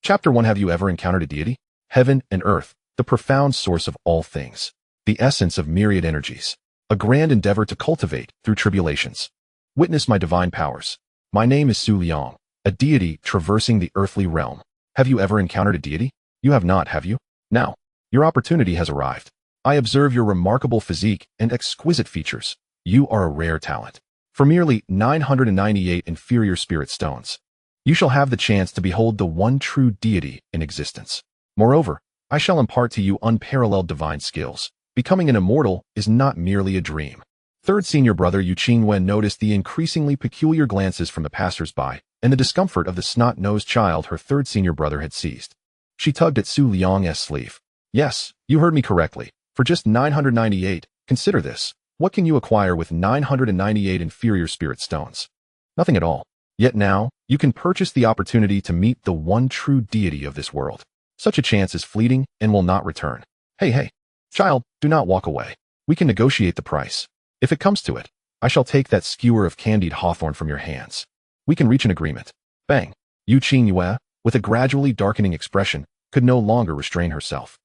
Chapter 1. Have you ever encountered a deity? Heaven and earth, the profound source of all things, the essence of myriad energies, a grand endeavor to cultivate through tribulations. Witness my divine powers. My name is Su Liang, a deity traversing the earthly realm. Have you ever encountered a deity? You have not, have you? Now, your opportunity has arrived. I observe your remarkable physique and exquisite features. You are a rare talent. For merely 998 inferior spirit stones, you shall have the chance to behold the one true deity in existence. Moreover, I shall impart to you unparalleled divine skills. Becoming an immortal is not merely a dream. Third senior brother Yu Qingyue noticed the increasingly peculiar glances from the passers-by and the discomfort of the snot-nosed child her third senior brother had seized. She tugged at Su Liang's sleeve. Yes, you heard me correctly. For just 998, consider this. What can you acquire with 998 inferior spirit stones? Nothing at all. Yet now, you can purchase the opportunity to meet the one true deity of this world. Such a chance is fleeting and will not return. Hey, child, do not walk away. We can negotiate the price. If it comes to it, I shall take that skewer of candied hawthorn from your hands. We can reach an agreement. Bang! Yu Qingyue, with a gradually darkening expression, could no longer restrain herself.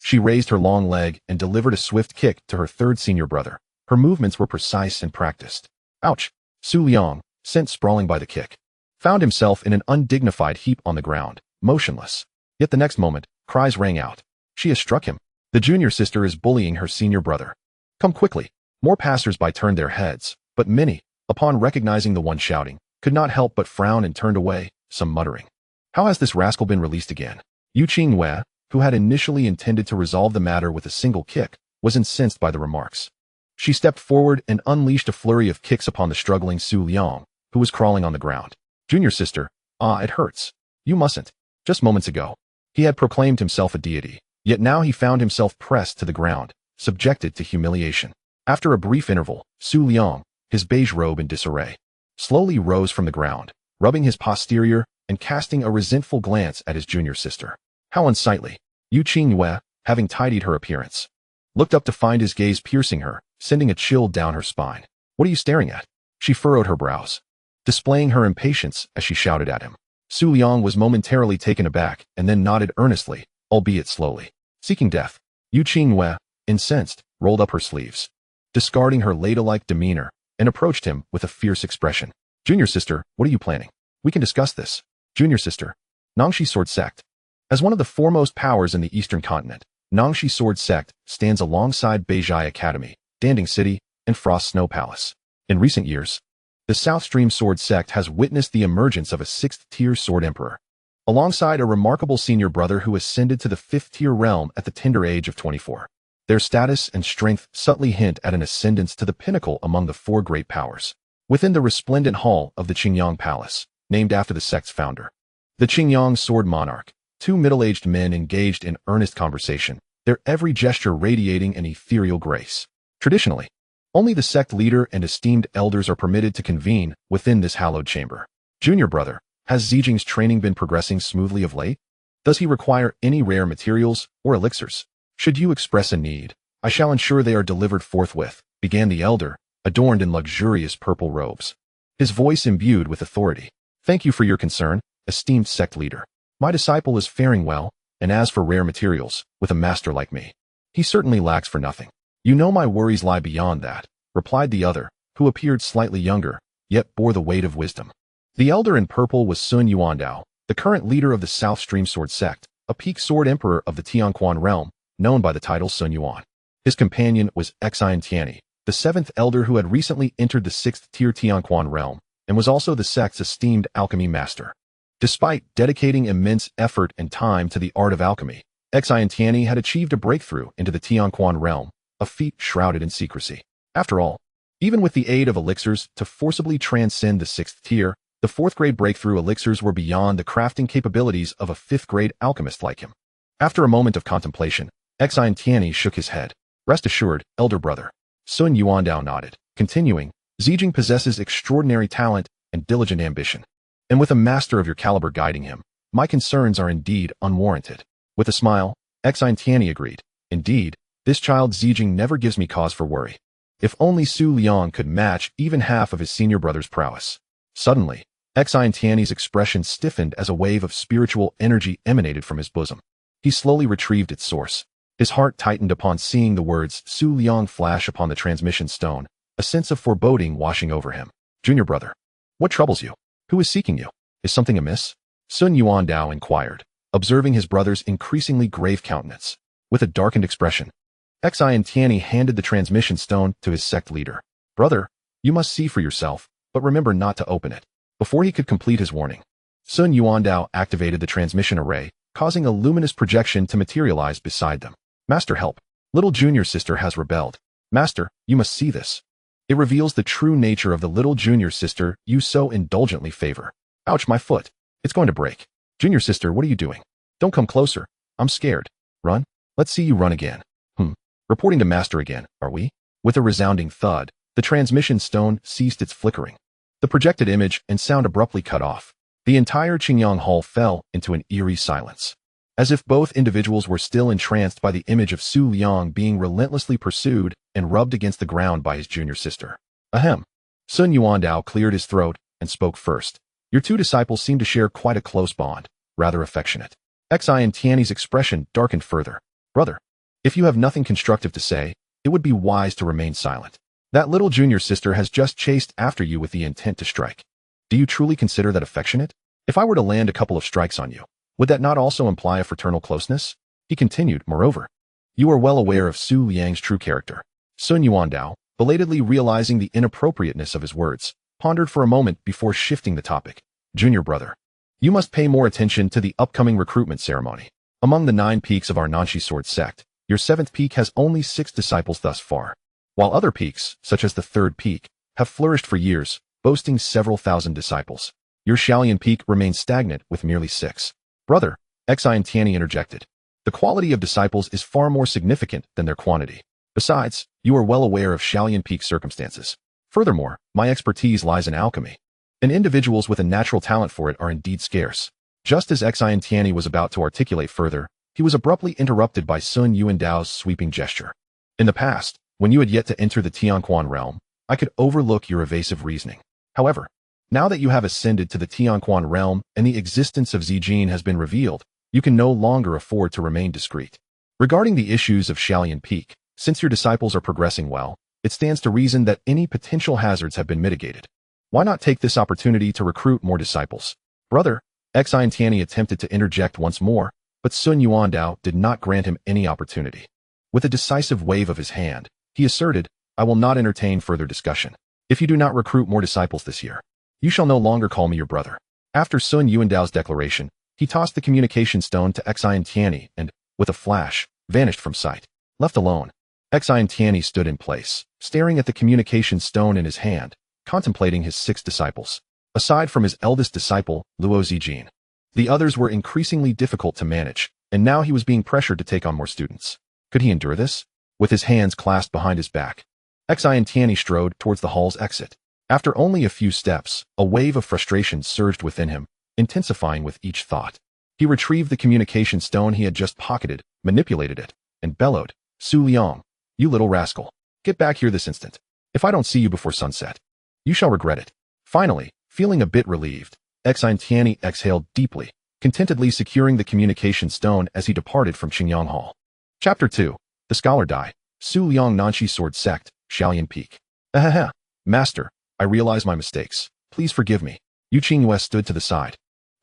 She raised her long leg and delivered a swift kick to her third senior brother. Her movements were precise and practiced. Ouch! Su Liang, sent sprawling by the kick, found himself in an undignified heap on the ground, motionless. Yet the next moment, cries rang out. She has struck him. The junior sister is bullying her senior brother. Come quickly. More passers-by turned their heads, but many, upon recognizing the one shouting, could not help but frown and turned away, some muttering. How has this rascal been released again? Yu Qingyue, who had initially intended to resolve the matter with a single kick, was incensed by the remarks. She stepped forward and unleashed a flurry of kicks upon the struggling Su Liang, who was crawling on the ground. Junior sister, it hurts. You mustn't. Just moments ago, he had proclaimed himself a deity, yet now he found himself pressed to the ground, subjected to humiliation. After a brief interval, Su Liang, his beige robe in disarray, slowly rose from the ground, rubbing his posterior and casting a resentful glance at his junior sister. How unsightly! Yu Qingyue, having tidied her appearance, looked up to find his gaze piercing her, sending a chill down her spine. What are you staring at? She furrowed her brows, displaying her impatience as she shouted at him. Su Liang was momentarily taken aback and then nodded earnestly, albeit slowly. Seeking death. Yu Qingyue, incensed, rolled up her sleeves, discarding her ladylike demeanor, and approached him with a fierce expression. Junior sister, what are you planning? We can discuss this. Junior sister. Nangxi Sword Sect. As one of the foremost powers in the Eastern continent, Nangxi Sword Sect stands alongside Beijai Academy, Danding City, and Frost Snow Palace. In recent years, the South Stream Sword Sect has witnessed the emergence of a 6th-tier sword emperor, alongside a remarkable senior brother who ascended to the 5th-tier realm at the tender age of 24. Their status and strength subtly hint at an ascendance to the pinnacle among the four great powers. Within the resplendent hall of the Qingyang Palace, named after the sect's founder, the Qingyang Sword Monarch, two middle-aged men engaged in earnest conversation, their every gesture radiating an ethereal grace. Traditionally, only the sect leader and esteemed elders are permitted to convene within this hallowed chamber. Junior brother, has Zijing's training been progressing smoothly of late? Does he require any rare materials or elixirs? Should you express a need, I shall ensure they are delivered forthwith, began the elder, adorned in luxurious purple robes, his voice imbued with authority. Thank you for your concern, esteemed sect leader. My disciple is faring well, and as for rare materials, with a master like me, he certainly lacks for nothing. You know my worries lie beyond that, replied the other, who appeared slightly younger, yet bore the weight of wisdom. The elder in purple was Sun Yuandao, the current leader of the South Stream Sword Sect, a peak sword emperor of the Tianquan realm, known by the title Sun Yuan. His companion was Xin Tianyi, the 7th elder who had recently entered the 6th-tier Tianquan realm, and was also the sect's esteemed alchemy master. Despite dedicating immense effort and time to the art of alchemy, Xin Tianyi had achieved a breakthrough into the Tianquan realm, a feat shrouded in secrecy. After all, even with the aid of elixirs to forcibly transcend the 6th tier, the 4th-grade breakthrough elixirs were beyond the crafting capabilities of a 5th-grade alchemist like him. After a moment of contemplation, Xin Tianyi shook his head. Rest assured, elder brother. Sun Yuandao nodded, continuing, Zijing possesses extraordinary talent and diligent ambition. And with a master of your caliber guiding him, my concerns are indeed unwarranted. With a smile, Xin Tianyi agreed. Indeed, this child Zijing never gives me cause for worry. If only Su Liang could match even half of his senior brother's prowess. Suddenly, Xin Tianyi's expression stiffened as a wave of spiritual energy emanated from his bosom. He slowly retrieved its source. His heart tightened upon seeing the words Su Liang flash upon the transmission stone, a sense of foreboding washing over him. Junior brother, what troubles you? Who is seeking you? Is something amiss? Sun Yuandao inquired, observing his brother's increasingly grave countenance. With a darkened expression, Xin Tianyi handed the transmission stone to his sect leader. Brother, you must see for yourself, but remember not to open it. Before he could complete his warning, Sun Yuandao activated the transmission array, causing a luminous projection to materialize beside them. Master, help. Little junior sister has rebelled. Master, you must see this. It reveals the true nature of the little junior sister you so indulgently favor. Ouch, my foot. It's going to break. Junior sister, what are you doing? Don't come closer. I'm scared. Run. Let's see you run again. Reporting to master again, are we? With a resounding thud, the transmission stone ceased its flickering. The projected image and sound abruptly cut off. The entire Qingyang hall fell into an eerie silence. As if both individuals were still entranced by the image of Su Liang being relentlessly pursued and rubbed against the ground by his junior sister. Ahem. Sun Yuandao cleared his throat and spoke first. Your two disciples seem to share quite a close bond, rather affectionate. Xin Tianyi's expression darkened further. Brother, if you have nothing constructive to say, it would be wise to remain silent. That little junior sister has just chased after you with the intent to strike. Do you truly consider that affectionate? If I were to land a couple of strikes on you, would that not also imply a fraternal closeness? He continued, moreover. You are well aware of Su Liang's true character. Sun Yuandao, belatedly realizing the inappropriateness of his words, pondered for a moment before shifting the topic. Junior brother, you must pay more attention to the upcoming recruitment ceremony. Among the 9 peaks of our Nanshi sword sect, your 7th peak has only 6 disciples thus far, while other peaks, such as the 3rd peak, have flourished for years, boasting several thousand disciples. Your Shaolian peak remains stagnant with merely 6. Brother, Xin Tianyi interjected. The quality of disciples is far more significant than their quantity. Besides, you are well aware of Shaolian peak circumstances. Furthermore, my expertise lies in alchemy, and individuals with a natural talent for it are indeed scarce. Just as Xin Tianyi was about to articulate further, he was abruptly interrupted by Sun Yuandao's sweeping gesture. In the past, when you had yet to enter the Tianquan realm, I could overlook your evasive reasoning. However, now that you have ascended to the Tianquan realm and the existence of Zijin has been revealed, you can no longer afford to remain discreet. Regarding the issues of Shaolian Peak, since your disciples are progressing well, it stands to reason that any potential hazards have been mitigated. Why not take this opportunity to recruit more disciples? Brother, Xin Tianyi attempted to interject once more, but Sun Yuandao did not grant him any opportunity. With a decisive wave of his hand, he asserted, I will not entertain further discussion. If you do not recruit more disciples this year, you shall no longer call me your brother. After Sun Yuandao's declaration, he tossed the communication stone to Xin Tianyi and, with a flash, vanished from sight. Left alone, Xin Tianyi stood in place, staring at the communication stone in his hand, contemplating his 6 disciples. Aside from his eldest disciple, Luo Zijin, the others were increasingly difficult to manage, and now he was being pressured to take on more students. Could he endure this? With his hands clasped behind his back, Xin Tianyi strode towards the hall's exit. After only a few steps, a wave of frustration surged within him, intensifying with each thought. He retrieved the communication stone he had just pocketed, manipulated it, and bellowed, Su Liang, you little rascal. Get back here this instant. If I don't see you before sunset, you shall regret it. Finally, feeling a bit relieved, Xin Tianyi exhaled deeply, contentedly securing the communication stone as he departed from Qingyang Hall. Chapter 2. The Scholar Die. Su Liang Nanshi Sword Sect, Shaolian Peak. Ahaha. Master, I realize my mistakes. Please forgive me. Yu Qingyue stood to the side.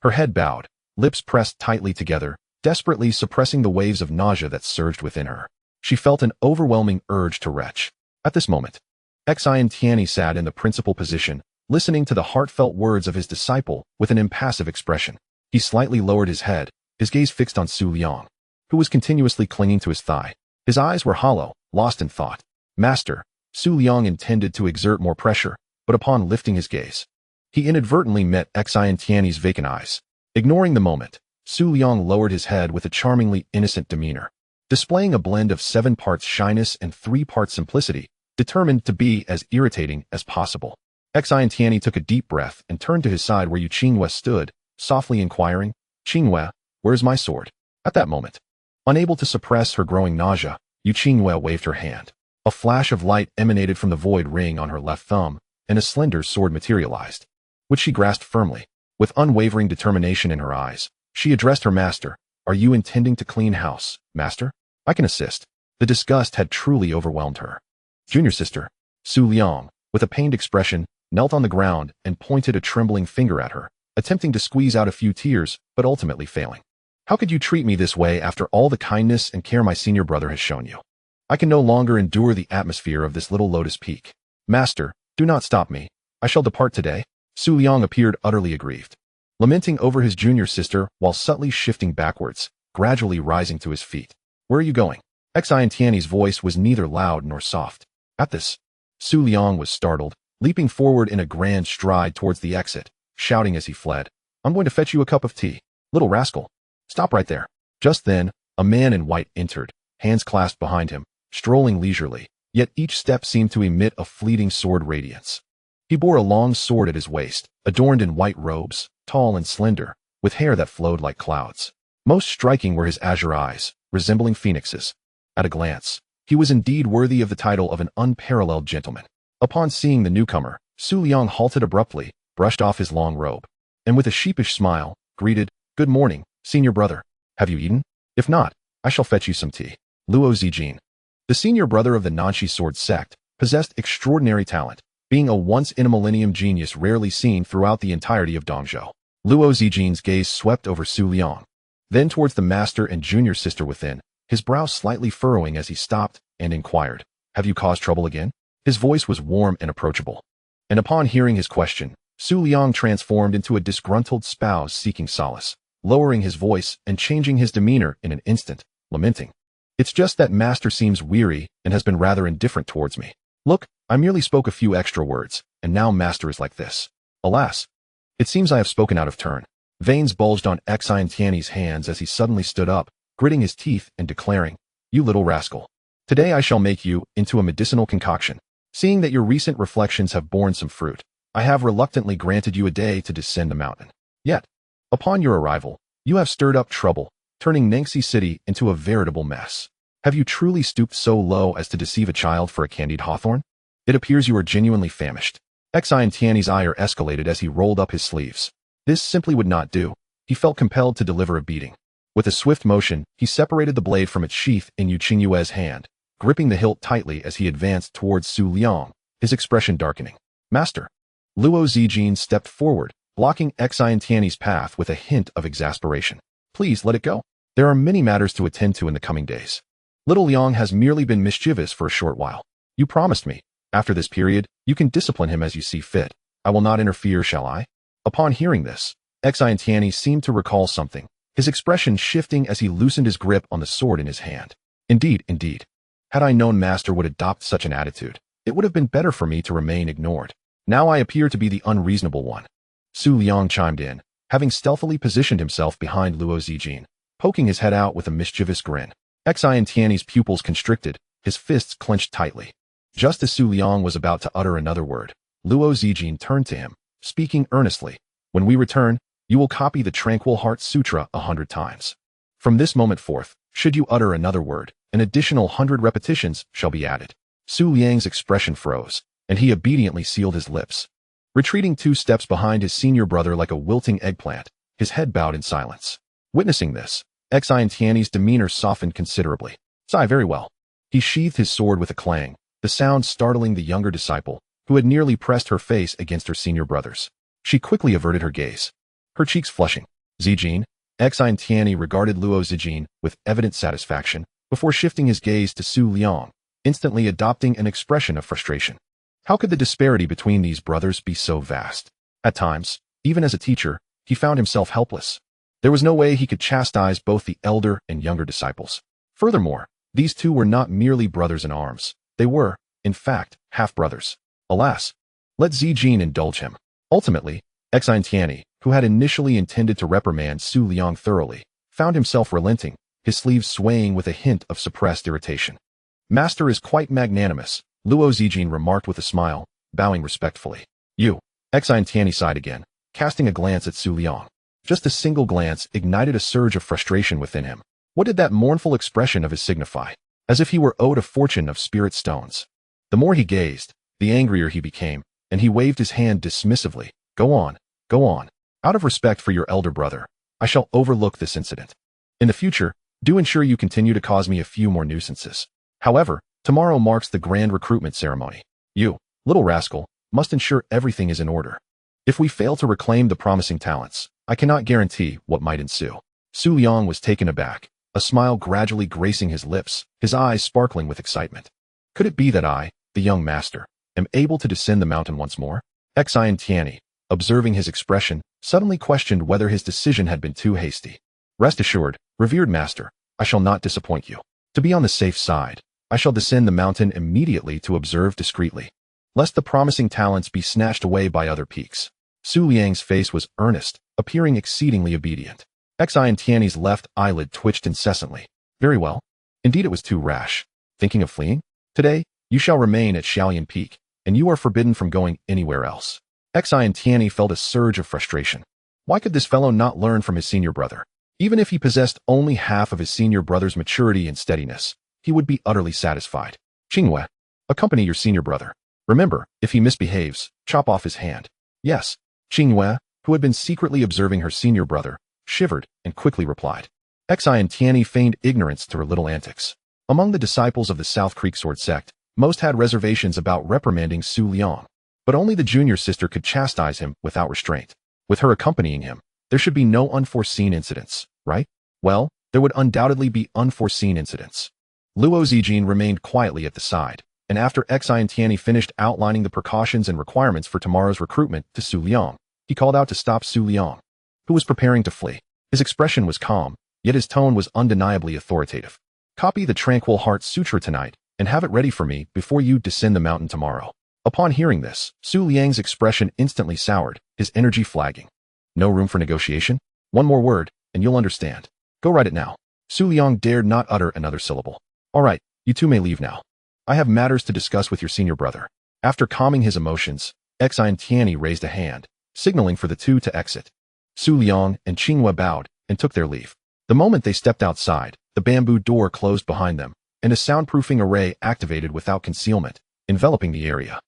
Her head bowed, lips pressed tightly together, desperately suppressing the waves of nausea that surged within her. She felt an overwhelming urge to retch. At this moment, Xin Tianyi sat in the principal position, listening to the heartfelt words of his disciple with an impassive expression. He slightly lowered his head, his gaze fixed on Su Liang, who was continuously clinging to his thigh. His eyes were hollow, lost in thought. Master, Su Liang intended to exert more pressure, but upon lifting his gaze, he inadvertently met Xin Tianyi's vacant eyes. Ignoring the moment, Su Liang lowered his head with a charmingly innocent demeanor, displaying a blend of 7 parts shyness and 3 parts simplicity, determined to be as irritating as possible. Xin Tianyi took a deep breath and turned to his side where Yu Qingyue stood, softly inquiring, Qingyue, where's my sword? At that moment, unable to suppress her growing nausea, Yu Qingyue waved her hand. A flash of light emanated from the void ring on her left thumb, and a slender sword materialized. which she grasped firmly. With unwavering determination in her eyes, she addressed her master. Are you intending to clean house, master? I can assist. The disgust had truly overwhelmed her. Junior sister, Su Liang, with a pained expression, knelt on the ground and pointed a trembling finger at her, attempting to squeeze out a few tears, but ultimately failing. How could you treat me this way after all the kindness and care my senior brother has shown you? I can no longer endure the atmosphere of this Little Lotus Peak. Master, do not stop me. I shall depart today. Su Liang appeared utterly aggrieved, lamenting over his junior sister while subtly shifting backwards, gradually rising to his feet. Where are you going? Xin Tianyi's voice was neither loud nor soft. At this, Su Liang was startled, leaping forward in a grand stride towards the exit, shouting as he fled, I'm going to fetch you a cup of tea, little rascal. Stop right there. Just then, a man in white entered, hands clasped behind him, strolling leisurely, yet each step seemed to emit a fleeting sword radiance. He bore a long sword at his waist, adorned in white robes, tall and slender, with hair that flowed like clouds. Most striking were his azure eyes, resembling phoenixes. At a glance, he was indeed worthy of the title of an unparalleled gentleman. Upon seeing the newcomer, Su Liang halted abruptly, brushed off his long robe, and with a sheepish smile, greeted, Good morning, senior brother. Have you eaten? If not, I shall fetch you some tea. Luo Zijin, the senior brother of the Nanshi sword sect, possessed extraordinary talent, being a once-in-a-millennium genius rarely seen throughout the entirety of Dongzhou. Luo Zijin's gaze swept over Su Liang, then towards the master and junior sister within, his brow slightly furrowing as he stopped and inquired, Have you caused trouble again? His voice was warm and approachable, and upon hearing his question, Su Liang transformed into a disgruntled spouse seeking solace, lowering his voice and changing his demeanor in an instant, lamenting, It's just that master seems weary and has been rather indifferent towards me. Look, I merely spoke a few extra words, and now master is like this. Alas, it seems I have spoken out of turn. Veins bulged on Xin Tianyi's hands as he suddenly stood up, gritting his teeth and declaring, You little rascal. Today I shall make you into a medicinal concoction. Seeing that your recent reflections have borne some fruit, I have reluctantly granted you a day to descend the mountain. Yet, upon your arrival, you have stirred up trouble, turning Nangxi City into a veritable mess. Have you truly stooped so low as to deceive a child for a candied hawthorn? It appears you are genuinely famished. Xin Tianyi's ire escalated as he rolled up his sleeves. This simply would not do. He felt compelled to deliver a beating. With a swift motion, he separated the blade from its sheath in Yu Qingyue's hand, gripping the hilt tightly as he advanced towards Su Liang, his expression darkening. Master. Luo Zijin stepped forward, blocking Xin Tianyi's path with a hint of exasperation. Please let it go. There are many matters to attend to in the coming days. Little Liang has merely been mischievous for a short while. You promised me. After this period, you can discipline him as you see fit. I will not interfere, shall I? Upon hearing this, Xin Tianyi seemed to recall something, his expression shifting as he loosened his grip on the sword in his hand. Indeed. Had I known master would adopt such an attitude, it would have been better for me to remain ignored. Now I appear to be the unreasonable one. Su Liang chimed in, having stealthily positioned himself behind Luo Zijin, poking his head out with a mischievous grin. Xin Tianyi's pupils constricted, his fists clenched tightly. Just as Su Liang was about to utter another word, Luo Zijin turned to him, speaking earnestly. When we return, you will copy the Tranquil Heart Sutra 100 times. From this moment forth, should you utter another word, an additional 100 repetitions shall be added. Su Liang's expression froze, and he obediently sealed his lips. Retreating 2 steps behind his senior brother like a wilting eggplant, his head bowed in silence. Witnessing this, Xin Tianyi's demeanor softened considerably. Sigh, very well. He sheathed his sword with a clang, the sound startling the younger disciple, who had nearly pressed her face against her senior brother's. She quickly averted her gaze, her cheeks flushing. Zijin, Xin Tianyi regarded Luo Zijin with evident satisfaction, before shifting his gaze to Su Liang, instantly adopting an expression of frustration. How could the disparity between these brothers be so vast? At times, even as a teacher, he found himself helpless. There was no way he could chastise both the elder and younger disciples. Furthermore, these two were not merely brothers in arms. They were, in fact, half-brothers. Alas, let Zijin indulge him. Ultimately, Xin Tianyi, who had initially intended to reprimand Su Liang thoroughly, found himself relenting, his sleeves swaying with a hint of suppressed irritation. Master is quite magnanimous, Luo Zijin remarked with a smile, bowing respectfully. You. Xin Tianyi sighed again, casting a glance at Su Liang. Just a single glance ignited a surge of frustration within him. What did that mournful expression of his signify? As if he were owed a fortune of spirit stones. The more he gazed, the angrier he became, and he waved his hand dismissively, Go on, go on. Out of respect for your elder brother, I shall overlook this incident. In the future, do ensure you continue to cause me a few more nuisances. However, tomorrow marks the grand recruitment ceremony. You, little rascal, must ensure everything is in order. If we fail to reclaim the promising talents, I cannot guarantee what might ensue. Su Liang was taken aback, a smile gradually gracing his lips, his eyes sparkling with excitement. Could it be that I, the young master, am able to descend the mountain once more? Xin Tianyi, observing his expression, suddenly questioned whether his decision had been too hasty. Rest assured, revered master, I shall not disappoint you. To be on the safe side, I shall descend the mountain immediately to observe discreetly, lest the promising talents be snatched away by other peaks. Su Liang's face was earnest, appearing exceedingly obedient. Xin Tianyi's left eyelid twitched incessantly. Very well. Indeed it was too rash. Thinking of fleeing? Today, you shall remain at Shaolian Peak, and you are forbidden from going anywhere else. Xin Tianyi felt a surge of frustration. Why could this fellow not learn from his senior brother? Even if he possessed only half of his senior brother's maturity and steadiness, he would be utterly satisfied. Qingyue, accompany your senior brother. Remember, if he misbehaves, chop off his hand. Yes. Qingyue, who had been secretly observing her senior brother, shivered and quickly replied. Xin Tianyi feigned ignorance to her little antics. Among the disciples of the South Creek Sword sect, most had reservations about reprimanding Su Liang, but only the junior sister could chastise him without restraint. With her accompanying him, there should be no unforeseen incidents, right? Well, there would undoubtedly be unforeseen incidents. Luo Zijin remained quietly at the side, and after Xin Tianyi finished outlining the precautions and requirements for tomorrow's recruitment to Su Liang, he called out to stop Su Liang, who was preparing to flee. His expression was calm, yet his tone was undeniably authoritative. Copy the Tranquil Heart Sutra tonight, and have it ready for me before you descend the mountain tomorrow. Upon hearing this, Su Liang's expression instantly soured, his energy flagging. No room for negotiation? One more word, and you'll understand. Go write it now. Su Liang dared not utter another syllable. All right, you two may leave now. I have matters to discuss with your senior brother. After calming his emotions, Xin Tianyi raised a hand, signaling for the two to exit. Su Liang and Qingyue bowed and took their leave. The moment they stepped outside, the bamboo door closed behind them, and a soundproofing array activated without concealment, enveloping the area.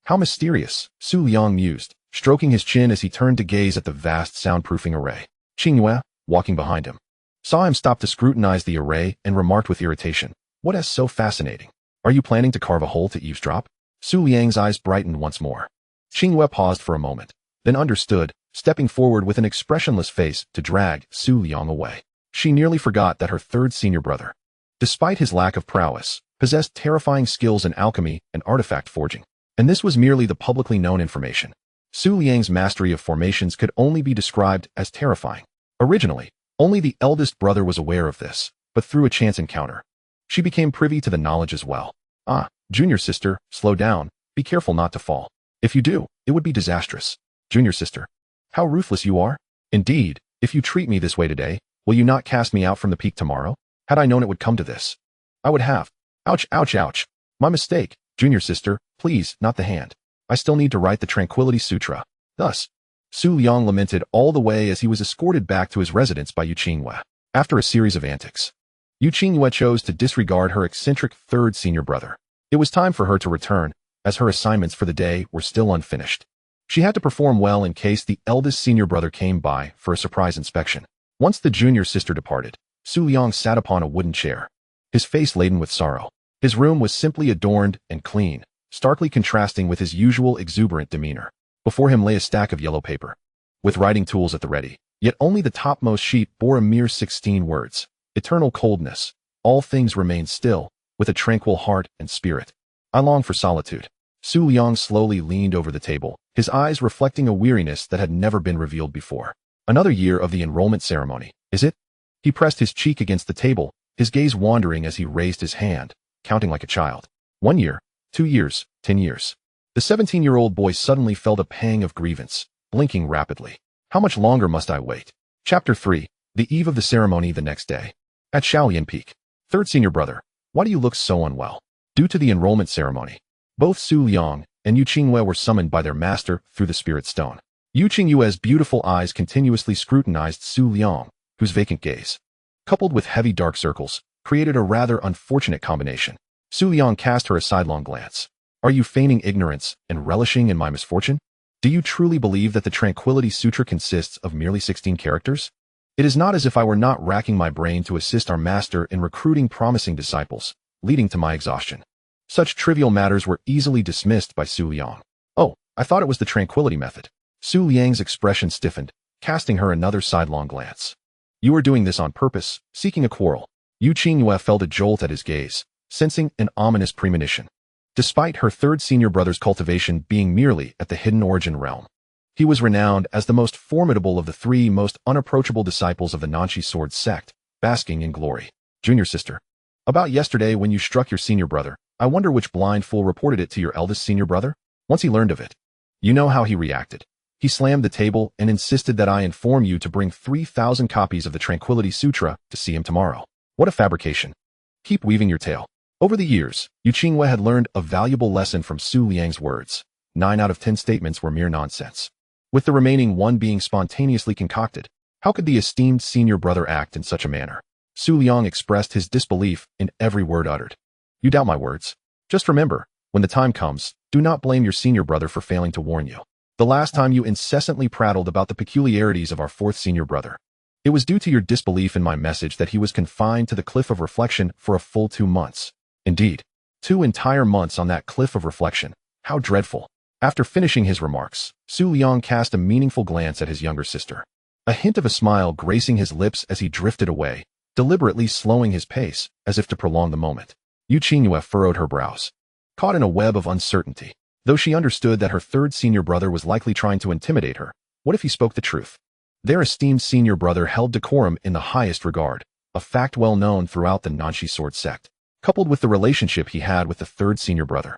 How mysterious, Su Liang mused, stroking his chin as he turned to gaze at the vast soundproofing array. Qingyue, walking behind him, saw him stop to scrutinize the array and remarked with irritation, "What is so fascinating? Are you planning to carve a hole to eavesdrop?" Su Liang's eyes brightened once more. Qingyue paused for a moment, then understood, stepping forward with an expressionless face to drag Su Liang away. She nearly forgot that her third senior brother, despite his lack of prowess, possessed terrifying skills in alchemy and artifact forging. And this was merely the publicly known information. Su Liang's mastery of formations could only be described as terrifying. Originally, only the eldest brother was aware of this, but through a chance encounter, she became privy to the knowledge as well. Ah, junior sister, slow down, be careful not to fall. If you do, it would be disastrous. Junior sister, how ruthless you are. Indeed, if you treat me this way today, will you not cast me out from the peak tomorrow? Had I known it would come to this, I would have. Ouch, ouch, ouch. My mistake. Junior sister, please, not the hand. I still need to write the Tranquility Sutra. Thus, Su Liang lamented all the way as he was escorted back to his residence by Yu Qingyue. After a series of antics, Yu Qingyue chose to disregard her eccentric third senior brother. It was time for her to return, as her assignments for the day were still unfinished. She had to perform well in case the eldest senior brother came by for a surprise inspection. Once the junior sister departed, Su Liang sat upon a wooden chair, his face laden with sorrow. His room was simply adorned and clean, starkly contrasting with his usual exuberant demeanor. Before him lay a stack of yellow paper, with writing tools at the ready, yet only the topmost sheet bore a mere 16 words. Eternal coldness, all things remain still, with a tranquil heart and spirit. I long for solitude. Su Liang slowly leaned over the table, his eyes reflecting a weariness that had never been revealed before. Another year of the enrollment ceremony, is it? He pressed his cheek against the table, his gaze wandering as he raised his hand, counting like a child. 1 year, 2 years, 10 years. The 17-year-old boy suddenly felt a pang of grievance, blinking rapidly. How much longer must I wait? Chapter 3, the eve of the ceremony the next day. At Shaolian Peak. Third senior brother, why do you look so unwell? Due to the enrollment ceremony, both Su Liang and Yu Qingyue were summoned by their master through the spirit stone. Yu Qingyue's beautiful eyes continuously scrutinized Su Liang, whose vacant gaze, coupled with heavy dark circles, created a rather unfortunate combination. Su Liang cast her a sidelong glance. Are you feigning ignorance and relishing in my misfortune? Do you truly believe that the Tranquility Sutra consists of merely 16 characters? It is not as if I were not racking my brain to assist our master in recruiting promising disciples, leading to my exhaustion. Such trivial matters were easily dismissed by Su Liang. Oh, I thought it was the tranquility method. Su Liang's expression stiffened, casting her another sidelong glance. You are doing this on purpose, seeking a quarrel. Yu Qingyue felt a jolt at his gaze, sensing an ominous premonition. Despite her third senior brother's cultivation being merely at the hidden origin realm, he was renowned as the most formidable of the three most unapproachable disciples of the Nanshi sword sect, basking in glory. Junior sister. About yesterday when you struck your senior brother, I wonder which blind fool reported it to your eldest senior brother? Once he learned of it, you know how he reacted. He slammed the table and insisted that I inform you to bring 3,000 copies of the Tranquility Sutra to see him tomorrow. What a fabrication. Keep weaving your tale. Over the years, Yu Qingyue had learned a valuable lesson from Su Liang's words. 9 out of 10 statements were mere nonsense, with the remaining one being spontaneously concocted. How could the esteemed senior brother act in such a manner? Su Liang expressed his disbelief in every word uttered. You doubt my words? Just remember, when the time comes, do not blame your senior brother for failing to warn you. The last time you incessantly prattled about the peculiarities of our fourth senior brother, it was due to your disbelief in my message that he was confined to the cliff of reflection for a full 2 months. Indeed, 2 entire months on that cliff of reflection. How dreadful. After finishing his remarks, Su Liang cast a meaningful glance at his younger sister. A hint of a smile gracing his lips as he drifted away, deliberately slowing his pace, as if to prolong the moment. Yu Qingyue furrowed her brows, caught in a web of uncertainty. Though she understood that her third senior brother was likely trying to intimidate her, what if he spoke the truth? Their esteemed senior brother held decorum in the highest regard, a fact well known throughout the Nanshi sword sect. Coupled with the relationship he had with the third senior brother,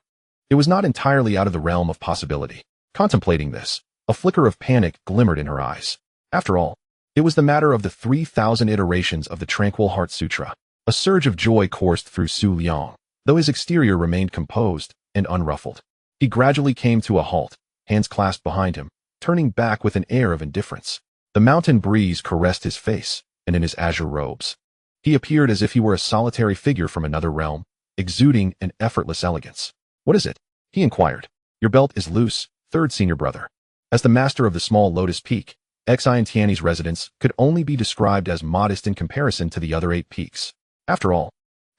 it was not entirely out of the realm of possibility. Contemplating this, a flicker of panic glimmered in her eyes. After all, it was the matter of the 3,000 iterations of the Tranquil Heart Sutra. A surge of joy coursed through Su Liang, though his exterior remained composed and unruffled. He gradually came to a halt, hands clasped behind him, turning back with an air of indifference. The mountain breeze caressed his face, and in his azure robes, he appeared as if he were a solitary figure from another realm, exuding an effortless elegance. What is it? He inquired. Your belt is loose, third senior brother. As the master of the small Lotus Peak, Xin Tianyi's residence could only be described as modest in comparison to the other 8 peaks. After all,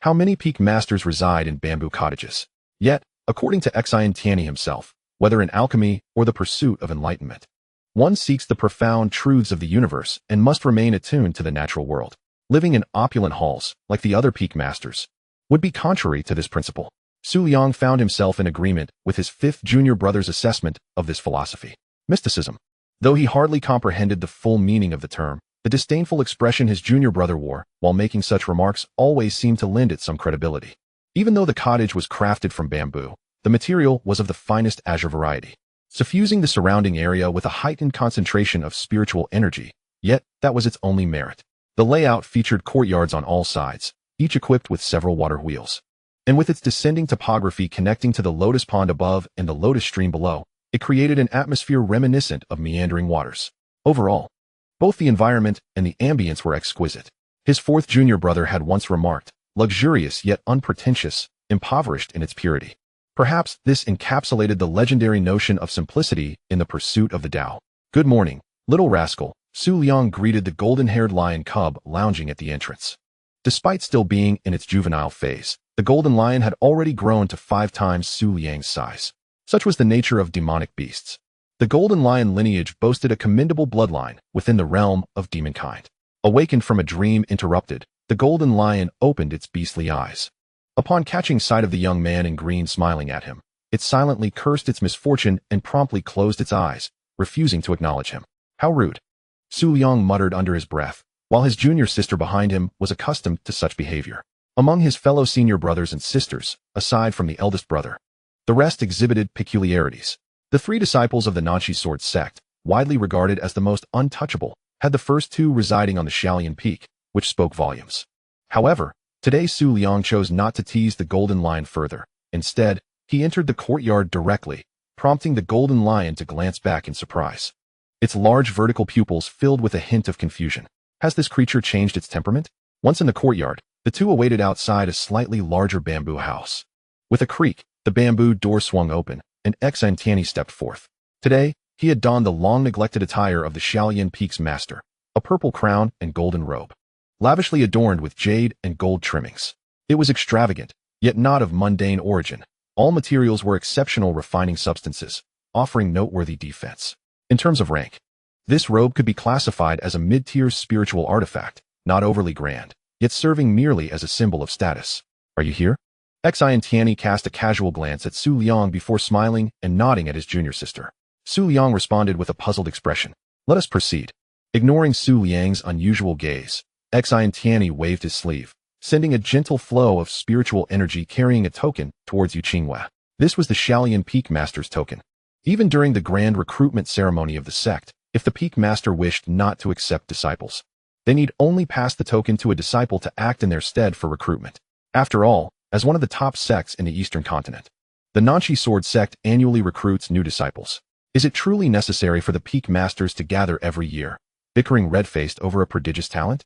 how many peak masters reside in bamboo cottages? Yet, according to Xin Tianyi himself, whether in alchemy or the pursuit of enlightenment, one seeks the profound truths of the universe and must remain attuned to the natural world. Living in opulent halls, like the other peak masters, would be contrary to this principle. Su Liang found himself in agreement with his 5th junior brother's assessment of this philosophy. Mysticism. Though he hardly comprehended the full meaning of the term, the disdainful expression his junior brother wore while making such remarks always seemed to lend it some credibility. Even though the cottage was crafted from bamboo, the material was of the finest azure variety, suffusing the surrounding area with a heightened concentration of spiritual energy. Yet, that was its only merit. The layout featured courtyards on all sides, each equipped with several water wheels. And with its descending topography connecting to the lotus pond above and the lotus stream below, it created an atmosphere reminiscent of meandering waters. Overall, both the environment and the ambience were exquisite. His 4th junior brother had once remarked, luxurious yet unpretentious, impoverished in its purity. Perhaps this encapsulated the legendary notion of simplicity in the pursuit of the Tao. Good morning, little rascal, Su Liang greeted the golden-haired lion cub lounging at the entrance. Despite still being in its juvenile phase, the golden lion had already grown to 5 times Su Liang's size. Such was the nature of demonic beasts. The golden lion lineage boasted a commendable bloodline within the realm of demonkind. Awakened from a dream interrupted, the golden lion opened its beastly eyes. Upon catching sight of the young man in green smiling at him, it silently cursed its misfortune and promptly closed its eyes, refusing to acknowledge him. How rude. Su Liang muttered under his breath, while his junior sister behind him was accustomed to such behavior. Among his fellow senior brothers and sisters, aside from the eldest brother, the rest exhibited peculiarities. The 3 disciples of the Nanshi sword sect, widely regarded as the most untouchable, had the first 2 residing on the Shaolian Peak, which spoke volumes. However, today Su Liang chose not to tease the golden lion further. Instead, he entered the courtyard directly, prompting the golden lion to glance back in surprise. Its large vertical pupils filled with a hint of confusion. Has this creature changed its temperament? Once in the courtyard, the 2 awaited outside a slightly larger bamboo house. With a creak, the bamboo door swung open, and Xin Tianyi stepped forth. Today, He had donned the long-neglected attire of the Shaolin Peak's master, a purple crown and golden robe, lavishly adorned with jade and gold trimmings. It was extravagant, yet not of mundane origin. All materials were exceptional refining substances, offering noteworthy defense. In terms of rank, this robe could be classified as a mid-tier spiritual artifact, not overly grand, yet serving merely as a symbol of status. Are you here? Xin Tianyi cast a casual glance at Su Liang before smiling and nodding at his junior sister. Su Liang responded with a puzzled expression. Let us proceed. Ignoring Su Liang's unusual gaze, Xin Tianyi waved his sleeve, sending a gentle flow of spiritual energy carrying a token towards Yu Qingyue. This was the Shaolin Peak Master's token. Even during the grand recruitment ceremony of the sect, if the Peak Master wished not to accept disciples, they need only pass the token to a disciple to act in their stead for recruitment. After all, as one of the top sects in the Eastern continent, the Nanchi Sword sect annually recruits new disciples. Is it truly necessary for the Peak Masters to gather every year, bickering red-faced over a prodigious talent?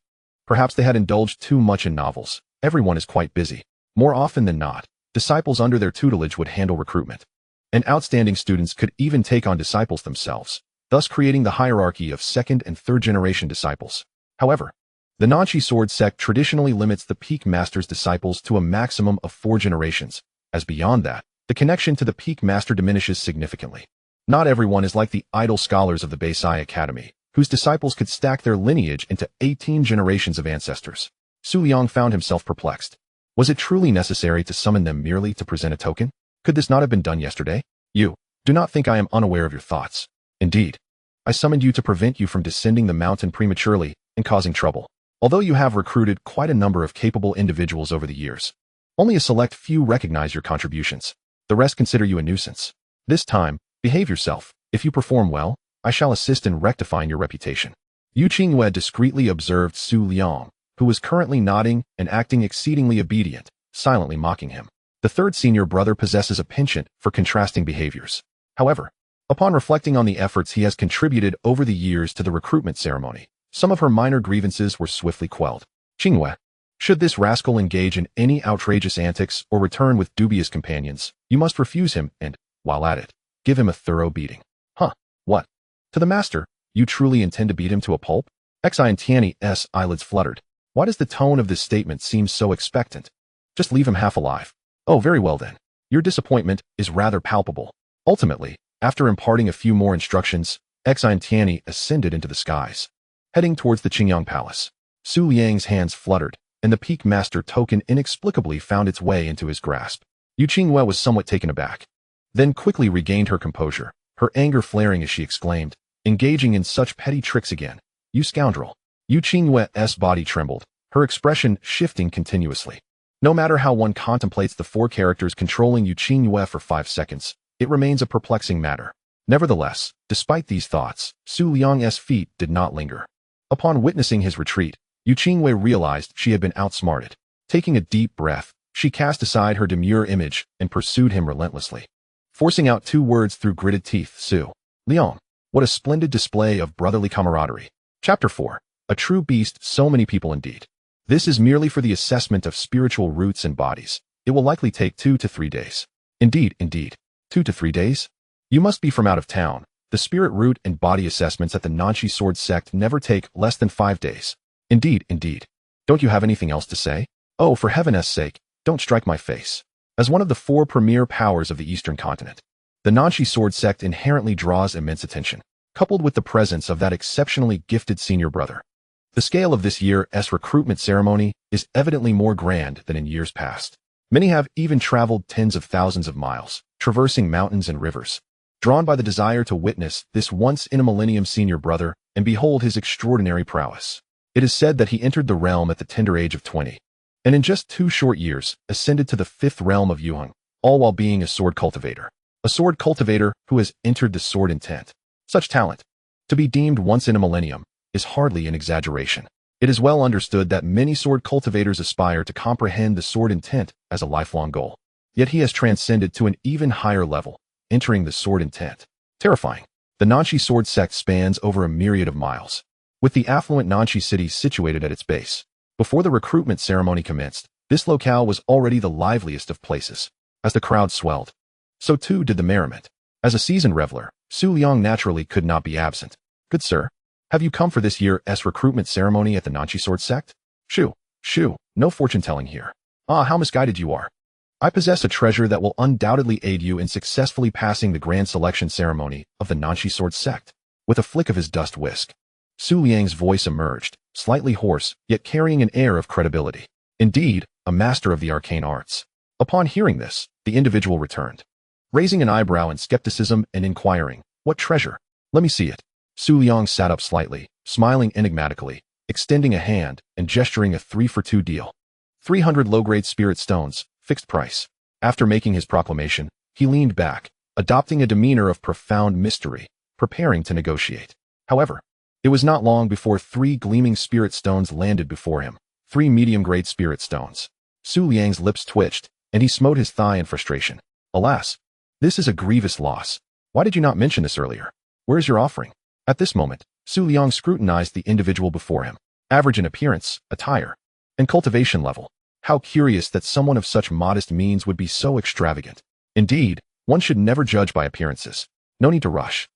Perhaps they had indulged too much in novels. Everyone is quite busy. More often than not, disciples under their tutelage would handle recruitment, and outstanding students could even take on disciples themselves, thus creating the hierarchy of second and third generation disciples. However, the Nanchi Sword sect traditionally limits the Peak Master's disciples to a maximum of 4 generations, as beyond that, the connection to the Peak Master diminishes significantly. Not everyone is like the idle scholars of the Beisai Academy, whose disciples could stack their lineage into 18 generations of ancestors. Su Liang found himself perplexed. Was it truly necessary to summon them merely to present a token? Could this not have been done yesterday? You, do not think I am unaware of your thoughts. Indeed, I summoned you to prevent you from descending the mountain prematurely and causing trouble. Although you have recruited quite a number of capable individuals over the years, only a select few recognize your contributions. The rest consider you a nuisance. This time, behave yourself. If you perform well, I shall assist in rectifying your reputation. Yu Qingyue discreetly observed Su Liang, who was currently nodding and acting exceedingly obedient, silently mocking him. The third senior brother possesses a penchant for contrasting behaviors. However, upon reflecting on the efforts he has contributed over the years to the recruitment ceremony, some of her minor grievances were swiftly quelled. Qingyue, should this rascal engage in any outrageous antics or return with dubious companions, you must refuse him and, while at it, give him a thorough beating. Huh, what? To the master, you truly intend to beat him to a pulp? Xin Tianyi's eyelids fluttered. Why does the tone of this statement seem so expectant? Just leave him half alive. Oh, very well then. Your disappointment is rather palpable. Ultimately, after imparting a few more instructions, Xin Tianyi ascended into the skies, heading towards the Qingyang Palace. Su Liang's hands fluttered, and the Peak Master token inexplicably found its way into his grasp. Yu Qingyue was somewhat taken aback, then quickly regained her composure, her anger flaring as she exclaimed, engaging in such petty tricks again. You scoundrel. Yu Qingyue's body trembled, her expression shifting continuously. No matter how one contemplates the 4 characters controlling Yu Qingyue for 5 seconds, it remains a perplexing matter. Nevertheless, despite these thoughts, Su Liang's feet did not linger. Upon witnessing his retreat, Yu Qingyue realized she had been outsmarted. Taking a deep breath, she cast aside her demure image and pursued him relentlessly, forcing out 2 words through gritted teeth. Su Liang, what a splendid display of brotherly camaraderie. Chapter 4. A true beast, so many people indeed. This is merely for the assessment of spiritual roots and bodies. It will likely take 2 to 3 days. Indeed. 2 to 3 days? You must be from out of town. The spirit root and body assessments at the Nanchi Sword sect never take less than 5 days. Indeed. Don't you have anything else to say? Oh, for heaven's sake, don't strike my face. As one of the 4 premier powers of the Eastern continent, the Nanchi Sword sect inherently draws immense attention, coupled with the presence of that exceptionally gifted senior brother. The scale of this year's recruitment ceremony is evidently more grand than in years past. Many have even traveled tens of thousands of miles, traversing mountains and rivers, drawn by the desire to witness this once-in-a-millennium senior brother and behold his extraordinary prowess. It is said that he entered the realm at the tender age of 20, and in just 2 short years ascended to the 5th realm of Yuheng, all while being a sword cultivator. A sword cultivator who has entered the sword intent. Such talent, to be deemed once in a millennium, is hardly an exaggeration. It is well understood that many sword cultivators aspire to comprehend the sword intent as a lifelong goal. Yet he has transcended to an even higher level, entering the sword intent. Terrifying. The Nanchi Sword sect spans over a myriad of miles, with the affluent Nanchi city situated at its base. Before the recruitment ceremony commenced, this locale was already the liveliest of places. As the crowd swelled, so too did the merriment. As a seasoned reveler, Su Liang naturally could not be absent. Good sir, have you come for this year's recruitment ceremony at the Nanchi Sword Sect? Shoo, no fortune-telling here. Ah, how misguided you are. I possess a treasure that will undoubtedly aid you in successfully passing the grand selection ceremony of the Nanchi Sword Sect. With a flick of his dust whisk, Su Liang's voice emerged, slightly hoarse, yet carrying an air of credibility. Indeed, a master of the arcane arts. Upon hearing this, the individual returned, raising an eyebrow in skepticism and inquiring, "What treasure? Let me see it." Su Liang sat up slightly, smiling enigmatically, extending a hand and gesturing a 3-for-2 deal. 300 low-grade spirit stones, fixed price. After making his proclamation, he leaned back, adopting a demeanor of profound mystery, preparing to negotiate. However, it was not long before 3 gleaming spirit stones landed before him. 3 medium-grade spirit stones. Su Liang's lips twitched, and he smote his thigh in frustration. Alas, this is a grievous loss. Why did you not mention this earlier? Where is your offering? At this moment, Su Liang scrutinized the individual before him. Average in appearance, attire, and cultivation level. How curious that someone of such modest means would be so extravagant. Indeed, one should never judge by appearances. No need to rush.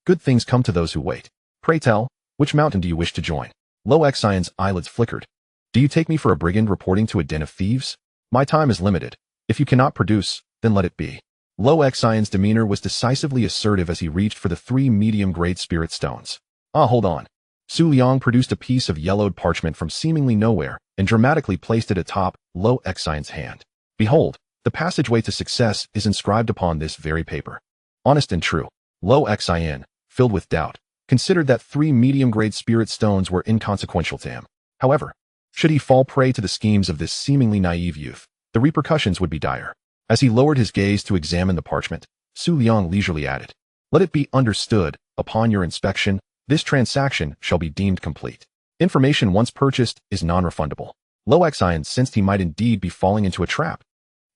Good things come to those who wait. Pray tell, which mountain do you wish to join? Luo Xian's eyelids flickered. Do you take me for a brigand reporting to a den of thieves? My time is limited. If you cannot produce, then let it be. Luo Xian's demeanor was decisively assertive as he reached for the 3 medium-grade spirit stones. Ah, hold on. Su Liang produced a piece of yellowed parchment from seemingly nowhere and dramatically placed it atop Luo Xian's hand. Behold, the passageway to success is inscribed upon this very paper. Honest and true, Luo Xian, filled with doubt, considered that 3 medium-grade spirit stones were inconsequential to him. However, should he fall prey to the schemes of this seemingly naive youth, the repercussions would be dire. As he lowered his gaze to examine the parchment, Su Liang leisurely added, "Let it be understood, upon your inspection, this transaction shall be deemed complete. Information once purchased is non-refundable." Luo Xian sensed he might indeed be falling into a trap.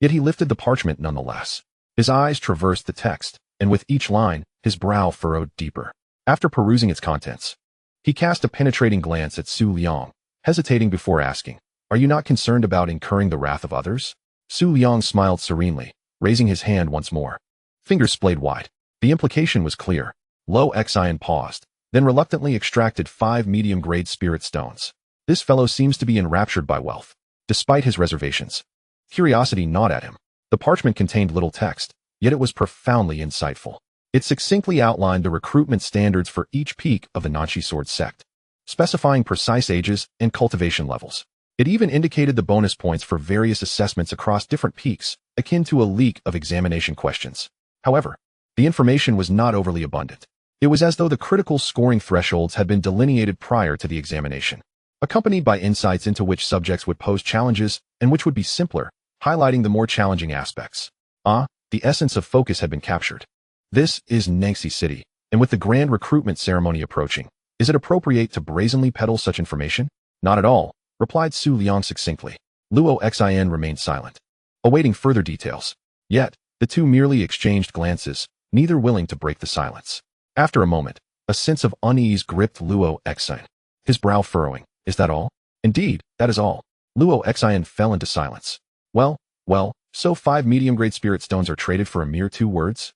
Yet he lifted the parchment nonetheless. His eyes traversed the text, and with each line, his brow furrowed deeper. After perusing its contents, he cast a penetrating glance at Su Liang, hesitating before asking, "Are you not concerned about incurring the wrath of others?" Su Liang smiled serenely, raising his hand once more. Fingers splayed wide. The implication was clear. Luo Xian paused, then reluctantly extracted 5 medium-grade spirit stones. This fellow seems to be enraptured by wealth. Despite his reservations, curiosity gnawed at him. The parchment contained little text, yet it was profoundly insightful. It succinctly outlined the recruitment standards for each peak of the Nanchi Sword Sect, specifying precise ages and cultivation levels. It even indicated the bonus points for various assessments across different peaks, akin to a leak of examination questions. However, the information was not overly abundant. It was as though the critical scoring thresholds had been delineated prior to the examination, accompanied by insights into which subjects would pose challenges and which would be simpler, highlighting the more challenging aspects. The essence of focus had been captured. This is Nanxi City, and with the grand recruitment ceremony approaching, is it appropriate to brazenly peddle such information? Not at all, replied Su Liang succinctly. Luo Xian remained silent, awaiting further details. Yet, the two merely exchanged glances, neither willing to break the silence. After a moment, a sense of unease gripped Luo Xian, his brow furrowing. Is that all? Indeed, that is all. Luo Xian fell into silence. Well, so 5 medium-grade spirit stones are traded for a mere 2 words?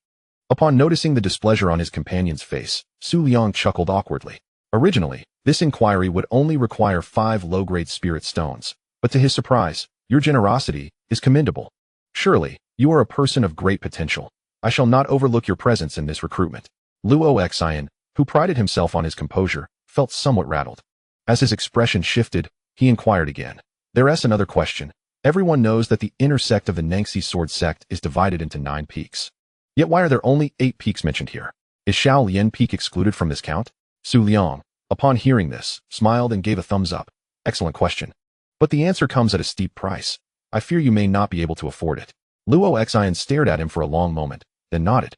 Upon noticing the displeasure on his companion's face, Su Liang chuckled awkwardly. Originally, this inquiry would only require 5 low-grade spirit stones, but to his surprise, your generosity is commendable. Surely, you are a person of great potential. I shall not overlook your presence in this recruitment. Luo Xian, who prided himself on his composure, felt somewhat rattled. As his expression shifted, he inquired again. There's another question. Everyone knows that the inner sect of the Nanxi Sword Sect is divided into 9 peaks. Yet why are there only 8 peaks mentioned here? Is Shao Lian Peak excluded from this count? Su Liang, upon hearing this, smiled and gave a thumbs up. Excellent question. But the answer comes at a steep price. I fear you may not be able to afford it. Luo Xian stared at him for a long moment, then nodded,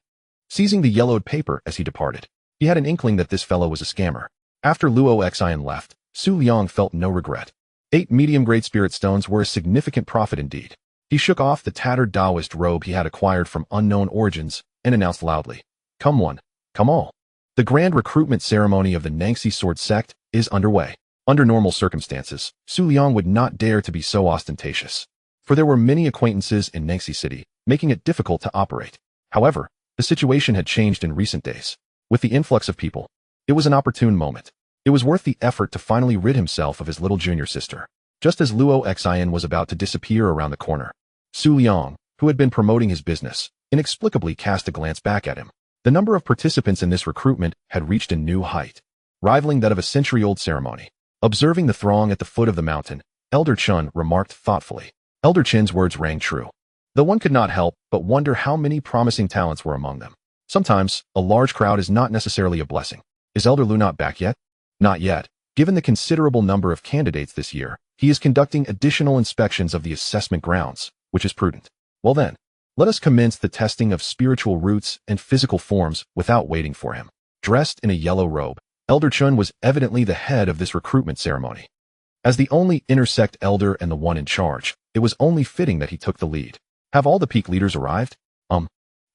seizing the yellowed paper as he departed. He had an inkling that this fellow was a scammer. After Luo Xian left, Su Liang felt no regret. 8 medium-grade spirit stones were a significant profit indeed. He shook off the tattered Taoist robe he had acquired from unknown origins and announced loudly, "Come one, come all. The grand recruitment ceremony of the Nanxi Sword Sect is underway." Under normal circumstances, Su Liang would not dare to be so ostentatious, for there were many acquaintances in Nanxi City, making it difficult to operate. However, The situation had changed in recent days. With the influx of people, it was an opportune moment. It was worth the effort to finally rid himself of his little junior sister. Just as Luo Zijin was about to disappear around the corner, Su Liang, who had been promoting his business, inexplicably cast a glance back at him. The number of participants in this recruitment had reached a new height, rivaling that of a century-old ceremony. Observing the throng at the foot of the mountain, Elder Chun remarked thoughtfully. Elder Chin's words rang true, though one could not help but wonder how many promising talents were among them. Sometimes, a large crowd is not necessarily a blessing. Is Elder Lu not back yet? Not yet. Given the considerable number of candidates this year, he is conducting additional inspections of the assessment grounds, which is prudent. Well then, let us commence the testing of spiritual roots and physical forms without waiting for him. Dressed in a yellow robe, Elder Chun was evidently the head of this recruitment ceremony. As the only intersect elder and the one in charge, it was only fitting that he took the lead. Have all the peak leaders arrived?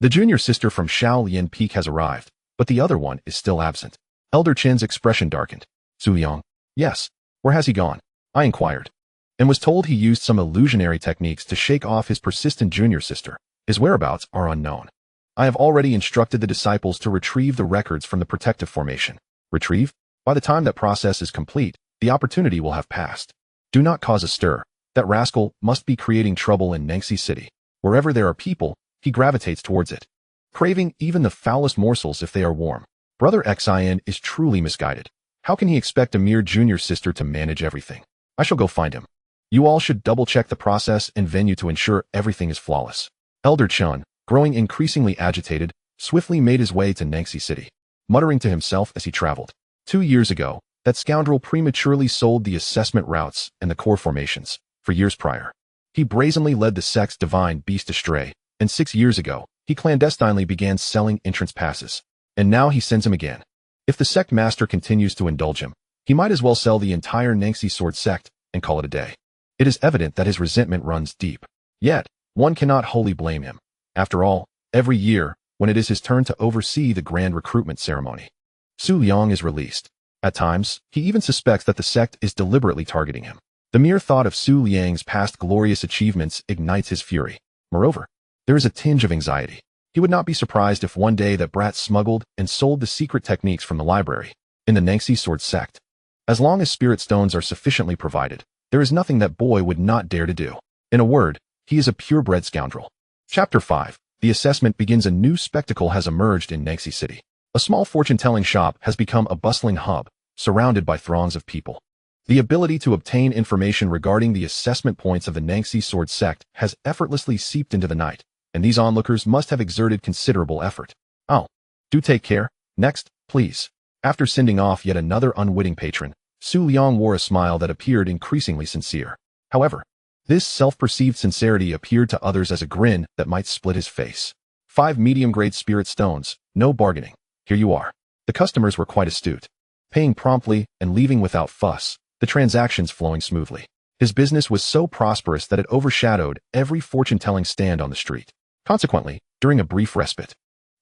The junior sister from Shaolin Peak has arrived, but the other one is still absent. Elder Chin's expression darkened. Su Liang. Yes. Where has he gone? I inquired, and was told he used some illusionary techniques to shake off his persistent junior sister. His whereabouts are unknown. I have already instructed the disciples to retrieve the records from the protective formation. Retrieve? By the time that process is complete, the opportunity will have passed. Do not cause a stir. That rascal must be creating trouble in Nangxi City. Wherever there are people, he gravitates towards it, craving even the foulest morsels if they are warm. Brother Xin is truly misguided. How can he expect a mere junior sister to manage everything? I shall go find him. You all should double-check the process and venue to ensure everything is flawless. Elder Chun, growing increasingly agitated, swiftly made his way to Nangxi City, muttering to himself as he traveled. 2 years ago, that scoundrel prematurely sold the assessment routes and the core formations. For years prior, he brazenly led the sect's divine beast astray, and 6 years ago, he clandestinely began selling entrance passes. And now he sends him again. If the sect master continues to indulge him, he might as well sell the entire Nangxi sword sect and call it a day. It is evident that his resentment runs deep. Yet, one cannot wholly blame him. After all, every year, when it is his turn to oversee the grand recruitment ceremony, Su Liang is released. At times, he even suspects that the sect is deliberately targeting him. The mere thought of Su Liang's past glorious achievements ignites his fury. Moreover, there is a tinge of anxiety. He would not be surprised if one day that brat smuggled and sold the secret techniques from the library in the Nangxi sword sect. As long as spirit stones are sufficiently provided, there is nothing that boy would not dare to do. In a word, he is a purebred scoundrel. Chapter 5. The assessment begins. A new spectacle has emerged in Nangxi City. A small fortune-telling shop has become a bustling hub, surrounded by throngs of people. The ability to obtain information regarding the assessment points of the Nangxi sword sect has effortlessly seeped into the night, and these onlookers must have exerted considerable effort. Oh, do take care. Next, please. After sending off yet another unwitting patron, Su Liang wore a smile that appeared increasingly sincere. However, this self-perceived sincerity appeared to others as a grin that might split his face. 5 medium-grade spirit stones, no bargaining. Here you are. The customers were quite astute, paying promptly and leaving without fuss, the transactions flowing smoothly. His business was so prosperous that it overshadowed every fortune-telling stand on the street. Consequently, during a brief respite,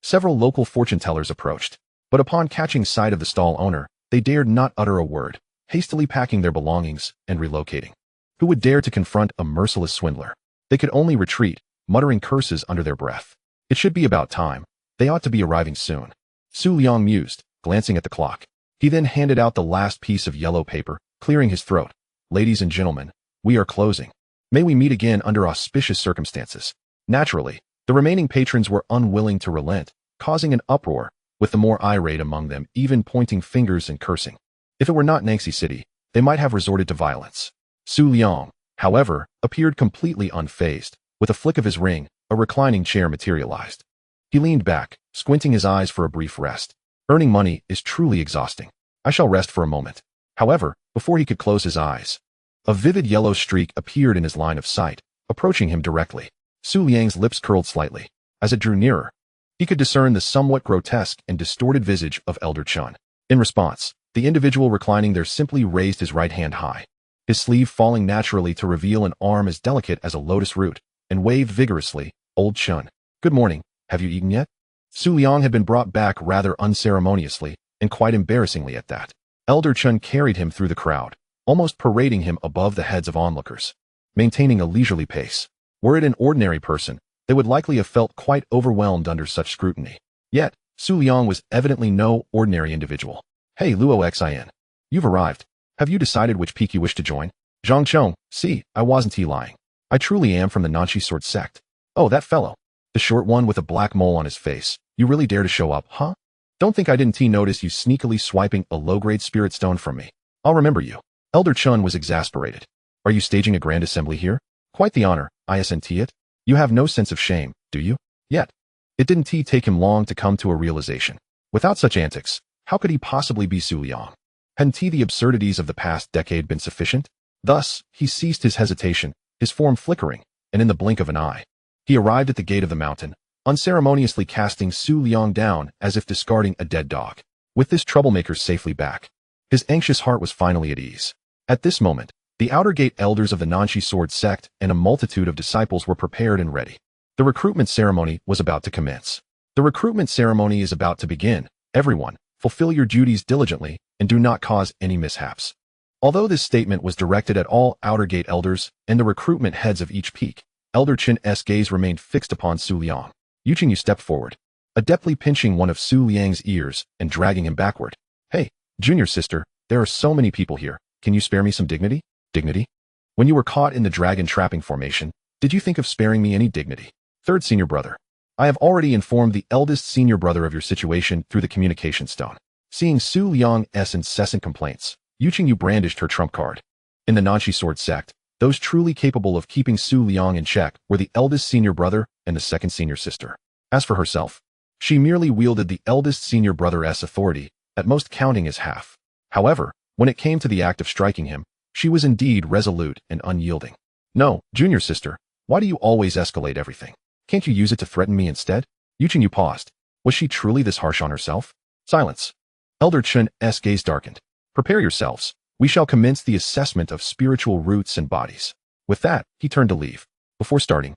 several local fortune-tellers approached, but upon catching sight of the stall owner, they dared not utter a word, hastily packing their belongings and relocating. Who would dare to confront a merciless swindler? They could only retreat, muttering curses under their breath. It should be about time. They ought to be arriving soon. Su Liang mused, glancing at the clock. He then handed out the last piece of yellow paper, clearing his throat. Ladies and gentlemen, we are closing. May we meet again under auspicious circumstances. Naturally, the remaining patrons were unwilling to relent, causing an uproar, with the more irate among them even pointing fingers and cursing. If it were not Nangxi City, they might have resorted to violence. Su Liang, however, appeared completely unfazed. With a flick of his ring, a reclining chair materialized. He leaned back, squinting his eyes for a brief rest. Earning money is truly exhausting. I shall rest for a moment. However, before he could close his eyes, a vivid yellow streak appeared in his line of sight, approaching him directly. Su Liang's lips curled slightly. As it drew nearer, he could discern the somewhat grotesque and distorted visage of Elder Chun. In response, the individual reclining there simply raised his right hand high, his sleeve falling naturally to reveal an arm as delicate as a lotus root, and waved vigorously. Old Chun. Good morning. Have you eaten yet? Su Liang had been brought back rather unceremoniously, and quite embarrassingly at that. Elder Chun carried him through the crowd, almost parading him above the heads of onlookers, maintaining a leisurely pace. Were it an ordinary person, they would likely have felt quite overwhelmed under such scrutiny. Yet, Su Liang was evidently no ordinary individual. Hey Luo Xin. You've arrived. Have you decided which peak you wish to join? Zhang Chong, see, I wasn't lying. I truly am from the Nanshi Sword sect. Oh, that fellow. The short one with a black mole on his face. You really dare to show up, huh? Don't think I didn't notice you sneakily swiping a low-grade spirit stone from me. I'll remember you. Elder Chun was exasperated. Are you staging a grand assembly here? Quite the honor, isn't it? You have no sense of shame, do you? Yet. It didn't take him long to come to a realization. Without such antics, how could he possibly be Su Liang? Hadn't the absurdities of the past decade been sufficient? Thus, he ceased his hesitation, his form flickering, and in the blink of an eye, he arrived at the gate of the mountain, unceremoniously casting Su Liang down as if discarding a dead dog. With this troublemaker safely back, his anxious heart was finally at ease. At this moment, the outer gate elders of the Nanshi Sword sect and a multitude of disciples were prepared and ready. The recruitment ceremony was about to commence. The recruitment ceremony is about to begin. Everyone, fulfill your duties diligently and do not cause any mishaps. Although this statement was directed at all outer gate elders and the recruitment heads of each peak, Elder Chin's gaze remained fixed upon Su Liang. Yu Qingyue stepped forward, adeptly pinching one of Su Liang's ears and dragging him backward. Hey, junior sister, there are so many people here. Can you spare me some dignity? Dignity? When you were caught in the dragon trapping formation, did you think of sparing me any dignity? Third senior brother. I have already informed the eldest senior brother of your situation through the communication stone. Seeing Su Liang's incessant complaints, Yu Qingyue brandished her trump card. In the Nanshi Sword sect, those truly capable of keeping Su Liang in check were the eldest senior brother and the second senior sister. As for herself, she merely wielded the eldest senior brother's authority, at most counting as half. However, when it came to the act of striking him, she was indeed resolute and unyielding. No, junior sister, why do you always escalate everything? Can't you use it to threaten me instead? Yu Qingyue paused. Was she truly this harsh on herself? Silence. Elder Chin's gaze darkened. Prepare yourselves. We shall commence the assessment of spiritual roots and bodies. With that, he turned to leave. Before starting,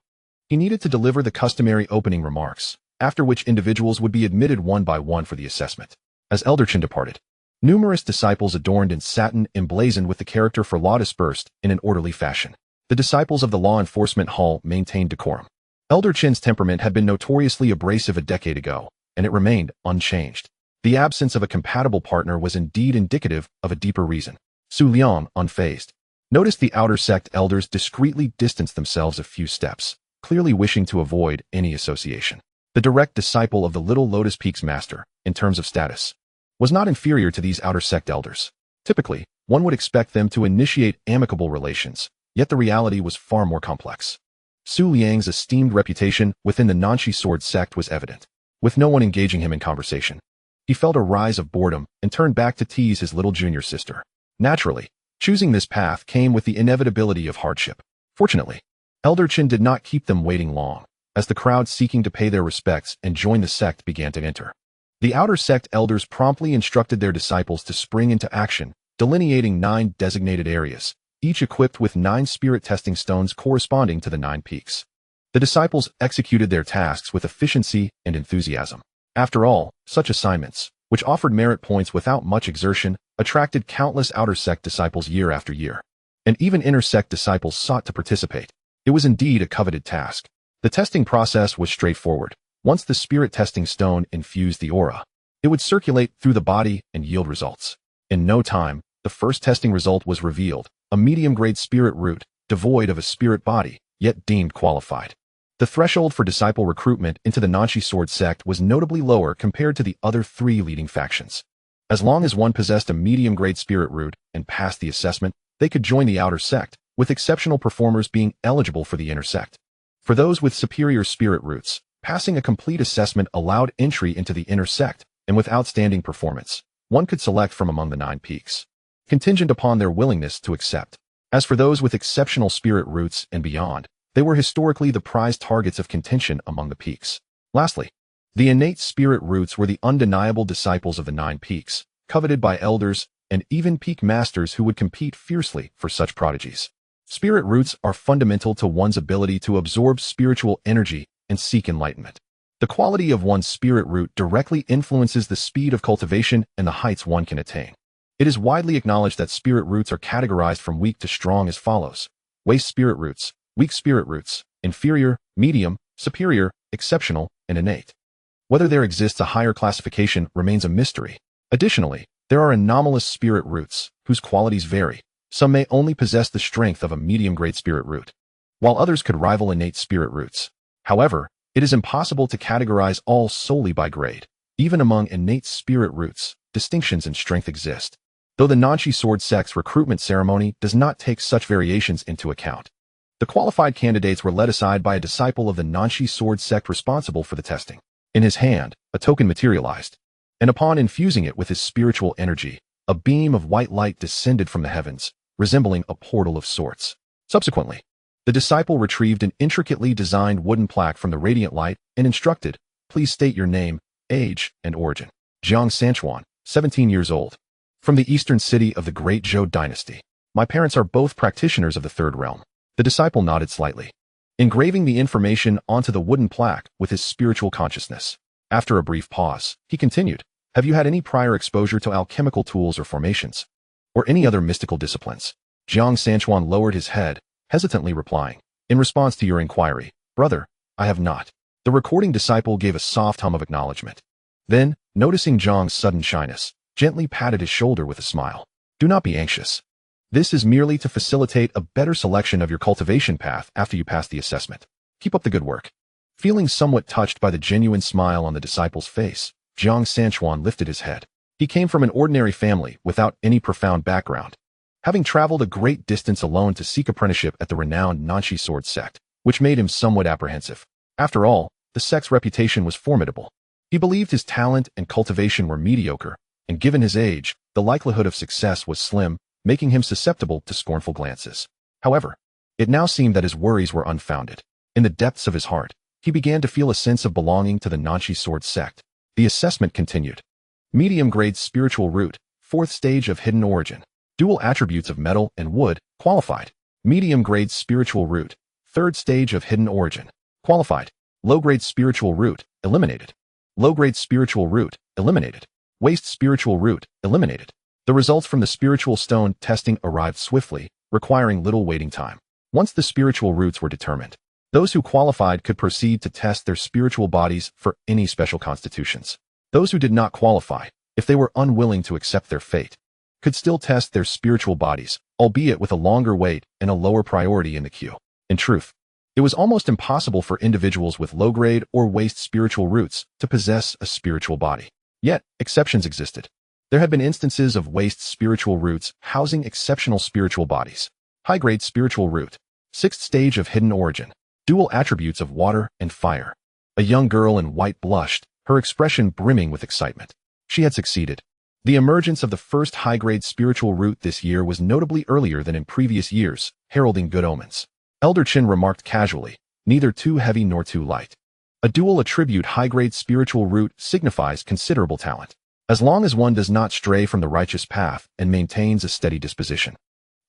he needed to deliver the customary opening remarks, after which individuals would be admitted one by one for the assessment. As Elder Chin departed, numerous disciples adorned in satin emblazoned with the character for law dispersed in an orderly fashion. The disciples of the law enforcement hall maintained decorum. Elder Chin's temperament had been notoriously abrasive a decade ago, and it remained unchanged. The absence of a compatible partner was indeed indicative of a deeper reason. Su Liang, unfazed, noticed the outer sect elders discreetly distanced themselves a few steps, clearly wishing to avoid any association. The direct disciple of the Little Lotus Peak's master, in terms of status, was not inferior to these outer sect elders. Typically, one would expect them to initiate amicable relations, yet the reality was far more complex. Su Liang's esteemed reputation within the Nanshi Sword sect was evident. With no one engaging him in conversation, he felt a rise of boredom and turned back to tease his little junior sister. Naturally, choosing this path came with the inevitability of hardship. Fortunately, Elder Chin did not keep them waiting long, as the crowd seeking to pay their respects and join the sect began to enter. The outer sect elders promptly instructed their disciples to spring into action, delineating 9 designated areas, each equipped with 9 spirit testing stones corresponding to the 9 peaks. The disciples executed their tasks with efficiency and enthusiasm. After all, such assignments, which offered merit points without much exertion, attracted countless outer sect disciples year after year. And even inner sect disciples sought to participate. It was indeed a coveted task. The testing process was straightforward. Once the spirit testing stone infused the aura, it would circulate through the body and yield results. In no time, the first testing result was revealed, a medium-grade spirit root, devoid of a spirit body, yet deemed qualified. The threshold for disciple recruitment into the Nanshi Sword sect was notably lower compared to the other 3 leading factions. As long as one possessed a medium-grade spirit root and passed the assessment, they could join the outer sect, with exceptional performers being eligible for the inner sect. For those with superior spirit roots, passing a complete assessment allowed entry into the inner sect, and with outstanding performance, one could select from among the 9 peaks, contingent upon their willingness to accept. As for those with exceptional spirit roots and beyond, they were historically the prized targets of contention among the peaks. Lastly, the innate spirit roots were the undeniable disciples of the 9 peaks, coveted by elders and even peak masters who would compete fiercely for such prodigies. Spirit roots are fundamental to one's ability to absorb spiritual energy and seek enlightenment. The quality of one's spirit root directly influences the speed of cultivation and the heights one can attain. It is widely acknowledged that spirit roots are categorized from weak to strong as follows: waste spirit roots, weak spirit roots, inferior, medium, superior, exceptional, and innate. Whether there exists a higher classification remains a mystery. Additionally, there are anomalous spirit roots, whose qualities vary. Some may only possess the strength of a medium-grade spirit root, while others could rival innate spirit roots. However, it is impossible to categorize all solely by grade. Even among innate spirit roots, distinctions in strength exist, though the Nanshi Sword Sect's recruitment ceremony does not take such variations into account. The qualified candidates were led aside by a disciple of the Nanshi Sword Sect responsible for the testing. In his hand, a token materialized, and upon infusing it with his spiritual energy, a beam of white light descended from the heavens, resembling a portal of sorts. Subsequently, the disciple retrieved an intricately designed wooden plaque from the radiant light and instructed, "Please state your name, age, and origin." Jiang Sanchuan, 17 years old. From the eastern city of the Great Zhou dynasty. My parents are both practitioners of the third realm. The disciple nodded slightly, engraving the information onto the wooden plaque with his spiritual consciousness. After a brief pause, he continued, "Have you had any prior exposure to alchemical tools or formations, or any other mystical disciplines?" Jiang Sanchuan lowered his head, hesitantly replying, "In response to your inquiry, brother, I have not." The recording disciple gave a soft hum of acknowledgement. Then, noticing Jiang's sudden shyness, gently patted his shoulder with a smile. "Do not be anxious. This is merely to facilitate a better selection of your cultivation path after you pass the assessment. Keep up the good work." Feeling somewhat touched by the genuine smile on the disciple's face, Jiang Sanchuan lifted his head. He came from an ordinary family without any profound background, having traveled a great distance alone to seek apprenticeship at the renowned Nanshi Sword Sect, which made him somewhat apprehensive. After all, the sect's reputation was formidable. He believed his talent and cultivation were mediocre, and given his age, the likelihood of success was slim, making him susceptible to scornful glances. However, it now seemed that his worries were unfounded. In the depths of his heart, he began to feel a sense of belonging to the Nanshi Sword Sect. The assessment continued. Medium-grade spiritual root, 4th stage of hidden origin. Dual attributes of metal and wood, qualified. Medium-grade spiritual root, 3rd stage of hidden origin, qualified. Low-grade spiritual root, eliminated. Low-grade spiritual root, eliminated. Waste spiritual root, eliminated. The results from the spiritual stone testing arrived swiftly, requiring little waiting time. Once the spiritual roots were determined, those who qualified could proceed to test their spiritual bodies for any special constitutions. Those who did not qualify, if they were unwilling to accept their fate, could still test their spiritual bodies, albeit with a longer wait and a lower priority in the queue. In truth, it was almost impossible for individuals with low-grade or waste spiritual roots to possess a spiritual body. Yet, exceptions existed. There had been instances of waste spiritual roots housing exceptional spiritual bodies. High-grade spiritual root, 6th stage of hidden origin, dual attributes of water and fire. A young girl in white blushed, her expression brimming with excitement. She had succeeded. The emergence of the first high-grade spiritual root this year was notably earlier than in previous years, heralding good omens. Elder Qin remarked casually, "Neither too heavy nor too light." A dual attribute high-grade spiritual root signifies considerable talent, as long as one does not stray from the righteous path and maintains a steady disposition.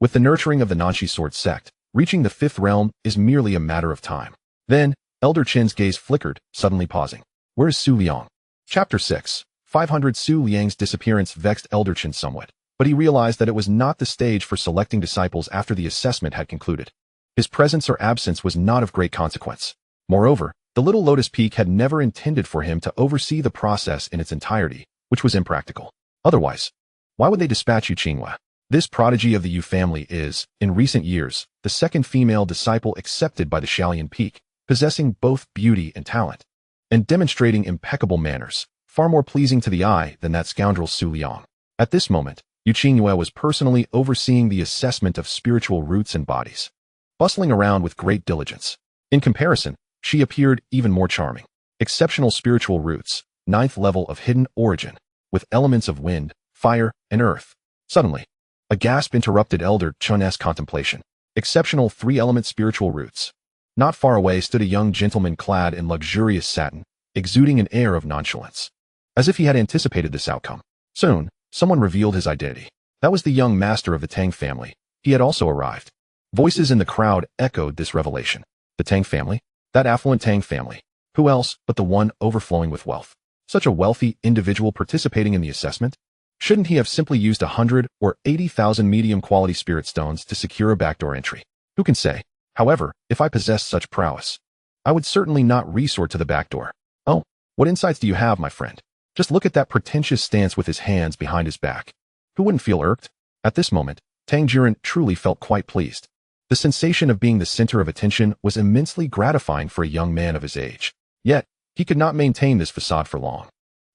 With the nurturing of the Nanshi Sword Sect, reaching the 5th realm is merely a matter of time. Then, Elder Qin's gaze flickered, suddenly pausing. "Where is Su Liang?" Chapter 6. 500 Su Liang's disappearance vexed Elder Qin somewhat, but he realized that it was not the stage for selecting disciples after the assessment had concluded. His presence or absence was not of great consequence. Moreover, the Little Lotus Peak had never intended for him to oversee the process in its entirety, which was impractical. Otherwise, why would they dispatch Yu Qingyue? This prodigy of the Yu family is, in recent years, the second female disciple accepted by the Shaolian Peak, possessing both beauty and talent, and demonstrating impeccable manners, far more pleasing to the eye than that scoundrel Su Liang. At this moment, Yu Qingyue was personally overseeing the assessment of spiritual roots and bodies, bustling around with great diligence. In comparison, she appeared even more charming. Exceptional spiritual roots, 9th level of hidden origin, with elements of wind, fire, and earth. Suddenly, a gasp interrupted Elder Chun's contemplation. Exceptional 3-element spiritual roots. Not far away stood a young gentleman clad in luxurious satin, exuding an air of nonchalance, as if he had anticipated this outcome. Soon, someone revealed his identity. That was the young master of the Tang family. He had also arrived. Voices in the crowd echoed this revelation. The Tang family? That affluent Tang family. Who else but the one overflowing with wealth? Such a wealthy individual participating in the assessment? Shouldn't he have simply used 100 or 80,000 medium-quality spirit stones to secure a backdoor entry? Who can say? However, if I possessed such prowess, I would certainly not resort to the back door. Oh, what insights do you have, my friend? Just look at that pretentious stance with his hands behind his back. Who wouldn't feel irked? At this moment, Tang Jiren truly felt quite pleased. The sensation of being the center of attention was immensely gratifying for a young man of his age. Yet, he could not maintain this facade for long,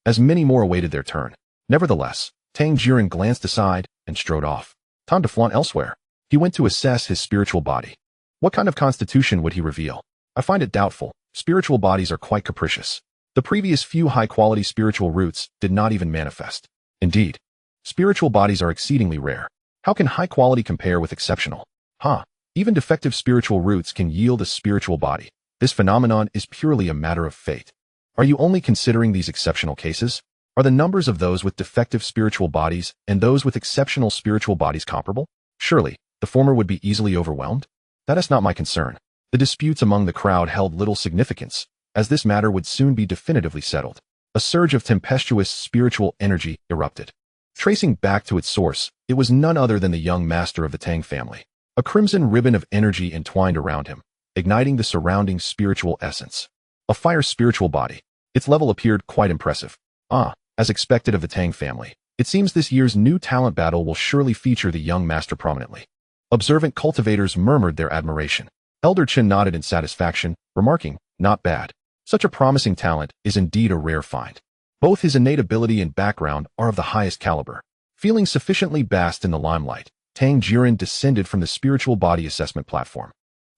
as many more awaited their turn. Nevertheless, Tang Jiren glanced aside and strode off. Time to flaunt elsewhere. He went to assess his spiritual body. What kind of constitution would he reveal? I find it doubtful. Spiritual bodies are quite capricious. The previous few high-quality spiritual roots did not even manifest. Indeed, spiritual bodies are exceedingly rare. How can high quality compare with exceptional? Even defective spiritual roots can yield a spiritual body. This phenomenon is purely a matter of fate. Are you only considering these exceptional cases? Are the numbers of those with defective spiritual bodies and those with exceptional spiritual bodies comparable? Surely, the former would be easily overwhelmed? That is not my concern. The disputes among the crowd held little significance, as this matter would soon be definitively settled. A surge of tempestuous spiritual energy erupted. Tracing back to its source, it was none other than the young master of the Tang family. A crimson ribbon of energy entwined around him, igniting the surrounding spiritual essence. A fire spiritual body. Its level appeared quite impressive. As expected of the Tang family, it seems this year's new talent battle will surely feature the young master prominently. Observant cultivators murmured their admiration. Elder Qin nodded in satisfaction, remarking, "Not bad. Such a promising talent is indeed a rare find. Both his innate ability and background are of the highest caliber." Feeling sufficiently basked in the limelight, Tang Jiren descended from the spiritual body assessment platform,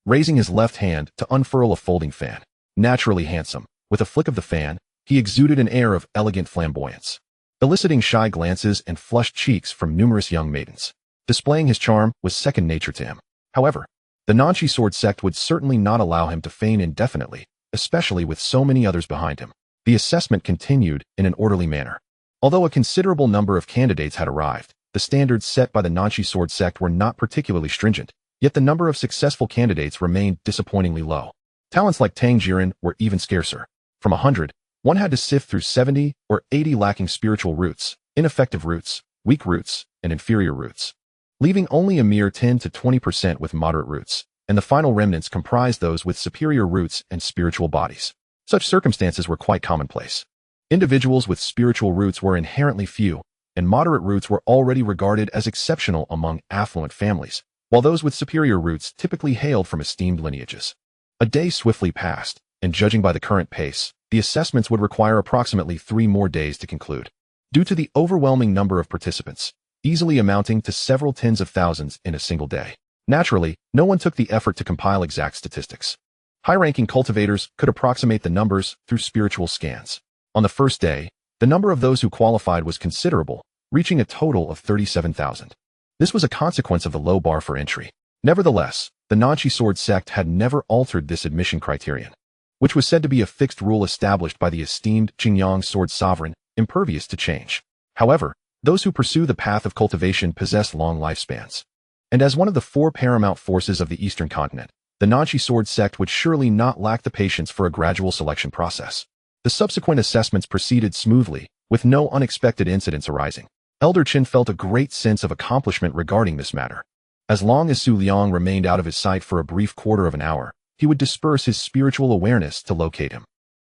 raising his left hand to unfurl a folding fan. Naturally handsome, with a flick of the fan, he exuded an air of elegant flamboyance, eliciting shy glances and flushed cheeks from numerous young maidens. Displaying his charm was second nature to him. However, the Nanchi sword sect would certainly not allow him to feign indefinitely, especially with so many others behind him. The assessment continued in an orderly manner. Although a considerable number of candidates had arrived, the standards set by the Nanchi sword sect were not particularly stringent, yet the number of successful candidates remained disappointingly low. Talents like Tang Jiren were even scarcer. From 100, one had to sift through 70 or 80 lacking spiritual roots, ineffective roots, weak roots, and inferior roots, leaving only a mere 10 to 20% with moderate roots, and the final remnants comprised those with superior roots and spiritual bodies. Such circumstances were quite commonplace. Individuals with spiritual roots were inherently few, and moderate roots were already regarded as exceptional among affluent families, while those with superior roots typically hailed from esteemed lineages. A day swiftly passed, and judging by the current pace, the assessments would require approximately 3 more days to conclude. Due to the overwhelming number of participants, easily amounting to several tens of thousands in a single day. Naturally, no one took the effort to compile exact statistics. High-ranking cultivators could approximate the numbers through spiritual scans. On the first day, the number of those who qualified was considerable, reaching a total of 37,000. This was a consequence of the low bar for entry. Nevertheless, the Nanchi sword sect had never altered this admission criterion, which was said to be a fixed rule established by the esteemed Qingyue sword sovereign, impervious to change. However, those who pursue the path of cultivation possess long lifespans. And as one of the 4 paramount forces of the Eastern continent, the Nanchi sword sect would surely not lack the patience for a gradual selection process. The subsequent assessments proceeded smoothly, with no unexpected incidents arising. Elder Qin felt a great sense of accomplishment regarding this matter. As long as Su Liang remained out of his sight for a brief quarter of an hour, he would disperse his spiritual awareness to locate him.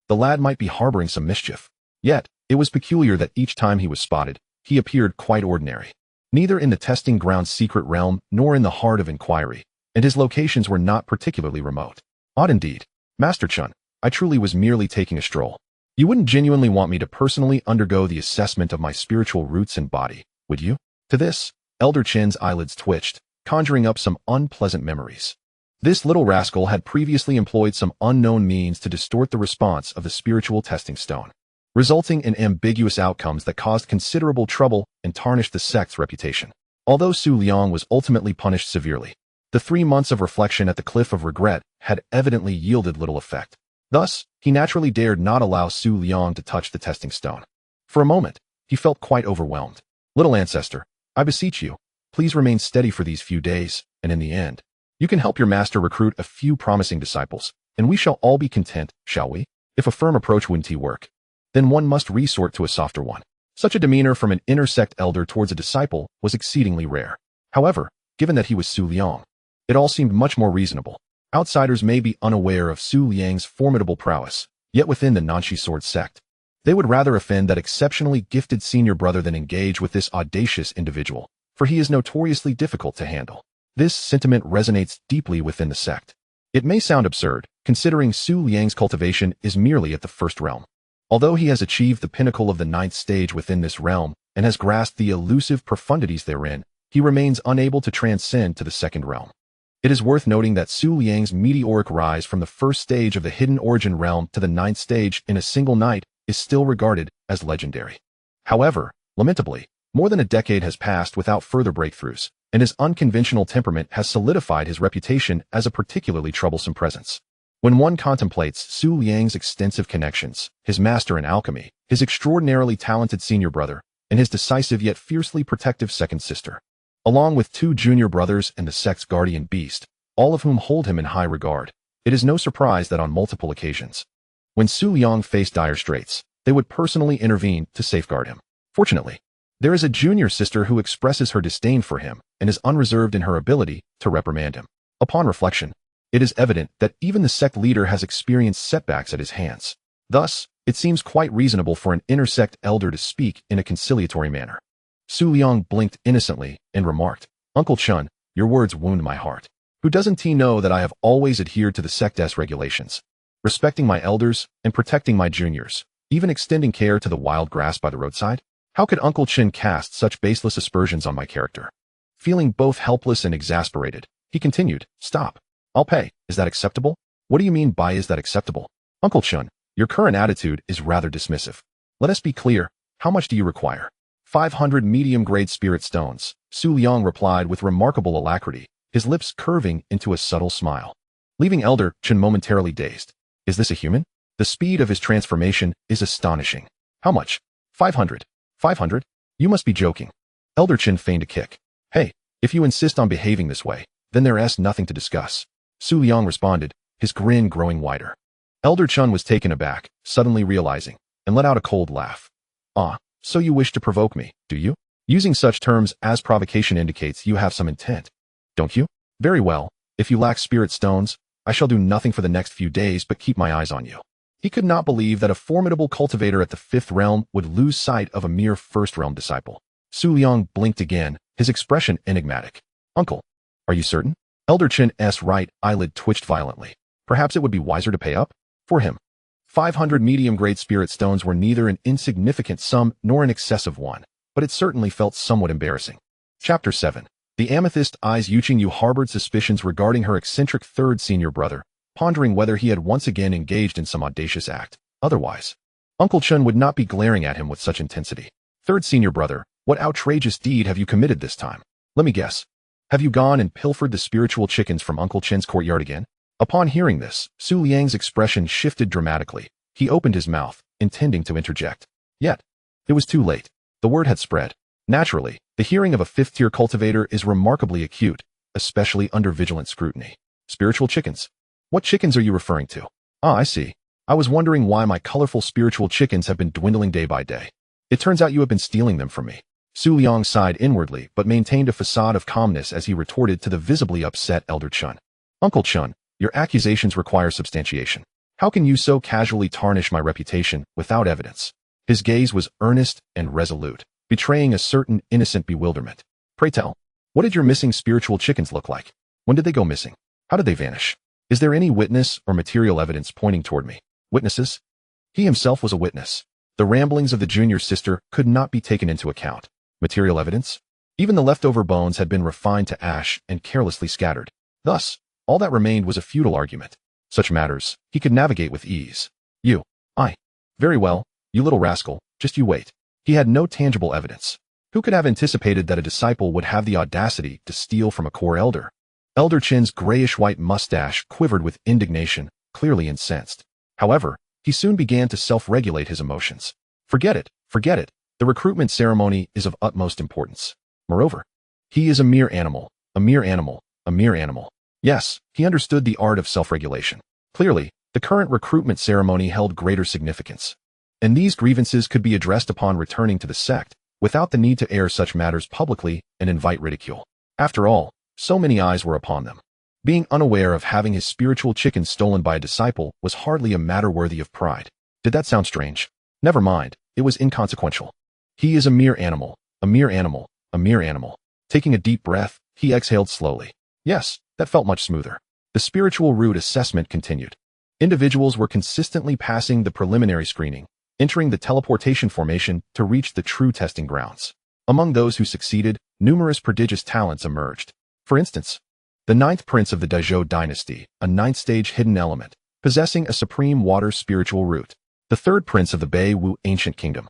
The lad might be harboring some mischief. Yet, it was peculiar that each time he was spotted, he appeared quite ordinary. Neither in the testing ground's secret realm nor in the heart of inquiry, and his locations were not particularly remote. Odd indeed. Master Chun, I truly was merely taking a stroll. You wouldn't genuinely want me to personally undergo the assessment of my spiritual roots and body, would you? To this, Elder Qin's eyelids twitched, conjuring up some unpleasant memories. This little rascal had previously employed some unknown means to distort the response of the spiritual testing stone, resulting in ambiguous outcomes that caused considerable trouble and tarnished the sect's reputation. Although Su Liang was ultimately punished severely, the 3 months of reflection at the Cliff of Regret had evidently yielded little effect. Thus, he naturally dared not allow Su Liang to touch the testing stone. For a moment, he felt quite overwhelmed. Little ancestor, I beseech you, please remain steady for these few days, and in the end, you can help your master recruit a few promising disciples, and we shall all be content, shall we? If a firm approach wouldn't work, then one must resort to a softer one. Such a demeanor from an inner sect elder towards a disciple was exceedingly rare. However, given that he was Su Liang, it all seemed much more reasonable. Outsiders may be unaware of Su Liang's formidable prowess, yet within the Nanshi sword sect, they would rather offend that exceptionally gifted senior brother than engage with this audacious individual, for he is notoriously difficult to handle. This sentiment resonates deeply within the sect. It may sound absurd, considering Su Liang's cultivation is merely at the first realm. Although he has achieved the pinnacle of the 9th stage within this realm and has grasped the elusive profundities therein, he remains unable to transcend to the 2nd realm. It is worth noting that Su Liang's meteoric rise from the 1st stage of the hidden origin realm to the 9th stage in a single night is still regarded as legendary. However, lamentably, more than a decade has passed without further breakthroughs, and his unconventional temperament has solidified his reputation as a particularly troublesome presence. When one contemplates Su Liang's extensive connections, his master in alchemy, his extraordinarily talented senior brother, and his decisive yet fiercely protective second sister, along with 2 junior brothers and the sect's guardian beast, all of whom hold him in high regard, it is no surprise that on multiple occasions, when Su Liang faced dire straits, they would personally intervene to safeguard him. Fortunately, there is a junior sister who expresses her disdain for him and is unreserved in her ability to reprimand him. Upon reflection, it is evident that even the sect leader has experienced setbacks at his hands. Thus, it seems quite reasonable for an intersect elder to speak in a conciliatory manner. Su Liang blinked innocently and remarked, "Uncle Chun, your words wound my heart. Who doesn't he know that I have always adhered to the sect's regulations, respecting my elders and protecting my juniors, even extending care to the wild grass by the roadside? How could Uncle Chin cast such baseless aspersions on my character?" Feeling both helpless and exasperated, he continued, "Stop. I'll pay. Is that acceptable?" "What do you mean by is that acceptable? Uncle Chun, your current attitude is rather dismissive. Let us be clear. How much do you require?" 500 medium-grade spirit stones, Su Liang replied with remarkable alacrity, his lips curving into a subtle smile, leaving Elder Chen momentarily dazed. Is this a human? The speed of his transformation is astonishing. How much? 500. 500? You must be joking. Elder Chen feigned a kick. Hey, if you insist on behaving this way, then there's nothing to discuss. Su Liang responded, his grin growing wider. Elder Chen was taken aback, suddenly realizing, and let out a cold laugh. Ah, so you wish to provoke me, do you? Using such terms as provocation indicates you have some intent, don't you? Very well, if you lack spirit stones, I shall do nothing for the next few days but keep my eyes on you. He could not believe that a formidable cultivator at the 5th realm would lose sight of a mere 1st realm disciple. Su Liang blinked again, his expression enigmatic. Uncle, are you certain? Elder Chen's right eyelid twitched violently. Perhaps it would be wiser to pay up? For him. 500 medium-grade spirit stones were neither an insignificant sum nor an excessive one, but it certainly felt somewhat embarrassing. Chapter 7. The amethyst eyes Yu Qingyue harbored suspicions regarding her eccentric 3rd senior brother, pondering whether he had once again engaged in some audacious act. Otherwise, Uncle Chun would not be glaring at him with such intensity. 3rd senior brother, what outrageous deed have you committed this time? Let me guess. Have you gone and pilfered the spiritual chickens from Uncle Chen's courtyard again? Upon hearing this, Su Liang's expression shifted dramatically. He opened his mouth, intending to interject. Yet, it was too late. The word had spread. Naturally, the hearing of a 5th-tier cultivator is remarkably acute, especially under vigilant scrutiny. Spiritual chickens? What chickens are you referring to? Ah, I see. I was wondering why my colorful spiritual chickens have been dwindling day by day. It turns out you have been stealing them from me. Su Liang sighed inwardly but maintained a facade of calmness as he retorted to the visibly upset Elder Chun. Uncle Chun, your accusations require substantiation. How can you so casually tarnish my reputation without evidence? His gaze was earnest and resolute, betraying a certain innocent bewilderment. Pray tell, what did your missing spiritual chickens look like? When did they go missing? How did they vanish? Is there any witness or material evidence pointing toward me? Witnesses? He himself was a witness. The ramblings of the junior sister could not be taken into account. Material evidence? Even the leftover bones had been refined to ash and carelessly scattered. Thus, all that remained was a futile argument. Such matters, he could navigate with ease. Very well, you little rascal, just you wait. He had no tangible evidence. Who could have anticipated that a disciple would have the audacity to steal from a core elder? Elder Chin's grayish-white mustache quivered with indignation, clearly incensed. However, he soon began to self-regulate his emotions. Forget it. The recruitment ceremony is of utmost importance. Moreover, he is a mere animal. Yes, he understood the art of self-regulation. Clearly, the current recruitment ceremony held greater significance. And these grievances could be addressed upon returning to the sect, without the need to air such matters publicly and invite ridicule. After all, so many eyes were upon them. Being unaware of having his spiritual chicken stolen by a disciple was hardly a matter worthy of pride. Did that sound strange? Never mind, it was inconsequential. He is a mere animal, a mere animal, a mere animal. Taking a deep breath, he exhaled slowly. Yes, that felt much smoother. The spiritual root assessment continued. Individuals were consistently passing the preliminary screening, entering the teleportation formation to reach the true testing grounds. Among those who succeeded, numerous prodigious talents emerged. For instance, the ninth prince of the Dezhou dynasty, a ninth-stage hidden element, possessing a supreme water spiritual root. The third prince of the Bei Wu ancient kingdom,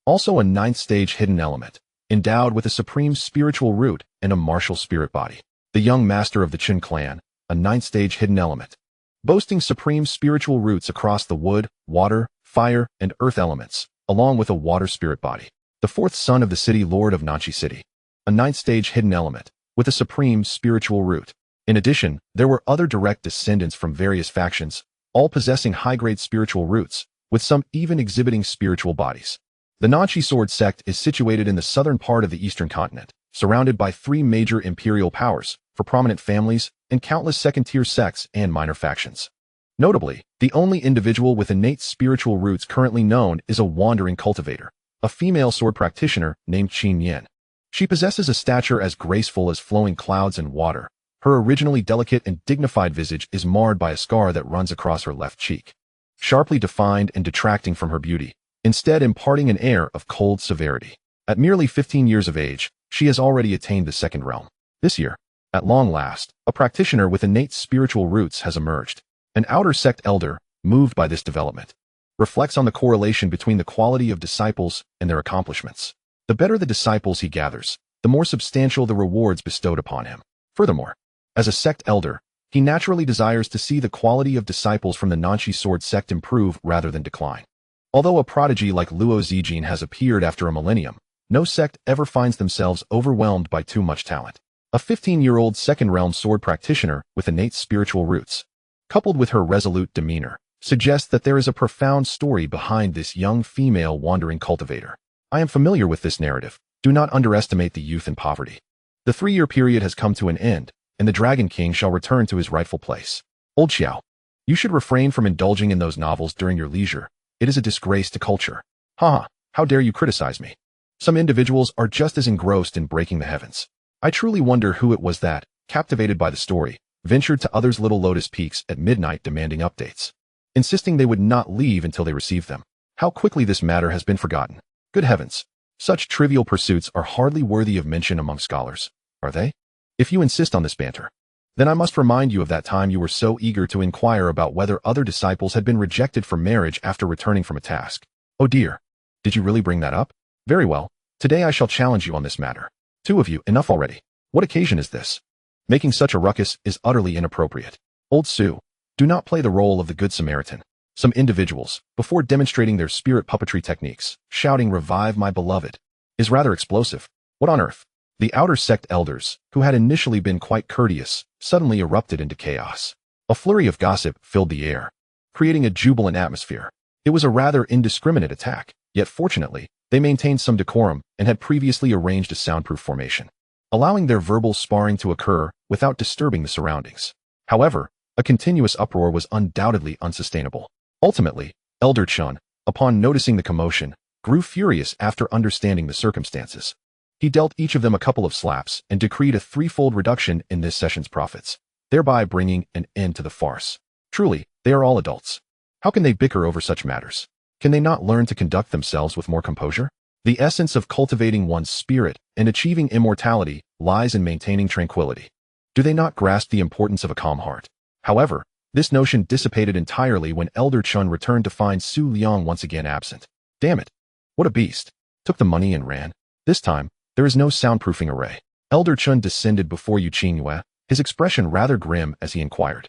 also a ninth-stage hidden element, endowed with a supreme spiritual root and a martial spirit body. The young master of the Qin clan, a ninth-stage hidden element, boasting supreme spiritual roots across the wood, water, fire, and earth elements, along with a water spirit body. The fourth son of the city lord of Nanchi City, a ninth-stage hidden element, with a supreme spiritual root. In addition, there were other direct descendants from various factions, all possessing high-grade spiritual roots, with some even exhibiting spiritual bodies. The Nanchi Sword sect is situated in the southern part of the eastern continent, surrounded by three major imperial powers, for prominent families, and countless second-tier sects and minor factions. Notably, the only individual with innate spiritual roots currently known is a wandering cultivator, a female sword practitioner named Qingyue. She possesses a stature as graceful as flowing clouds and water. Her originally delicate and dignified visage is marred by a scar that runs across her left cheek, sharply defined and detracting from her beauty, instead imparting an air of cold severity. At merely 15 years of age, she has already attained the second realm. This year, at long last, a practitioner with innate spiritual roots has emerged. An outer sect elder, moved by this development, reflects on the correlation between the quality of disciples and their accomplishments. The better the disciples he gathers, the more substantial the rewards bestowed upon him. Furthermore, as a sect elder, he naturally desires to see the quality of disciples from the Nanchi Sword sect improve rather than decline. Although a prodigy like Luo Zijin has appeared after a millennium, no sect ever finds themselves overwhelmed by too much talent. A 15-year-old second-realm sword practitioner with innate spiritual roots, coupled with her resolute demeanor, suggests that there is a profound story behind this young female wandering cultivator. I am familiar with this narrative. Do not underestimate the youth in poverty. The 3-year period has come to an end, and the Dragon King shall return to his rightful place. Old Xiao, you should refrain from indulging in those novels during your leisure. It is a disgrace to culture. Haha, how dare you criticize me? Some individuals are just as engrossed in breaking the heavens. I truly wonder who it was that, captivated by the story, ventured to others' Little Lotus Peaks at midnight demanding updates, insisting they would not leave until they received them. How quickly this matter has been forgotten. Good heavens, such trivial pursuits are hardly worthy of mention among scholars, are they? If you insist on this banter, then I must remind you of that time you were so eager to inquire about whether other disciples had been rejected for marriage after returning from a task. Oh dear, did you really bring that up? Very well, today I shall challenge you on this matter. Two of you, enough already. What occasion is this? Making such a ruckus is utterly inappropriate. Old Su, do not play the role of the Good Samaritan. Some individuals, before demonstrating their spirit puppetry techniques, shouting "Revive my beloved," is rather explosive. What on earth? The outer sect elders, who had initially been quite courteous, suddenly erupted into chaos. A flurry of gossip filled the air, creating a jubilant atmosphere. It was a rather indiscriminate attack, yet fortunately, they maintained some decorum and had previously arranged a soundproof formation, allowing their verbal sparring to occur without disturbing the surroundings. However, a continuous uproar was undoubtedly unsustainable. Ultimately, Elder Chun, upon noticing the commotion, grew furious after understanding the circumstances. He dealt each of them a couple of slaps and decreed a threefold reduction in this session's profits, thereby bringing an end to the farce. Truly, they are all adults. How can they bicker over such matters? Can they not learn to conduct themselves with more composure? The essence of cultivating one's spirit and achieving immortality lies in maintaining tranquility. Do they not grasp the importance of a calm heart? However, this notion dissipated entirely when Elder Chun returned to find Su Liang once again absent. Damn it! What a beast! Took the money and ran. This time, there is no soundproofing array. Elder Chun descended before Yu Qingyue, his expression rather grim as he inquired,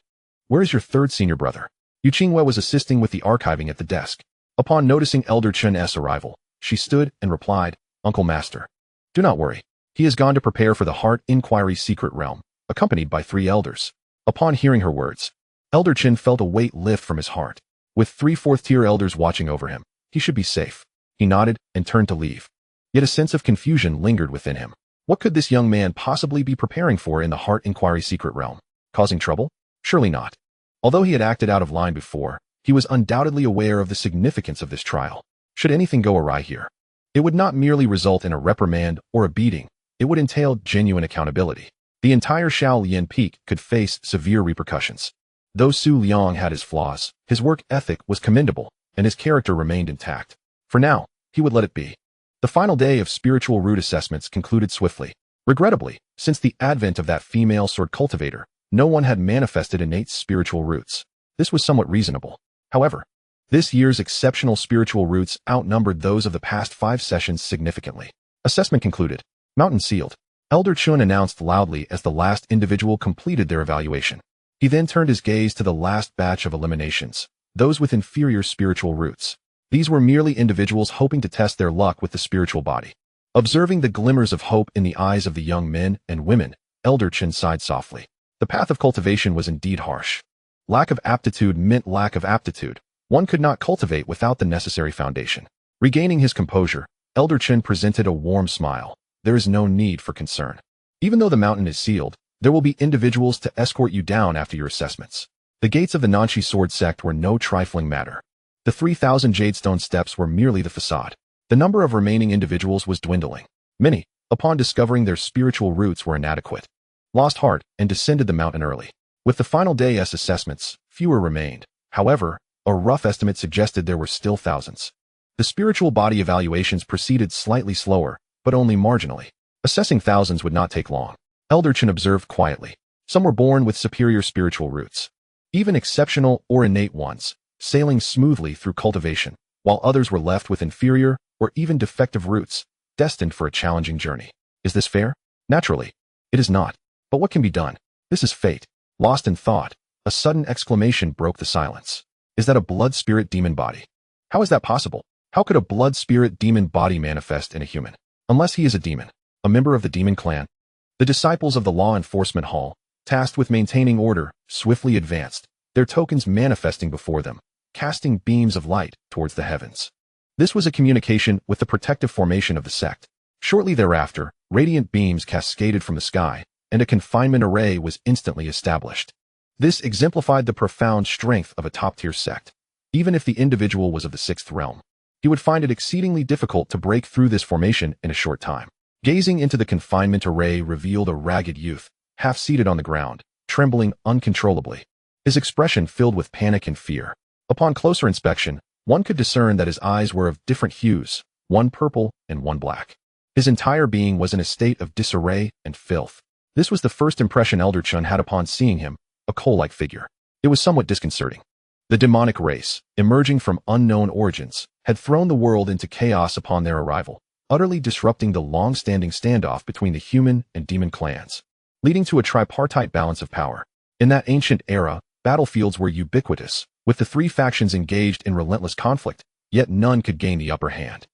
"Where is your third senior brother?" Yu Qingyue was assisting with the archiving at the desk. Upon noticing Elder Chun's arrival, she stood and replied, "Uncle Master, do not worry. He has gone to prepare for the Heart Inquiry Secret Realm, accompanied by 3 elders." Upon hearing her words, Elder Chin felt a weight lift from his heart. With 3 fourth-tier elders watching over him, he should be safe. He nodded and turned to leave. Yet a sense of confusion lingered within him. What could this young man possibly be preparing for in the Heart Inquiry Secret Realm? Causing trouble? Surely not. Although he had acted out of line before, he was undoubtedly aware of the significance of this trial. Should anything go awry here, it would not merely result in a reprimand or a beating, it would entail genuine accountability. The entire Shaolin Peak could face severe repercussions. Though Su Liang had his flaws, his work ethic was commendable, and his character remained intact. For now, he would let it be. The final day of spiritual root assessments concluded swiftly. Regrettably, since the advent of that female sword cultivator, no one had manifested innate spiritual roots. This was somewhat reasonable. However, this year's exceptional spiritual roots outnumbered those of the past 5 sessions significantly. Assessment concluded. Mountain sealed. Elder Chun announced loudly as the last individual completed their evaluation. He then turned his gaze to the last batch of eliminations, those with inferior spiritual roots. These were merely individuals hoping to test their luck with the spiritual body. Observing the glimmers of hope in the eyes of the young men and women, Elder Chun sighed softly. The path of cultivation was indeed harsh. Lack of aptitude meant lack of aptitude. One could not cultivate without the necessary foundation. Regaining his composure, Elder Chun presented a warm smile. There is no need for concern. Even though the mountain is sealed, there will be individuals to escort you down after your assessments. The gates of the Nanshi sword sect were no trifling matter. The 3,000 jadestone steps were merely the facade. The number of remaining individuals was dwindling. Many, upon discovering their spiritual roots were inadequate, lost heart and descended the mountain early. With the final day's assessments, fewer remained. However, a rough estimate suggested there were still thousands. The spiritual body evaluations proceeded slightly slower, but only marginally. Assessing thousands would not take long. Elder Chun observed quietly. Some were born with superior spiritual roots, even exceptional or innate ones, sailing smoothly through cultivation, while others were left with inferior or even defective roots, destined for a challenging journey. Is this fair? Naturally, it is not. But what can be done? This is fate. Lost in thought, a sudden exclamation broke the silence. Is that a blood spirit demon body? How is that possible? How could a blood spirit demon body manifest in a human? Unless he is a demon, a member of the demon clan. The disciples of the law enforcement hall, tasked with maintaining order, swiftly advanced, their tokens manifesting before them, casting beams of light towards the heavens. This was a communication with the protective formation of the sect. Shortly thereafter, radiant beams cascaded from the sky, and a confinement array was instantly established. This exemplified the profound strength of a top-tier sect. Even if the individual was of the 6th realm, he would find it exceedingly difficult to break through this formation in a short time. Gazing into the confinement array revealed a ragged youth, half-seated on the ground, trembling uncontrollably. His expression filled with panic and fear. Upon closer inspection, one could discern that his eyes were of different hues, one purple and one black. His entire being was in a state of disarray and filth. This was the first impression Elder Chun had upon seeing him, a coal-like figure. It was somewhat disconcerting. The demonic race, emerging from unknown origins, had thrown the world into chaos upon their arrival, utterly disrupting the long-standing standoff between the human and demon clans, leading to a tripartite balance of power. In that ancient era, battlefields were ubiquitous, with the 3 factions engaged in relentless conflict, yet none could gain the upper hand.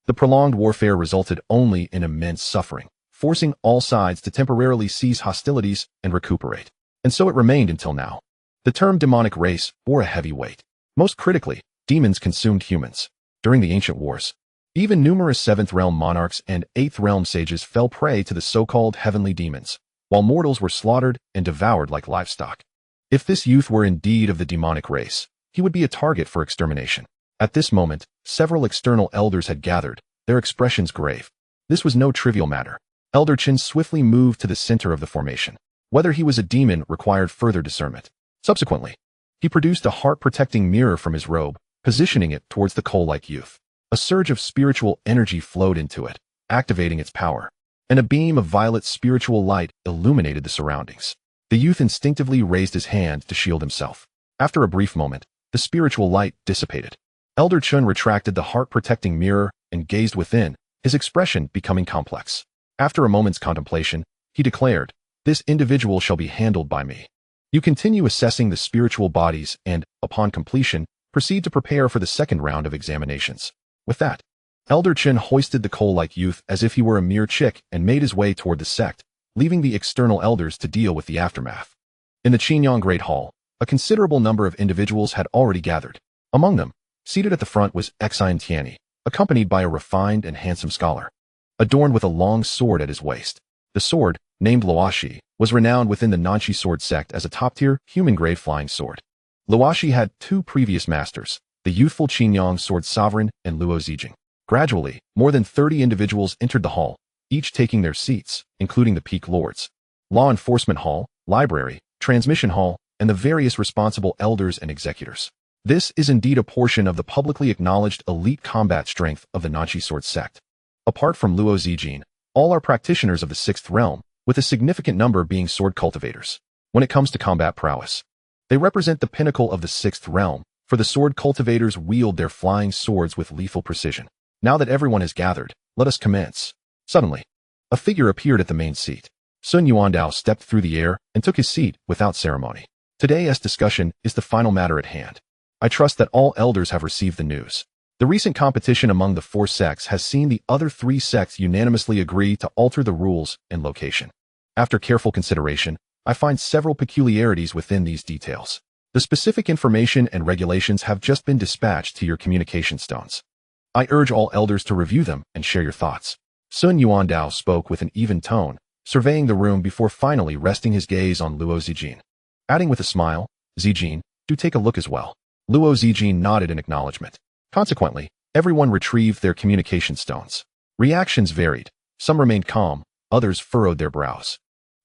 The prolonged warfare resulted only in immense suffering, forcing all sides to temporarily cease hostilities and recuperate. And so it remained until now. The term demonic race bore a heavy weight. Most critically, demons consumed humans. During the ancient wars, even numerous 7th realm monarchs and 8th realm sages fell prey to the so-called heavenly demons, while mortals were slaughtered and devoured like livestock. If this youth were indeed of the demonic race, he would be a target for extermination. At this moment, several external elders had gathered, their expressions grave. This was no trivial matter. Elder Chun swiftly moved to the center of the formation. Whether he was a demon required further discernment. Subsequently, he produced a heart-protecting mirror from his robe, positioning it towards the coal-like youth. A surge of spiritual energy flowed into it, activating its power, and a beam of violet spiritual light illuminated the surroundings. The youth instinctively raised his hand to shield himself. After a brief moment, the spiritual light dissipated. Elder Chun retracted the heart-protecting mirror and gazed within, his expression becoming complex. After a moment's contemplation, he declared, "This individual shall be handled by me." You continue assessing the spiritual bodies and, upon completion, proceed to prepare for the 2nd round of examinations. With that, Elder Chun hoisted the coal-like youth as if he were a mere chick and made his way toward the sect, leaving the external elders to deal with the aftermath. In the Qingyue Great Hall, a considerable number of individuals had already gathered. Among them, seated at the front was Xin Tianyi, accompanied by a refined and handsome scholar, adorned with a long sword at his waist. The sword, named Luo, was renowned within the Nanxi sword sect as a top-tier, human-grade flying sword. Luo had two previous masters, the youthful Qingyue sword sovereign and Luo Zijin. Gradually, more than 30 individuals entered the hall, each taking their seats, including the peak lords, law enforcement hall, library, transmission hall, and the various responsible elders and executors. This is indeed a portion of the publicly acknowledged elite combat strength of the Nanxi sword sect. Apart from Luo Zijin, all are practitioners of the sixth realm, with a significant number being sword cultivators. When it comes to combat prowess, they represent the pinnacle of the sixth realm, for the sword cultivators wield their flying swords with lethal precision. Now that everyone has gathered, let us commence. Suddenly, a figure appeared at the main seat. Sun Yuandao stepped through the air and took his seat without ceremony. Today's discussion is the final matter at hand. I trust that all elders have received the news. The recent competition among the four sects has seen the other three sects unanimously agree to alter the rules and location. After careful consideration, I find several peculiarities within these details. The specific information and regulations have just been dispatched to your communication stones. I urge all elders to review them and share your thoughts. Sun Yuandao spoke with an even tone, surveying the room before finally resting his gaze on Luo Zijin. Adding with a smile, Zijin, do take a look as well. Luo Zijin nodded in acknowledgement. Consequently, everyone retrieved their communication stones. Reactions varied. Some remained calm, others furrowed their brows.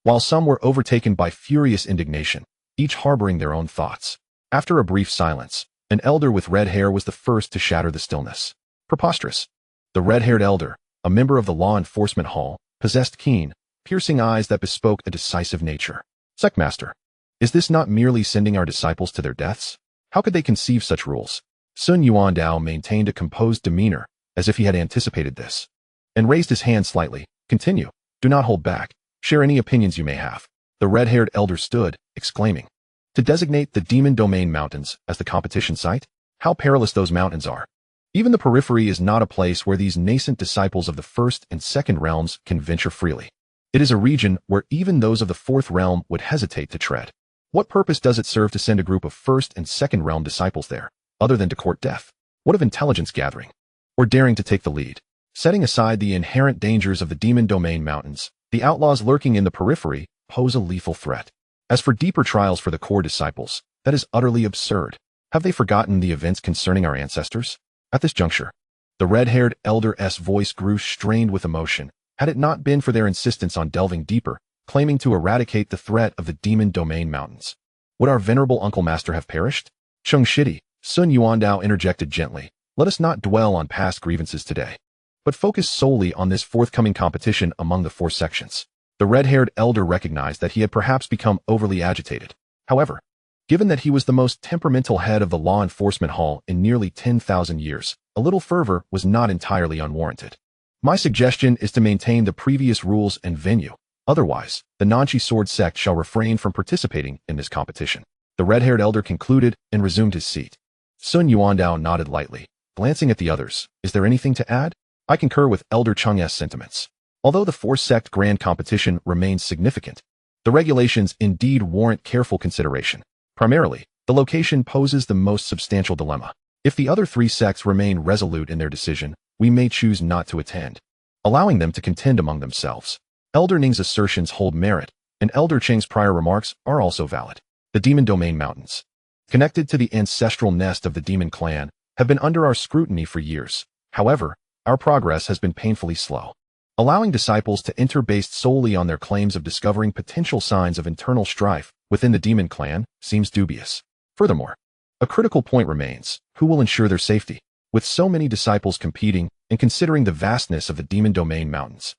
While some were overtaken by furious indignation, each harboring their own thoughts. After a brief silence, an elder with red hair was the first to shatter the stillness. Preposterous. The red-haired elder, a member of the law enforcement hall, possessed keen, piercing eyes that bespoke a decisive nature. Sectmaster, is this not merely sending our disciples to their deaths? How could they conceive such rules? Sun Yuandao maintained a composed demeanor, as if he had anticipated this, and raised his hand slightly. Continue. Do not hold back. Share any opinions you may have. The red-haired elder stood, exclaiming. To designate the Demon Domain Mountains as the competition site? How perilous those mountains are. Even the periphery is not a place where these nascent disciples of the first and second realms can venture freely. It is a region where even those of the fourth realm would hesitate to tread. What purpose does it serve to send a group of first and second realm disciples there, other than to court death? What of intelligence gathering? Or daring to take the lead? Setting aside the inherent dangers of the Demon Domain Mountains, the outlaws lurking in the periphery pose a lethal threat. As for deeper trials for the core disciples, that is utterly absurd. Have they forgotten the events concerning our ancestors? At this juncture, the red-haired elder's voice grew strained with emotion, had it not been for their insistence on delving deeper, claiming to eradicate the threat of the Demon Domain Mountains. Would our venerable Uncle Master have perished? Chung Shidi, Sun Yuandao interjected gently. Let us not dwell on past grievances today, but focus solely on this forthcoming competition among the four sections. The red-haired elder recognized that he had perhaps become overly agitated. However, given that he was the most temperamental head of the law enforcement hall in nearly 10,000 years, a little fervor was not entirely unwarranted. My suggestion is to maintain the previous rules and venue. Otherwise, the Nanxi sword sect shall refrain from participating in this competition. The red-haired elder concluded and resumed his seat. Sun Yuandao nodded lightly, glancing at the others. Is there anything to add? I concur with Elder Cheng's sentiments. Although the four-sect grand competition remains significant, the regulations indeed warrant careful consideration. Primarily, the location poses the most substantial dilemma. If the other three sects remain resolute in their decision, we may choose not to attend, allowing them to contend among themselves. Elder Ning's assertions hold merit, and Elder Cheng's prior remarks are also valid. The Demon Domain Mountains, connected to the ancestral nest of the Demon Clan, have been under our scrutiny for years. However, our progress has been painfully slow. Allowing disciples to enter based solely on their claims of discovering potential signs of internal strife within the Demon Clan seems dubious. Furthermore, a critical point remains: who will ensure their safety? With so many disciples competing and considering the vastness of the Demon Domain Mountains,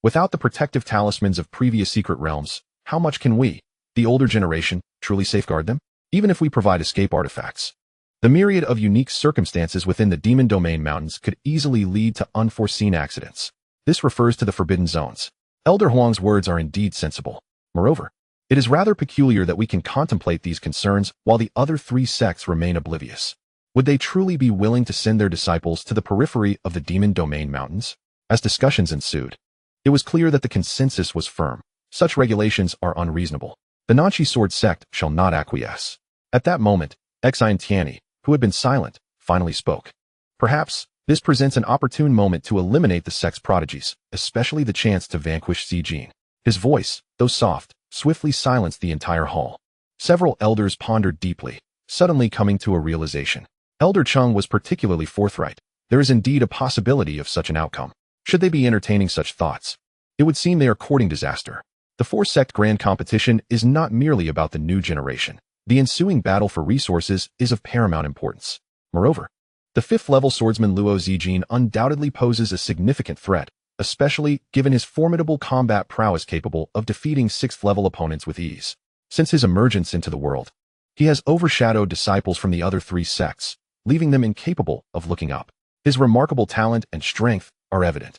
without the protective talismans of previous secret realms, how much can we, the older generation, truly safeguard them? Even if we provide escape artifacts, the myriad of unique circumstances within the Demon Domain Mountains could easily lead to unforeseen accidents. This refers to the Forbidden Zones. Elder Huang's words are indeed sensible. Moreover, it is rather peculiar that we can contemplate these concerns while the other three sects remain oblivious. Would they truly be willing to send their disciples to the periphery of the Demon Domain Mountains? As discussions ensued, it was clear that the consensus was firm. Such regulations are unreasonable. The Nanxi sword sect shall not acquiesce. At that moment, Xin Tianyi, who had been silent, finally spoke. Perhaps, this presents an opportune moment to eliminate the sect's prodigies, especially the chance to vanquish Zijin. His voice, though soft, swiftly silenced the entire hall. Several elders pondered deeply, suddenly coming to a realization. Elder Chung was particularly forthright. There is indeed a possibility of such an outcome. Should they be entertaining such thoughts? It would seem they are courting disaster. The four-sect grand competition is not merely about the new generation. The ensuing battle for resources is of paramount importance. Moreover, the fifth-level swordsman Luo Zijin undoubtedly poses a significant threat, especially given his formidable combat prowess capable of defeating sixth-level opponents with ease. Since his emergence into the world, he has overshadowed disciples from the other three sects, leaving them incapable of looking up. His remarkable talent and strength are evident.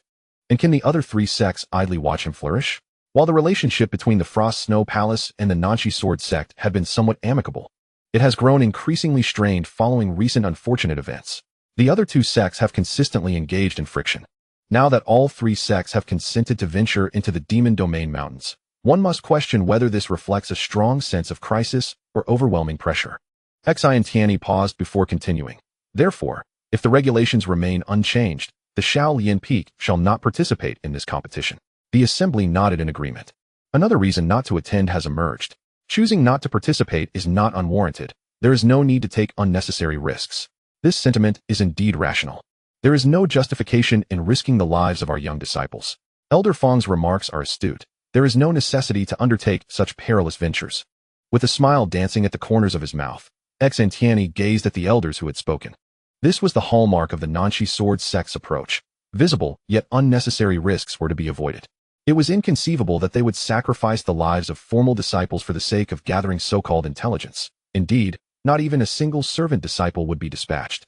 And can the other three sects idly watch him flourish? While the relationship between the Frost Snow Palace and the Nanshi Sword sect had been somewhat amicable, it has grown increasingly strained following recent unfortunate events. The other two sects have consistently engaged in friction. Now that all three sects have consented to venture into the Demon Domain Mountains, one must question whether this reflects a strong sense of crisis or overwhelming pressure. Xin Tianyi paused before continuing. Therefore, if the regulations remain unchanged, the Shaolin Peak shall not participate in this competition. The assembly nodded in agreement. Another reason not to attend has emerged. Choosing not to participate is not unwarranted. There is no need to take unnecessary risks. This sentiment is indeed rational. There is no justification in risking the lives of our young disciples. Elder Fong's remarks are astute. There is no necessity to undertake such perilous ventures. With a smile dancing at the corners of his mouth, Xin Tianyi gazed at the elders who had spoken. This was the hallmark of the Nanshi Sword sect's approach. Visible, yet unnecessary risks were to be avoided. It was inconceivable that they would sacrifice the lives of formal disciples for the sake of gathering so-called intelligence. Indeed, not even a single servant disciple would be dispatched.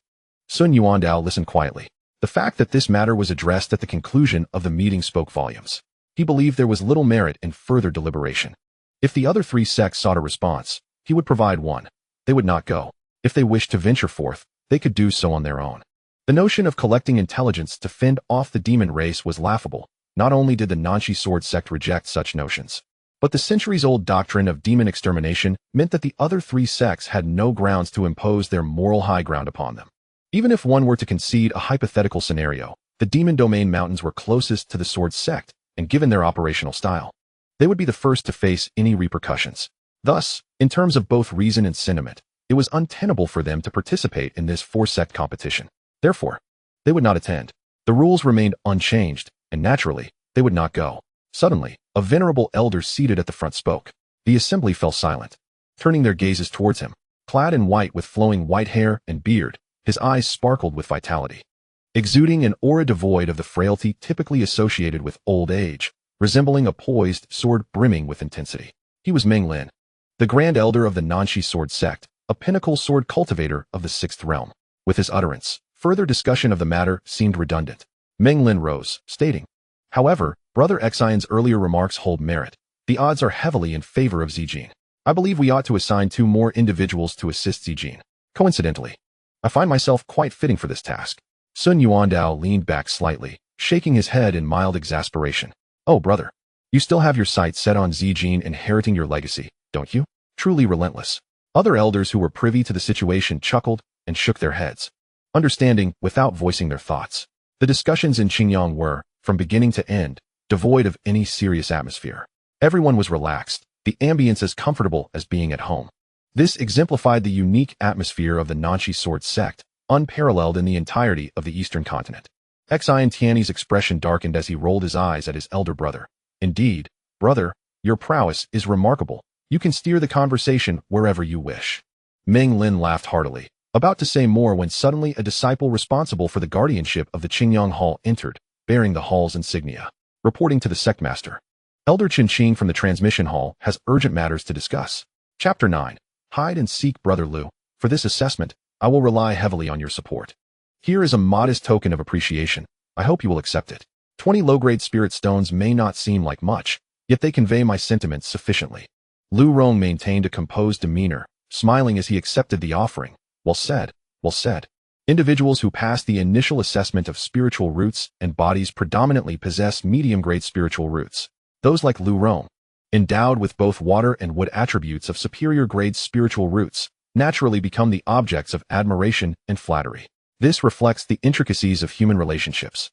Sun Yuandao listened quietly. The fact that this matter was addressed at the conclusion of the meeting spoke volumes. He believed there was little merit in further deliberation. If the other three sects sought a response, he would provide one. They would not go. If they wished to venture forth, they could do so on their own. The notion of collecting intelligence to fend off the demon race was laughable. Not only did the Nanshi Sword sect reject such notions, but the centuries-old doctrine of demon extermination meant that the other three sects had no grounds to impose their moral high ground upon them. Even if one were to concede a hypothetical scenario, the Demon Domain Mountains were closest to the Sword sect, and given their operational style, they would be the first to face any repercussions. Thus, in terms of both reason and sentiment, it was untenable for them to participate in this four-sect competition. Therefore, they would not attend. The rules remained unchanged, and naturally, they would not go. Suddenly, a venerable elder seated at the front spoke. The assembly fell silent, turning their gazes towards him. Clad in white with flowing white hair and beard, his eyes sparkled with vitality. Exuding an aura devoid of the frailty typically associated with old age, resembling a poised sword brimming with intensity. He was Meng Lin, the Grand Elder of the Nanshi Sword sect, a pinnacle sword cultivator of the sixth realm. With his utterance, further discussion of the matter seemed redundant. Meng Lin rose, stating, "However, Brother Xian's earlier remarks hold merit. The odds are heavily in favor of Zijin. I believe we ought to assign 2 more individuals to assist Zijin. Coincidentally, I find myself quite fitting for this task." Sun Yuandao leaned back slightly, shaking his head in mild exasperation. "Oh, brother, you still have your sights set on Zijin inheriting your legacy, don't you? Truly relentless." Other elders who were privy to the situation chuckled and shook their heads, understanding without voicing their thoughts. The discussions in Qingyue were, from beginning to end, devoid of any serious atmosphere. Everyone was relaxed, the ambience as comfortable as being at home. This exemplified the unique atmosphere of the Nanshi Sword sect, unparalleled in the entirety of the eastern continent. Xin Tianyi's expression darkened as he rolled his eyes at his elder brother. "Indeed, brother, your prowess is remarkable. You can steer the conversation wherever you wish." Meng Lin laughed heartily, about to say more when suddenly a disciple responsible for the guardianship of the Qingyue Hall entered, bearing the hall's insignia. Reporting to the sect master, Elder Qinqing from the transmission hall has urgent matters to discuss. Chapter 9. Hide and seek, Brother Lu. For this assessment, I will rely heavily on your support. Here is a modest token of appreciation. I hope you will accept it. 20 low-grade spirit stones may not seem like much, yet they convey my sentiments sufficiently. Lu Rong maintained a composed demeanor, smiling as he accepted the offering. Well said, well said. Individuals who pass the initial assessment of spiritual roots and bodies predominantly possess medium-grade spiritual roots. Those like Lu Rong, endowed with both water and wood attributes of superior-grade spiritual roots, naturally become the objects of admiration and flattery. This reflects the intricacies of human relationships.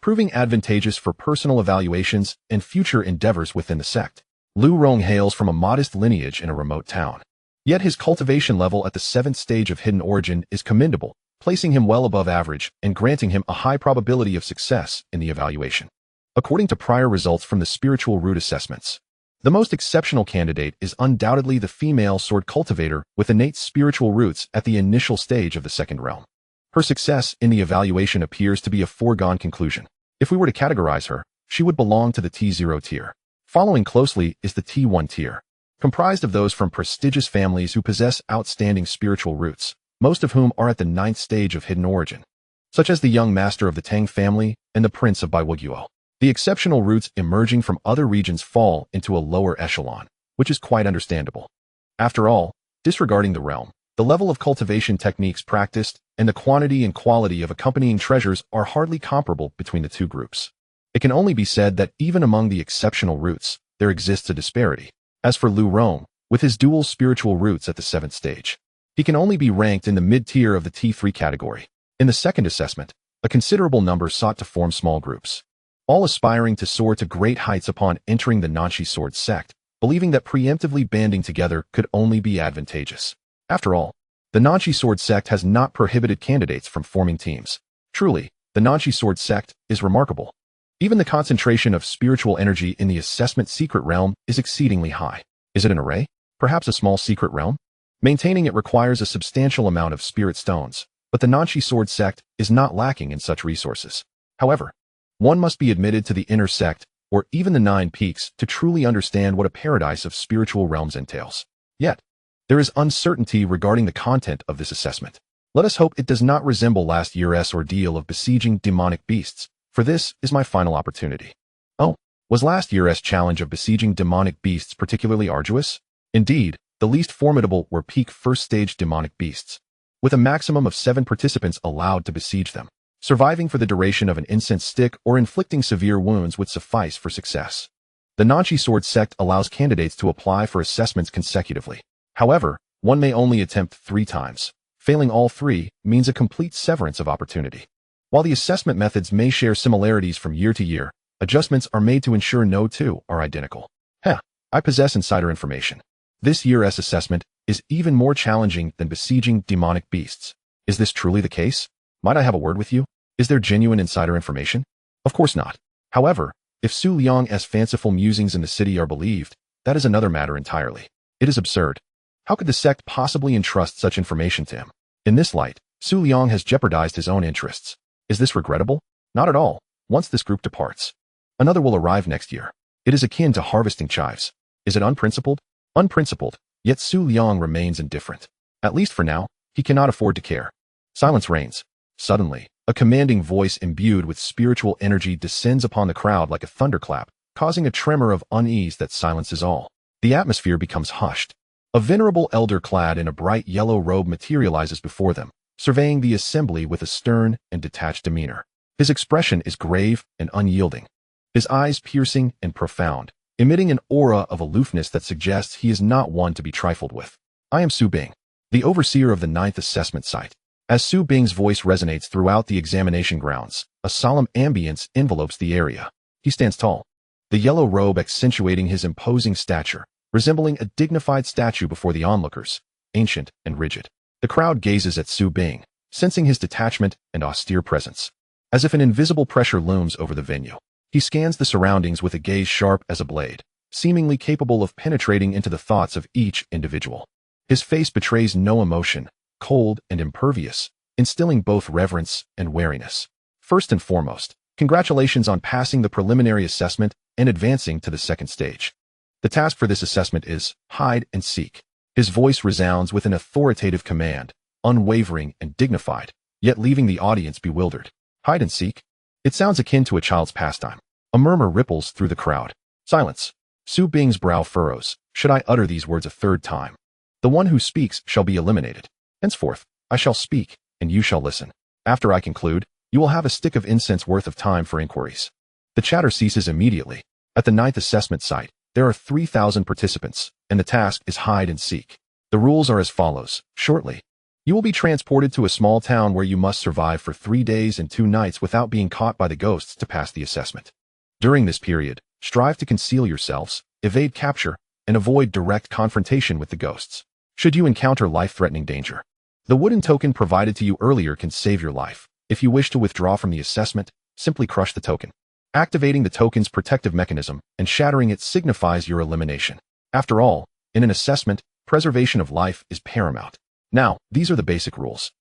proving advantageous for personal evaluations and future endeavors within the sect. Lu Rong hails from a modest lineage in a remote town. Yet his cultivation level at the 7th stage of hidden origin is commendable, placing him well above average and granting him a high probability of success in the evaluation. According to prior results from the spiritual root assessments, the most exceptional candidate is undoubtedly the female sword cultivator with innate spiritual roots at the initial stage of the second realm. Her success in the evaluation appears to be a foregone conclusion. If we were to categorize her, she would belong to the T0 tier. Following closely is the T1 tier, comprised of those from prestigious families who possess outstanding spiritual roots, most of whom are at the 9th stage of hidden origin, such as the young master of the Tang family and the prince of Baiwuguo. The exceptional roots emerging from other regions fall into a lower echelon, which is quite understandable. After all, disregarding the realm, the level of cultivation techniques practiced and the quantity and quality of accompanying treasures are hardly comparable between the two groups. It can only be said that even among the exceptional roots, there exists a disparity. As for Lu Rong, with his dual spiritual roots at the 7th stage, he can only be ranked in the mid-tier of the T3 category. In the second assessment, a considerable number sought to form small groups, all aspiring to soar to great heights upon entering the Nanshi sword sect, believing that preemptively banding together could only be advantageous. After all, the Nanshi sword sect has not prohibited candidates from forming teams. Truly, the Nanshi sword sect is remarkable. Even the concentration of spiritual energy in the assessment secret realm is exceedingly high. Is it an array? Perhaps a small secret realm? Maintaining it requires a substantial amount of spirit stones, but the Nanshi sword sect is not lacking in such resources. However, one must be admitted to the inner sect, or even the 9 peaks, to truly understand what a paradise of spiritual realms entails. Yet, there is uncertainty regarding the content of this assessment. Let us hope it does not resemble last year's ordeal of besieging demonic beasts, for this is my final opportunity. Oh, was last year's challenge of besieging demonic beasts particularly arduous? Indeed, the least formidable were peak first-stage demonic beasts, with a maximum of 7 participants allowed to besiege them. Surviving for the duration of an incense stick or inflicting severe wounds would suffice for success. The Nanshi sword sect allows candidates to apply for assessments consecutively. However, one may only attempt 3 times. Failing all 3 means a complete severance of opportunity. While the assessment methods may share similarities from year to year, adjustments are made to ensure no two are identical. I possess insider information. This year's assessment is even more challenging than besieging demonic beasts. Is this truly the case? Might I have a word with you? Is there genuine insider information? Of course not. However, if Su Liang's fanciful musings in the city are believed, that is another matter entirely. It is absurd. How could the sect possibly entrust such information to him? In this light, Su Liang has jeopardized his own interests. Is this regrettable? Not at all. Once this group departs, another will arrive next year. It is akin to harvesting chives. Is it unprincipled? Unprincipled, yet Su Liang remains indifferent. At least for now, he cannot afford to care. Silence reigns. Suddenly, a commanding voice imbued with spiritual energy descends upon the crowd like a thunderclap, causing a tremor of unease that silences all. The atmosphere becomes hushed. A venerable elder clad in a bright yellow robe materializes before them, surveying the assembly with a stern and detached demeanor. His expression is grave and unyielding, his eyes piercing and profound, emitting an aura of aloofness that suggests he is not one to be trifled with. I am Su Bing, the overseer of the 9th assessment site. As Su Bing's voice resonates throughout the examination grounds, a solemn ambience envelopes the area. He stands tall, the yellow robe accentuating his imposing stature, resembling a dignified statue before the onlookers, ancient and rigid. The crowd gazes at Su Bing, sensing his detachment and austere presence. As if an invisible pressure looms over the venue, he scans the surroundings with a gaze sharp as a blade, seemingly capable of penetrating into the thoughts of each individual. His face betrays no emotion, cold and impervious, instilling both reverence and wariness. First and foremost, congratulations on passing the preliminary assessment and advancing to the second stage. The task for this assessment is hide and seek. His voice resounds with an authoritative command, unwavering and dignified, yet leaving the audience bewildered. Hide and seek? It sounds akin to a child's pastime. A murmur ripples through the crowd. Silence. Su Bing's brow furrows. Should I utter these words a 3rd time? The one who speaks shall be eliminated. Henceforth, I shall speak, and you shall listen. After I conclude, you will have a stick of incense worth of time for inquiries. The chatter ceases immediately. At the 9th assessment site, there are 3,000 participants, and the task is hide and seek. The rules are as follows. Shortly, You will be transported to a small town where you must survive for 3 days and 2 nights without being caught by the ghosts to pass the assessment. During this period, strive to conceal yourselves, evade capture, and avoid direct confrontation with the ghosts. Should you encounter life-threatening danger, the wooden token provided to you earlier can save your life. If you wish to withdraw from the assessment, simply crush the token. Activating the token's protective mechanism and shattering it signifies your elimination. After all, in an assessment, preservation of life is paramount. Now, these are the basic rules.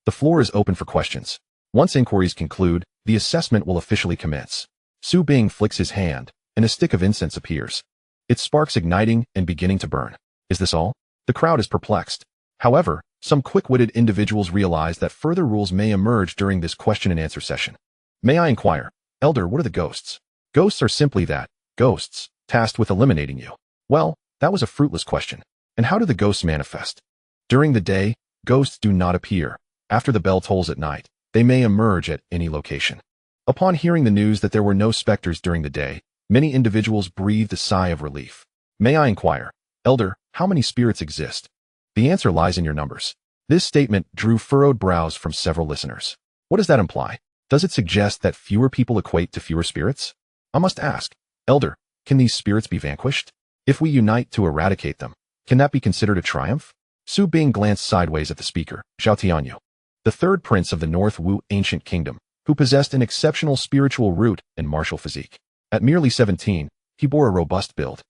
The floor is open for questions. Once inquiries conclude, the assessment will officially commence. Su Bing flicks his hand, and a stick of incense appears. Its sparks igniting and beginning to burn. Is this all? The crowd is perplexed. However, some quick-witted individuals realize that further rules may emerge during this question-and-answer session. May I inquire, Elder, what are the ghosts? Ghosts are simply that, ghosts, tasked with eliminating you. Well, that was a fruitless question. And how do the ghosts manifest? During the day, ghosts do not appear. After the bell tolls at night, they may emerge at any location. Upon hearing the news that there were no specters during the day, many individuals breathed a sigh of relief. May I inquire, Elder, how many spirits exist? The answer lies in your numbers. This statement drew furrowed brows from several listeners. What does that imply? Does it suggest that fewer people equate to fewer spirits? I must ask, Elder, can these spirits be vanquished? If we unite to eradicate them, can that be considered a triumph? Su Bing glanced sideways at the speaker, Xin Tianyi, the third prince of the North Wu ancient kingdom, who possessed an exceptional spiritual root and martial physique. At merely 17, he bore a robust build,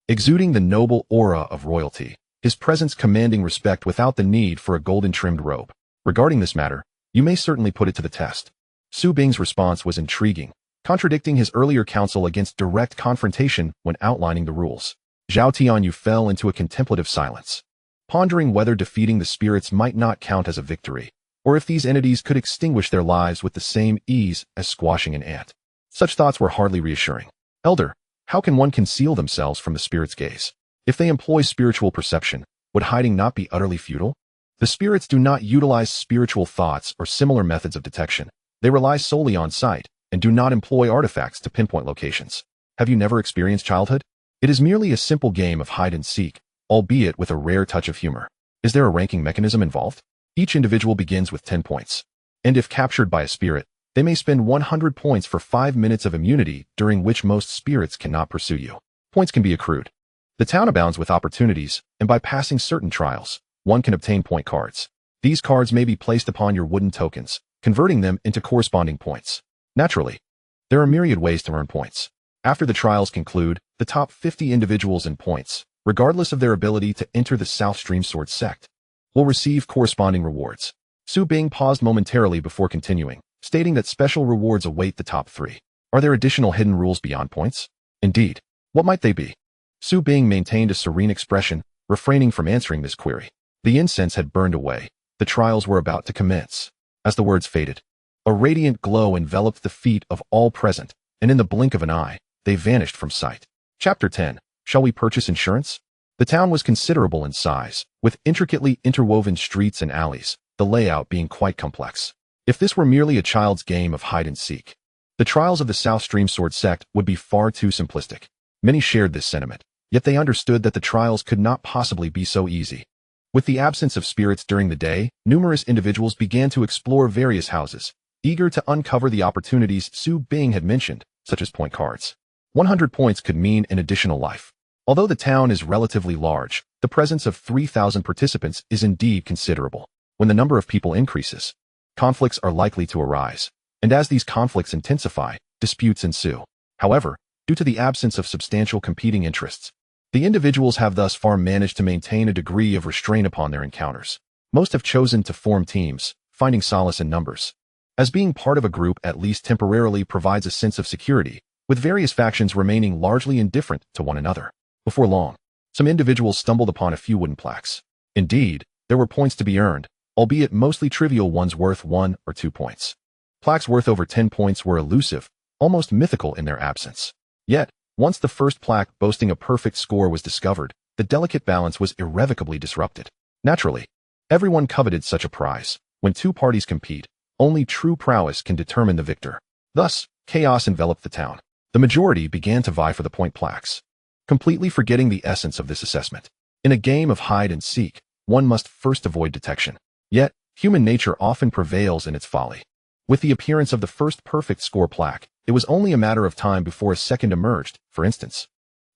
exuding the noble aura of royalty, his presence commanding respect without the need for a golden-trimmed robe. Regarding this matter, you may certainly put it to the test. Su Bing's response was intriguing, contradicting his earlier counsel against direct confrontation when outlining the rules. Xin Tianyi fell into a contemplative silence, pondering whether defeating the spirits might not count as a victory, or if these entities could extinguish their lives with the same ease as squashing an ant. Such thoughts were hardly reassuring. Elder, how can one conceal themselves from the spirit's gaze? If they employ spiritual perception, would hiding not be utterly futile? The spirits do not utilize spiritual thoughts or similar methods of detection. They rely solely on sight, and do not employ artifacts to pinpoint locations. Have you never experienced childhood? It is merely a simple game of hide and seek, albeit with a rare touch of humor. Is there a ranking mechanism involved? Each individual begins with 10 points. And if captured by a spirit, they may spend 100 points for 5 minutes of immunity, during which most spirits cannot pursue you. Points can be accrued. The town abounds with opportunities, and by passing certain trials, one can obtain point cards. These cards may be placed upon your wooden tokens, converting them into corresponding points. Naturally, there are myriad ways to earn points. After the trials conclude, the top 50 individuals in points, regardless of their ability to enter the South Stream Sword sect, will receive corresponding rewards. Su Bing paused momentarily before continuing, stating that special rewards await the top 3. Are there additional hidden rules beyond points? Indeed. What might they be? Su Bing maintained a serene expression, refraining from answering this query. The incense had burned away. The trials were about to commence. As the words faded, a radiant glow enveloped the feet of all present, and in the blink of an eye, they vanished from sight. Chapter 10. Shall we purchase insurance? The town was considerable in size, with intricately interwoven streets and alleys, the layout being quite complex. If this were merely a child's game of hide and seek, the trials of the South Stream Sword sect would be far too simplistic. Many shared this sentiment, yet they understood that the trials could not possibly be so easy. With the absence of spirits during the day, numerous individuals began to explore various houses, eager to uncover the opportunities Su Bing had mentioned, such as point cards. 100 points could mean an additional life. Although the town is relatively large, the presence of 3,000 participants is indeed considerable. When the number of people increases, conflicts are likely to arise, and as these conflicts intensify, disputes ensue. However, due to the absence of substantial competing interests, the individuals have thus far managed to maintain a degree of restraint upon their encounters. Most have chosen to form teams, finding solace in numbers, as being part of a group at least temporarily provides a sense of security, with various factions remaining largely indifferent to one another. Before long, some individuals stumbled upon a few wooden plaques. Indeed, there were points to be earned, albeit mostly trivial ones worth 1 or 2 points. Plaques worth over 10 points were elusive, almost mythical in their absence. Yet, once the first plaque boasting a perfect score was discovered, the delicate balance was irrevocably disrupted. Naturally, everyone coveted such a prize. When two parties compete, only true prowess can determine the victor. Thus, chaos enveloped the town. The majority began to vie for the point plaques, completely forgetting the essence of this assessment. In a game of hide and seek, one must first avoid detection. Yet, human nature often prevails in its folly. With the appearance of the first perfect score plaque, it was only a matter of time before a second emerged. For instance,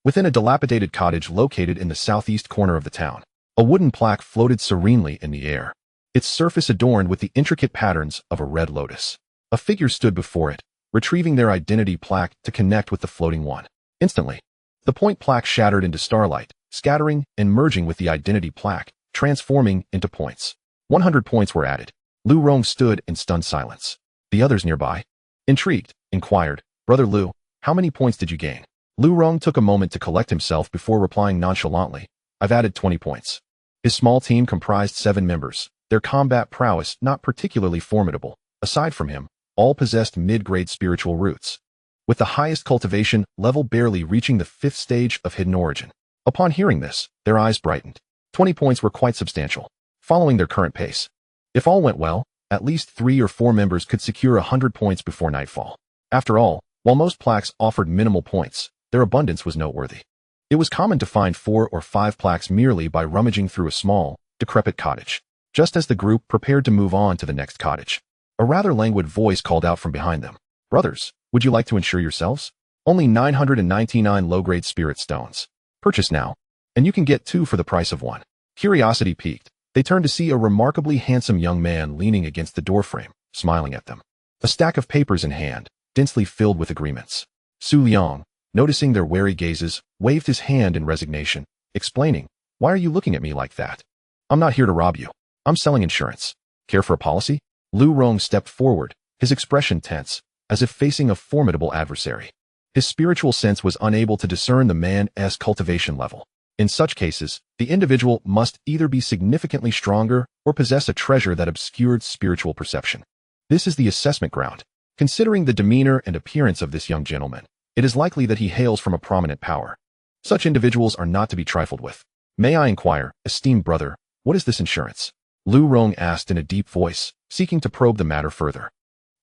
within a dilapidated cottage located in the southeast corner of the town, a wooden plaque floated serenely in the air, its surface adorned with the intricate patterns of a red lotus. A figure stood before it, retrieving their identity plaque to connect with the floating one. Instantly, the point plaque shattered into starlight, scattering and merging with the identity plaque, transforming into points. 100 points were added. Lu Rong stood in stunned silence. The others nearby, intrigued, inquired, "Brother Lu, how many points did you gain?" Lu Rong took a moment to collect himself before replying nonchalantly, "I've added 20 points." His small team comprised 7 members, their combat prowess not particularly formidable. Aside from him, all possessed mid-grade spiritual roots, with the highest cultivation level barely reaching the 5th stage of hidden origin. Upon hearing this, their eyes brightened. 20 points were quite substantial, following their current pace. If all went well, at least 3 or 4 members could secure 100 points before nightfall. After all, while most plaques offered minimal points, their abundance was noteworthy. It was common to find 4 or 5 plaques merely by rummaging through a small, decrepit cottage. Just as the group prepared to move on to the next cottage, a rather languid voice called out from behind them, "Brothers, would you like to insure yourselves? Only 999 low-grade spirit stones. Purchase now, and you can get 2 for the price of 1. Curiosity piqued, they turned to see a remarkably handsome young man leaning against the doorframe, smiling at them. A stack of papers in hand, densely filled with agreements. Su Liang, noticing their wary gazes, waved his hand in resignation, explaining, "Why are you looking at me like that? I'm not here to rob you. I'm selling insurance. Care for a policy?" Lu Rong stepped forward, his expression tense, as if facing a formidable adversary. His spiritual sense was unable to discern the man's cultivation level. In such cases, the individual must either be significantly stronger or possess a treasure that obscured spiritual perception. This is the assessment ground. Considering the demeanor and appearance of this young gentleman, it is likely that he hails from a prominent power. Such individuals are not to be trifled with. "May I inquire, esteemed brother, what is this insurance?" Lu Rong asked in a deep voice, seeking to probe the matter further.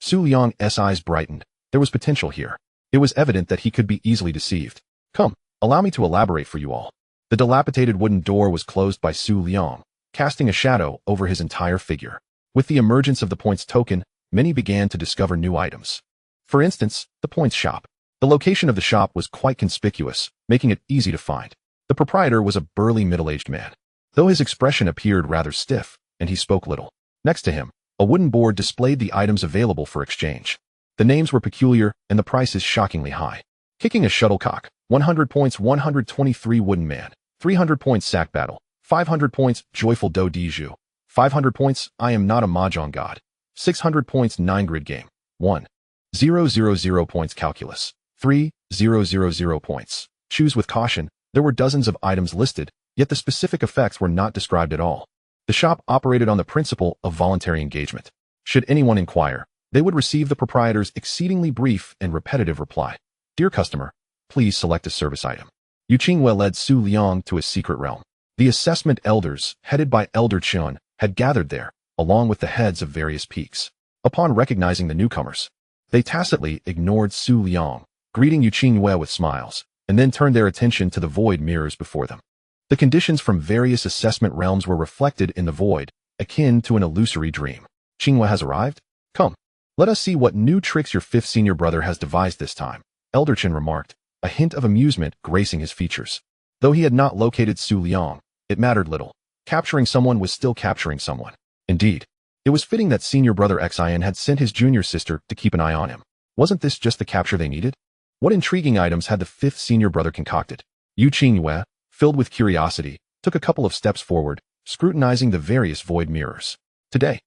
Su Liang's eyes brightened. There was potential here. It was evident that he could be easily deceived. "Come, allow me to elaborate for you all." The dilapidated wooden door was closed by Su Liang, casting a shadow over his entire figure. With the emergence of the points token, many began to discover new items. For instance, the points shop. The location of the shop was quite conspicuous, making it easy to find. The proprietor was a burly middle-aged man, though his expression appeared rather stiff, and he spoke little. Next to him, a wooden board displayed the items available for exchange. The names were peculiar, and the prices shockingly high. Kicking a shuttlecock, 100 points 123 wooden man, 300 points sack battle, 500 points joyful do diju, 500 points I am not a mahjong god, 600 points 9-grid game, 1,000 points calculus, 3,000 points. Choose with caution. There were dozens of items listed, yet the specific effects were not described at all. The shop operated on the principle of voluntary engagement. Should anyone inquire, they would receive the proprietor's exceedingly brief and repetitive reply. "Dear customer, please select a service item." Yu Qingyue led Su Liang to a secret realm. The assessment elders, headed by Elder Chun, had gathered there, along with the heads of various peaks. Upon recognizing the newcomers, they tacitly ignored Su Liang, greeting Yu Qingyue with smiles, and then turned their attention to the void mirrors before them. The conditions from various assessment realms were reflected in the void, akin to an illusory dream. "Qingyue has arrived? Come, let us see what new tricks your 5th senior brother has devised this time," Elder Chen remarked, a hint of amusement gracing his features. Though he had not located Su Liang, it mattered little. Capturing someone was still capturing someone. Indeed, it was fitting that senior brother Xin had sent his junior sister to keep an eye on him. Wasn't this just the capture they needed? What intriguing items had the 5th senior brother concocted? Yu Qingyue, filled with curiosity, took a couple of steps forward, scrutinizing the various void mirrors. Today,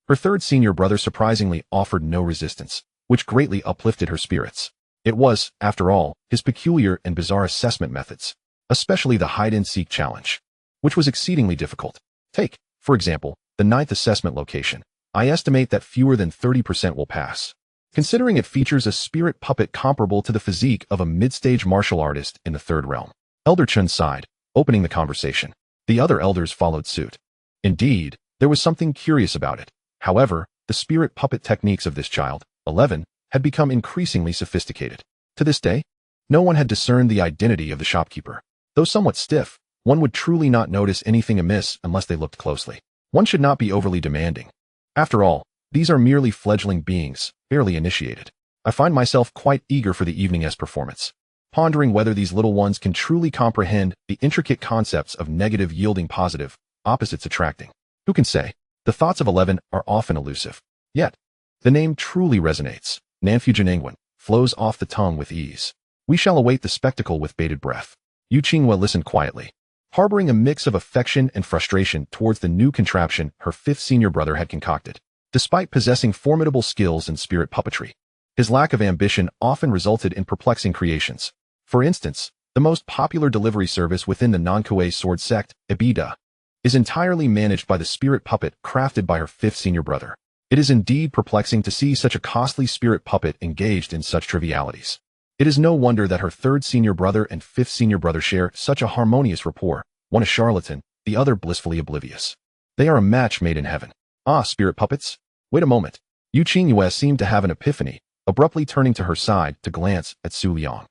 her 3rd senior brother surprisingly offered no resistance, which greatly uplifted her spirits. It was, after all, his peculiar and bizarre assessment methods, especially the hide-and-seek challenge, which was exceedingly difficult. Take, for example, the 9th assessment location. I estimate that fewer than 30% will pass, considering it features a spirit puppet comparable to the physique of a mid-stage martial artist in the 3rd realm. Elder Chun sighed, opening the conversation. The other elders followed suit. Indeed, there was something curious about it. However, the spirit puppet techniques of this child, 11, had become increasingly sophisticated. To this day, no one had discerned the identity of the shopkeeper. Though somewhat stiff, one would truly not notice anything amiss unless they looked closely. One should not be overly demanding. After all, these are merely fledgling beings, barely initiated. I find myself quite eager for the evening's performance, pondering whether these little ones can truly comprehend the intricate concepts of negative yielding positive, opposites attracting. Who can say? The thoughts of 11 are often elusive. Yet, the name truly resonates. Nanfujinangwen flows off the tongue with ease. We shall await the spectacle with bated breath. Yu Qingyue listened quietly, harboring a mix of affection and frustration towards the new contraption her fifth senior brother had concocted. Despite possessing formidable skills in spirit puppetry, his lack of ambition often resulted in perplexing creations. For instance, the most popular delivery service within the non-Kuei sword sect, Ibida, is entirely managed by the spirit puppet crafted by her fifth senior brother. It is indeed perplexing to see such a costly spirit puppet engaged in such trivialities. It is no wonder that her third senior brother and fifth senior brother share such a harmonious rapport, one a charlatan, the other blissfully oblivious. They are a match made in heaven. Ah, spirit puppets? Wait a moment. Yu Qingyue seemed to have an epiphany, abruptly turning to her side to glance at Su Liang.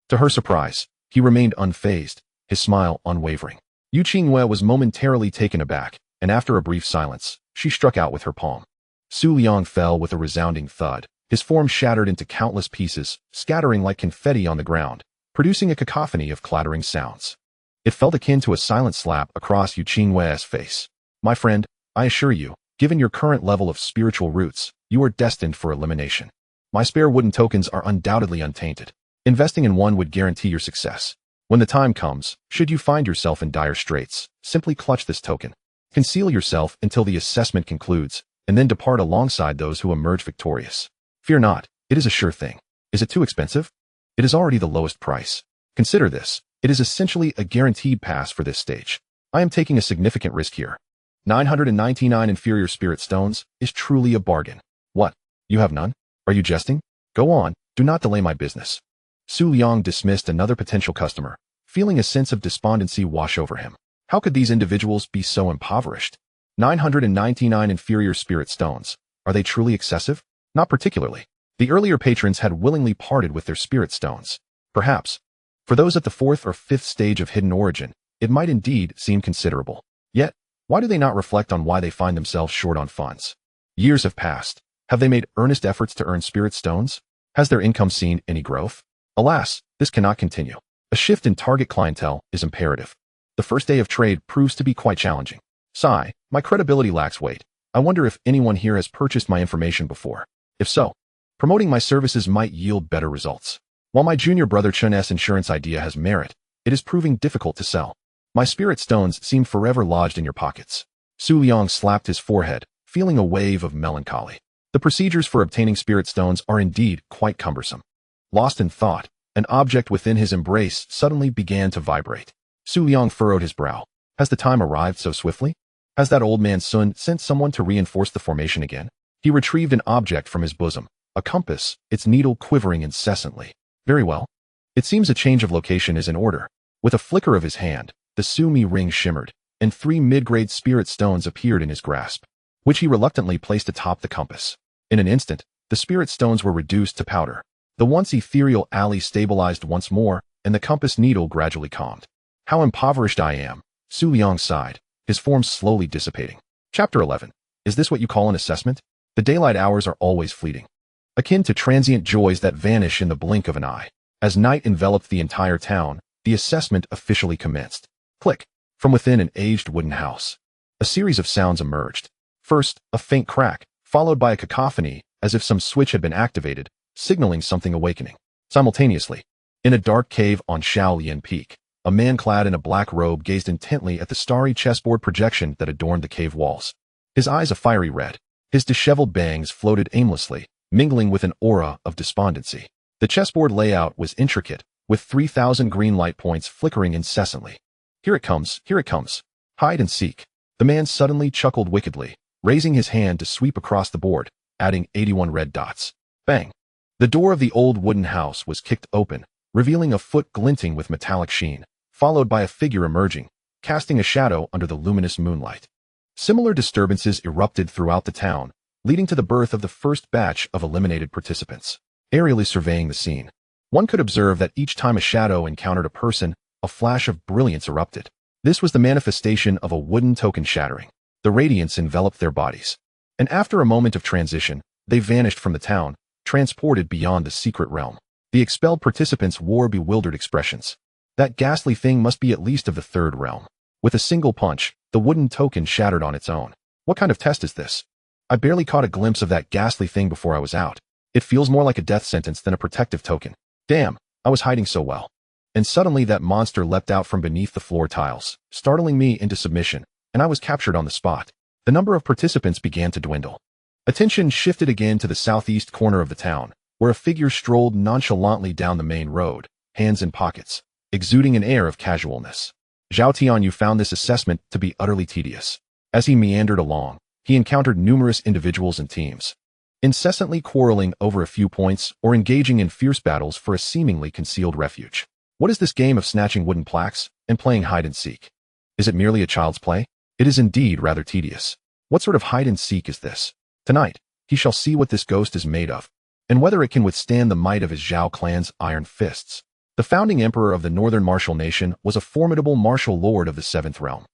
To her surprise, he remained unfazed, his smile unwavering. Yu Qingyue was momentarily taken aback, and after a brief silence, she struck out with her palm. Su Liang fell with a resounding thud. His form shattered into countless pieces, scattering like confetti on the ground, producing a cacophony of clattering sounds. It felt akin to a silent slap across Yu Qingyue's face. My friend, I assure you, given your current level of spiritual roots, you are destined for elimination. My spare wooden tokens are undoubtedly untainted. Investing in one would guarantee your success. When the time comes, should you find yourself in dire straits, simply clutch this token. Conceal yourself until the assessment concludes, and then depart alongside those who emerge victorious. Fear not, it is a sure thing. Is it too expensive? It is already the lowest price. Consider this, it is essentially a guaranteed pass for this stage. I am taking a significant risk here. 999 inferior spirit stones is truly a bargain. What? You have none? Are you jesting? Go on, do not delay my business. Su Liang dismissed another potential customer, feeling a sense of despondency wash over him. How could these individuals be so impoverished? 999 inferior spirit stones. Are they truly excessive? Not particularly. The earlier patrons had willingly parted with their spirit stones. Perhaps, for those at the fourth or fifth stage of hidden origin, it might indeed seem considerable. Yet, why do they not reflect on why they find themselves short on funds? Years have passed. Have they made earnest efforts to earn spirit stones? Has their income seen any growth? Alas, this cannot continue. A shift in target clientele is imperative. The first day of trade proves to be quite challenging. Sigh, my credibility lacks weight. I wonder if anyone here has purchased my information before. If so, promoting my services might yield better results. While my junior brother Chun's insurance idea has merit, it is proving difficult to sell. My spirit stones seem forever lodged in your pockets. Su Liang slapped his forehead, feeling a wave of melancholy. The procedures for obtaining spirit stones are indeed quite cumbersome. Lost in thought, an object within his embrace suddenly began to vibrate. Su Liang furrowed his brow. Has the time arrived so swiftly? Has that old man Sun sent someone to reinforce the formation again? He retrieved an object from his bosom, a compass, its needle quivering incessantly. Very well. It seems a change of location is in order. With a flicker of his hand, the Sumi ring shimmered, and 3 mid-grade spirit stones appeared in his grasp, which he reluctantly placed atop the compass. In an instant, the spirit stones were reduced to powder. The once ethereal alley stabilized once more, and the compass needle gradually calmed. How impoverished I am, Su Liang sighed, his form slowly dissipating. Chapter 11. Is this what you call an assessment? The daylight hours are always fleeting, akin to transient joys that vanish in the blink of an eye. As night enveloped the entire town, the assessment officially commenced. Click. From within an aged wooden house, a series of sounds emerged. First, a faint crack, followed by a cacophony, as if some switch had been activated, signaling something awakening. Simultaneously, in a dark cave on Little Peak, a man clad in a black robe gazed intently at the starry chessboard projection that adorned the cave walls. His eyes a fiery red, his disheveled bangs floated aimlessly, mingling with an aura of despondency. The chessboard layout was intricate, with 3,000 green light points flickering incessantly. Here it comes, here it comes. Hide and seek. The man suddenly chuckled wickedly, raising his hand to sweep across the board, adding 81 red dots. Bang! The door of the old wooden house was kicked open, revealing a foot glinting with metallic sheen, followed by a figure emerging, casting a shadow under the luminous moonlight. Similar disturbances erupted throughout the town, leading to the birth of the first batch of eliminated participants. Aerially surveying the scene, one could observe that each time a shadow encountered a person, a flash of brilliance erupted. This was the manifestation of a wooden token shattering. The radiance enveloped their bodies. And after a moment of transition, they vanished from the town, transported beyond the secret realm. The expelled participants wore bewildered expressions. That ghastly thing must be at least of the third realm. With a single punch, the wooden token shattered on its own. What kind of test is this? I barely caught a glimpse of that ghastly thing before I was out. It feels more like a death sentence than a protective token. Damn, I was hiding so well. And suddenly that monster leapt out from beneath the floor tiles, startling me into submission, and I was captured on the spot. The number of participants began to dwindle. Attention shifted again to the southeast corner of the town, where a figure strolled nonchalantly down the main road, hands in pockets, exuding an air of casualness. Zhao Tianyi found this assessment to be utterly tedious. As he meandered along, he encountered numerous individuals and teams, incessantly quarreling over a few points or engaging in fierce battles for a seemingly concealed refuge. What is this game of snatching wooden plaques and playing hide-and-seek? Is it merely a child's play? It is indeed rather tedious. What sort of hide-and-seek is this? Tonight, he shall see what this ghost is made of, and whether it can withstand the might of his Zhao clan's iron fists. The founding emperor of the northern martial nation was a formidable martial lord of the seventh realm,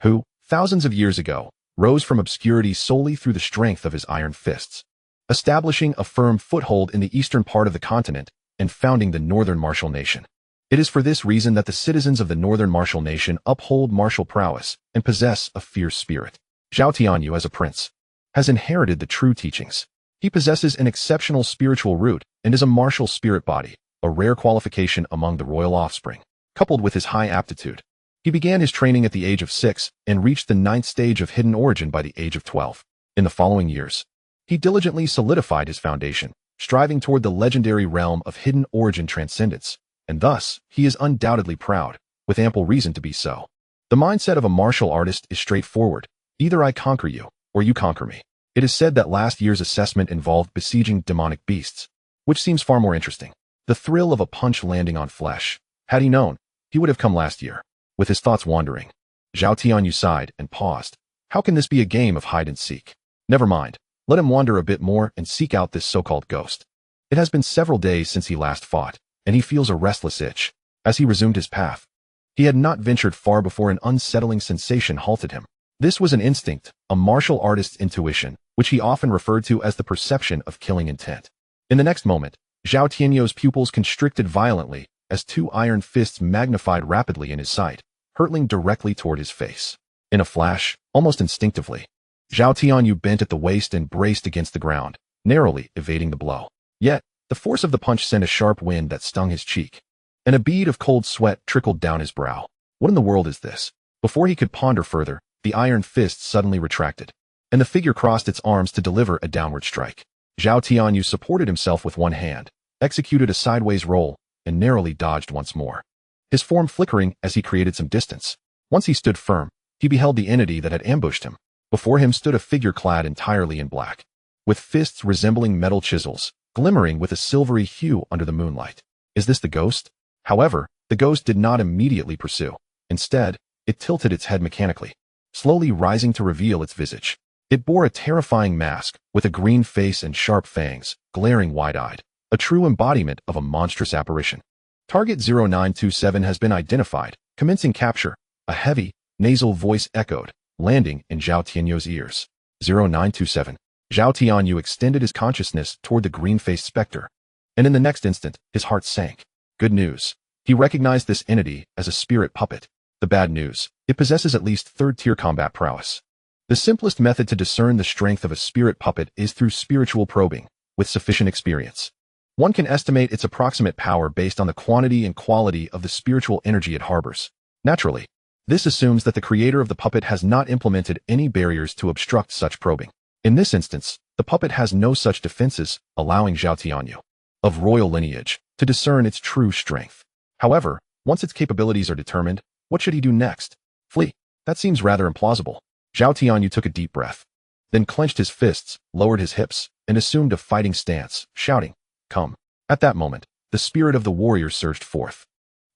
who, thousands of years ago, rose from obscurity solely through the strength of his iron fists, establishing a firm foothold in the eastern part of the continent and founding the northern martial nation. It is for this reason that the citizens of the northern martial nation uphold martial prowess and possess a fierce spirit. Zhao Tianyi, as a prince, has inherited the true teachings. He possesses an exceptional spiritual root and is a martial spirit body, a rare qualification among the royal offspring. Coupled with his high aptitude, he began his training at the age of 6 and reached the 9th stage of hidden origin by the age of 12. In the following years, he diligently solidified his foundation, striving toward the legendary realm of hidden origin transcendence, and thus, he is undoubtedly proud, with ample reason to be so. The mindset of a martial artist is straightforward. Either I conquer you, or you conquer me. It is said that last year's assessment involved besieging demonic beasts, which seems far more interesting. The thrill of a punch landing on flesh. Had he known, he would have come last year. With his thoughts wandering, Zhao Tianyi sighed and paused. How can this be a game of hide-and-seek? Never mind. Let him wander a bit more and seek out this so-called ghost. It has been several days since he last fought, and he feels a restless itch. As he resumed his path, he had not ventured far before an unsettling sensation halted him. This was an instinct, a martial artist's intuition, which he often referred to as the perception of killing intent. In the next moment, Zhao Tianyou's pupils constricted violently as two iron fists magnified rapidly in his sight, hurtling directly toward his face. In a flash, almost instinctively, Zhao Tianyi bent at the waist and braced against the ground, narrowly evading the blow. Yet, the force of the punch sent a sharp wind that stung his cheek, and a bead of cold sweat trickled down his brow. What in the world is this? Before he could ponder further, the iron fist suddenly retracted, and the figure crossed its arms to deliver a downward strike. Zhao Tianyi supported himself with one hand, executed a sideways roll, and narrowly dodged once more, his form flickering as he created some distance. Once he stood firm, he beheld the entity that had ambushed him. Before him stood a figure clad entirely in black, with fists resembling metal chisels, glimmering with a silvery hue under the moonlight. Is this the ghost? However, the ghost did not immediately pursue. Instead, it tilted its head mechanically, slowly rising to reveal its visage. It bore a terrifying mask, with a green face and sharp fangs, glaring wide-eyed, a true embodiment of a monstrous apparition. Target 0927 has been identified. Commencing capture. A heavy, nasal voice echoed, landing in Zhao Tianyou's ears. 0927. Zhao Tianyi extended his consciousness toward the green-faced specter, and in the next instant, his heart sank. Good news. He recognized this entity as a spirit puppet. The bad news. It possesses at least third-tier combat prowess. The simplest method to discern the strength of a spirit puppet is through spiritual probing, with sufficient experience. One can estimate its approximate power based on the quantity and quality of the spiritual energy it harbors. Naturally, this assumes that the creator of the puppet has not implemented any barriers to obstruct such probing. In this instance, the puppet has no such defenses, allowing Zhao Tianyi, of royal lineage, to discern its true strength. However, once its capabilities are determined, what should he do next? Flee? That seems rather implausible. Zhao Tianyi took a deep breath, then clenched his fists, lowered his hips, and assumed a fighting stance, shouting, "Come." At that moment, the spirit of the warrior surged forth.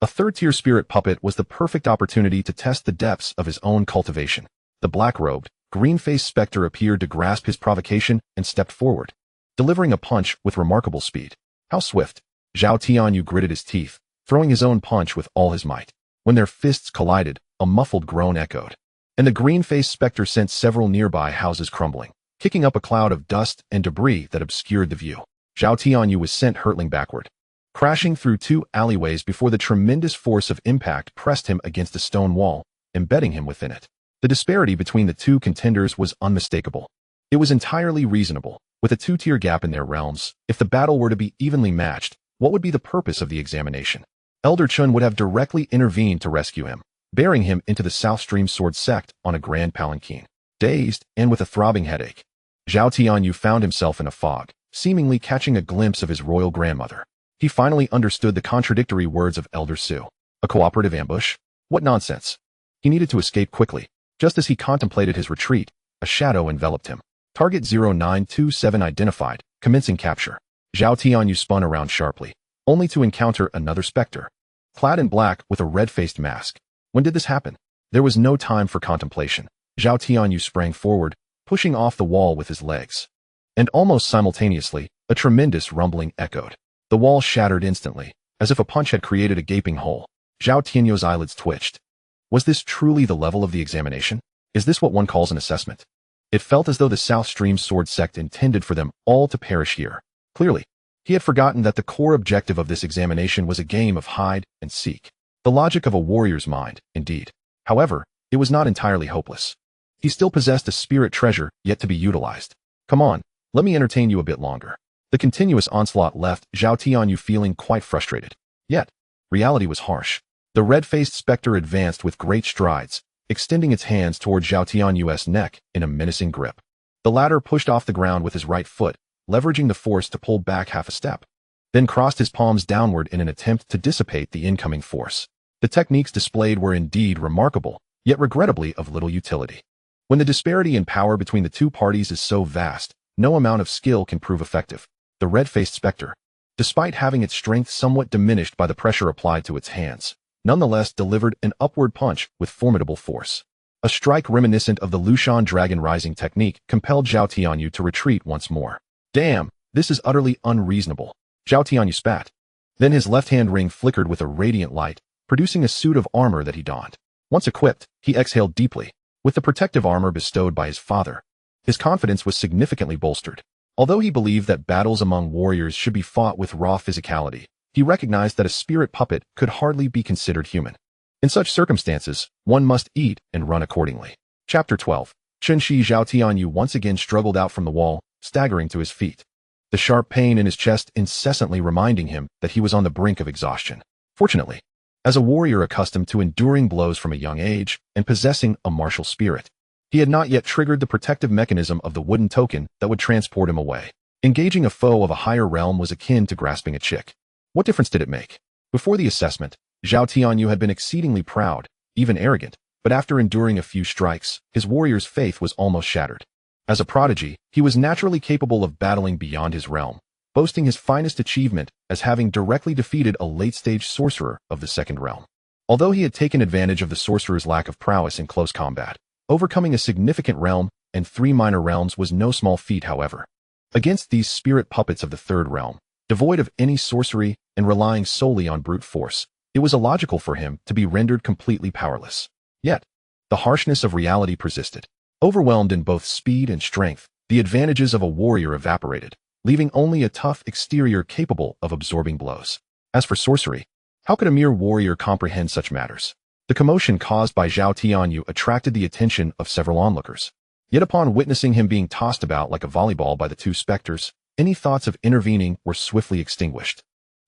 A third-tier spirit puppet was the perfect opportunity to test the depths of his own cultivation. The black-robed, green-faced specter appeared to grasp his provocation and stepped forward, delivering a punch with remarkable speed. How swift! Zhao Tianyi gritted his teeth, throwing his own punch with all his might. When their fists collided, a muffled groan echoed, and the green-faced specter sent several nearby houses crumbling, kicking up a cloud of dust and debris that obscured the view. Zhao Tianyi was sent hurtling backward, crashing through 2 alleyways before the tremendous force of impact pressed him against a stone wall, embedding him within it. The disparity between the 2 contenders was unmistakable. It was entirely reasonable, with a 2-tier gap in their realms. If the battle were to be evenly matched, what would be the purpose of the examination? Elder Chun would have directly intervened to rescue him, bearing him into the South Stream Sword sect on a grand palanquin. Dazed, and with a throbbing headache, Zhao Tianyi found himself in a fog, seemingly catching a glimpse of his royal grandmother. He finally understood the contradictory words of Elder Su. A cooperative ambush? What nonsense! He needed to escape quickly. Just as he contemplated his retreat, a shadow enveloped him. Target 0927 identified, commencing capture. Zhao Tianyi spun around sharply, only to encounter another specter, clad in black with a red-faced mask. When did this happen? There was no time for contemplation. Zhao Tianyi sprang forward, pushing off the wall with his legs. And almost simultaneously, a tremendous rumbling echoed. The wall shattered instantly, as if a punch had created a gaping hole. Zhao Tianyu's eyelids twitched. Was this truly the level of the examination? Is this what one calls an assessment? It felt as though the South Stream Sword sect intended for them all to perish here. Clearly, he had forgotten that the core objective of this examination was a game of hide and seek. The logic of a warrior's mind, indeed. However, it was not entirely hopeless. He still possessed a spirit treasure yet to be utilized. Come on, let me entertain you a bit longer. The continuous onslaught left Zhao Tianyi feeling quite frustrated. Yet, reality was harsh. The red-faced specter advanced with great strides, extending its hands toward Zhao Tianyu's neck in a menacing grip. The latter pushed off the ground with his right foot, leveraging the force to pull back half a step, then crossed his palms downward in an attempt to dissipate the incoming force. The techniques displayed were indeed remarkable, yet regrettably of little utility. When the disparity in power between the 2 parties is so vast, no amount of skill can prove effective. The red-faced specter, despite having its strength somewhat diminished by the pressure applied to its hands, nonetheless delivered an upward punch with formidable force. A strike reminiscent of the Lushan Dragon Rising technique compelled Zhao Tianyi to retreat once more. Damn, this is utterly unreasonable. Zhao Tianyi spat. Then his left-hand ring flickered with a radiant light, producing a suit of armor that he donned. Once equipped, he exhaled deeply. With the protective armor bestowed by his father, his confidence was significantly bolstered. Although he believed that battles among warriors should be fought with raw physicality, he recognized that a spirit puppet could hardly be considered human. In such circumstances, one must eat and run accordingly. Chapter 12. Chunshi Zhao Tianyi once again struggled out from the wall, staggering to his feet, the sharp pain in his chest incessantly reminding him that he was on the brink of exhaustion. Fortunately, as a warrior accustomed to enduring blows from a young age and possessing a martial spirit, he had not yet triggered the protective mechanism of the wooden token that would transport him away. Engaging a foe of a higher realm was akin to grasping a chick. What difference did it make? Before the assessment, Zhao Tianyi had been exceedingly proud, even arrogant, but after enduring a few strikes, his warrior's faith was almost shattered. As a prodigy, he was naturally capable of battling beyond his realm, boasting his finest achievement as having directly defeated a late-stage sorcerer of the second realm. Although he had taken advantage of the sorcerer's lack of prowess in close combat, overcoming a significant realm and 3 minor realms was no small feat, however. Against these spirit puppets of the third realm, devoid of any sorcery and relying solely on brute force, it was illogical for him to be rendered completely powerless. Yet, the harshness of reality persisted. Overwhelmed in both speed and strength, the advantages of a warrior evaporated, leaving only a tough exterior capable of absorbing blows. As for sorcery, how could a mere warrior comprehend such matters? The commotion caused by Zhao Tianyi attracted the attention of several onlookers. Yet upon witnessing him being tossed about like a volleyball by the 2 specters, any thoughts of intervening were swiftly extinguished.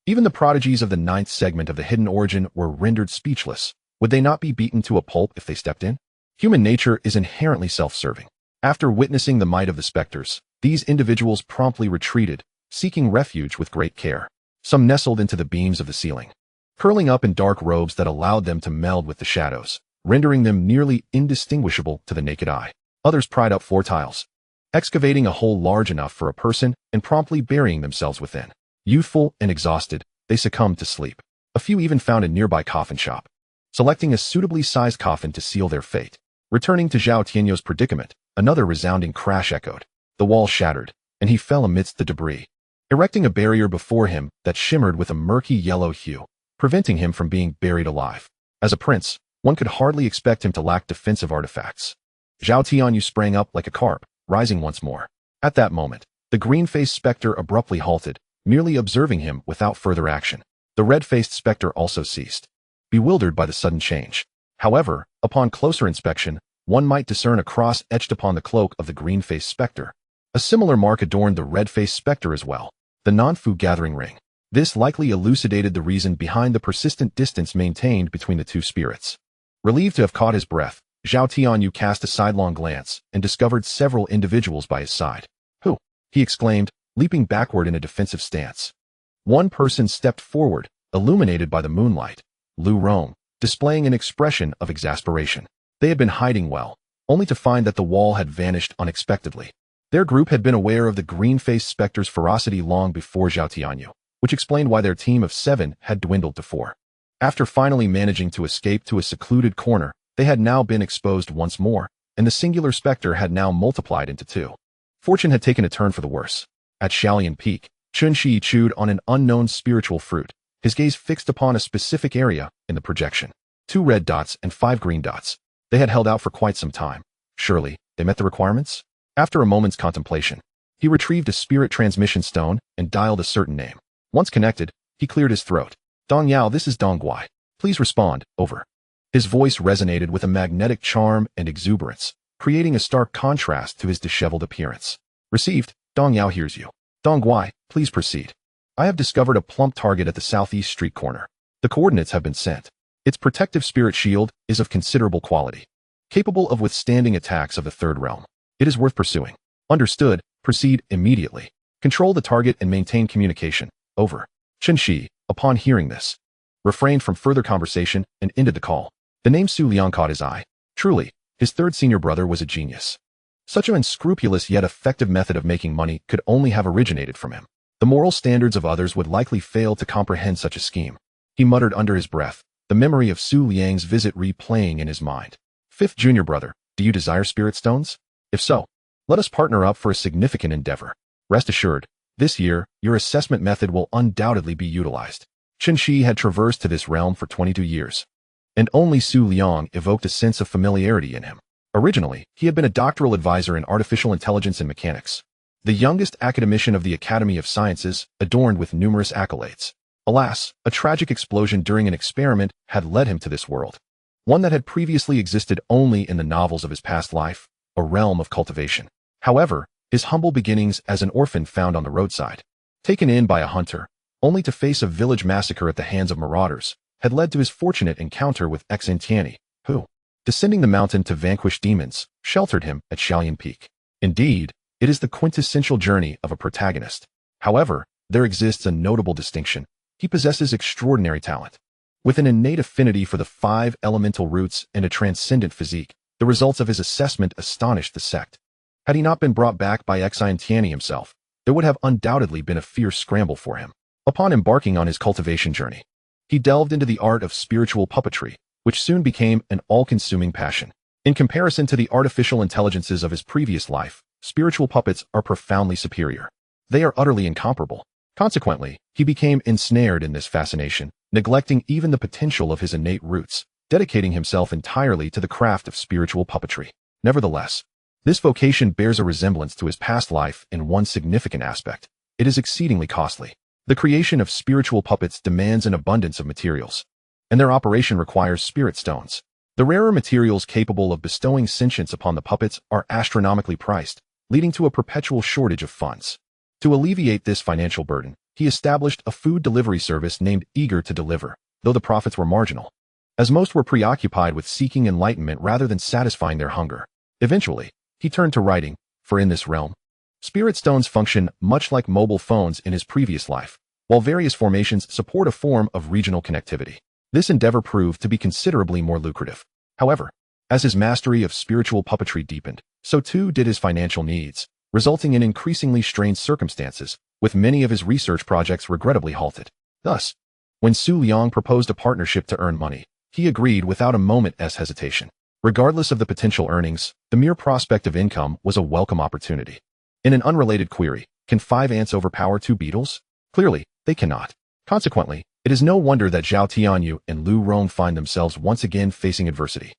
Even the prodigies of the 9th segment of the Hidden Origin were rendered speechless. Would they not be beaten to a pulp if they stepped in? Human nature is inherently self-serving. After witnessing the might of the specters, these individuals promptly retreated, seeking refuge with great care. Some nestled into the beams of the ceiling, curling up in dark robes that allowed them to meld with the shadows, rendering them nearly indistinguishable to the naked eye. Others pried up floor tiles, excavating a hole large enough for a person and promptly burying themselves within. Youthful and exhausted, they succumbed to sleep. A few even found a nearby coffin shop, selecting a suitably sized coffin to seal their fate. Returning to Zhao Tianyu's predicament, another resounding crash echoed. The wall shattered, and he fell amidst the debris, erecting a barrier before him that shimmered with a murky yellow hue, preventing him from being buried alive. As a prince, One could hardly expect him to lack defensive artifacts. Zhao Tianyu sprang up like a carp, rising once more. At that moment, the green-faced spectre abruptly halted, merely observing him without further action. The red-faced spectre also ceased, bewildered by the sudden change. However, upon closer inspection, one might discern a cross etched upon the cloak of the green-faced spectre. A similar mark adorned the red-faced spectre as well, the non-fu gathering ring. This likely elucidated the reason behind the persistent distance maintained between the two spirits. Relieved to have caught his breath, Zhao Tianyu cast a sidelong glance and discovered several individuals by his side. "Who?" he exclaimed, leaping backward in a defensive stance. One person stepped forward, illuminated by the moonlight, Lu Rong, displaying an expression of exasperation. They had been hiding well, only to find that the wall had vanished unexpectedly. Their group had been aware of the green-faced spectre's ferocity long before Zhao Tianyu, which explained why their team of 7 had dwindled to 4. After finally managing to escape to a secluded corner, they had now been exposed once more, and the singular spectre had now multiplied into 2. Fortune had taken a turn for the worse. At Liang Peak, Chunshi chewed on an unknown spiritual fruit, his gaze fixed upon a specific area in the projection. 2 red dots and 5 green dots. They had held out for quite some time. Surely, they met the requirements? After a moment's contemplation, he retrieved a spirit transmission stone and dialed a certain name. Once connected, he cleared his throat. "Dong Yao, this is Dong Guai. Please respond, over." His voice resonated with a magnetic charm and exuberance, creating a stark contrast to his disheveled appearance. "Received, Dong Yao hears you. Dong Guai, please proceed. I have discovered a plump target at the southeast street corner. The coordinates have been sent. Its protective spirit shield is of considerable quality, capable of withstanding attacks of the third realm. It is worth pursuing." "Understood, proceed immediately. Control the target and maintain communication, over." Chunshi, upon hearing this, refrained from further conversation and ended the call. The name Su Liang caught his eye. Truly, his third senior brother was a genius. Such an unscrupulous yet effective method of making money could only have originated from him. The moral standards of others would likely fail to comprehend such a scheme. He muttered under his breath, the memory of Su Liang's visit replaying in his mind. "Fifth junior brother, do you desire spirit stones? If so, let us partner up for a significant endeavor. Rest assured, this year, your assessment method will undoubtedly be utilized." Chunshi had traversed to this realm for 22 years, and only Su Liang evoked a sense of familiarity in him. Originally, he had been a doctoral advisor in artificial intelligence and mechanics, the youngest academician of the Academy of Sciences, adorned with numerous accolades. Alas, a tragic explosion during an experiment had led him to this world, one that had previously existed only in the novels of his past life, a realm of cultivation. However, his humble beginnings as an orphan found on the roadside, taken in by a hunter, only to face a village massacre at the hands of marauders, had led to his fortunate encounter with Xin Tianyi, who, descending the mountain to vanquish demons, sheltered him at Liang Peak. Indeed, it is the quintessential journey of a protagonist. However, there exists a notable distinction. He possesses extraordinary talent. With an innate affinity for the 5 elemental roots and a transcendent physique, the results of his assessment astonished the sect. Had he not been brought back by Xin Tianyi himself, there would have undoubtedly been a fierce scramble for him. Upon embarking on his cultivation journey, he delved into the art of spiritual puppetry, which soon became an all-consuming passion. In comparison to the artificial intelligences of his previous life, spiritual puppets are profoundly superior. They are utterly incomparable. Consequently, he became ensnared in this fascination, neglecting even the potential of his innate roots, dedicating himself entirely to the craft of spiritual puppetry. Nevertheless, this vocation bears a resemblance to his past life in one significant aspect. It is exceedingly costly. The creation of spiritual puppets demands an abundance of materials, and their operation requires spirit stones. The rarer materials capable of bestowing sentience upon the puppets are astronomically priced, leading to a perpetual shortage of funds. To alleviate this financial burden, he established a food delivery service named Eager to Deliver, though the profits were marginal, as most were preoccupied with seeking enlightenment rather than satisfying their hunger. Eventually, he turned to writing, for in this realm, spirit stones function much like mobile phones in his previous life, while various formations support a form of regional connectivity. This endeavor proved to be considerably more lucrative. However, as his mastery of spiritual puppetry deepened, so too did his financial needs, resulting in increasingly strained circumstances, with many of his research projects regrettably halted. Thus, when Su Liang proposed a partnership to earn money, he agreed without a moment's hesitation. Regardless of the potential earnings, the mere prospect of income was a welcome opportunity. In an unrelated query, can 5 ants overpower 2 beetles? Clearly, they cannot. Consequently, It is no wonder that Zhao Tianyi and Lu Rong find themselves once again facing adversity.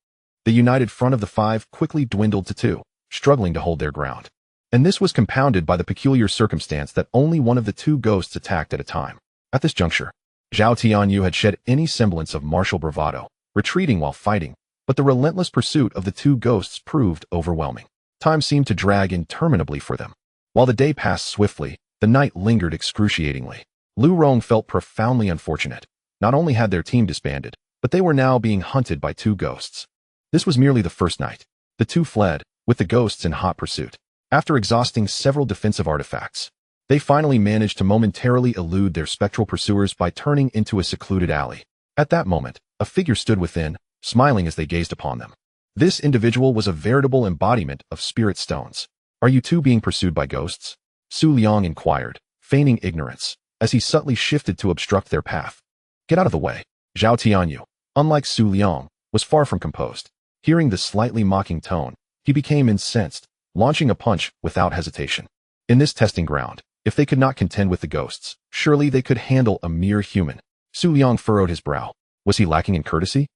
The united front of the five quickly dwindled to two, struggling to hold their ground. And this was compounded by the peculiar circumstance that only one of the two ghosts attacked at a time. At this juncture, Zhao Tianyi had shed any semblance of martial bravado, retreating while fighting, but the relentless pursuit of the two ghosts proved overwhelming. Time seemed to drag interminably for them. While the day passed swiftly, the night lingered excruciatingly. Lu Rong felt profoundly unfortunate. Not only had their team disbanded, but they were now being hunted by two ghosts. This was merely the first night. The two fled, with the ghosts in hot pursuit. After exhausting several defensive artifacts, they finally managed to momentarily elude their spectral pursuers by turning into a secluded alley. At that moment, a figure stood within, smiling as they gazed upon them. This individual was a veritable embodiment of spirit stones. "Are you two being pursued by ghosts?" Su Liang inquired, feigning ignorance, as he subtly shifted to obstruct their path. "Get out of the way." Zhao Tianyi, unlike Su Liang, was far from composed. Hearing the slightly mocking tone, he became incensed, launching a punch without hesitation. In this testing ground, if they could not contend with the ghosts, surely they could handle a mere human. Su Liang furrowed his brow. Was he lacking in courtesy?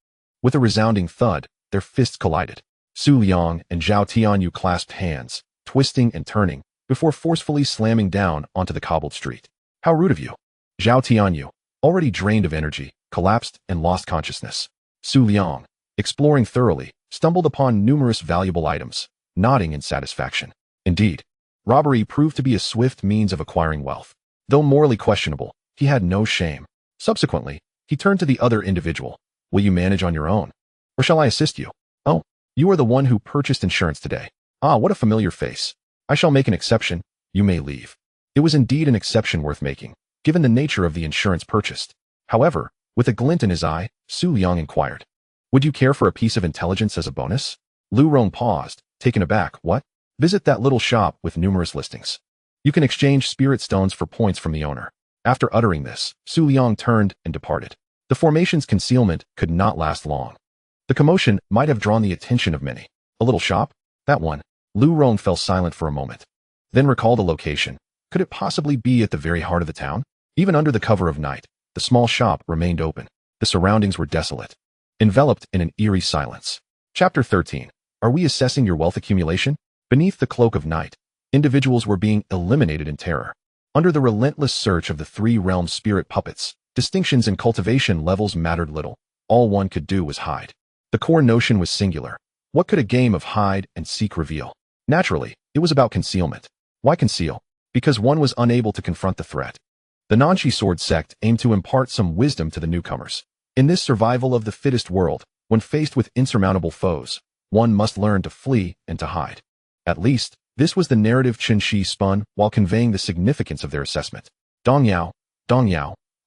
With a resounding thud, their fists collided. Su Liang and Zhao Tianyi clasped hands, twisting and turning, before forcefully slamming down onto the cobbled street. "How rude of you." Zhao Tianyi, already drained of energy, collapsed and lost consciousness. Su Liang, exploring thoroughly, stumbled upon numerous valuable items, nodding in satisfaction. Indeed, robbery proved to be a swift means of acquiring wealth. Though morally questionable, he had no shame. Subsequently, he turned to the other individual. "Will you manage on your own? Or shall I assist you?" "Oh, you are the one who purchased insurance today. Ah, what a familiar face. I shall make an exception. You may leave." It was indeed an exception worth making, given the nature of the insurance purchased. However, with a glint in his eye, Su Liang inquired, "Would you care for a piece of intelligence as a bonus?" Lu Rong paused, taken aback. "What?" "Visit that little shop with numerous listings. You can exchange spirit stones for points from the owner." After uttering this, Su Liang turned and departed. The formation's concealment could not last long. The commotion might have drawn the attention of many. A little shop? That one. Lu Rong fell silent for a moment, then recalled the location. Could it possibly be at the very heart of the town? Even under the cover of night, the small shop remained open. The surroundings were desolate, enveloped in an eerie silence. Chapter 13. Are we assessing your wealth accumulation? Beneath the cloak of night, individuals were being eliminated in terror. Under the relentless search of the three-realm spirit puppets, distinctions in cultivation levels mattered little. All one could do was hide. The core notion was singular. What could a game of hide and seek reveal? Naturally, it was about concealment. Why conceal? Because one was unable to confront the threat. The Nanchi Sword sect aimed to impart some wisdom to the newcomers. In this survival of the fittest world, when faced with insurmountable foes, one must learn to flee and to hide. At least, this was the narrative Chen Shi spun while conveying the significance of their assessment. Dongyao,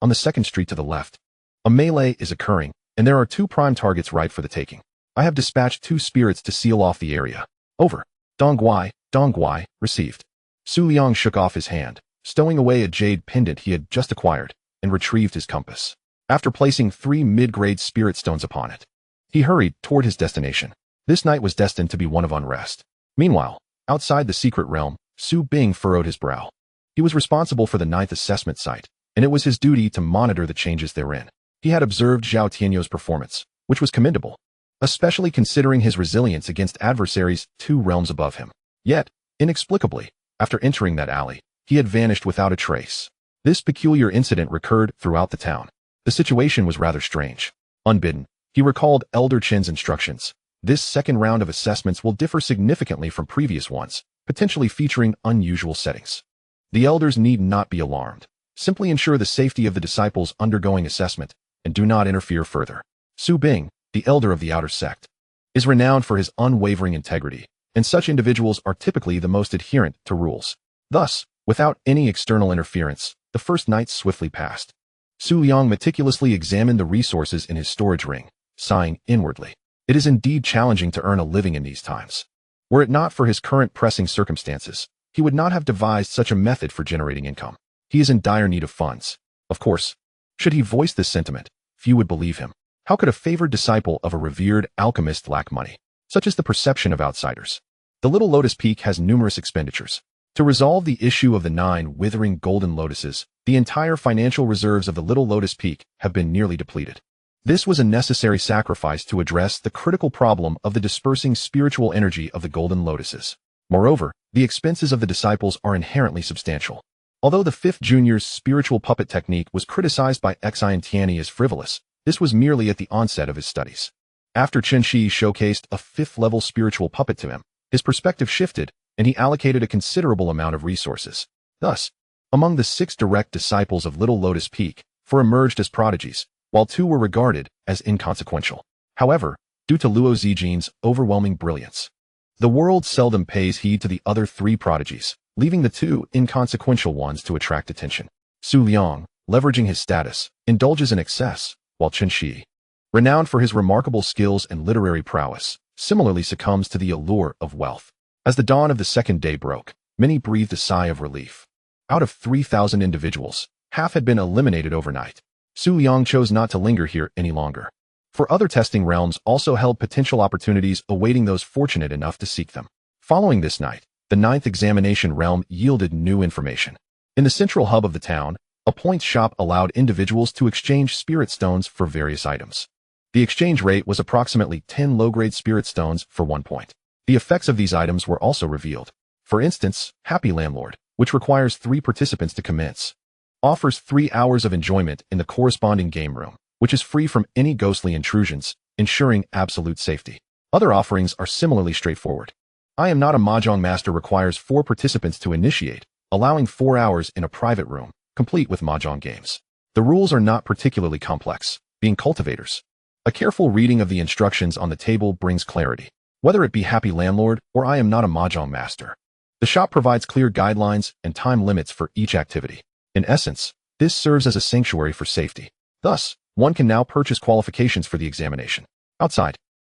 on the second street to the left. A melee is occurring, and there are two prime targets right for the taking. I have dispatched 2 spirits to seal off the area. Over. Dongguai, received. Su Liang shook off his hand, stowing away a jade pendant he had just acquired, and retrieved his compass. After placing 3 mid-grade spirit stones upon it, he hurried toward his destination. This night was destined to be one of unrest. Meanwhile, outside the secret realm, Su Bing furrowed his brow. He was responsible for the 9th assessment site, and it was his duty to monitor the changes therein. He had observed Zhao Tianyi's performance, which was commendable, especially considering his resilience against adversaries 2 realms above him. Yet, inexplicably, after entering that alley, he had vanished without a trace. This peculiar incident recurred throughout the town. The situation was rather strange. Unbidden, he recalled Elder Chen's instructions. This second round of assessments will differ significantly from previous ones, potentially featuring unusual settings. The elders need not be alarmed. Simply ensure the safety of the disciples undergoing assessment, and do not interfere further. Su Bing, the elder of the outer sect, is renowned for his unwavering integrity, and such individuals are typically the most adherent to rules. Thus, without any external interference, the first night swiftly passed. Su Liang meticulously examined the resources in his storage ring, sighing inwardly. It is indeed challenging to earn a living in these times. Were it not for his current pressing circumstances, he would not have devised such a method for generating income. He is in dire need of funds. Of course, should he voice this sentiment, few would believe him. How could a favored disciple of a revered alchemist lack money? Such is the perception of outsiders. The Little Lotus Peak has numerous expenditures. To resolve the issue of the 9 withering golden lotuses, the entire financial reserves of the Little Lotus Peak have been nearly depleted. This was a necessary sacrifice to address the critical problem of the dispersing spiritual energy of the golden lotuses. Moreover, the expenses of the disciples are inherently substantial. Although the 5th junior's spiritual puppet technique was criticized by Xin Tianyi as frivolous, this was merely at the onset of his studies. After Qingyue showcased a 5th-level spiritual puppet to him, his perspective shifted, and he allocated a considerable amount of resources. Thus, among the 6 direct disciples of Little Lotus Peak, 4 emerged as prodigies, while 2 were regarded as inconsequential. However, due to Luo Zijin's overwhelming brilliance, the world seldom pays heed to the other 3 prodigies, leaving the 2 inconsequential ones to attract attention. Su Liang, leveraging his status, indulges in excess, while Qingyue, renowned for his remarkable skills and literary prowess, similarly succumbs to the allure of wealth. As the dawn of the 2nd day broke, many breathed a sigh of relief. Out of 3,000 individuals, half had been eliminated overnight. Su Liang chose not to linger here any longer. For other testing realms also held potential opportunities awaiting those fortunate enough to seek them. Following this night, the 9th examination realm yielded new information. In the central hub of the town, a points shop allowed individuals to exchange spirit stones for various items. The exchange rate was approximately 10 low-grade spirit stones for 1 point. The effects of these items were also revealed. For instance, Happy Landlord, which requires 3 participants to commence, offers 3 hours of enjoyment in the corresponding game room, which is free from any ghostly intrusions, ensuring absolute safety. Other offerings are similarly straightforward. I Am Not a Mahjong Master requires 4 participants to initiate, allowing 4 hours in a private room, complete with mahjong games. The rules are not particularly complex, being cultivators. A careful reading of the instructions on the table brings clarity. Whether it be Happy Landlord or I Am Not a Mahjong Master, the shop provides clear guidelines and time limits for each activity. In essence, this serves as a sanctuary for safety. Thus, one can now purchase qualifications for the examination. Outside,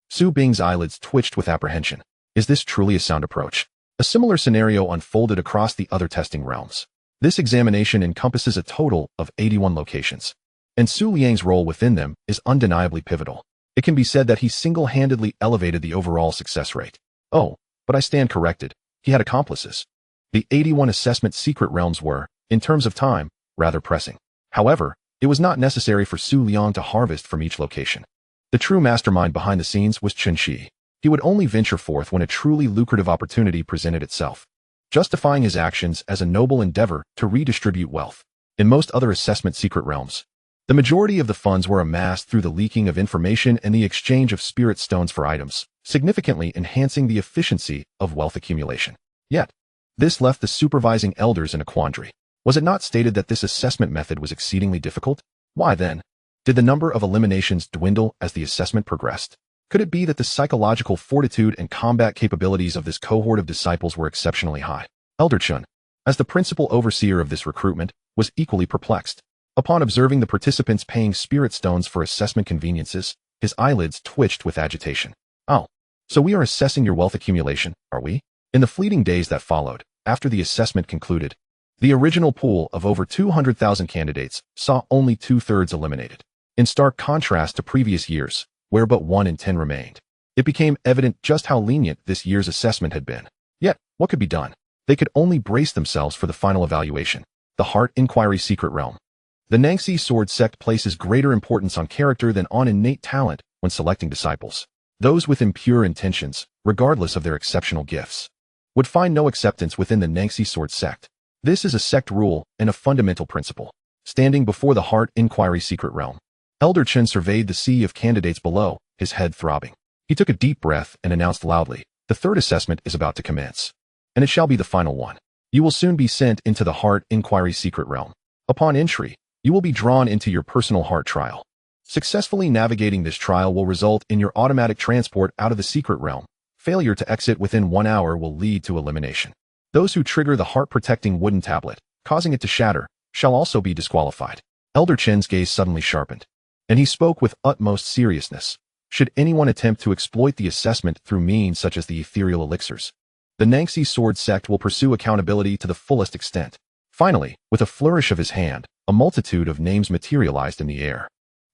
Su Bing's eyelids twitched with apprehension. Is this truly a sound approach? A similar scenario unfolded across the other testing realms. This examination encompasses a total of 81 locations, and Su Liang's role within them is undeniably pivotal. It can be said that he single-handedly elevated the overall success rate. Oh, but I stand corrected. He had accomplices. The 81 assessment secret realms were, in terms of time, rather pressing. However, it was not necessary for Su Liang to harvest from each location. The true mastermind behind the scenes was Qingyue. He would only venture forth when a truly lucrative opportunity presented itself, justifying his actions as a noble endeavor to redistribute wealth. In most other assessment secret realms, the majority of the funds were amassed through the leaking of information and the exchange of spirit stones for items, significantly enhancing the efficiency of wealth accumulation. Yet, this left the supervising elders in a quandary. Was it not stated that this assessment method was exceedingly difficult? Why then did the number of eliminations dwindle as the assessment progressed? Could it be that the psychological fortitude and combat capabilities of this cohort of disciples were exceptionally high? Elder Chun, as the principal overseer of this recruitment, was equally perplexed. Upon observing the participants paying spirit stones for assessment conveniences, his eyelids twitched with agitation. Oh, so we are assessing your wealth accumulation, are we? In the fleeting days that followed, after the assessment concluded, the original pool of over 200,000 candidates saw only 2/3 eliminated. In stark contrast to previous years, where but 1 in 10 remained, it became evident just how lenient this year's assessment had been. Yet, what could be done? They could only brace themselves for the final evaluation. The Heart Inquiry Secret Realm. The Nangxi Sword sect places greater importance on character than on innate talent when selecting disciples. Those with impure intentions, regardless of their exceptional gifts, would find no acceptance within the Nangxi Sword sect. This is a sect rule and a fundamental principle. Standing before the Heart Inquiry Secret Realm, Elder Chen surveyed the sea of candidates below, his head throbbing. He took a deep breath and announced loudly, "The 3rd assessment is about to commence, and it shall be the final one. You will soon be sent into the Heart Inquiry Secret Realm. Upon entry, you will be drawn into your personal heart trial. Successfully navigating this trial will result in your automatic transport out of the secret realm. Failure to exit within 1 hour will lead to elimination. Those who trigger the heart-protecting wooden tablet, causing it to shatter, shall also be disqualified." Elder Chen's gaze suddenly sharpened, and he spoke with utmost seriousness. Should anyone attempt to exploit the assessment through means such as the ethereal elixirs, the Nangxi Sword sect will pursue accountability to the fullest extent. Finally, with a flourish of his hand, a multitude of names materialized in the air.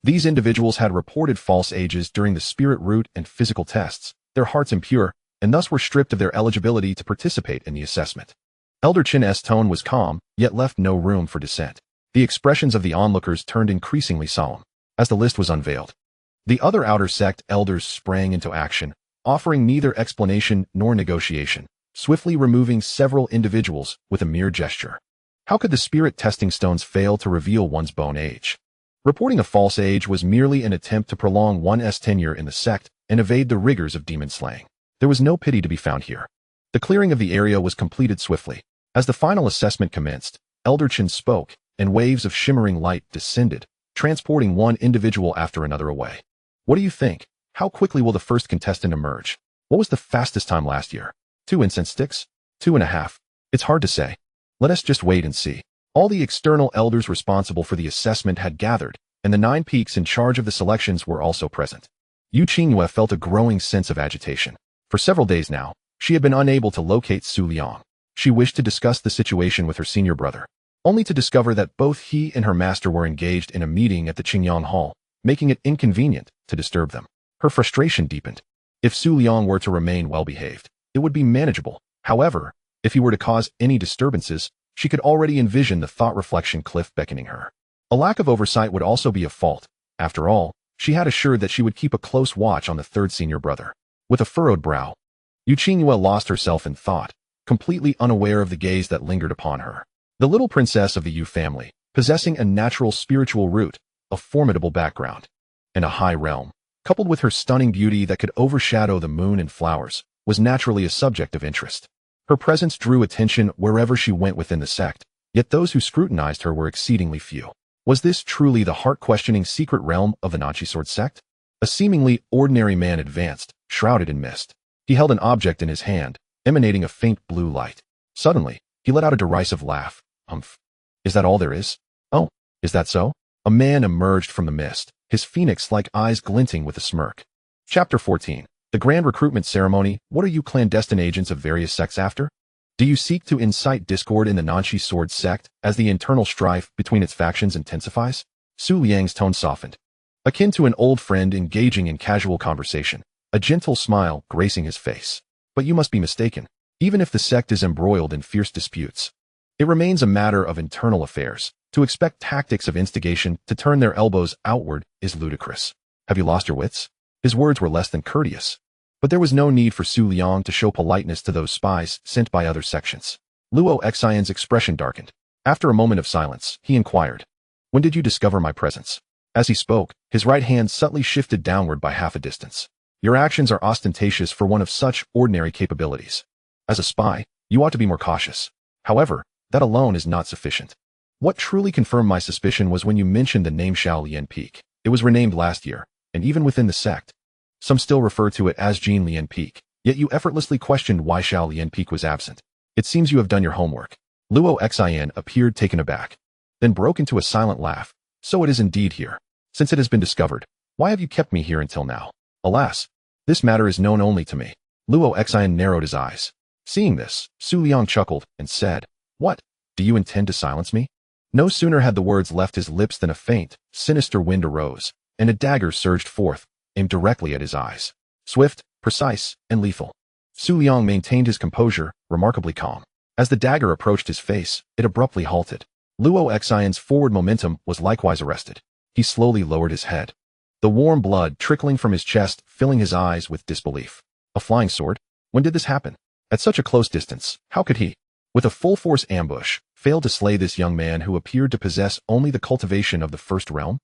These individuals had reported false ages during the spirit root and physical tests, their hearts impure, and thus were stripped of their eligibility to participate in the assessment. Elder Qin's tone was calm, yet left no room for dissent. The expressions of the onlookers turned increasingly solemn as the list was unveiled. The other outer sect elders sprang into action, offering neither explanation nor negotiation, swiftly removing several individuals with a mere gesture. How could the spirit testing stones fail to reveal one's bone age? Reporting a false age was merely an attempt to prolong one's tenure in the sect and evade the rigors of demon slaying. There was no pity to be found here. The clearing of the area was completed swiftly. As the final assessment commenced, Elder Qin spoke, and waves of shimmering light descended, transporting one individual after another away. What do you think? How quickly will the first contestant emerge? What was the fastest time last year? 2 incense sticks? 2.5. It's hard to say. Let us just wait and see. All the external elders responsible for the assessment had gathered, and the 9 peaks in charge of the selections were also present. Yu Qingyue felt a growing sense of agitation. For several days now, she had been unable to locate Su Liang. She wished to discuss the situation with her senior brother, only to discover that both he and her master were engaged in a meeting at the Qingyang Hall, making it inconvenient to disturb them. Her frustration deepened. If Su Liang were to remain well-behaved, it would be manageable. However, if he were to cause any disturbances, she could already envision the thought-reflection cliff beckoning her. A lack of oversight would also be a fault. After all, she had assured that she would keep a close watch on the third senior brother. With a furrowed brow, Yu Qingyue lost herself in thought, completely unaware of the gaze that lingered upon her. The little princess of the Yu family, possessing a natural spiritual root, a formidable background, and a high realm, coupled with her stunning beauty that could overshadow the moon and flowers, was naturally a subject of interest. Her presence drew attention wherever she went within the sect, yet those who scrutinized her were exceedingly few. Was this truly the heart-questioning secret realm of the Nanchi Sword sect? A seemingly ordinary man advanced, shrouded in mist. He held an object in his hand, emanating a faint blue light. Suddenly, he let out a derisive laugh. Humph. Is that all there is? Oh, is that so? A man emerged from the mist, his phoenix-like eyes glinting with a smirk. Chapter 14. The Grand Recruitment Ceremony. What are you clandestine agents of various sects after? Do you seek to incite discord in the Nanchi Sword sect as the internal strife between its factions intensifies? Su Liang's tone softened, akin to an old friend engaging in casual conversation, a gentle smile gracing his face. But you must be mistaken. Even if the sect is embroiled in fierce disputes, it remains a matter of internal affairs. To expect tactics of instigation to turn their elbows outward is ludicrous. Have you lost your wits? His words were less than courteous. But there was no need for Su Liang to show politeness to those spies sent by other sections. Luo Zijin's expression darkened. After a moment of silence, he inquired, "When did you discover my presence?" As he spoke, his right hand subtly shifted downward by half a distance. Your actions are ostentatious for one of such ordinary capabilities. As a spy, you ought to be more cautious. However, that alone is not sufficient. What truly confirmed my suspicion was when you mentioned the name Lian Peak. It was renamed last year, and even within the sect, some still refer to it as Lian Peak, yet you effortlessly questioned why Lian Peak was absent. It seems you have done your homework. Luo Zijin appeared taken aback, then broke into a silent laugh. So it is indeed here. Since it has been discovered, why have you kept me here until now? Alas, this matter is known only to me. Luo Zijin narrowed his eyes. Seeing this, Su Liang chuckled and said, "What? Do you intend to silence me?" No sooner had the words left his lips than a faint, sinister wind arose, and a dagger surged forth, aimed directly at his eyes. Swift, precise, and lethal. Su Liang maintained his composure, remarkably calm. As the dagger approached his face, it abruptly halted. Luo Zijin's forward momentum was likewise arrested. He slowly lowered his head, the warm blood trickling from his chest, filling his eyes with disbelief. A flying sword? When did this happen? At such a close distance, how could he, with a full-force ambush, fail to slay this young man who appeared to possess only the cultivation of the first realm?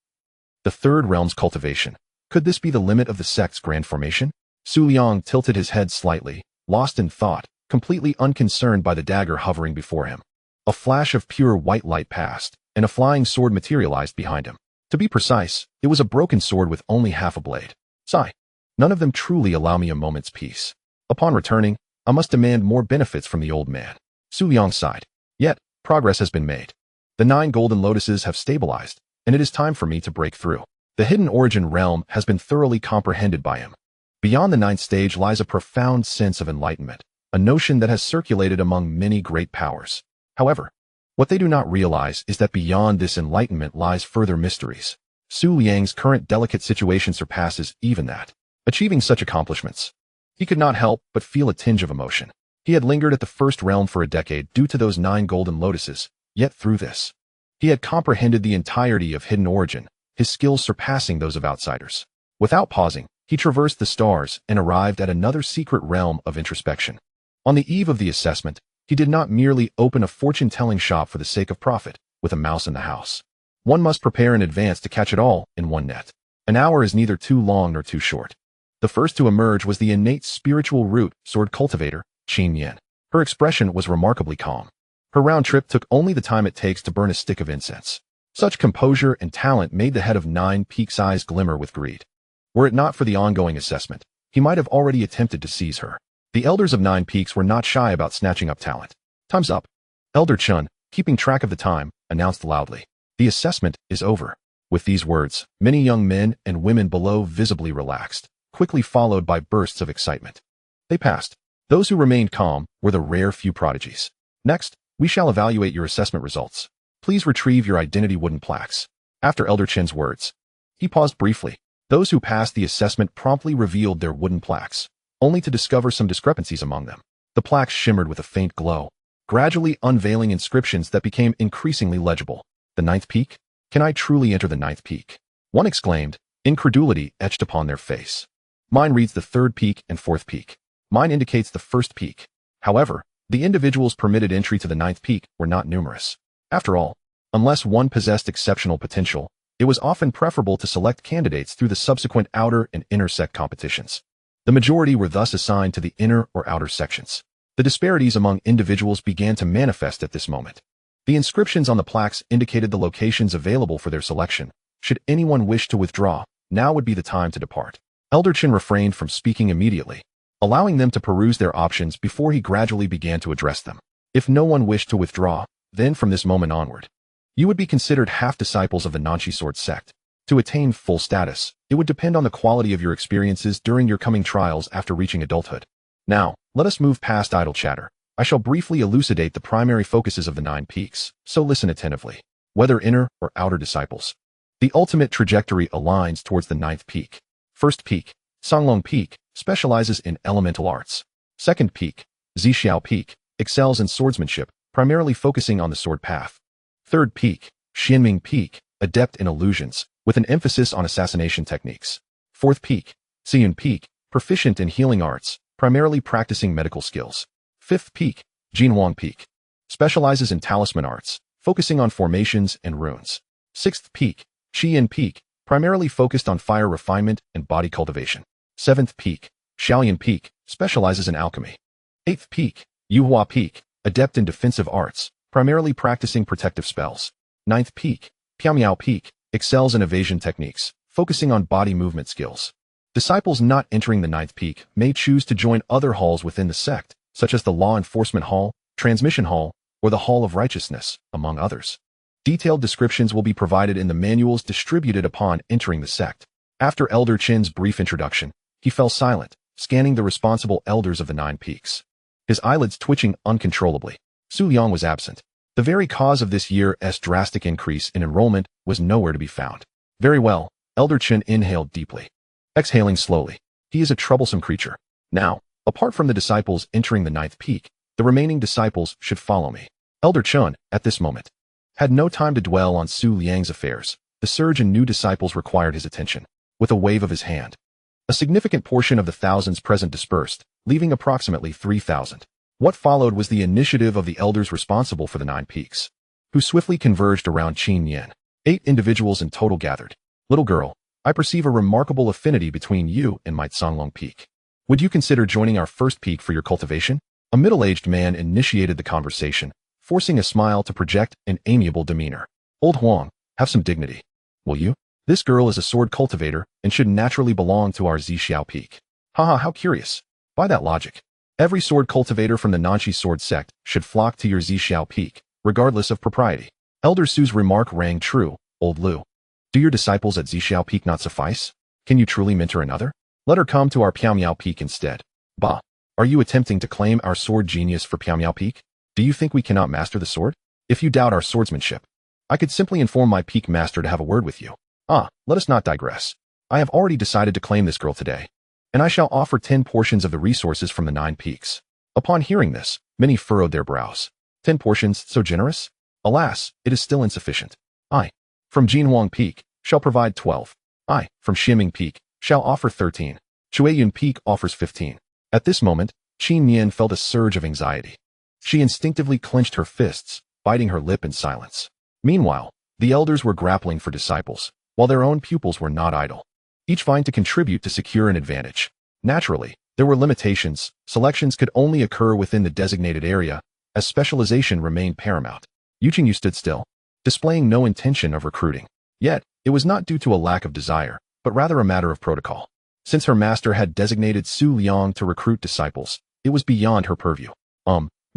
The third realm's cultivation. Could this be the limit of the sect's grand formation? Su Liang tilted his head slightly, lost in thought, completely unconcerned by the dagger hovering before him. A flash of pure white light passed, and a flying sword materialized behind him. To be precise, it was a broken sword with only half a blade. Sigh. None of them truly allow me a moment's peace. Upon returning, I must demand more benefits from the old man. Su Liang sighed. Yet, progress has been made. The 9 golden lotuses have stabilized, and it is time for me to break through. The hidden origin realm has been thoroughly comprehended by him. Beyond the 9th stage lies a profound sense of enlightenment, a notion that has circulated among many great powers. However, what they do not realize is that beyond this enlightenment lies further mysteries. Su Liang's current delicate situation surpasses even that. Achieving such accomplishments, he could not help but feel a tinge of emotion. He had lingered at the first realm for a decade due to those 9 golden lotuses, yet through this, he had comprehended the entirety of hidden origin, his skills surpassing those of outsiders. Without pausing, he traversed the stars and arrived at another secret realm of introspection. On the eve of the assessment, he did not merely open a fortune-telling shop for the sake of profit, with a mouse in the house. One must prepare in advance to catch it all in one net. An hour is neither too long nor too short. The first to emerge was the innate spiritual root sword cultivator, Qingyue. Her expression was remarkably calm. Her round trip took only the time it takes to burn a stick of incense. Such composure and talent made the head of 9 Peaks' eyes glimmer with greed. Were it not for the ongoing assessment, he might have already attempted to seize her. The elders of 9 Peaks were not shy about snatching up talent. Time's up. Elder Chun, keeping track of the time, announced loudly. The assessment is over. With these words, many young men and women below visibly relaxed, quickly followed by bursts of excitement. They passed. Those who remained calm were the rare few prodigies. Next, we shall evaluate your assessment results. Please retrieve your identity wooden plaques. After Elder Chen's words, he paused briefly. Those who passed the assessment promptly revealed their wooden plaques, only to discover some discrepancies among them. The plaques shimmered with a faint glow, gradually unveiling inscriptions that became increasingly legible. The 9th peak? Can I truly enter the 9th peak? One exclaimed, incredulity etched upon their face. Mine reads the 3rd peak and 4th peak. Mine indicates the 1st peak. However, the individuals permitted entry to the 9th peak were not numerous. After all, unless one possessed exceptional potential, it was often preferable to select candidates through the subsequent outer and inner sect competitions. The majority were thus assigned to the inner or outer sections. The disparities among individuals began to manifest at this moment. The inscriptions on the plaques indicated the locations available for their selection. Should anyone wish to withdraw, now would be the time to depart. Elder Chen refrained from speaking immediately, allowing them to peruse their options before he gradually began to address them. If no one wished to withdraw, then from this moment onward, you would be considered half-disciples of the Nanchi Sword sect. To attain full status, it would depend on the quality of your experiences during your coming trials after reaching adulthood. Now, let us move past idle chatter. I shall briefly elucidate the primary focuses of the 9 peaks, so listen attentively. Whether inner or outer disciples, the ultimate trajectory aligns towards the 9th peak. 1st peak, Songlong Peak, specializes in elemental arts. 2nd peak, Zixiao Peak, excels in swordsmanship, primarily focusing on the sword path. 3rd peak, Xianming Peak, adept in illusions, with an emphasis on assassination techniques. 4th peak, Xiyun Peak, proficient in healing arts, primarily practicing medical skills. 5th peak, Jinwang Peak, specializes in talisman arts, focusing on formations and runes. 6th peak, Xiyan Peak, primarily focused on fire refinement and body cultivation. 7th peak, Shaoyan Peak, specializes in alchemy. 8th peak, Yuhua Peak, adept in defensive arts, primarily practicing protective spells. 9th peak, Piamiao Peak, excels in evasion techniques, focusing on body movement skills. Disciples not entering the 9th peak may choose to join other halls within the sect, such as the Law Enforcement Hall, Transmission Hall, or the Hall of Righteousness, among others. Detailed descriptions will be provided in the manuals distributed upon entering the sect. After Elder Chen's brief introduction, he fell silent, scanning the responsible elders of the 9 peaks. His eyelids twitching uncontrollably. Su Liang was absent. The very cause of this year's drastic increase in enrollment was nowhere to be found. Very well, Elder Chen inhaled deeply, exhaling slowly. He is a troublesome creature. Now, apart from the disciples entering the 9th peak, the remaining disciples should follow me. Elder Chen, at this moment, had no time to dwell on Su Liang's affairs. The surge in new disciples required his attention. With a wave of his hand, a significant portion of the thousands present dispersed, leaving approximately 3,000. What followed was the initiative of the elders responsible for the 9 peaks, who swiftly converged around Qingyue. 8 individuals in total gathered. Little girl, I perceive a remarkable affinity between you and my Songlong Peak. Would you consider joining our 1st peak for your cultivation? A middle-aged man initiated the conversation, forcing a smile to project an amiable demeanor. Old Huang, have some dignity. Will you? This girl is a sword cultivator and should naturally belong to our Zixiao Peak. Haha, how curious. By that logic, every sword cultivator from the Nanchi Sword sect should flock to your Zixiao Peak, regardless of propriety. Elder Su's remark rang true, old Lu. Do your disciples at Zixiao Peak not suffice? Can you truly mentor another? Let her come to our Piamiao Peak instead. Bah, are you attempting to claim our sword genius for Piamiao Peak? Do you think we cannot master the sword? If you doubt our swordsmanship, I could simply inform my peak master to have a word with you. Let us not digress. I have already decided to claim this girl today, and I shall offer 10 portions of the resources from the 9 peaks. Upon hearing this, many furrowed their brows. 10 portions, so generous? Alas, it is still insufficient. I, from Jinhuang Peak, shall provide 12. I, from Ximing Peak, shall offer 13. Chueyun Peak offers 15. At this moment, Qin Yin felt a surge of anxiety. She instinctively clenched her fists, biting her lip in silence. Meanwhile, the elders were grappling for disciples, while their own pupils were not idle, each vying to contribute to secure an advantage. Naturally, there were limitations. Selections could only occur within the designated area, as specialization remained paramount. Yu Qingyue stood still, displaying no intention of recruiting. Yet, it was not due to a lack of desire, but rather a matter of protocol. Since her master had designated Su Liang to recruit disciples, it was beyond her purview.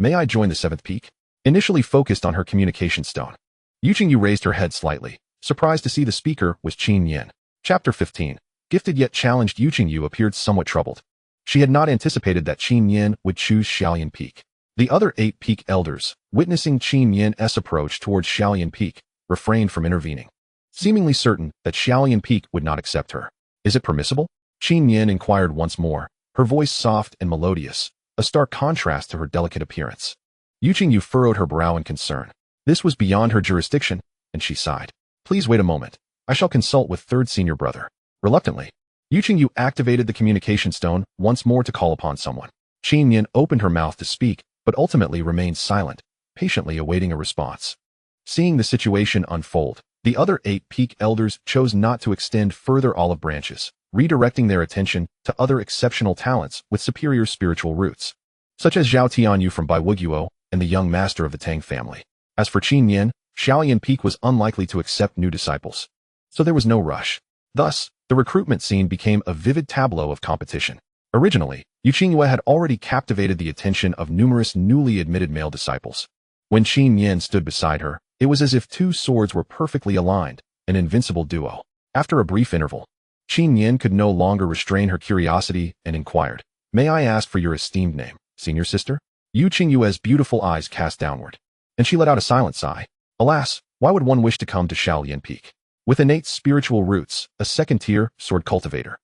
May I join the 7th peak? Initially focused on her communication stone, Yu Qingyue raised her head slightly, surprised to see the speaker was Qin Yin. Chapter 15. Gifted yet challenged. Yu Qingyue appeared somewhat troubled. She had not anticipated that Qin Yin would choose Shaolian Peak. The other 8 peak elders, witnessing Qin Yin's approach towards Shaolian Peak, refrained from intervening, seemingly certain that Shaolian Peak would not accept her. Is it permissible? Qin Yin inquired once more, her voice soft and melodious, a stark contrast to her delicate appearance. Yu Qingyue furrowed her brow in concern. This was beyond her jurisdiction, and she sighed. Please wait a moment. I shall consult with 3rd senior brother. Reluctantly, Yu Qingyue activated the communication stone once more to call upon someone. Qin Yin opened her mouth to speak, but ultimately remained silent, patiently awaiting a response. Seeing the situation unfold, the other 8 peak elders chose not to extend further olive branches, redirecting their attention to other exceptional talents with superior spiritual roots, such as Xin Tianyi from Baiwuguo and the young master of the Tang family. As for Qin Yin, Shaolian Peak was unlikely to accept new disciples, so there was no rush. Thus, the recruitment scene became a vivid tableau of competition. Originally, Yu Qingyue had already captivated the attention of numerous newly admitted male disciples. When Qin Yin stood beside her, it was as if 2 swords were perfectly aligned, an invincible duo. After a brief interval, Qin Yin could no longer restrain her curiosity and inquired, "May I ask for your esteemed name, senior sister?" Yu Qingyue's beautiful eyes cast downward, and she let out a silent sigh. Alas, why would one wish to come to Shaolian Peak? With innate spiritual roots, a 2nd-tier sword cultivator,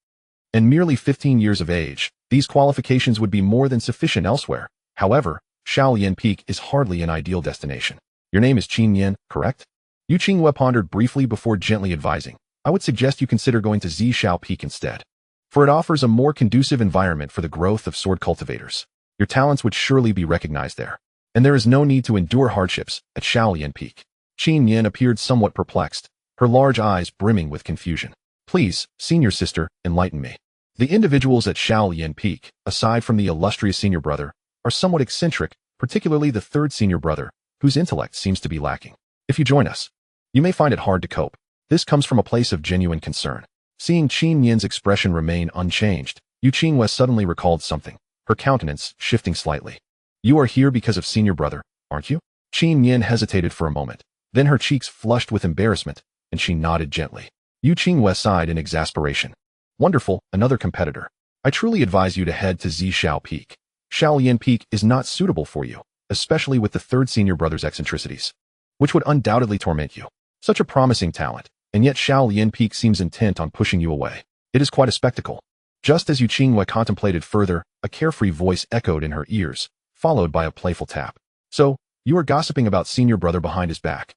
and merely 15 years of age, these qualifications would be more than sufficient elsewhere. However, Shaolian Peak is hardly an ideal destination. Your name is Qin Yin, correct? Yu Qingyue pondered briefly before gently advising, I would suggest you consider going to Zishao Peak instead, for it offers a more conducive environment for the growth of sword cultivators. Your talents would surely be recognized there, and there is no need to endure hardships at Shaolian Peak. Qin Yin appeared somewhat perplexed, her large eyes brimming with confusion. Please, senior sister, enlighten me. The individuals at Shaolian Peak, aside from the illustrious senior brother, are somewhat eccentric, particularly the 3rd senior brother, whose intellect seems to be lacking. If you join us, you may find it hard to cope. This comes from a place of genuine concern. Seeing Qin Yin's expression remain unchanged, Yu Qingyue suddenly recalled something, her countenance shifting slightly. You are here because of senior brother, aren't you? Qin Yin hesitated for a moment, then her cheeks flushed with embarrassment, and she nodded gently. Yu Qingyue sighed in exasperation. Wonderful, another competitor. I truly advise you to head to Zishao Peak. Shaolian Peak is not suitable for you, especially with the 3rd senior brother's eccentricities, which would undoubtedly torment you. Such a promising talent, and yet Shaolian Peak seems intent on pushing you away. It is quite a spectacle. Just as Yu Qingyue contemplated further, a carefree voice echoed in her ears, followed by a playful tap. So, you are gossiping about senior brother behind his back.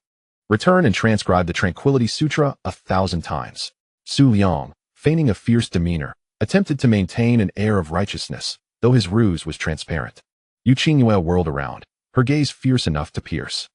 Return and transcribe the Tranquility Sutra 1,000 times. Su Liang, feigning a fierce demeanor, attempted to maintain an air of righteousness, though his ruse was transparent. Yu Qingyue whirled around, her gaze fierce enough to pierce.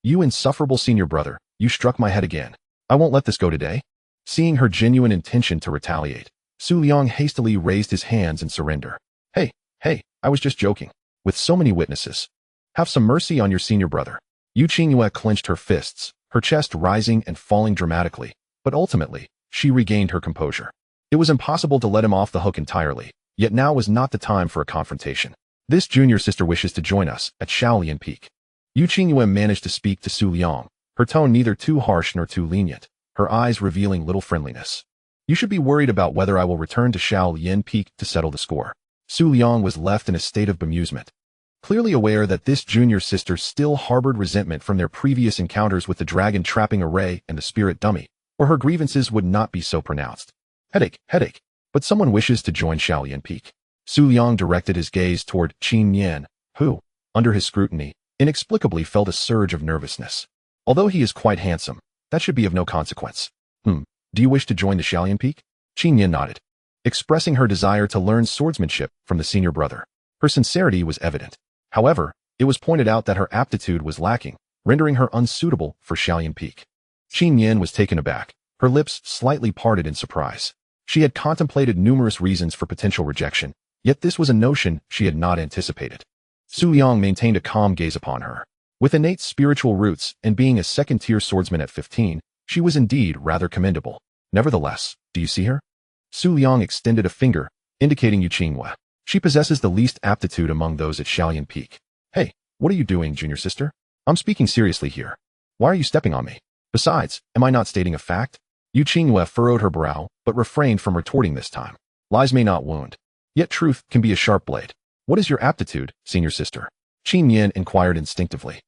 You insufferable senior brother, you struck my head again. I won't let this go today. Seeing her genuine intention to retaliate, Su Liang hastily raised his hands in surrender. Hey, I was just joking. With so many witnesses, have some mercy on your senior brother. Yu Qingyue clenched her fists, her chest rising and falling dramatically, but ultimately, she regained her composure. It was impossible to let him off the hook entirely, yet now was not the time for a confrontation. This junior sister wishes to join us at Shaolian Peak. Yu Qingyue managed to speak to Su Liang, her tone neither too harsh nor too lenient, her eyes revealing little friendliness. You should be worried about whether I will return to Shaolian Peak to settle the score. Su Liang was left in a state of bemusement, clearly aware that this junior sister still harbored resentment from their previous encounters with the dragon trapping array and the spirit dummy, or her grievances would not be so pronounced. Headache. But someone wishes to join Shaolian Peak. Su Liang directed his gaze toward Qingyue, who, under his scrutiny, inexplicably felt a surge of nervousness. Although he is quite handsome, that should be of no consequence. Do you wish to join the Xiaolian Peak? Qingyue nodded, expressing her desire to learn swordsmanship from the senior brother. Her sincerity was evident. However, it was pointed out that her aptitude was lacking, rendering her unsuitable for Xiaolian Peak. Qingyue was taken aback, her lips slightly parted in surprise. She had contemplated numerous reasons for potential rejection, yet this was a notion she had not anticipated. Su Liang maintained a calm gaze upon her. With innate spiritual roots and being a second-tier swordsman at 15, she was indeed rather commendable. Nevertheless, do you see her? Su Liang extended a finger, indicating Yu Qingyue. She possesses the least aptitude among those at Xiaolian Peak. Hey, what are you doing, junior sister? I'm speaking seriously here. Why are you stepping on me? Besides, am I not stating a fact? Yu Qingyue furrowed her brow, but refrained from retorting this time. Lies may not wound. Yet truth can be a sharp blade. What is your aptitude, senior sister? Qingyue inquired instinctively.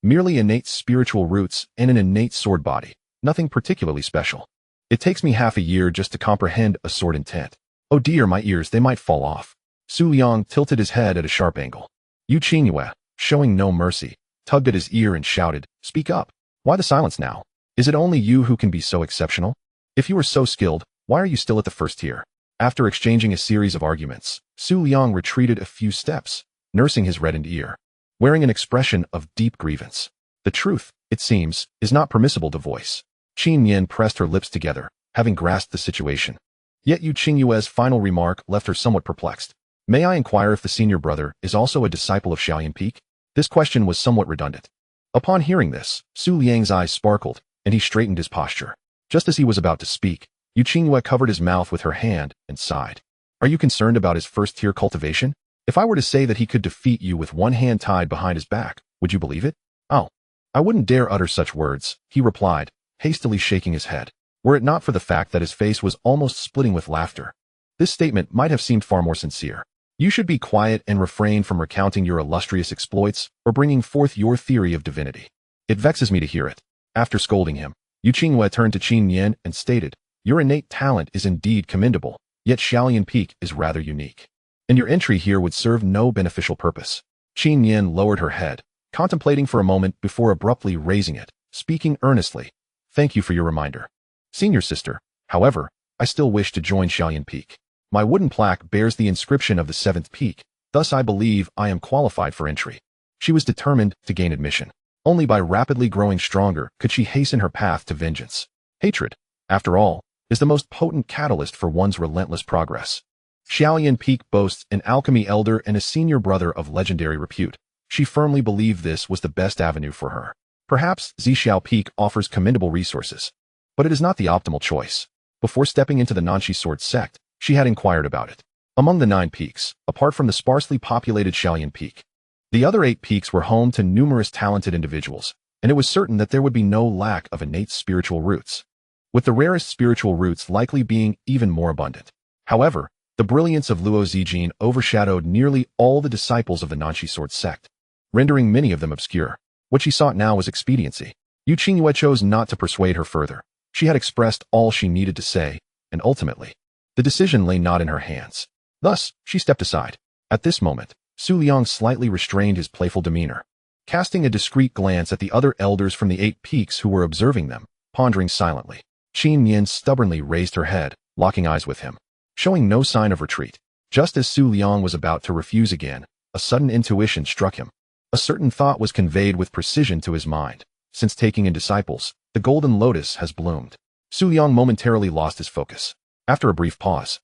Merely innate spiritual roots and an innate sword body. Nothing particularly special. It takes me half a year just to comprehend a sword intent. Oh dear, my ears, they might fall off. Su Liang tilted his head at a sharp angle. Yu Qingyue, showing no mercy, tugged at his ear and shouted, "Speak up. Why the silence now? Is it only you who can be so exceptional? If you are so skilled, why are you still at the first tier?" After exchanging a series of arguments, Su Liang retreated a few steps, nursing his reddened ear, wearing an expression of deep grievance. The truth, it seems, is not permissible to voice. Qingyue pressed her lips together, having grasped the situation. Yet Yu Qingyue's final remark left her somewhat perplexed. May I inquire if the senior brother is also a disciple of Xiaolian Peak? This question was somewhat redundant. Upon hearing this, Su Liang's eyes sparkled, and he straightened his posture. Just as he was about to speak, Yu Qingyue covered his mouth with her hand and sighed. Are you concerned about his first-tier cultivation? If I were to say that he could defeat you with one hand tied behind his back, would you believe it? Oh, I wouldn't dare utter such words, he replied, hastily shaking his head, were it not for the fact that his face was almost splitting with laughter. This statement might have seemed far more sincere. You should be quiet and refrain from recounting your illustrious exploits or bringing forth your theory of divinity. It vexes me to hear it. After scolding him, Yu Qingyue turned to Qingyue and stated, your innate talent is indeed commendable, yet Xiaolian Peak is rather unique. And your entry here would serve no beneficial purpose. Qingyue lowered her head, contemplating for a moment before abruptly raising it, speaking earnestly. Thank you for your reminder. Senior sister, however, I still wish to join Xiaolian Peak. My wooden plaque bears the inscription of the 7th peak, thus I believe I am qualified for entry. She was determined to gain admission. Only by rapidly growing stronger could she hasten her path to vengeance. Hatred, after all, is the most potent catalyst for one's relentless progress. Xiaolian Peak boasts an alchemy elder and a senior brother of legendary repute. She firmly believed this was the best avenue for her. Perhaps Zixiao Peak offers commendable resources, but it is not the optimal choice. Before stepping into the Nanshi Sword sect, she had inquired about it. Among the 9 peaks, apart from the sparsely populated Xiaolian Peak, the other 8 peaks were home to numerous talented individuals, and it was certain that there would be no lack of innate spiritual roots, with the rarest spiritual roots likely being even more abundant. However, the brilliance of Luo Zijin overshadowed nearly all the disciples of the Nanshi Sword sect, rendering many of them obscure. What she sought now was expediency. Yu Qingyue chose not to persuade her further. She had expressed all she needed to say, and ultimately, the decision lay not in her hands. Thus, she stepped aside. At this moment, Su Liang slightly restrained his playful demeanor, casting a discreet glance at the other elders from the 8 peaks who were observing them, pondering silently. Qingyue stubbornly raised her head, locking eyes with him, showing no sign of retreat. Just as Su Liang was about to refuse again, a sudden intuition struck him. A certain thought was conveyed with precision to his mind. Since taking in disciples, the golden lotus has bloomed. Su Liang momentarily lost his focus. After a brief pause,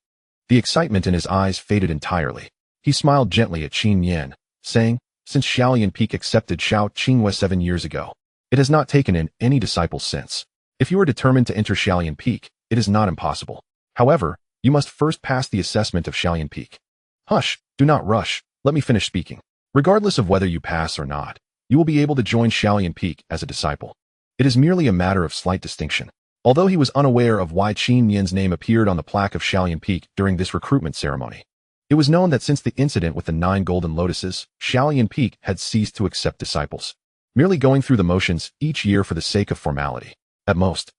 the excitement in his eyes faded entirely. He smiled gently at Qingyue, saying, since Xiaolian Peak accepted Xiao Qingyue 7 years ago, it has not taken in any disciples since. If you are determined to enter Xiaolian Peak, it is not impossible. However, you must first pass the assessment of Xiaolian Peak. Hush, do not rush, let me finish speaking. Regardless of whether you pass or not, you will be able to join Xiaolian Peak as a disciple. It is merely a matter of slight distinction. Although he was unaware of why Qingyue's name appeared on the plaque of Xiaolian Peak during this recruitment ceremony, it was known that since the incident with the 9 golden lotuses, Xiaolian Peak had ceased to accept disciples, merely going through the motions each year for the sake of formality. At most,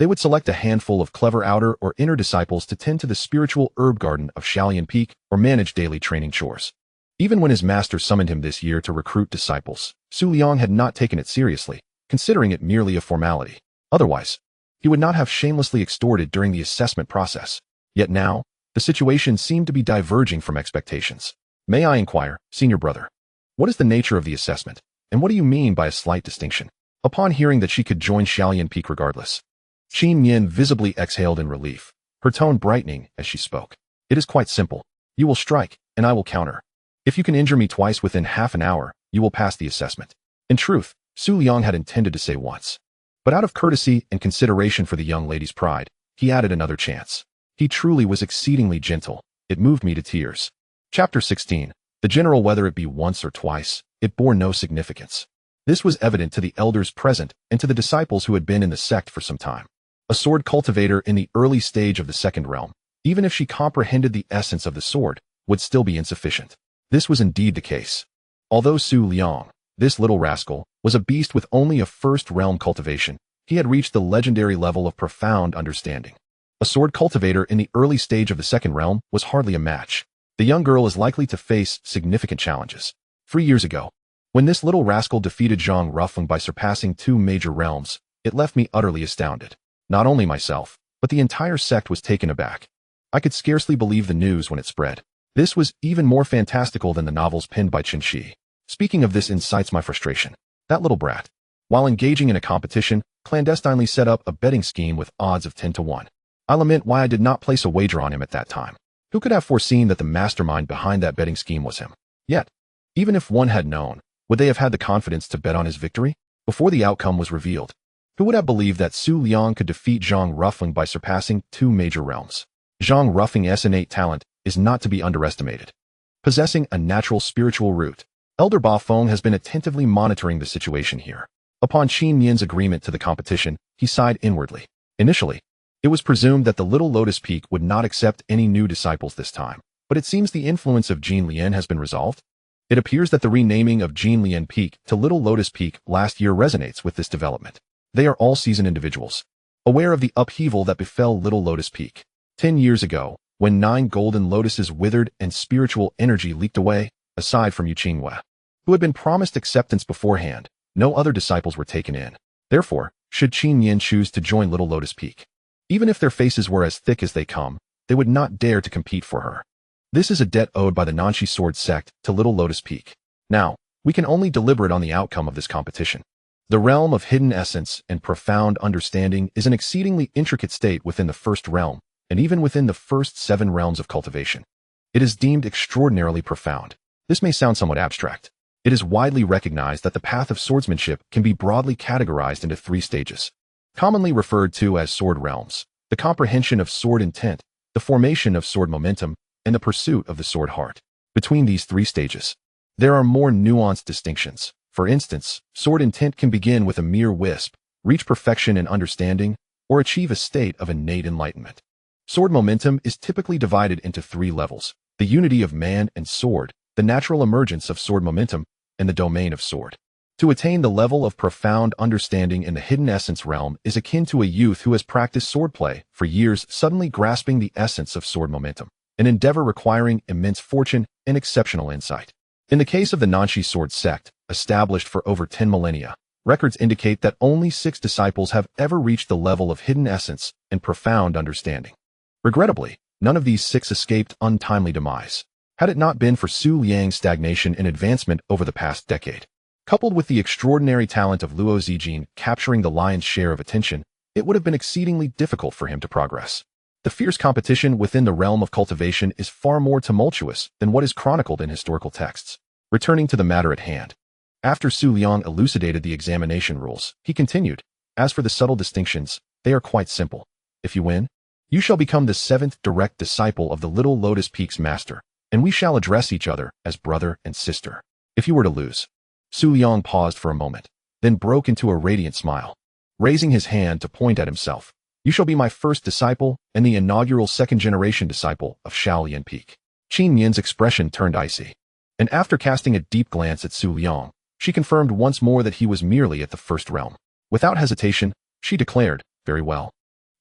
They would select a handful of clever outer or inner disciples to tend to the spiritual herb garden of Liang Peak or manage daily training chores. Even when his master summoned him this year to recruit disciples, Su Liang had not taken it seriously, considering it merely a formality. Otherwise, he would not have shamelessly extorted during the assessment process. Yet now, the situation seemed to be diverging from expectations. May I inquire, senior brother, what is the nature of the assessment, and what do you mean by a slight distinction? Upon hearing that she could join Liang Peak regardless, Xin Tianyi visibly exhaled in relief, her tone brightening as she spoke. It is quite simple. You will strike, and I will counter. If you can injure me twice within half an hour, you will pass the assessment. In truth, Su Liang had intended to say once. But out of courtesy and consideration for the young lady's pride, he added another chance. He truly was exceedingly gentle. It moved me to tears. Chapter 16. The general, whether it be once or twice, it bore no significance. This was evident to the elders present and to the disciples who had been in the sect for some time. A sword cultivator in the early stage of the second realm, even if she comprehended the essence of the sword, would still be insufficient. This was indeed the case. Although Su Liang, this little rascal, was a beast with only a first realm cultivation, he had reached the legendary level of profound understanding. A sword cultivator in the early stage of the second realm was hardly a match. The young girl is likely to face significant challenges. 3 years ago, when this little rascal defeated Zhang Rufeng by surpassing 2 major realms, it left me utterly astounded. Not only myself, but the entire sect was taken aback. I could scarcely believe the news when it spread. This was even more fantastical than the novels penned by Chen Shi. Speaking of this incites my frustration. That little brat, while engaging in a competition, clandestinely set up a betting scheme with odds of 10 to 1. I lament why I did not place a wager on him at that time. Who could have foreseen that the mastermind behind that betting scheme was him? Yet, even if one had known, would they have had the confidence to bet on his victory? Before the outcome was revealed, who would have believed that Su Liang could defeat Zhang Rufeng by surpassing 2 major realms? Zhang Rufeng's innate talent is not to be underestimated. Possessing a natural spiritual root, Elder Ba Feng has been attentively monitoring the situation here. Upon Xin Tianyi's agreement to the competition, he sighed inwardly. Initially, it was presumed that the Little Lotus Peak would not accept any new disciples this time, but it seems the influence of Jinlian has been resolved. It appears that the renaming of Jinlian Peak to Little Lotus Peak last year resonates with this development. They are all seasoned individuals, aware of the upheaval that befell Little Lotus Peak. 10 years ago, when 9 golden lotuses withered and spiritual energy leaked away, aside from Yu Qingyue, who had been promised acceptance beforehand, no other disciples were taken in. Therefore, should Xin Tianyi choose to join Little Lotus Peak, even if their faces were as thick as they come, they would not dare to compete for her. This is a debt owed by the Nanshi Sword sect to Little Lotus Peak. Now, we can only deliberate on the outcome of this competition. The realm of hidden essence and profound understanding is an exceedingly intricate state within the first realm, and even within the first 7 realms of cultivation. It is deemed extraordinarily profound. This may sound somewhat abstract. It is widely recognized that the path of swordsmanship can be broadly categorized into 3 stages, commonly referred to as sword realms: the comprehension of sword intent, the formation of sword momentum, and the pursuit of the sword heart. Between these 3 stages, there are more nuanced distinctions. For instance, sword intent can begin with a mere wisp, reach perfection in understanding, or achieve a state of innate enlightenment. Sword momentum is typically divided into 3 levels: the unity of man and sword, the natural emergence of sword momentum, and the domain of sword. To attain the level of profound understanding in the hidden essence realm is akin to a youth who has practiced swordplay for years suddenly grasping the essence of sword momentum, an endeavor requiring immense fortune and exceptional insight. In the case of the Nanshi Sword sect, established for over 10 millennia, records indicate that only 6 disciples have ever reached the level of hidden essence and profound understanding. Regrettably, none of these 6 escaped untimely demise. Had it not been for Su Liang's stagnation and advancement over the past decade, coupled with the extraordinary talent of Luo Zijin capturing the lion's share of attention, it would have been exceedingly difficult for him to progress. The fierce competition within the realm of cultivation is far more tumultuous than what is chronicled in historical texts. Returning to the matter at hand, after Su Liang elucidated the examination rules, he continued, "As for the subtle distinctions, they are quite simple. If you win, you shall become the 7th direct disciple of the Little Lotus Peak's master, and we shall address each other as brother and sister. If you were to lose..." Su Liang paused for a moment, then broke into a radiant smile, raising his hand to point at himself. "You shall be my first disciple and the inaugural 2nd-generation disciple of Liang Peak." Xin Tianyi's expression turned icy, and after casting a deep glance at Su Liang, she confirmed once more that he was merely at the first realm. Without hesitation, she declared, "Very well.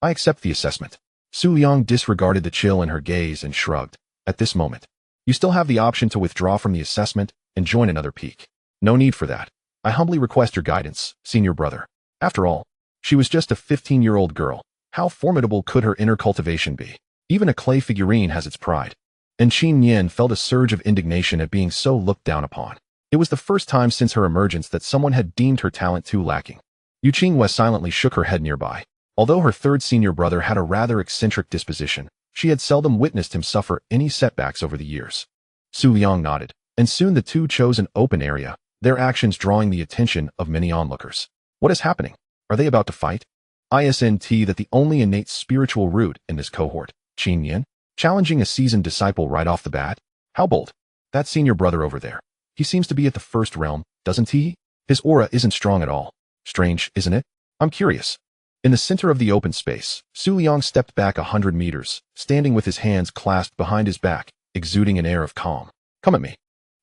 I accept the assessment. Su Liang disregarded the chill in her gaze and shrugged. At this moment, you still have the option to withdraw from the assessment and join another peak. No need for that. I humbly request your guidance, senior brother. After all, she was just a 15-year-old girl. How formidable could her inner cultivation be? Even a clay figurine has its pride. And Qingyue felt a surge of indignation at being so looked down upon. It was the first time since her emergence that someone had deemed her talent too lacking. Yu Qingyue silently shook her head nearby. Although her third senior brother had a rather eccentric disposition, she had seldom witnessed him suffer any setbacks over the years. Su Liang nodded, and soon the two chose an open area, their actions drawing the attention of many onlookers. What is happening? Are they about to fight? Isn't that the only innate spiritual root in this cohort, Qingyue, challenging a seasoned disciple right off the bat? How bold. That senior brother over there. He seems to be at the first realm, doesn't he? His aura isn't strong at all. Strange, isn't it? I'm curious. In the center of the open space, Su Liang stepped back 100 meters, standing with his hands clasped behind his back, exuding an air of calm. Come at me.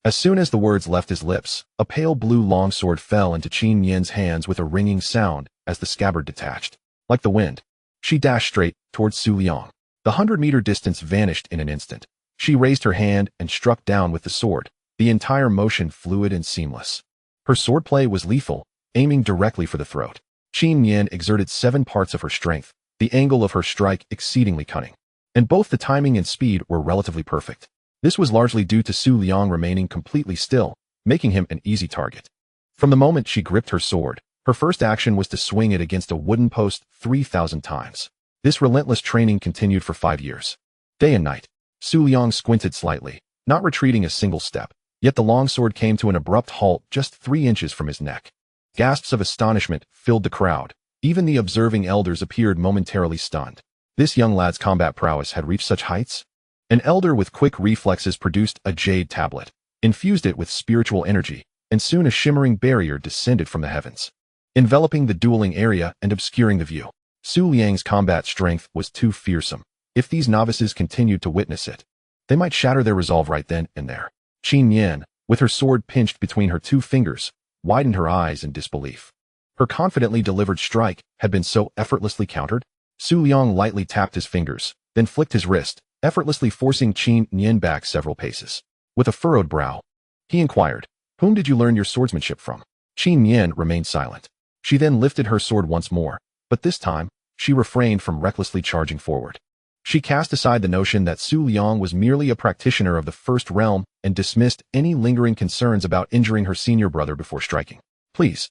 As soon as the words left his lips, a pale blue longsword fell into Qingyue's hands with a ringing sound as the scabbard detached. Like the wind, she dashed straight towards Su Liang. The 100-meter distance vanished in an instant. She raised her hand and struck down with the sword, the entire motion fluid and seamless. Her swordplay was lethal, aiming directly for the throat. Qingyue exerted 7 parts of her strength, the angle of her strike exceedingly cunning. And both the timing and speed were relatively perfect. This was largely due to Su Liang remaining completely still, making him an easy target. From the moment she gripped her sword, her first action was to swing it against a wooden post 3,000 times. This relentless training continued for 5 years. Day and night, Su Liang squinted slightly, not retreating a single step, yet the longsword came to an abrupt halt just 3 inches from his neck. Gasps of astonishment filled the crowd. Even the observing elders appeared momentarily stunned. This young lad's combat prowess had reached such heights? An elder with quick reflexes produced a jade tablet, infused it with spiritual energy, and soon a shimmering barrier descended from the heavens, enveloping the dueling area and obscuring the view. Su Liang's combat strength was too fearsome. If these novices continued to witness it, they might shatter their resolve right then and there. Qingyue, with her sword pinched between her 2 fingers, widened her eyes in disbelief. Her confidently delivered strike had been so effortlessly countered. Su Liang lightly tapped his fingers, then flicked his wrist, effortlessly forcing Qingyue back several paces. With a furrowed brow, he inquired, "Whom did you learn your swordsmanship from?" Qingyue remained silent. She then lifted her sword once more, but this time, she refrained from recklessly charging forward. She cast aside the notion that Su Liang was merely a practitioner of the first realm and dismissed any lingering concerns about injuring her senior brother before striking. "Please,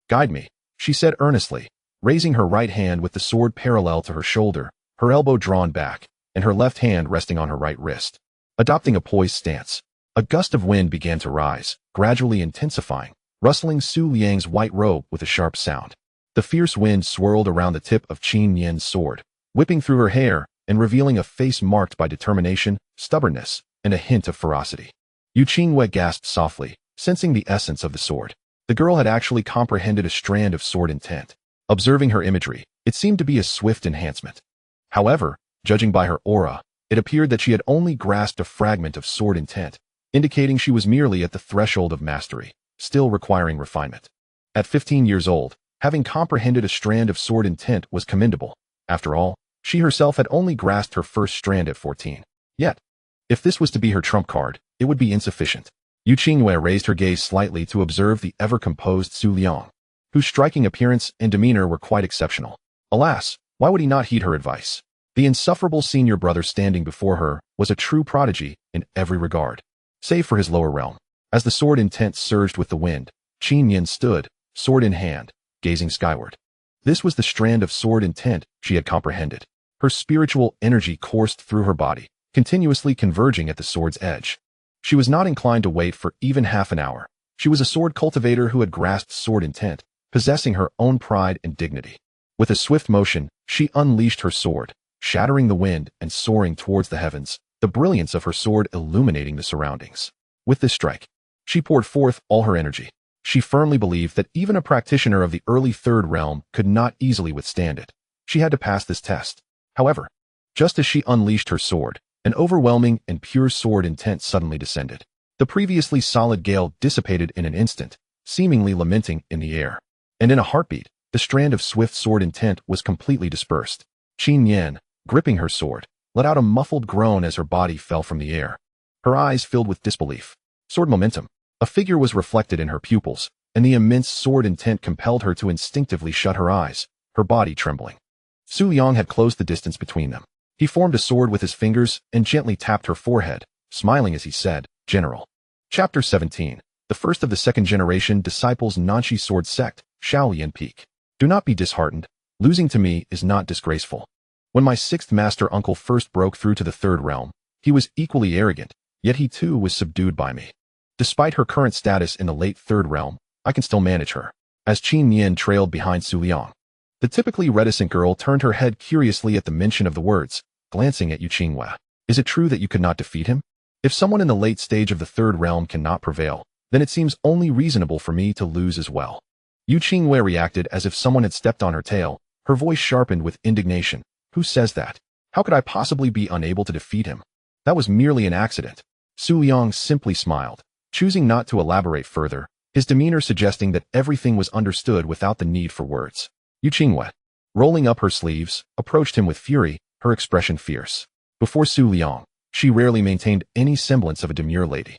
guide me," she said earnestly, raising her right hand with the sword parallel to her shoulder, her elbow drawn back, and her left hand resting on her right wrist. Adopting a poised stance, a gust of wind began to rise, gradually intensifying, rustling Su Liang's white robe with a sharp sound. The fierce wind swirled around the tip of Qingyue's sword, whipping through her hair and revealing a face marked by determination, stubbornness, and a hint of ferocity. Yu Qingyue gasped softly, sensing the essence of the sword. The girl had actually comprehended a strand of sword intent. Observing her imagery, it seemed to be a swift enhancement. However, judging by her aura, it appeared that she had only grasped a fragment of sword intent, indicating she was merely at the threshold of mastery, still requiring refinement. At 15 years old, having comprehended a strand of sword intent was commendable. After all, she herself had only grasped her first strand at 14. Yet, if this was to be her trump card, it would be insufficient. Yu Qingyue raised her gaze slightly to observe the ever-composed Su Liang, whose striking appearance and demeanor were quite exceptional. Alas, why would he not heed her advice? The insufferable senior brother standing before her was a true prodigy in every regard, save for his lower realm. As the sword intent surged with the wind, Qingyue stood, sword in hand, gazing skyward. This was the strand of sword intent she had comprehended. Her spiritual energy coursed through her body, continuously converging at the sword's edge. She was not inclined to wait for even half an hour. She was a sword cultivator who had grasped sword intent, possessing her own pride and dignity. With a swift motion, she unleashed her sword, shattering the wind and soaring towards the heavens, the brilliance of her sword illuminating the surroundings. With this strike, she poured forth all her energy. She firmly believed that even a practitioner of the early third realm could not easily withstand it. She had to pass this test. However, just as she unleashed her sword, an overwhelming and pure sword intent suddenly descended. The previously solid gale dissipated in an instant, seemingly lamenting in the air. And in a heartbeat, the strand of swift sword intent was completely dispersed. Qin Yan, gripping her sword, let out a muffled groan as her body fell from the air. Her eyes filled with disbelief. Sword momentum. A figure was reflected in her pupils, and the immense sword intent compelled her to instinctively shut her eyes, her body trembling. Su Liang had closed the distance between them. He formed a sword with his fingers and gently tapped her forehead, smiling as he said, "General." Chapter 17. The first of the second-generation disciples Nanshi Sword Sect, Shaolin Peak. Do not be disheartened. Losing to me is not disgraceful. When my sixth master uncle first broke through to the third realm, he was equally arrogant, yet he too was subdued by me. Despite her current status in the late third realm, I can still manage her. As Qin Yan trailed behind Su Liang, the typically reticent girl turned her head curiously at the mention of the words, glancing at Yu Qingyue. Is it true that you could not defeat him? If someone in the late stage of the third realm cannot prevail, then it seems only reasonable for me to lose as well. Yu Qingyue reacted as if someone had stepped on her tail, her voice sharpened with indignation. Who says that? How could I possibly be unable to defeat him? That was merely an accident. Su Liang simply smiled, choosing not to elaborate further, his demeanor suggesting that everything was understood without the need for words. Yu Qingyue, rolling up her sleeves, approached him with fury, her expression fierce. Before Su Liang, she rarely maintained any semblance of a demure lady.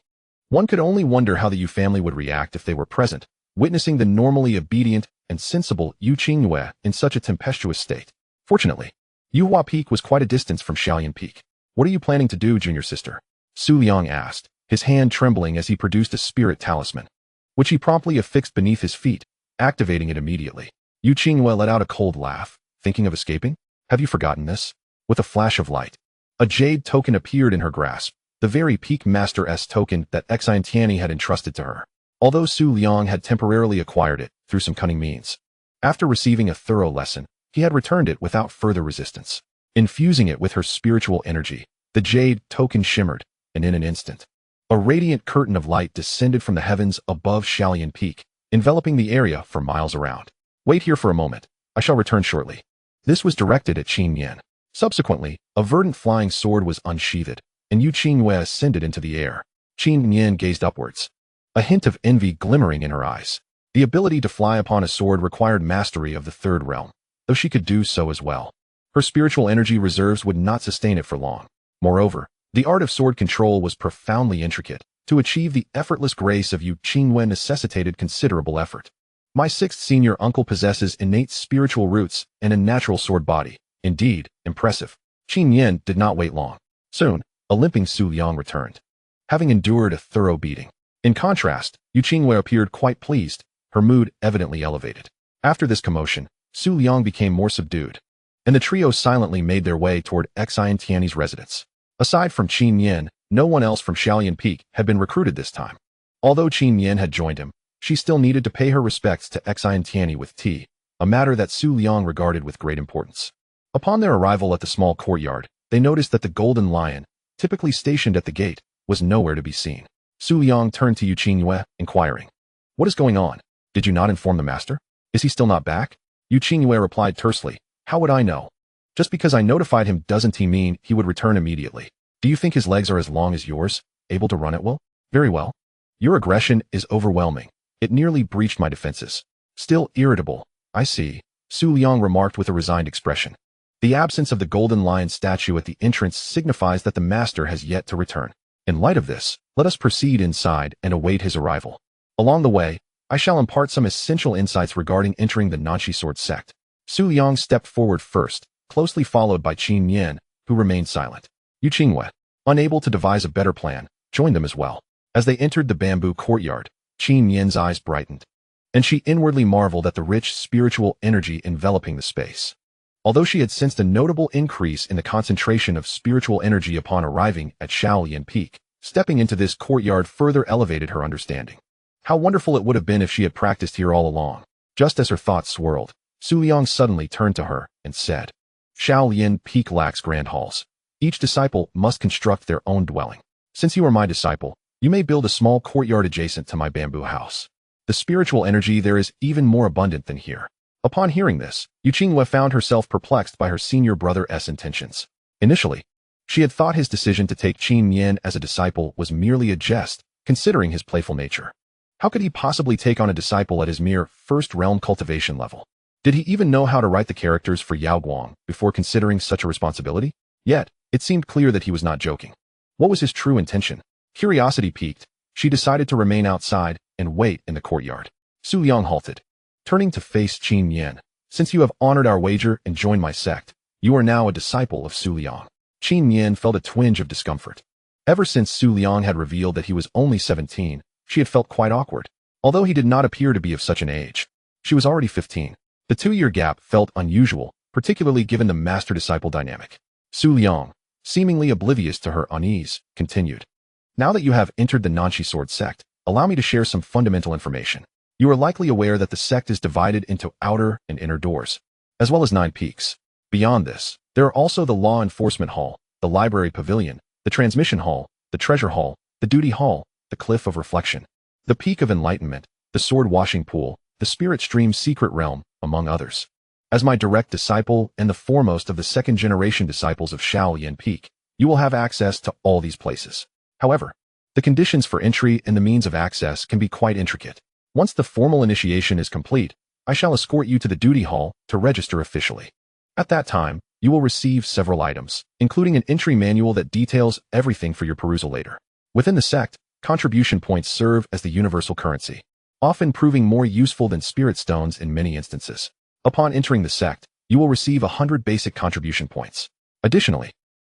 One could only wonder how the Yu family would react if they were present, witnessing the normally obedient and sensible Yu Qingyue in such a tempestuous state. Fortunately, Yuhua Peak was quite a distance from Shaolin Peak. What are you planning to do, junior sister? Su Liang asked, his hand trembling as he produced a spirit talisman, which he promptly affixed beneath his feet, activating it immediately. Yu Qingyue let out a cold laugh. Thinking of escaping? Have you forgotten this? With a flash of light, a jade token appeared in her grasp, the very Peak Master's token that Xin Tianyi had entrusted to her. Although Su Liang had temporarily acquired it through some cunning means, after receiving a thorough lesson, he had returned it without further resistance. Infusing it with her spiritual energy, the jade token shimmered, and in an instant, a radiant curtain of light descended from the heavens above Shaolin Peak, enveloping the area for miles around. Wait here for a moment. I shall return shortly. This was directed at Qin Yan. Subsequently, a verdant flying sword was unsheathed, and Yu Qingyue ascended into the air. Qin Yan gazed upwards, a hint of envy glimmering in her eyes. The ability to fly upon a sword required mastery of the third realm, though she could do so as well. Her spiritual energy reserves would not sustain it for long. Moreover, the art of sword control was profoundly intricate. To achieve the effortless grace of Yu Qingyue necessitated considerable effort. My sixth senior uncle possesses innate spiritual roots and a natural sword body. Indeed, impressive. Qin Yan did not wait long. Soon, a limping Su Liang returned, having endured a thorough beating. In contrast, Yu Qingyue appeared quite pleased, her mood evidently elevated. After this commotion, Su Liang became more subdued, and the trio silently made their way toward Xin Tianyi's residence. Aside from Qin Yan, no one else from Shaolin Peak had been recruited this time. Although Qin Yan had joined him, she still needed to pay her respects to Xin Tianyi with tea, a matter that Su Liang regarded with great importance. Upon their arrival at the small courtyard, they noticed that the golden lion, typically stationed at the gate, was nowhere to be seen. Su Liang turned to Yu Qingyue, inquiring, "What is going on? Did you not inform the master? Is he still not back?" Yu Qingyue replied tersely, "How would I know? Just because I notified him doesn't he mean he would return immediately. Do you think his legs are as long as yours, able to run at will? Very well. Your aggression is overwhelming. It nearly breached my defenses. Still irritable, I see," Su Liang remarked with a resigned expression. The absence of the golden lion statue at the entrance signifies that the master has yet to return. In light of this, let us proceed inside and await his arrival. Along the way, I shall impart some essential insights regarding entering the Nanshi Sword Sect. Su Liang stepped forward first, closely followed by Qin Yan, who remained silent. Yu Qingyue, unable to devise a better plan, joined them as well. As they entered the bamboo courtyard, Qin Yan's eyes brightened, and she inwardly marveled at the rich spiritual energy enveloping the space. Although she had sensed a notable increase in the concentration of spiritual energy upon arriving at Shaolin Peak, stepping into this courtyard further elevated her understanding. How wonderful it would have been if she had practiced here all along. Just as her thoughts swirled, Su Liang suddenly turned to her and said, "Shaolin Peak lacks grand halls. Each disciple must construct their own dwelling. Since you are my disciple, you may build a small courtyard adjacent to my bamboo house. The spiritual energy there is even more abundant than here." Upon hearing this, Yu Qingyue found herself perplexed by her senior brother's intentions. Initially, she had thought his decision to take Qin Yan as a disciple was merely a jest, considering his playful nature. How could he possibly take on a disciple at his mere first realm cultivation level? Did he even know how to write the characters for Yao Guang before considering such a responsibility? Yet, it seemed clear that he was not joking. What was his true intention? Curiosity piqued. She decided to remain outside and wait in the courtyard. Su Liang halted, turning to face Qin Yin. Since you have honored our wager and joined my sect, you are now a disciple of Su Liang. Qin Yin felt a twinge of discomfort. Ever since Su Liang had revealed that he was only 17, she had felt quite awkward. Although he did not appear to be of such an age, she was already 15. The 2-year gap felt unusual, particularly given the master-disciple dynamic. Su Liang, seemingly oblivious to her unease, continued. Now that you have entered the Nanshi Sword sect, allow me to share some fundamental information. You are likely aware that the sect is divided into outer and inner doors, as well as 9 peaks. Beyond this, there are also the Law Enforcement Hall, the Library Pavilion, the Transmission Hall, the Treasure Hall, the Duty Hall, the Cliff of Reflection, the Peak of Enlightenment, the Sword Washing Pool, the Spirit Stream Secret Realm, among others. As my direct disciple and the foremost of the second-generation disciples of Shaolin Peak, you will have access to all these places. However, the conditions for entry and the means of access can be quite intricate. Once the formal initiation is complete, I shall escort you to the Duty Hall to register officially. At that time, you will receive several items, including an entry manual that details everything for your perusal later. Within the sect, contribution points serve as the universal currency, often proving more useful than spirit stones in many instances. Upon entering the sect, you will receive 100 basic contribution points. Additionally,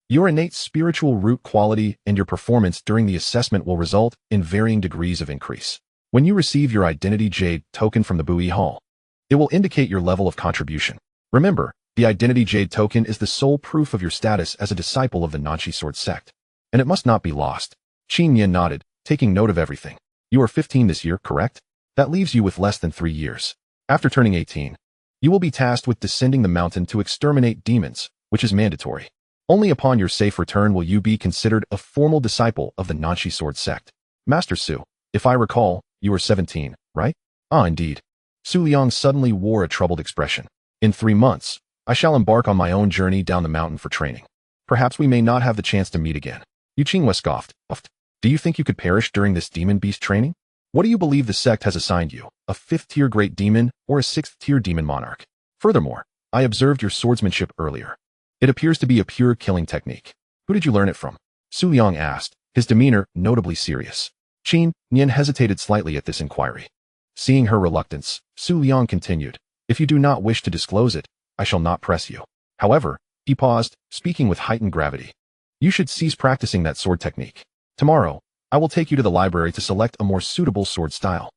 your innate spiritual root quality and your performance during the assessment will result in varying degrees of increase. When you receive your Identity Jade token from the Bui Hall, it will indicate your level of contribution. Remember, the Identity Jade token is the sole proof of your status as a disciple of the Nanshi Sword sect, and it must not be lost. Qin Yin nodded, taking note of everything. You are 15 this year, correct? That leaves you with less than 3 years. After turning 18, you will be tasked with descending the mountain to exterminate demons, which is mandatory. Only upon your safe return will you be considered a formal disciple of the Nanshi Sword sect. Master Su, if I recall, you are 17, right? Ah, indeed. Su Liang suddenly wore a troubled expression. In 3 months, I shall embark on my own journey down the mountain for training. Perhaps we may not have the chance to meet again. Yu Qingyue scoffed. Do you think you could perish during this demon beast training? What do you believe the sect has assigned you, a 5th-tier great demon or a 6th-tier demon monarch? Furthermore, I observed your swordsmanship earlier. It appears to be a pure killing technique. Who did you learn it from? Su Liang asked, his demeanor notably serious. Qin Yin hesitated slightly at this inquiry. Seeing her reluctance, Su Liang continued, if you do not wish to disclose it, I shall not press you. However, he paused, speaking with heightened gravity. You should cease practicing that sword technique. Tomorrow, I will take you to the library to select a more suitable sword style,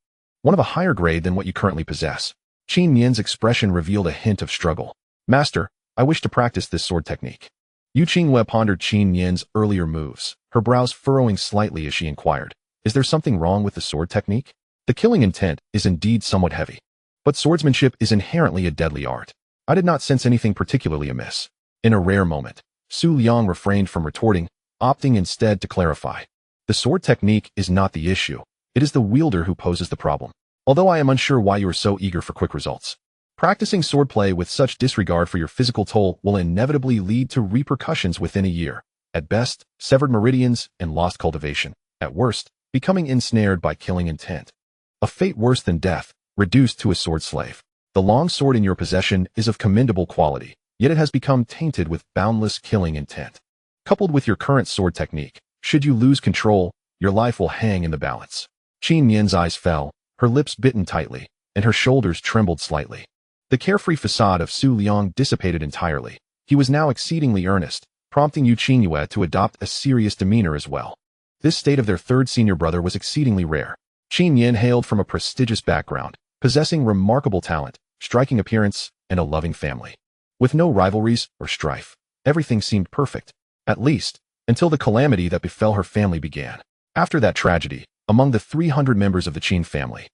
one of a higher grade than what you currently possess. Qin Yin's expression revealed a hint of struggle. Master, I wish to practice this sword technique. Yu Qingyue pondered Qin Yin's earlier moves, her brows furrowing slightly as she inquired, is there something wrong with the sword technique? The killing intent is indeed somewhat heavy, but swordsmanship is inherently a deadly art. I did not sense anything particularly amiss. In a rare moment, Su Liang refrained from retorting, opting instead to clarify. The sword technique is not the issue. It is the wielder who poses the problem. Although I am unsure why you are so eager for quick results. Practicing swordplay with such disregard for your physical toll will inevitably lead to repercussions within a year. At best, severed meridians and lost cultivation. At worst, becoming ensnared by killing intent. A fate worse than death, reduced to a sword slave. The long sword in your possession is of commendable quality, yet it has become tainted with boundless killing intent. Coupled with your current sword technique, should you lose control, your life will hang in the balance. Qin Yin's eyes fell, her lips bitten tightly, and her shoulders trembled slightly. The carefree facade of Su Liang dissipated entirely. He was now exceedingly earnest, prompting Yu Qingyue to adopt a serious demeanor as well. This state of their third senior brother was exceedingly rare. Qin Yin hailed from a prestigious background, possessing remarkable talent, striking appearance, and a loving family. With no rivalries or strife, everything seemed perfect, at least, until the calamity that befell her family began. After that tragedy, among the 300 members of the Qin family,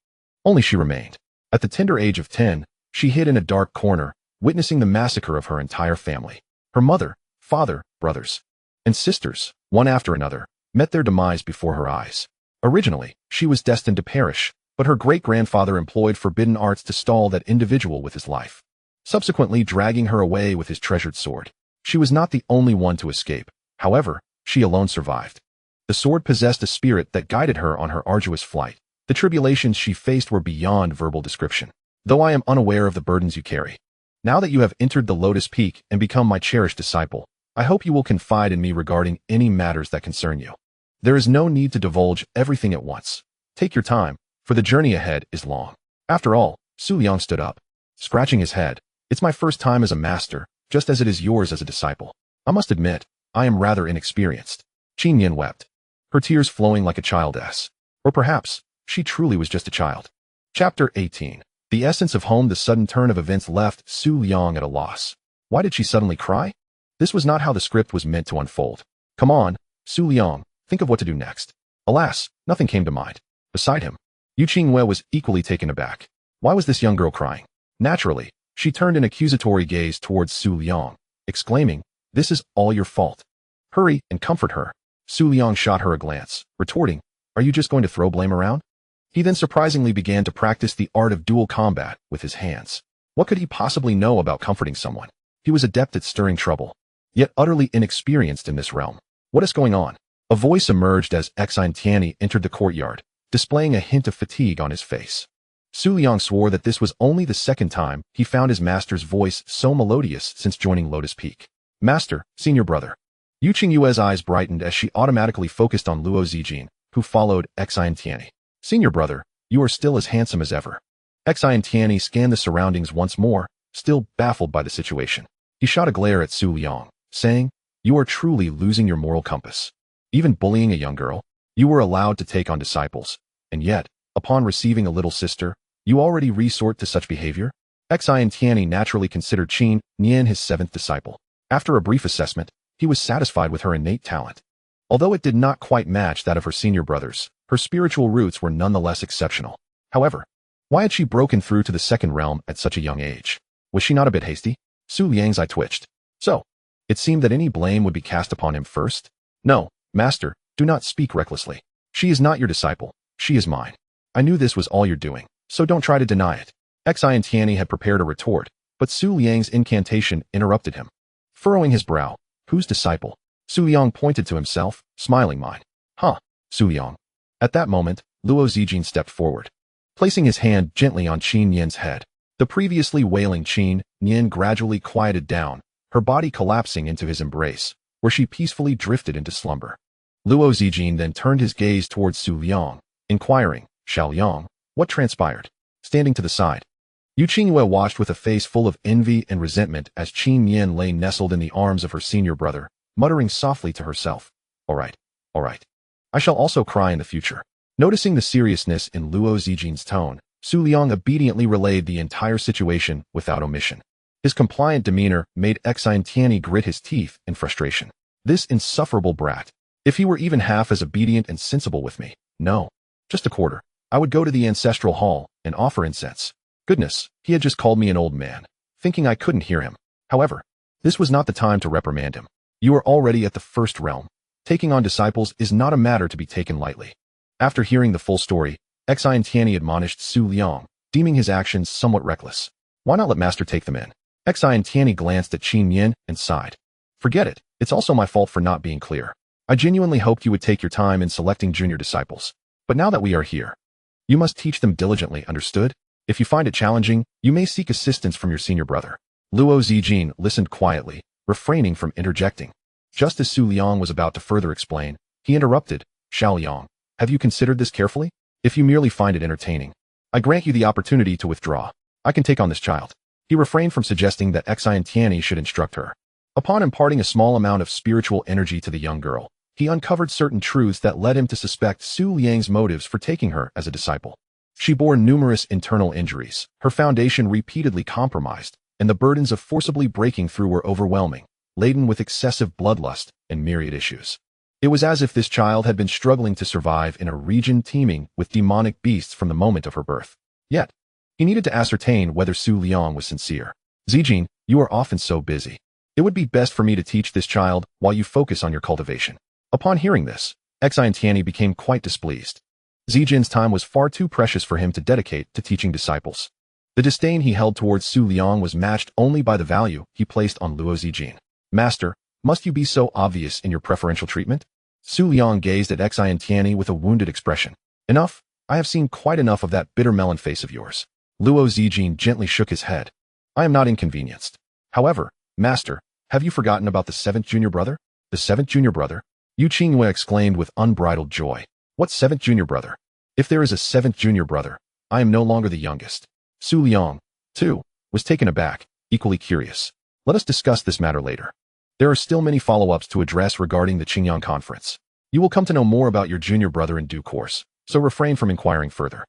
only she remained. At the tender age of 10, she hid in a dark corner, witnessing the massacre of her entire family. Her mother, father, brothers, and sisters, one after another, met their demise before her eyes. Originally, she was destined to perish, but her great-grandfather employed forbidden arts to stall that individual with his life, subsequently dragging her away with his treasured sword. She was not the only one to escape. However, she alone survived. The sword possessed a spirit that guided her on her arduous flight. The tribulations she faced were beyond verbal description. though I am unaware of the burdens you carry. Now that you have entered the Lotus Peak and become my cherished disciple, I hope you will confide in me regarding any matters that concern you. There is no need to divulge everything at once. Take your time, for the journey ahead is long. After all, Su Liang stood up, scratching his head. It's my first time as a master, just as it is yours as a disciple. I must admit, I am rather inexperienced. Qingyue wept, her tears flowing like a childess. Or perhaps, she truly was just a child. Chapter 18. The essence of home. The sudden turn of events left Su Liang at a loss. Why did she suddenly cry? This was not how the script was meant to unfold. Come on, Su Liang, think of what to do next. Alas, nothing came to mind. Beside him, Yu Qingyue was equally taken aback. Why was this young girl crying? Naturally, she turned an accusatory gaze towards Su Liang, exclaiming, "This is all your fault. Hurry and comfort her." Su Liang shot her a glance, retorting, "Are you just going to throw blame around?" He then surprisingly began to practice the art of dual combat with his hands. What could he possibly know about comforting someone? He was adept at stirring trouble, yet utterly inexperienced in this realm. What is going on? A voice emerged as Xin Tianyi entered the courtyard, displaying a hint of fatigue on his face. Su Liang swore that this was only the second time he found his master's voice so melodious since joining Lotus Peak. "Master, senior brother." Yu Qingyue's eyes brightened as she automatically focused on Luo Zijin, who followed Xin Tianyi. "Senior brother, you are still as handsome as ever." Xin Tianyi scanned the surroundings once more, still baffled by the situation. He shot a glare at Su Liang, saying, "You are truly losing your moral compass. Even bullying a young girl, you were allowed to take on disciples, and yet, upon receiving a little sister, you already resort to such behavior?" Xin Tianyi naturally considered Xin Tianyi his seventh disciple. After a brief assessment, he was satisfied with her innate talent. Although it did not quite match that of her senior brothers, her spiritual roots were nonetheless exceptional. However, why had she broken through to the second realm at such a young age? Was she not a bit hasty? Su Liang's eye twitched. So, it seemed that any blame would be cast upon him first? "No, master, do not speak recklessly. She is not your disciple, she is mine. I knew this was all you're doing, so don't try to deny it." Xin Tianyi had prepared a retort, but Su Liang's incantation interrupted him. Furrowing his brow, "Whose disciple?" Su Liang pointed to himself, smiling. "Mine." "Huh, Su Liang." At that moment, Luo Zijin stepped forward, placing his hand gently on Qin Yan's head. The previously wailing Qin Yan gradually quieted down, her body collapsing into his embrace, where she peacefully drifted into slumber. Luo Zijin then turned his gaze towards Su Liang, inquiring, "Xiao Liang, what transpired?" Standing to the side, Yu Qingyue watched with a face full of envy and resentment as Qin Yan lay nestled in the arms of her senior brother, muttering softly to herself, all right. I shall also cry in the future." Noticing the seriousness in Luo Zijin's tone, Su Liang obediently relayed the entire situation without omission. His compliant demeanor made Xin Tianyi grit his teeth in frustration. This insufferable brat. If he were even half as obedient and sensible with me, no, just a quarter, I would go to the ancestral hall and offer incense. Goodness, he had just called me an old man, thinking I couldn't hear him. However, this was not the time to reprimand him. You are already at the first realm. Taking on disciples is not a matter to be taken lightly. After hearing the full story, Xin Tianyi admonished Su Liang, deeming his actions somewhat reckless. Why not let master take them in? Xin Tianyi glanced at Qin Yan and sighed. Forget it, it's also my fault for not being clear. I genuinely hoped you would take your time in selecting junior disciples. But now that we are here, you must teach them diligently, understood? If you find it challenging, you may seek assistance from your senior brother. Luo Zijin listened quietly, refraining from interjecting. Just as Su Liang was about to further explain, he interrupted, "Xiao Liang, have you considered this carefully? If you merely find it entertaining, I grant you the opportunity to withdraw. I can take on this child." He refrained from suggesting that Xin Tianyi should instruct her. Upon imparting a small amount of spiritual energy to the young girl, he uncovered certain truths that led him to suspect Su Liang's motives for taking her as a disciple. She bore numerous internal injuries, her foundation repeatedly compromised, and the burdens of forcibly breaking through were overwhelming, laden with excessive bloodlust and myriad issues. It was as if this child had been struggling to survive in a region teeming with demonic beasts from the moment of her birth. Yet, he needed to ascertain whether Su Liang was sincere. "Zijin, you are often so busy. It would be best for me to teach this child while you focus on your cultivation." Upon hearing this, Xin Tianyi became quite displeased. Zijin's time was far too precious for him to dedicate to teaching disciples. The disdain he held towards Su Liang was matched only by the value he placed on Luo Zijin. "Master, must you be so obvious in your preferential treatment?" Su Liang gazed at Xin Tianyi with a wounded expression. "Enough, I have seen quite enough of that bitter melon face of yours. Luo Zijin gently shook his head. I am not inconvenienced. However, master, have you forgotten about the 7th junior brother? The 7th junior brother? Yu Qingyue exclaimed with unbridled joy. What 7th junior brother? If there is a 7th junior brother, I am no longer the youngest. Su Liang, too, was taken aback, equally curious. Let us discuss this matter later. There are still many follow-ups to address regarding the Qingyang conference. You will come to know more about your junior brother in due course, so refrain from inquiring further.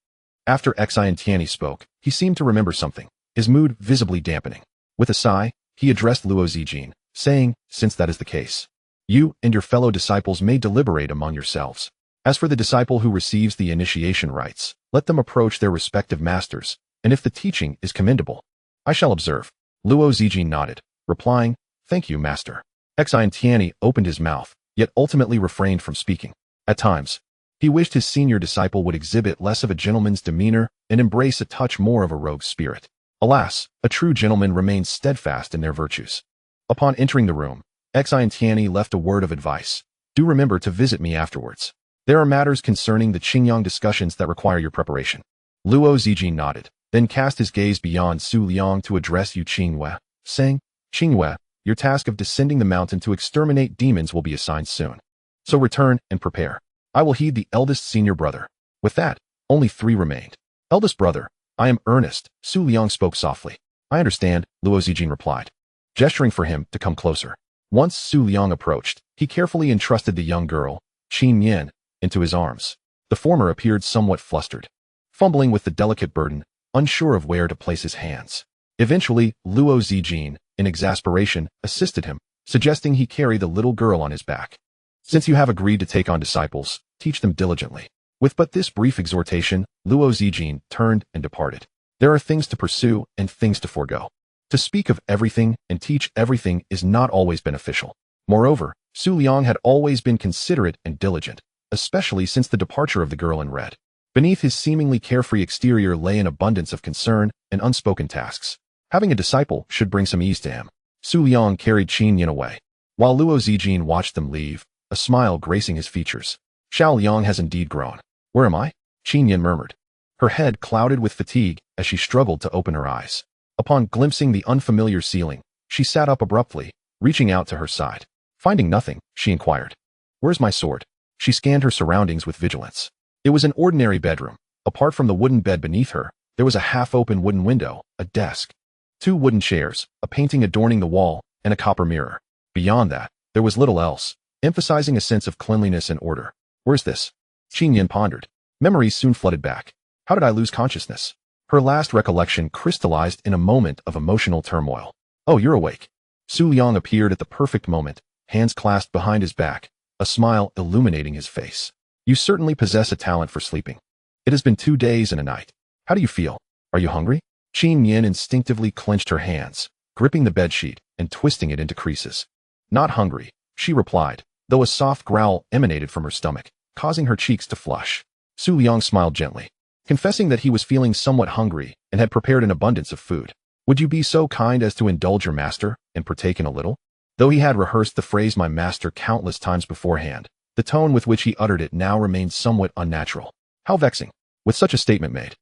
After Xin Tianyi spoke, he seemed to remember something, his mood visibly dampening. With a sigh, he addressed Luo Zijin, saying, since that is the case, you and your fellow disciples may deliberate among yourselves. As for the disciple who receives the initiation rites, let them approach their respective masters, and if the teaching is commendable, I shall observe. Luo Zijin nodded, replying, thank you, master. Xin Tianyi opened his mouth, yet ultimately refrained from speaking. At times, he wished his senior disciple would exhibit less of a gentleman's demeanor and embrace a touch more of a rogue's spirit. Alas, a true gentleman remains steadfast in their virtues. Upon entering the room, Xin Tianyi left a word of advice. Do remember to visit me afterwards. There are matters concerning the Qingyang discussions that require your preparation. Luo Zijin nodded, then cast his gaze beyond Su Liang to address Yu Qingyue, saying, Qingyue, your task of descending the mountain to exterminate demons will be assigned soon. So return and prepare. I will heed the eldest senior brother. With that, only 3 remained. Eldest brother, I am earnest, Su Liang spoke softly. I understand, Luo Zijin replied, gesturing for him to come closer. Once Su Liang approached, he carefully entrusted the young girl, Qingyue, into his arms. The former appeared somewhat flustered, fumbling with the delicate burden, unsure of where to place his hands. Eventually, Luo Zijin, in exasperation, assisted him, suggesting he carry the little girl on his back. Since you have agreed to take on disciples, teach them diligently. With but this brief exhortation, Luo Zijin turned and departed. There are things to pursue and things to forego. To speak of everything and teach everything is not always beneficial. Moreover, Su Liang had always been considerate and diligent, especially since the departure of the girl in red. Beneath his seemingly carefree exterior lay an abundance of concern and unspoken tasks. Having a disciple should bring some ease to him. Su Liang carried Qingyue away. While Luo Zijin watched them leave, a smile gracing his features. Xiao Liang has indeed grown. Where am I? Qingyue murmured. Her head clouded with fatigue as she struggled to open her eyes. Upon glimpsing the unfamiliar ceiling, she sat up abruptly, reaching out to her side. Finding nothing, she inquired. Where's my sword? She scanned her surroundings with vigilance. It was an ordinary bedroom. Apart from the wooden bed beneath her, there was a half-open wooden window, a desk, 2 wooden chairs, a painting adorning the wall, and a copper mirror. Beyond that, there was little else, emphasizing a sense of cleanliness and order. Where's this? Qingyue pondered. Memories soon flooded back. How did I lose consciousness? Her last recollection crystallized in a moment of emotional turmoil. Oh, you're awake. Su Liang appeared at the perfect moment, hands clasped behind his back, a smile illuminating his face. You certainly possess a talent for sleeping. It has been 2 days and a night. How do you feel? Are you hungry? Qingyue instinctively clenched her hands, gripping the bedsheet and twisting it into creases. Not hungry, she replied, though a soft growl emanated from her stomach, causing her cheeks to flush. Su Liang smiled gently, confessing that he was feeling somewhat hungry and had prepared an abundance of food. Would you be so kind as to indulge your master and partake in a little? Though he had rehearsed the phrase my master countless times beforehand, the tone with which he uttered it now remained somewhat unnatural. How vexing. With such a statement made,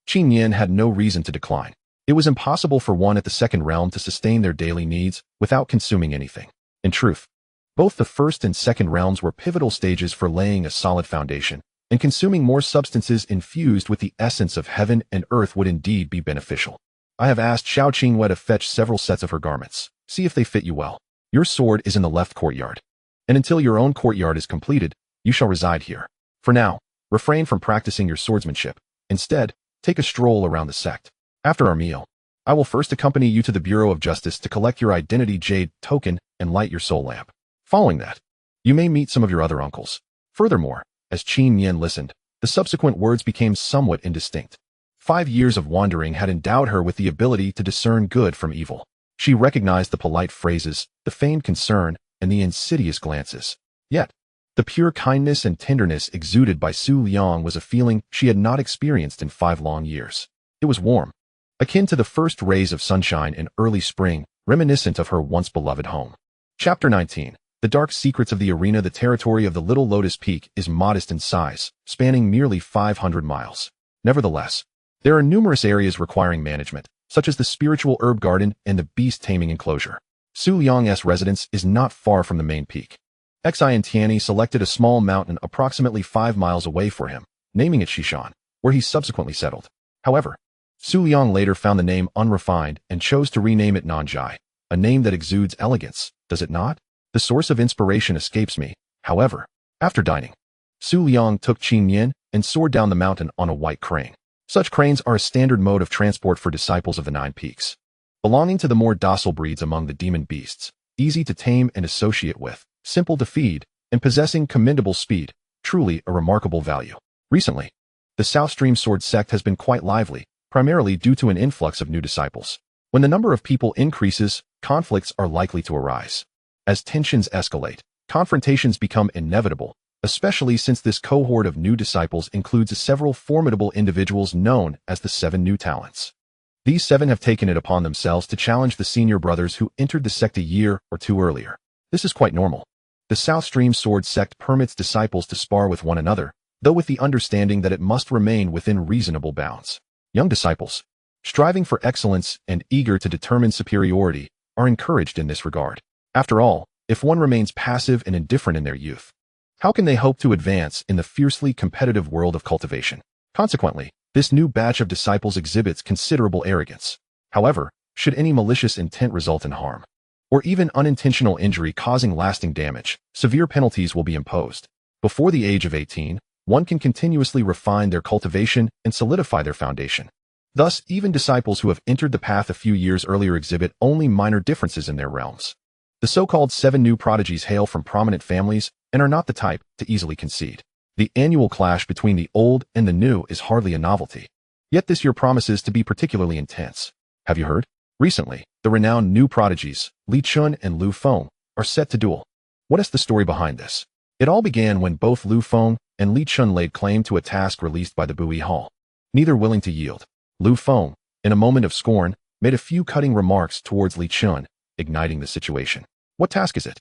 Qingyue had no reason to decline. It was impossible for one at the 2nd realm to sustain their daily needs without consuming anything. In truth, both the 1st and 2nd realms were pivotal stages for laying a solid foundation, and consuming more substances infused with the essence of heaven and earth would indeed be beneficial. I have asked Xiao Qingyue to fetch several sets of her garments. See if they fit you well. Your sword is in the left courtyard. And until your own courtyard is completed, you shall reside here. For now, refrain from practicing your swordsmanship. Instead, take a stroll around the sect. After our meal, I will first accompany you to the Bureau of Justice to collect your identity jade token and light your soul lamp. Following that, you may meet some of your other uncles. Furthermore, as Qingyue listened, the subsequent words became somewhat indistinct. 5 years of wandering had endowed her with the ability to discern good from evil. She recognized the polite phrases, the feigned concern, and the insidious glances. Yet, the pure kindness and tenderness exuded by Su Liang was a feeling she had not experienced in 5 long years. It was warm, akin to the first rays of sunshine in early spring, reminiscent of her once beloved home. Chapter 19. The dark secrets of the arena. The territory of the Little Lotus Peak is modest in size, spanning merely 500 miles. Nevertheless, There are numerous areas requiring management, such as the spiritual herb garden and the beast taming enclosure. Su Liang's residence is not far from the main peak. Xin Tianyi selected a small mountain approximately 5 miles away for him, naming it Shishan, where he subsequently settled. However, Su Liang later found the name unrefined and chose to rename it Nanjai, a name that exudes elegance, does it not? The source of inspiration escapes me, however. After dining, Su Liang took Qingyue and soared down the mountain on a white crane. Such cranes are a standard mode of transport for disciples of the 9 peaks. Belonging to the more docile breeds among the demon beasts, easy to tame and associate with, simple to feed, and possessing commendable speed, truly a remarkable value. Recently, the South Stream Sword sect has been quite lively, primarily due to an influx of new disciples. When the number of people increases, conflicts are likely to arise. As tensions escalate, confrontations become inevitable, especially since this cohort of new disciples includes several formidable individuals known as the 7 New Talents. These 7 have taken it upon themselves to challenge the senior brothers who entered the sect a year or 2 earlier. This is quite normal. The South Stream Sword sect permits disciples to spar with one another, though with the understanding that it must remain within reasonable bounds. Young disciples, striving for excellence and eager to determine superiority, are encouraged in this regard. After all, if one remains passive and indifferent in their youth, how can they hope to advance in the fiercely competitive world of cultivation? Consequently, this new batch of disciples exhibits considerable arrogance. However, should any malicious intent result in harm, or even unintentional injury causing lasting damage, severe penalties will be imposed. Before the age of 18, one can continuously refine their cultivation and solidify their foundation. Thus, even disciples who have entered the path a few years earlier exhibit only minor differences in their realms. The so-called 7 new prodigies hail from prominent families and are not the type to easily concede. The annual clash between the old and the new is hardly a novelty. Yet this year promises to be particularly intense. Have you heard? Recently, the renowned new prodigies, Li Chun and Lu Feng, are set to duel. What is the story behind this? It all began when both Lu Feng and Li Chun laid claim to a task released by the Bui Hall. Neither willing to yield, Lu Feng, in a moment of scorn, made a few cutting remarks towards Li Chun, igniting the situation. What task is it?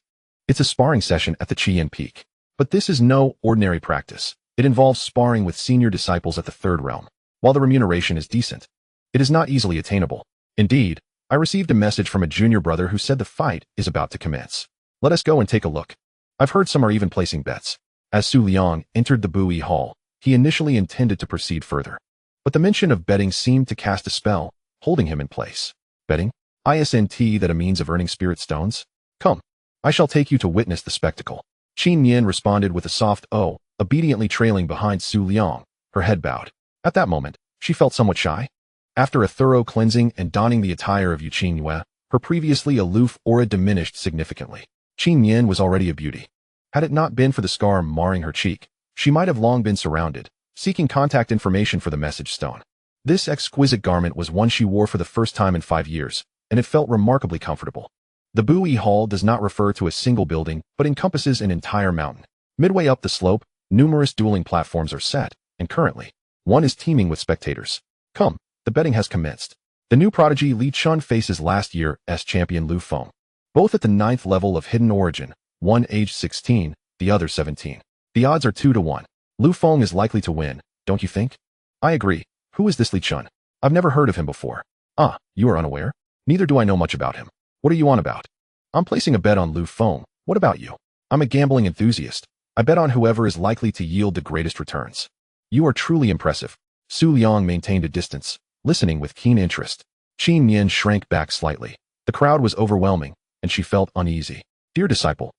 It's a sparring session at the Qian Peak. But this is no ordinary practice. It involves sparring with senior disciples at the 3rd realm. While the remuneration is decent, it is not easily attainable. Indeed, I received a message from a junior brother who said the fight is about to commence. Let us go and take a look. I've heard some are even placing bets. As Su Liang entered the Bui Hall, he initially intended to proceed further. But the mention of betting seemed to cast a spell, holding him in place. Betting? Isn't that a means of earning spirit stones? Come, I shall take you to witness the spectacle. Qingyue responded with a soft "oh," obediently trailing behind Su Liang, her head bowed. At that moment, she felt somewhat shy. After a thorough cleansing and donning the attire of Yu Qingyue, her previously aloof aura diminished significantly. Qingyue was already a beauty. Had it not been for the scar marring her cheek, she might have long been surrounded, seeking contact information for the message stone. This exquisite garment was one she wore for the first time in 5 years, and it felt remarkably comfortable. The Bui Hall does not refer to a single building, but encompasses an entire mountain. Midway up the slope, numerous dueling platforms are set, and currently, one is teeming with spectators. Come, the betting has commenced. The new prodigy Li Chun faces last year's champion Lu Feng. Both at the 9th level of hidden origin, one aged 16, the other 17. The odds are 2 to 1. Lu Feng is likely to win, don't you think? I agree. Who is this Li Chun? I've never heard of him before. Ah, you are unaware? Neither do I know much about him. What are you on about? I'm placing a bet on Lu Feng. What about you? I'm a gambling enthusiast. I bet on whoever is likely to yield the greatest returns. You are truly impressive. Su Liang maintained a distance, listening with keen interest. Qingyue shrank back slightly. The crowd was overwhelming, and she felt uneasy. Dear disciple,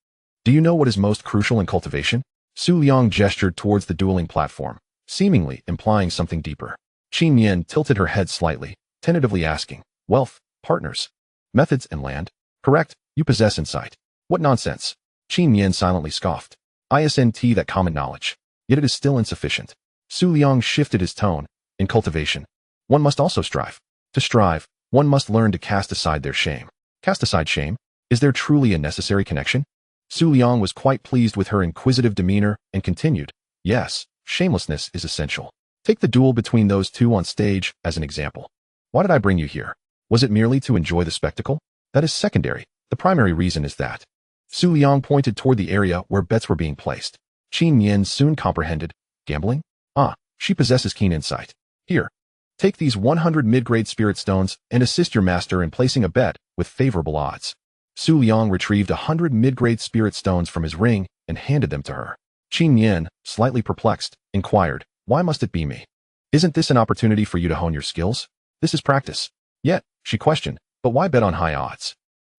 do you know what is most crucial in cultivation? Su Liang gestured towards the dueling platform, seemingly implying something deeper. Qingyue tilted her head slightly, tentatively asking, wealth, partners, methods and land? Correct, you possess insight. What nonsense. Qingyue silently scoffed. Isn't that common knowledge? Yet it is still insufficient. Su Liang shifted his tone. In cultivation, one must also strive. To strive, one must learn to cast aside their shame. Cast aside shame? Is there truly a necessary connection? Su Liang was quite pleased with her inquisitive demeanor and continued, yes, shamelessness is essential. Take the duel between those two on stage as an example. Why did I bring you here? Was it merely to enjoy the spectacle? That is secondary. The primary reason is that. Su Liang pointed toward the area where bets were being placed. Qingyue soon comprehended. Gambling? Ah, she possesses keen insight. Here. Take these 100 mid-grade spirit stones and assist your master in placing a bet with favorable odds. Su Liang retrieved 100 mid-grade spirit stones from his ring and handed them to her. Qingyue, slightly perplexed, inquired, "Why must it be me? Isn't this an opportunity for you to hone your skills? This is practice." "Yet," she questioned, "but why bet on high odds?"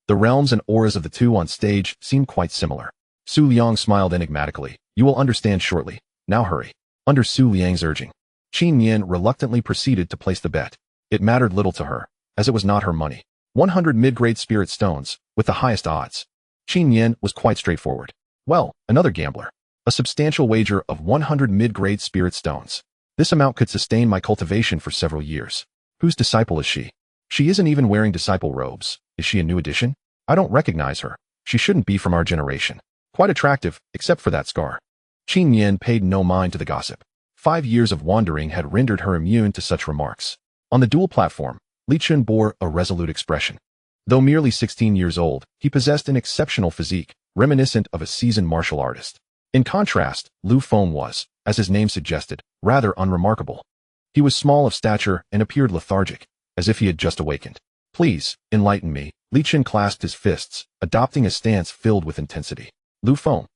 The realms and auras of the two on stage seemed quite similar. Su Liang smiled enigmatically. "You will understand shortly. Now hurry." Under Su Liang's urging, Qingyue reluctantly proceeded to place the bet. It mattered little to her, as it was not her money. 100 mid-grade spirit stones, with the highest odds. Qingyue was quite straightforward. Well, another gambler. A substantial wager of 100 mid-grade spirit stones. This amount could sustain my cultivation for several years. Whose disciple is she? She isn't even wearing disciple robes. Is she a new addition? I don't recognize her. She shouldn't be from our generation. Quite attractive, except for that scar. Qingyue paid no mind to the gossip. 5 years of wandering had rendered her immune to such remarks. On the duel platform, Li Chun bore a resolute expression. Though merely 16 years old, he possessed an exceptional physique, reminiscent of a seasoned martial artist. In contrast, Lu Feng was, as his name suggested, rather unremarkable. He was small of stature and appeared lethargic, as if he had just awakened. "Please, enlighten me." Li Chun clasped his fists, adopting a stance filled with intensity. Lu Feng,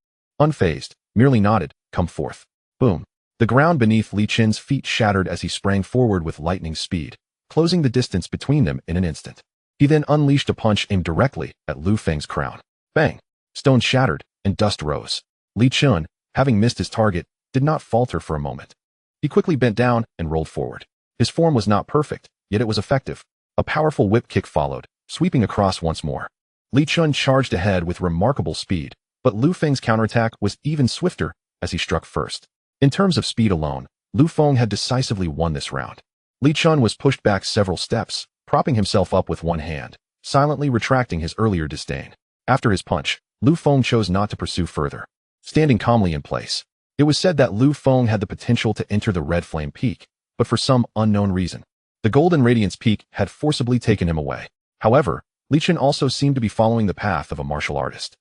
unfazed, merely nodded, "Come forth." Boom. The ground beneath Li Chun's feet shattered as he sprang forward with lightning speed, closing the distance between them in an instant. He then unleashed a punch aimed directly at Lu Feng's crown. Bang! Stone shattered, and dust rose. Li Chun, having missed his target, did not falter for a moment. He quickly bent down and rolled forward. His form was not perfect, yet it was effective. A powerful whip kick followed, sweeping across once more. Li Chun charged ahead with remarkable speed, but Lu Feng's counterattack was even swifter as he struck first. In terms of speed alone, Lu Feng had decisively won this round. Li Chun was pushed back several steps, propping himself up with one hand, silently retracting his earlier disdain. After his punch, Lu Feng chose not to pursue further, standing calmly in place. It was said that Lu Feng had the potential to enter the Red Flame Peak, but for some unknown reason, the Golden Radiance Peak had forcibly taken him away. However, Li Chun also seemed to be following the path of a martial artist.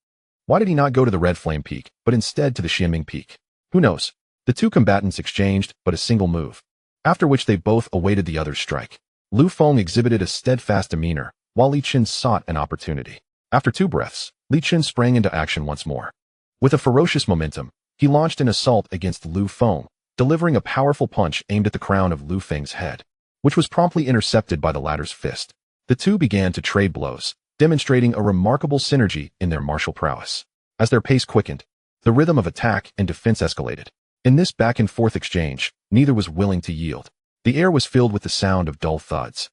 Why did he not go to the Red Flame Peak, but instead to the Xianming Peak? Who knows? The two combatants exchanged but a single move, after which they both awaited the other's strike. Lu Feng exhibited a steadfast demeanor, while Li Chun sought an opportunity. After 2 breaths, Li Chun sprang into action once more. With a ferocious momentum, he launched an assault against Lu Feng, delivering a powerful punch aimed at the crown of Lu Feng's head, which was promptly intercepted by the latter's fist. The two began to trade blows, demonstrating a remarkable synergy in their martial prowess. As their pace quickened, the rhythm of attack and defense escalated. In this back-and-forth exchange, neither was willing to yield. The air was filled with the sound of dull thuds,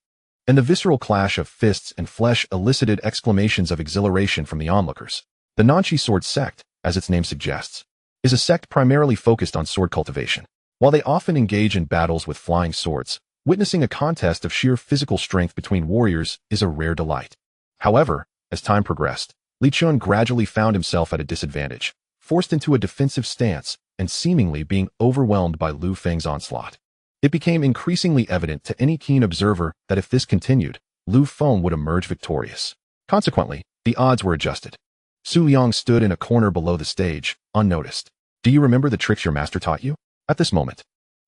and the visceral clash of fists and flesh elicited exclamations of exhilaration from the onlookers. The Nanchi Sword Sect, as its name suggests, is a sect primarily focused on sword cultivation. While they often engage in battles with flying swords, witnessing a contest of sheer physical strength between warriors is a rare delight. However, as time progressed, Li Chun gradually found himself at a disadvantage, forced into a defensive stance, and seemingly being overwhelmed by Lu Feng's onslaught. It became increasingly evident to any keen observer that if this continued, Lu Feng would emerge victorious. Consequently, the odds were adjusted. Su Liang stood in a corner below the stage, unnoticed. "Do you remember the tricks your master taught you?" At this moment,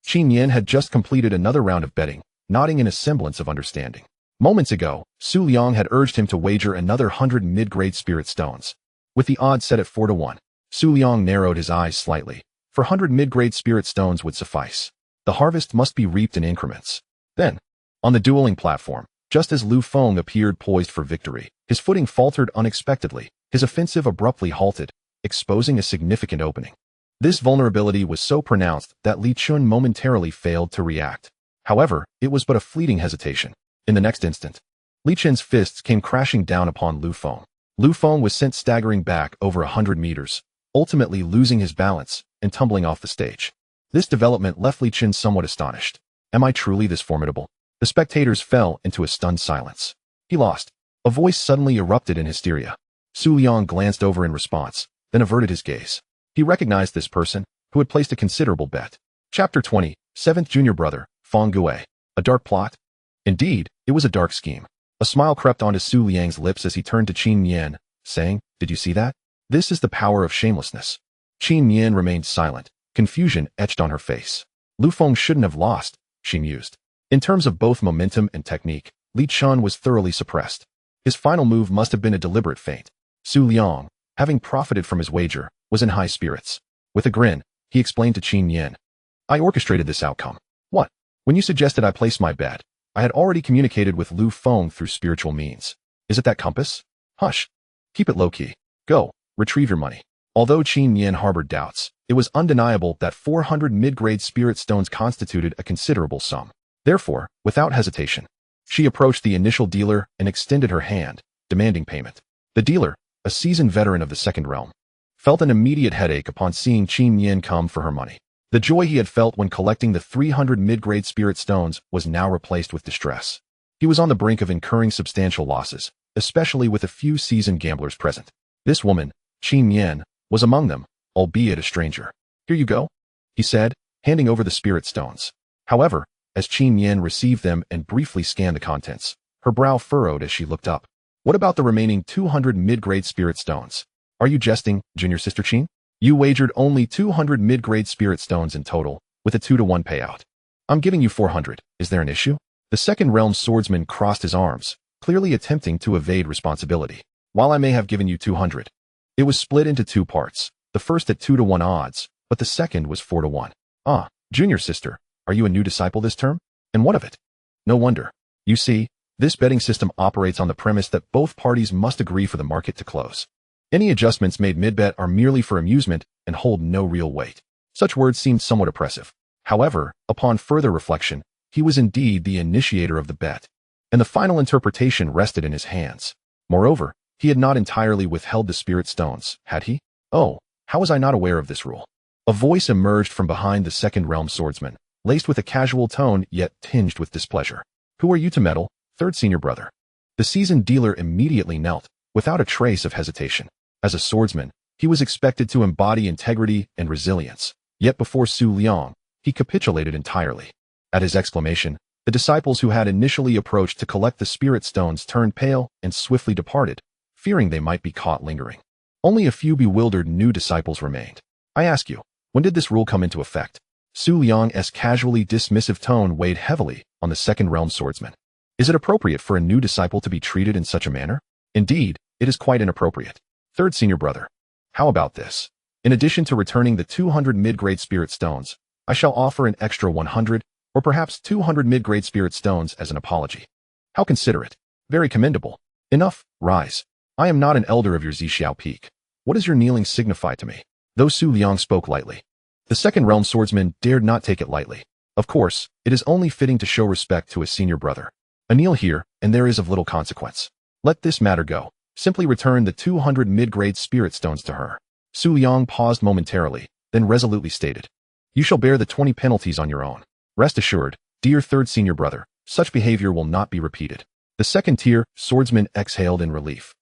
Qingyue had just completed another round of betting, nodding in a semblance of understanding. Moments ago, Su Liang had urged him to wager another 100 mid-grade spirit stones. With the odds set at 4-1, Su Liang narrowed his eyes slightly. For 100 mid-grade spirit stones would suffice. The harvest must be reaped in increments. Then, on the dueling platform, just as Lu Feng appeared poised for victory, his footing faltered unexpectedly, his offensive abruptly halted, exposing a significant opening. This vulnerability was so pronounced that Li Chun momentarily failed to react. However, it was but a fleeting hesitation. In the next instant, Li Chun's fists came crashing down upon Lu Feng. Lu Feng was sent staggering back over 100 meters, ultimately losing his balance and tumbling off the stage. This development left Li Chun somewhat astonished. Am I truly this formidable? The spectators fell into a stunned silence. He lost. A voice suddenly erupted in hysteria. Su Liang glanced over in response, then averted his gaze. He recognized this person, who had placed a considerable bet. Chapter 20, 7th Junior Brother, Feng Gue. A dark plot? Indeed, it was a dark scheme. A smile crept onto Su Liang's lips as he turned to Qingyue, saying, "Did you see that? This is the power of shamelessness." Qingyue remained silent, confusion etched on her face. Lu Feng shouldn't have lost, she mused. In terms of both momentum and technique, Li Chun was thoroughly suppressed. His final move must have been a deliberate feint. Su Liang, having profited from his wager, was in high spirits. With a grin, he explained to Qin Yin, I orchestrated this outcome. What? When you suggested I place my bet, I had already communicated with Lu Feng through spiritual means. Is it that compass? Hush. Keep it low-key. Go, retrieve your money. Although Qin Yin harbored doubts, it was undeniable that 400 mid-grade spirit stones constituted a considerable sum. Therefore, without hesitation, she approached the initial dealer and extended her hand, demanding payment. The dealer, a seasoned veteran of the second realm, felt an immediate headache upon seeing Qin Yin come for her money. The joy he had felt when collecting the 300 mid-grade spirit stones was now replaced with distress. He was on the brink of incurring substantial losses, especially with a few seasoned gamblers present. This woman, Qin Yin, was among them, albeit a stranger. Here you go, he said, handing over the spirit stones. However, as Qin Yin received them and briefly scanned the contents, her brow furrowed as she looked up. What about the remaining 200 mid-grade spirit stones? Are you jesting, junior sister Qin? You wagered only 200 mid-grade spirit stones in total, with a 2-to-1 payout. I'm giving you 400. Is there an issue? The second realm swordsman crossed his arms, clearly attempting to evade responsibility. While I may have given you 200, it was split into two parts, the first at 2-to-1 odds, but the second was 4-to-1. Ah, junior sister, are you a new disciple this term? And what of it? No wonder. You see, this betting system operates on the premise that both parties must agree for the market to close. Any adjustments made mid-bet are merely for amusement and hold no real weight. Such words seemed somewhat oppressive. However, upon further reflection, he was indeed the initiator of the bet, and the final interpretation rested in his hands. Moreover, he had not entirely withheld the spirit stones, had he? Oh, how was I not aware of this rule? A voice emerged from behind the second realm swordsman, laced with a casual tone yet tinged with displeasure. Who are you to meddle, third senior brother? The seasoned dealer immediately knelt, without a trace of hesitation. As a swordsman, he was expected to embody integrity and resilience, yet before Su Liang, he capitulated entirely. At his exclamation, the disciples who had initially approached to collect the spirit stones turned pale and swiftly departed, fearing they might be caught lingering. Only a few bewildered new disciples remained. I ask you, when did this rule come into effect? Su Liang's casually dismissive tone weighed heavily on the second realm swordsman. Is it appropriate for a new disciple to be treated in such a manner? Indeed, it is quite inappropriate. Third senior brother, how about this? In addition to returning the 200 mid-grade spirit stones, I shall offer an extra 100 or perhaps 200 mid-grade spirit stones as an apology. How considerate. Very commendable. Enough, rise. I am not an elder of your Zixiao Peak. What does your kneeling signify to me? Though Su Liang spoke lightly, the second realm swordsman dared not take it lightly. Of course, it is only fitting to show respect to a senior brother. A kneel here, and there is of little consequence. Let this matter go. Simply return the 200 mid-grade spirit stones to her. Su Liang paused momentarily, then resolutely stated, You shall bear the 20 penalties on your own. Rest assured, dear third senior brother, such behavior will not be repeated. The second-tier swordsman exhaled in relief,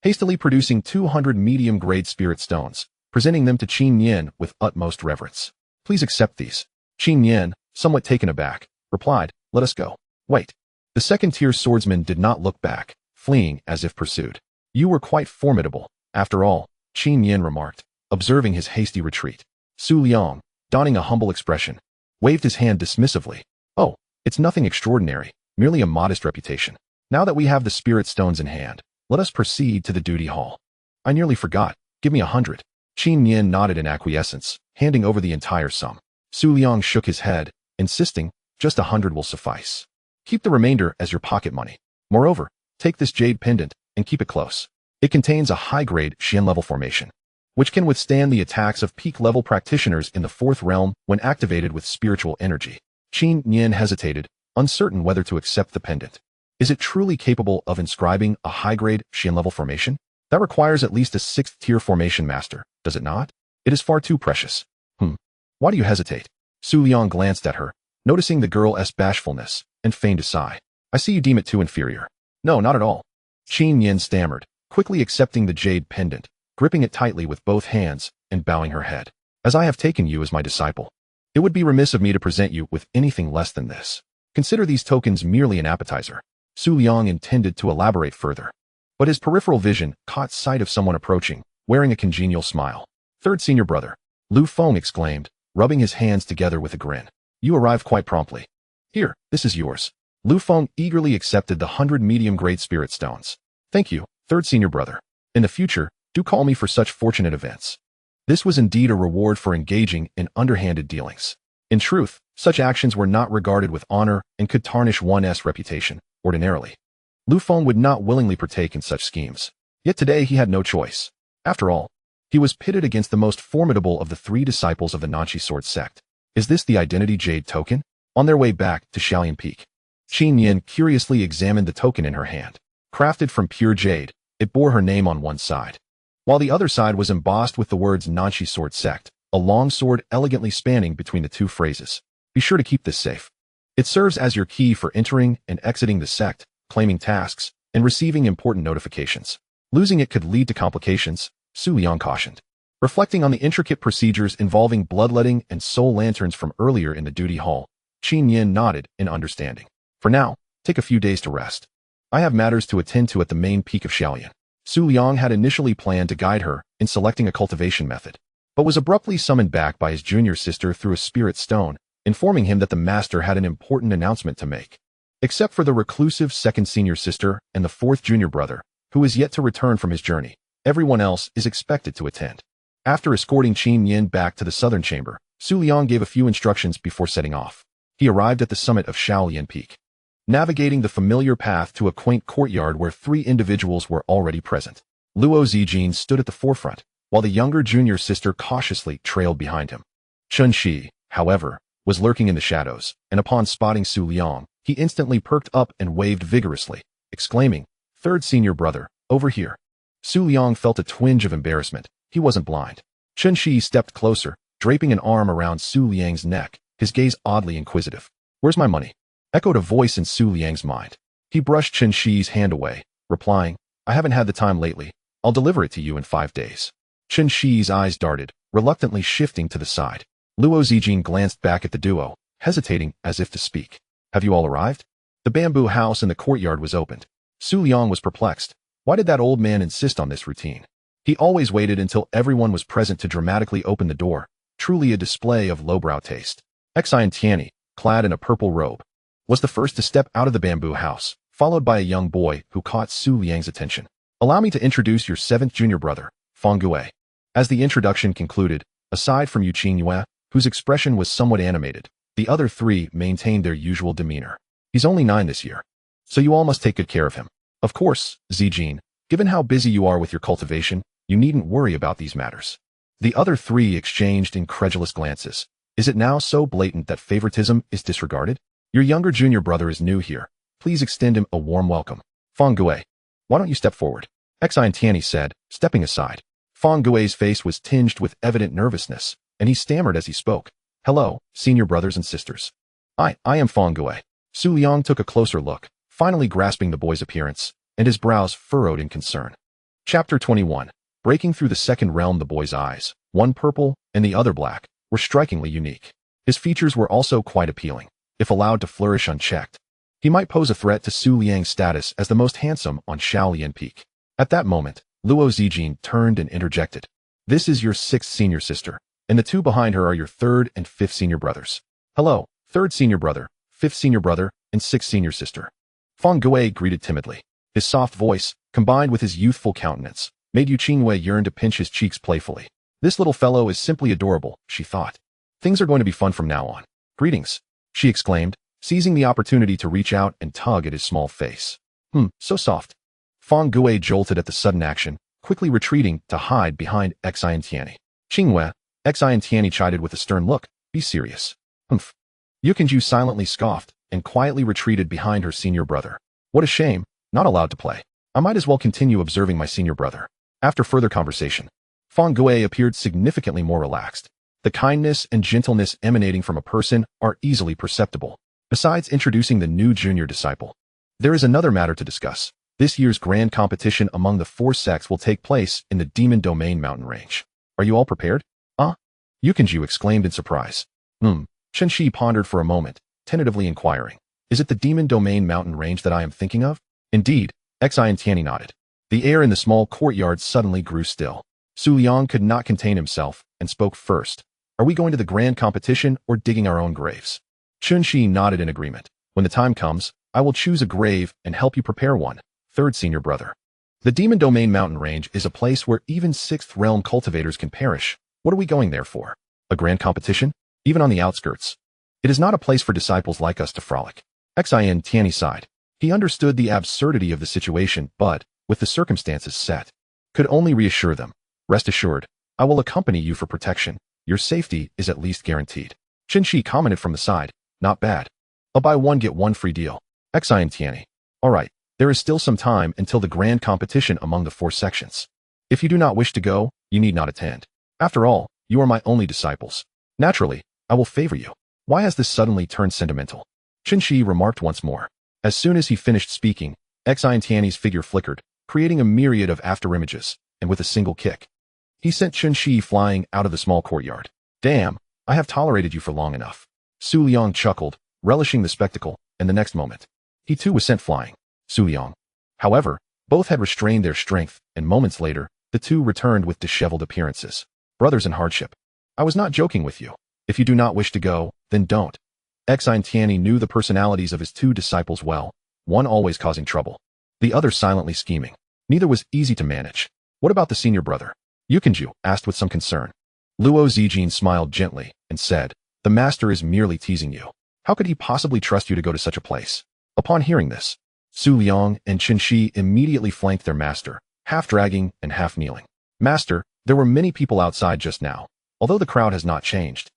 hastily producing 200 medium-grade spirit stones, presenting them to Qin Yin with utmost reverence. Please accept these. Qin Yin, somewhat taken aback, replied, Let us go. Wait. The second-tier swordsman did not look back, fleeing as if pursued. You were quite formidable, after all, Qin Yin remarked, observing his hasty retreat. Su Liang, donning a humble expression, waved his hand dismissively. Oh, it's nothing extraordinary, merely a modest reputation. Now that we have the spirit stones in hand, let us proceed to the duty hall. I nearly forgot. Give me 100. Qin Yin nodded in acquiescence, handing over the entire sum. Su Liang shook his head, insisting, just 100 will suffice. Keep the remainder as your pocket money. Moreover, take this jade pendant and keep it close. It contains a high-grade Xian-level formation, which can withstand the attacks of peak-level practitioners in the fourth realm when activated with spiritual energy. Qin Yin hesitated, uncertain whether to accept the pendant. Is it truly capable of inscribing a high-grade Xian-level formation? That requires at least a 6th-tier formation master, does it not? It is far too precious. Why do you hesitate? Su Liang glanced at her, noticing the girl's bashfulness, and feigned a sigh. I see you deem it too inferior. No, not at all. Qin Yin stammered, quickly accepting the jade pendant, gripping it tightly with both hands, and bowing her head. As I have taken you as my disciple, it would be remiss of me to present you with anything less than this. Consider these tokens merely an appetizer. Su Liang intended to elaborate further, but his peripheral vision caught sight of someone approaching, wearing a congenial smile. Third senior brother, Lu Feng exclaimed, rubbing his hands together with a grin. You arrived quite promptly. Here, this is yours. Lu Feng eagerly accepted the 100 medium-grade spirit stones. Thank you, third senior brother. In the future, do call me for such fortunate events. This was indeed a reward for engaging in underhanded dealings. In truth, such actions were not regarded with honor and could tarnish one's reputation, ordinarily. Lu Feng would not willingly partake in such schemes. Yet today he had no choice. After all, he was pitted against the most formidable of the 3 disciples of the Nanchi Sword sect. Is this the identity jade token? On their way back to Shaolian Peak, Qingyue curiously examined the token in her hand. Crafted from pure jade, it bore her name on one side, while the other side was embossed with the words Nanchi Sword Sect, a long sword elegantly spanning between the 2 phrases. Be sure to keep this safe. It serves as your key for entering and exiting the sect, claiming tasks, and receiving important notifications. Losing it could lead to complications, Su Liang cautioned. Reflecting on the intricate procedures involving bloodletting and soul lanterns from earlier in the duty hall, Qingyue nodded in understanding. For now, take a few days to rest. I have matters to attend to at the main peak of Shaolian. Su Liang had initially planned to guide her in selecting a cultivation method, but was abruptly summoned back by his junior sister through a spirit stone, informing him that the master had an important announcement to make. Except for the reclusive second senior sister and the 4th junior brother, who is yet to return from his journey, everyone else is expected to attend. After escorting Qingyue back to the southern chamber, Su Liang gave a few instructions before setting off. He arrived at the summit of Shaolian Peak, navigating the familiar path to a quaint courtyard where 3 individuals were already present. Luo Zijin stood at the forefront, while the younger junior sister cautiously trailed behind him. Chen Shi, however, was lurking in the shadows, and upon spotting Su Liang, he instantly perked up and waved vigorously, exclaiming, "Third senior brother, over here." Su Liang felt a twinge of embarrassment. He wasn't blind. Chen Shi stepped closer, draping an arm around Su Liang's neck, his gaze oddly inquisitive. "Where's my money?" echoed a voice in Su Liang's mind. He brushed Chen Shi's hand away, replying, "I haven't had the time lately. I'll deliver it to you in 5 days." Chen Shi's eyes darted, reluctantly shifting to the side. Luo Zijin glanced back at the duo, hesitating as if to speak. "Have you all arrived?" The bamboo house in the courtyard was opened. Su Liang was perplexed. Why did that old man insist on this routine? He always waited until everyone was present to dramatically open the door, truly a display of lowbrow taste. Xin Tianyi, clad in a purple robe, was the first to step out of the bamboo house, followed by a young boy who caught Su Liang's attention. "Allow me to introduce your 7th junior brother, Feng. As the introduction concluded, aside from Yu Qingyue, whose expression was somewhat animated, the other 3 maintained their usual demeanor. "He's only 9 this year, so you all must take good care of him." "Of course, Zijin, given how busy you are with your cultivation, you needn't worry about these matters." The other 3 exchanged incredulous glances. Is it now so blatant that favoritism is disregarded? "Your younger junior brother is new here. Please extend him a warm welcome. Feng, why don't you step forward?" Xin Tianyi said, stepping aside. Feng's face was tinged with evident nervousness, and he stammered as he spoke. "Hello, senior brothers and sisters. I am Feng." Su Liang took a closer look, finally grasping the boy's appearance, and his brows furrowed in concern. Chapter 21. Breaking through the second realm. The boy's eyes, one purple and the other black, were strikingly unique. His features were also quite appealing. If allowed to flourish unchecked, he might pose a threat to Su Liang's status as the most handsome on Shaolian Peak. At that moment, Luo Zijin turned and interjected. "This is your 6th senior sister, and the 2 behind her are your 3rd and 5th senior brothers." "Hello, 3rd senior brother, 5th senior brother, and 6th senior sister." Feng greeted timidly. His soft voice, combined with his youthful countenance, made Yu Qingyue yearn to pinch his cheeks playfully. "This little fellow is simply adorable," she thought. "Things are going to be fun from now on." "Greetings," she exclaimed, seizing the opportunity to reach out and tug at his small face. So soft." Feng jolted at the sudden action, quickly retreating to hide behind Xin Tianyi. "Qingyue," Xin Tianyi chided with a stern look, "be serious." "Humph." Yu Qingyue silently scoffed and quietly retreated behind her senior brother. "What a shame, not allowed to play. I might as well continue observing my senior brother." After further conversation, Feng appeared significantly more relaxed. The kindness and gentleness emanating from a person are easily perceptible. Besides introducing the new junior disciple, there is another matter to discuss. This year's grand competition among the 4 sects will take place in the Demon Domain mountain range. Are you all prepared? Yu Qingyue exclaimed in surprise. Chen Shi pondered for a moment, tentatively inquiring. "Is it the Demon Domain mountain range that I am thinking of?" "Indeed," Xin Tianyi nodded. The air in the small courtyard suddenly grew still. Su Liang could not contain himself and spoke first. "Are we going to the grand competition or digging our own graves?" Chunxi nodded in agreement. When the time comes, I will choose a grave and help you prepare one. Third senior brother. The Demon Domain mountain range is a place where even 6th realm cultivators can perish. What are we going there for? A grand competition? Even on the outskirts. It is not a place for disciples like us to frolic. Xin Tianyi sighed. He understood the absurdity of the situation, but, with the circumstances set, could only reassure them. Rest assured, I will accompany you for protection. Your safety is at least guaranteed. Qinshi commented from the side. Not bad. A buy one get one free deal. Xin Tianyi. Alright, there is still some time until the grand competition among the 4 sections. If you do not wish to go, you need not attend. After all, you are my only disciples. Naturally, I will favor you. Why has this suddenly turned sentimental? Qinshi remarked once more. As soon as he finished speaking, Xin Tianyi's figure flickered, creating a myriad of afterimages, and with a single kick, he sent Qinshi flying out of the small courtyard. Damn, I have tolerated you for long enough. Su Liang chuckled, relishing the spectacle, and the next moment, he too was sent flying. Su Liang. However, both had restrained their strength, and moments later, the two returned with disheveled appearances. Brothers in hardship. I was not joking with you. If you do not wish to go, then don't. Xin Tianyi knew the personalities of his 2 disciples well, one always causing trouble, the other silently scheming. Neither was easy to manage. What about the senior brother? Yu Qingyue asked with some concern. Luo Zijin smiled gently and said, the master is merely teasing you. How could he possibly trust you to go to such a place? Upon hearing this, Su Liang and Qinshi immediately flanked their master, half dragging and half kneeling. Master, there were many people outside just now, although the crowd has not changed.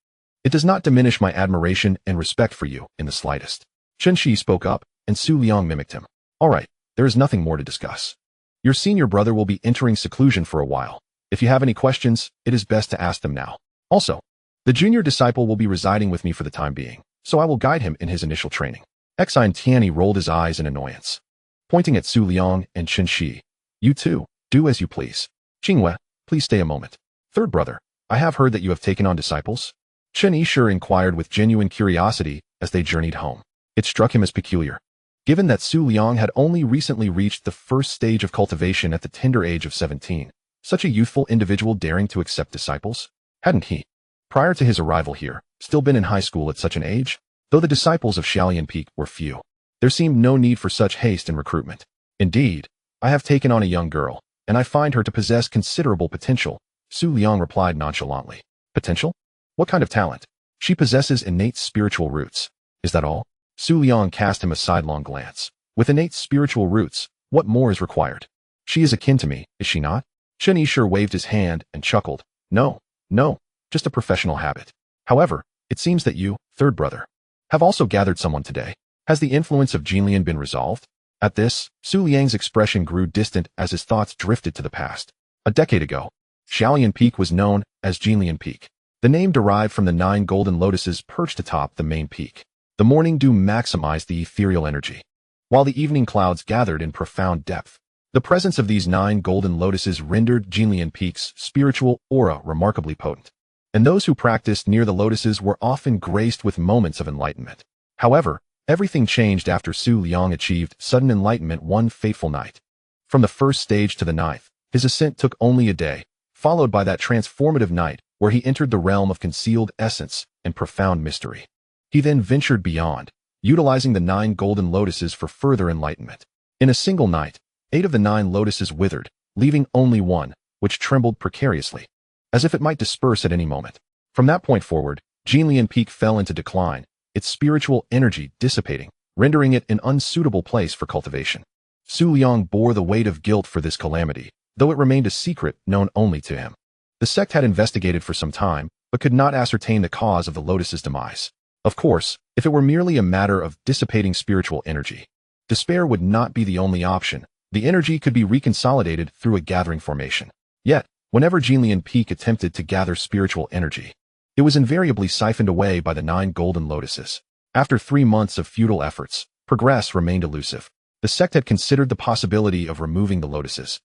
It does not diminish my admiration and respect for you in the slightest. Qinshi spoke up, and Su Liang mimicked him. Alright, there is nothing more to discuss. Your senior brother will be entering seclusion for a while. If you have any questions, it is best to ask them now. Also, the junior disciple will be residing with me for the time being, so I will guide him in his initial training. Xin Tianyi rolled his eyes in annoyance, pointing at Su Liang and Qinshi. You too, do as you please. Qingyue, please stay a moment. Third brother, I have heard that you have taken on disciples? Chen Yishe inquired with genuine curiosity as they journeyed home. It struck him as peculiar. Given that Su Liang had only recently reached the first stage of cultivation at the tender age of 17, such a youthful individual daring to accept disciples? Hadn't he, prior to his arrival here, still been in high school at such an age? Though the disciples of Liang Peak were few, there seemed no need for such haste in recruitment. Indeed, I have taken on a young girl, and I find her to possess considerable potential, Su Liang replied nonchalantly. Potential? What kind of talent? She possesses innate spiritual roots. Is that all? Su Liang cast him a sidelong glance. With innate spiritual roots, what more is required? She is akin to me, is she not? Chen Yishe waved his hand and chuckled. No, just a professional habit. However, it seems that you, third brother, have also gathered someone today. Has the influence of Jinlian been resolved? At this, Su Liang's expression grew distant as his thoughts drifted to the past. A decade ago, Liang Peak was known as Jinlian Peak. The name derived from the 9 golden lotuses perched atop the main peak. The morning dew maximized the ethereal energy, while the evening clouds gathered in profound depth. The presence of these 9 golden lotuses rendered Jinlian Peak's spiritual aura remarkably potent, and those who practiced near the lotuses were often graced with moments of enlightenment. However, everything changed after Su Liang achieved sudden enlightenment one fateful night. From the first stage to the 9th, his ascent took only a day, followed by that transformative night where he entered the realm of concealed essence and profound mystery. He then ventured beyond, utilizing the 9 golden lotuses for further enlightenment. In a single night, 8 of the 9 lotuses withered, leaving only one, which trembled precariously, as if it might disperse at any moment. From that point forward, Jinlian Peak fell into decline, its spiritual energy dissipating, rendering it an unsuitable place for cultivation. Su Liang bore the weight of guilt for this calamity, though it remained a secret known only to him. The sect had investigated for some time, but could not ascertain the cause of the lotus's demise. Of course, if it were merely a matter of dissipating spiritual energy, despair would not be the only option. The energy could be reconsolidated through a gathering formation. Yet, whenever Jinlian Peak attempted to gather spiritual energy, it was invariably siphoned away by the 9 golden lotuses. After 3 months of futile efforts, progress remained elusive. The sect had considered the possibility of removing the lotuses,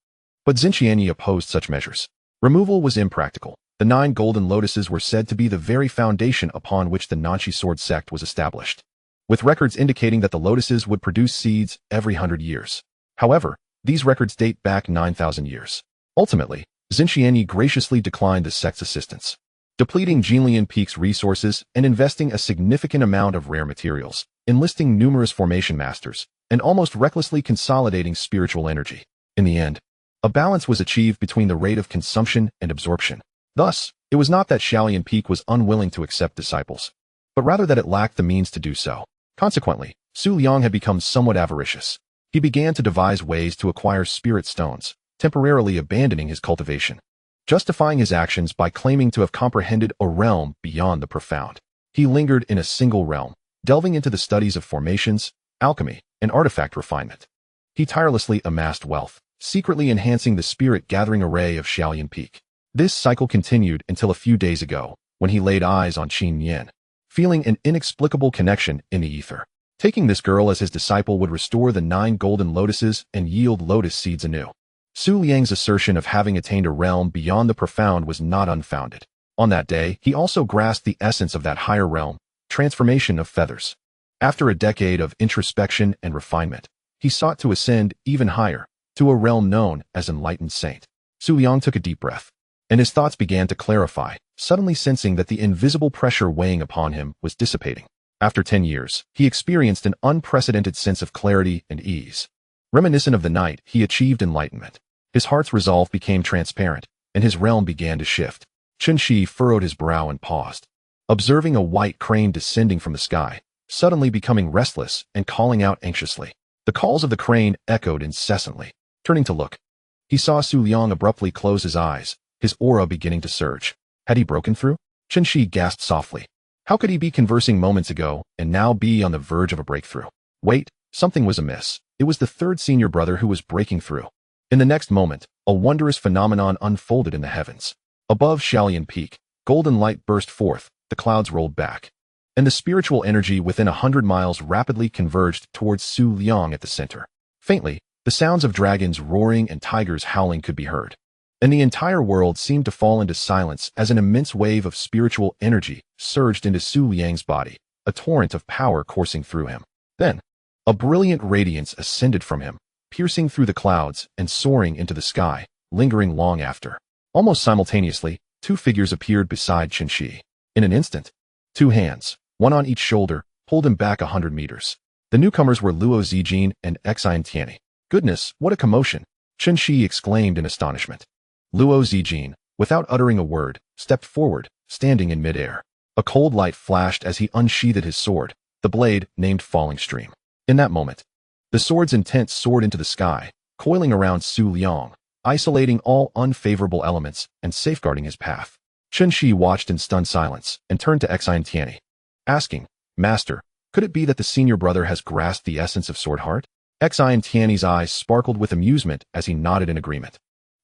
but Xin Tianyi opposed such measures. Removal was impractical. The 9 golden lotuses were said to be the very foundation upon which the Nanshi Sword sect was established, with records indicating that the lotuses would produce seeds every 100 years. However, these records date back 9,000 years. Ultimately, Xin Tianyi graciously declined the sect's assistance. depleting Jinlian Peak's resources and investing a significant amount of rare materials, enlisting numerous formation masters, and almost recklessly consolidating spiritual energy. In the end, a balance was achieved between the rate of consumption and absorption. Thus, it was not that Xiaolian Peak was unwilling to accept disciples, but rather that it lacked the means to do so. Consequently, Su Liang had become somewhat avaricious. He began to devise ways to acquire spirit stones, temporarily abandoning his cultivation, justifying his actions by claiming to have comprehended a realm beyond the profound. He lingered in a single realm, delving into the studies of formations, alchemy, and artifact refinement. He tirelessly amassed wealth, secretly enhancing the spirit-gathering array of Xiaolian Peak. This cycle continued until a few days ago, when he laid eyes on Qingyue, feeling an inexplicable connection in the ether. Taking this girl as his disciple would restore the 9 golden lotuses and yield lotus seeds anew. Su Liang's assertion of having attained a realm beyond the profound was not unfounded. On that day, he also grasped the essence of that higher realm, transformation of feathers. After a decade of introspection and refinement, he sought to ascend even higher, to a realm known as enlightened saint. Su Liang took a deep breath, and his thoughts began to clarify, suddenly sensing that the invisible pressure weighing upon him was dissipating. After 10 years, he experienced an unprecedented sense of clarity and ease. Reminiscent of the night he achieved enlightenment, his heart's resolve became transparent, and his realm began to shift. Chunxi furrowed his brow and paused, observing a white crane descending from the sky, suddenly becoming restless and calling out anxiously. The calls of the crane echoed incessantly. Turning to look, he saw Su Liang abruptly close his eyes, his aura beginning to surge. Had he broken through? Chunxi gasped softly. How could he be conversing moments ago and now be on the verge of a breakthrough? Wait, something was amiss. It was the third senior brother who was breaking through. In the next moment, a wondrous phenomenon unfolded in the heavens. Above Xiaolian Peak, golden light burst forth, the clouds rolled back, and the spiritual energy within 100 miles rapidly converged towards Su Liang at the center. Faintly, the sounds of dragons roaring and tigers howling could be heard, and the entire world seemed to fall into silence as an immense wave of spiritual energy surged into Su Liang's body, a torrent of power coursing through him. Then, a brilliant radiance ascended from him, piercing through the clouds and soaring into the sky, lingering long after. Almost simultaneously, 2 figures appeared beside Chunxi. In an instant, 2 hands, one on each shoulder, pulled him back 100 meters. The newcomers were Luo Zijin and Xin Tianyi. Goodness, what a commotion! Chunxi exclaimed in astonishment. Luo Zijin, without uttering a word, stepped forward, standing in midair. A cold light flashed as he unsheathed his sword, the blade named Falling Stream. In that moment, the sword's intent soared into the sky, coiling around Su Liang, isolating all unfavorable elements and safeguarding his path. Chunxi watched in stunned silence and turned to Xin Tianyi, asking, Master, could it be that the senior brother has grasped the essence of Sword Heart? Xin Tianyi's eyes sparkled with amusement as he nodded in agreement.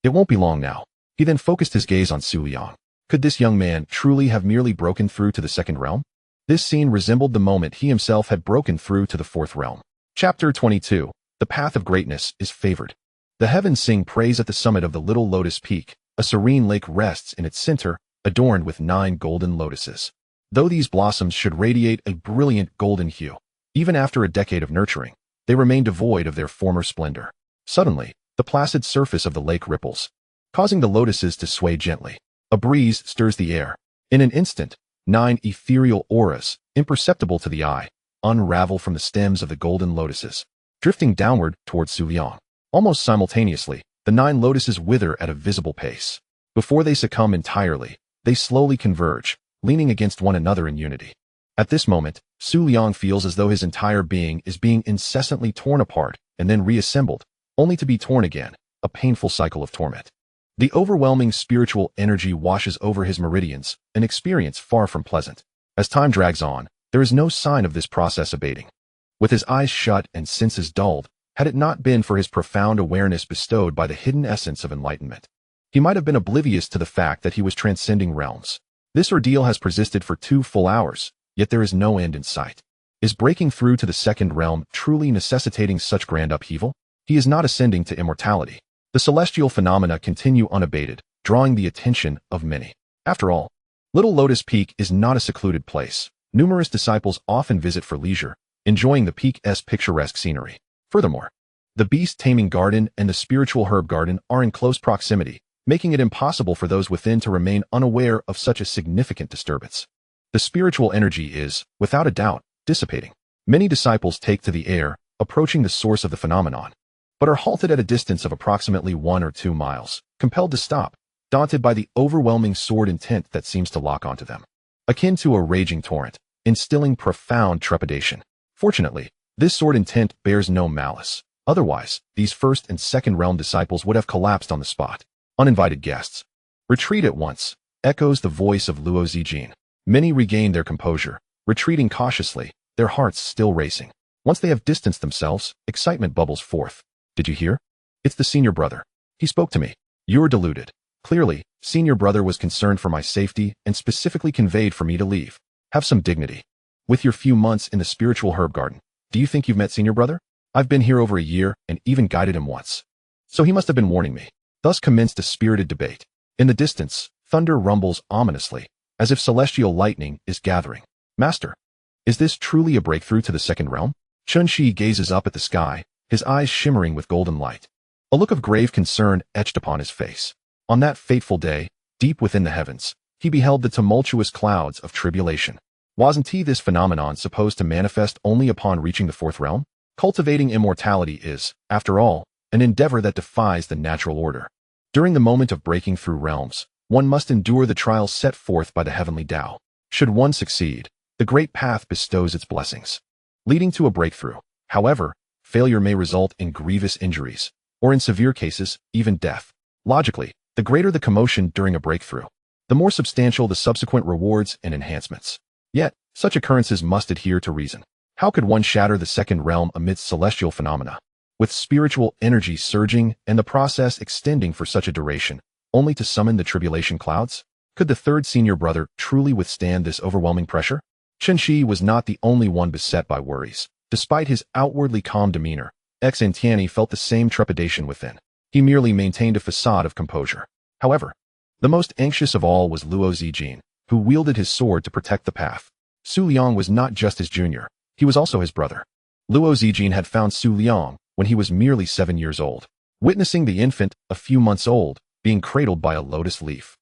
It won't be long now. He then focused his gaze on Su Liang. Could this young man truly have merely broken through to the second realm? This scene resembled the moment he himself had broken through to the fourth realm. Chapter 22. The path of greatness is favored. The heavens sing praise at the summit of the Little Lotus Peak. A serene lake rests in its center, adorned with 9 golden lotuses. Though these blossoms should radiate a brilliant golden hue, even after a decade of nurturing, they remain devoid of their former splendor. Suddenly, the placid surface of the lake ripples, causing the lotuses to sway gently. A breeze stirs the air. In an instant, 9 ethereal auras, imperceptible to the eye, unravel from the stems of the golden lotuses, drifting downward towards Su Liang. Almost simultaneously, the 9 lotuses wither at a visible pace. Before they succumb entirely, they slowly converge, leaning against one another in unity. At this moment, Su Liang feels as though his entire being is being incessantly torn apart and then reassembled, only to be torn again, a painful cycle of torment. The overwhelming spiritual energy washes over his meridians, an experience far from pleasant. As time drags on, there is no sign of this process abating. With his eyes shut and senses dulled, had it not been for his profound awareness bestowed by the hidden essence of enlightenment, he might have been oblivious to the fact that he was transcending realms. This ordeal has persisted for 2 full hours, yet there is no end in sight. Is breaking through to the second realm truly necessitating such grand upheaval? He is not ascending to immortality. The celestial phenomena continue unabated, drawing the attention of many. After all, Little Lotus Peak is not a secluded place. Numerous disciples often visit for leisure, enjoying the peak's picturesque scenery. Furthermore, the beast-taming garden and the spiritual herb garden are in close proximity, making it impossible for those within to remain unaware of such a significant disturbance. The spiritual energy is, without a doubt, dissipating. Many disciples take to the air, approaching the source of the phenomenon, but are halted at a distance of approximately 1 or 2 miles, compelled to stop, daunted by the overwhelming sword intent that seems to lock onto them, akin to a raging torrent, instilling profound trepidation. Fortunately, this sword intent bears no malice. Otherwise, these first and second realm disciples would have collapsed on the spot. Uninvited guests. Retreat at once, echoes the voice of Luo Zijin. Many regain their composure, retreating cautiously, their hearts still racing. Once they have distanced themselves, excitement bubbles forth. Did you hear? It's the senior brother. He spoke to me. You're deluded. Clearly, senior brother was concerned for my safety and specifically conveyed for me to leave. Have some dignity. With your few months in the spiritual herb garden, do you think you've met senior brother? I've been here over a year and even guided him once. So he must have been warning me. Thus commenced a spirited debate. In the distance, thunder rumbles ominously, as if celestial lightning is gathering. Master, is this truly a breakthrough to the second realm? Chunshi gazes up at the sky, his eyes shimmering with golden light. A look of grave concern etched upon his face. On that fateful day, deep within the heavens, he beheld the tumultuous clouds of tribulation. Wasn't this phenomenon supposed to manifest only upon reaching the fourth realm? Cultivating immortality is, after all, an endeavor that defies the natural order. During the moment of breaking through realms, one must endure the trials set forth by the heavenly Tao. Should one succeed, the great path bestows its blessings, leading to a breakthrough. However, failure may result in grievous injuries, or in severe cases, even death. Logically, the greater the commotion during a breakthrough, the more substantial the subsequent rewards and enhancements. Yet, such occurrences must adhere to reason. How could one shatter the second realm amidst celestial phenomena, with spiritual energy surging and the process extending for such a duration, only to summon the tribulation clouds? Could the third senior brother truly withstand this overwhelming pressure? Xin was not the only one beset by worries. Despite his outwardly calm demeanor, Xin Tianyi felt the same trepidation within. He merely maintained a facade of composure. However, the most anxious of all was Luo Zijin, who wielded his sword to protect the path. Su Liang was not just his junior, he was also his brother. Luo Zijin had found Su Liang when he was merely 7 years old, witnessing the infant, a few months old, being cradled by a lotus leaf.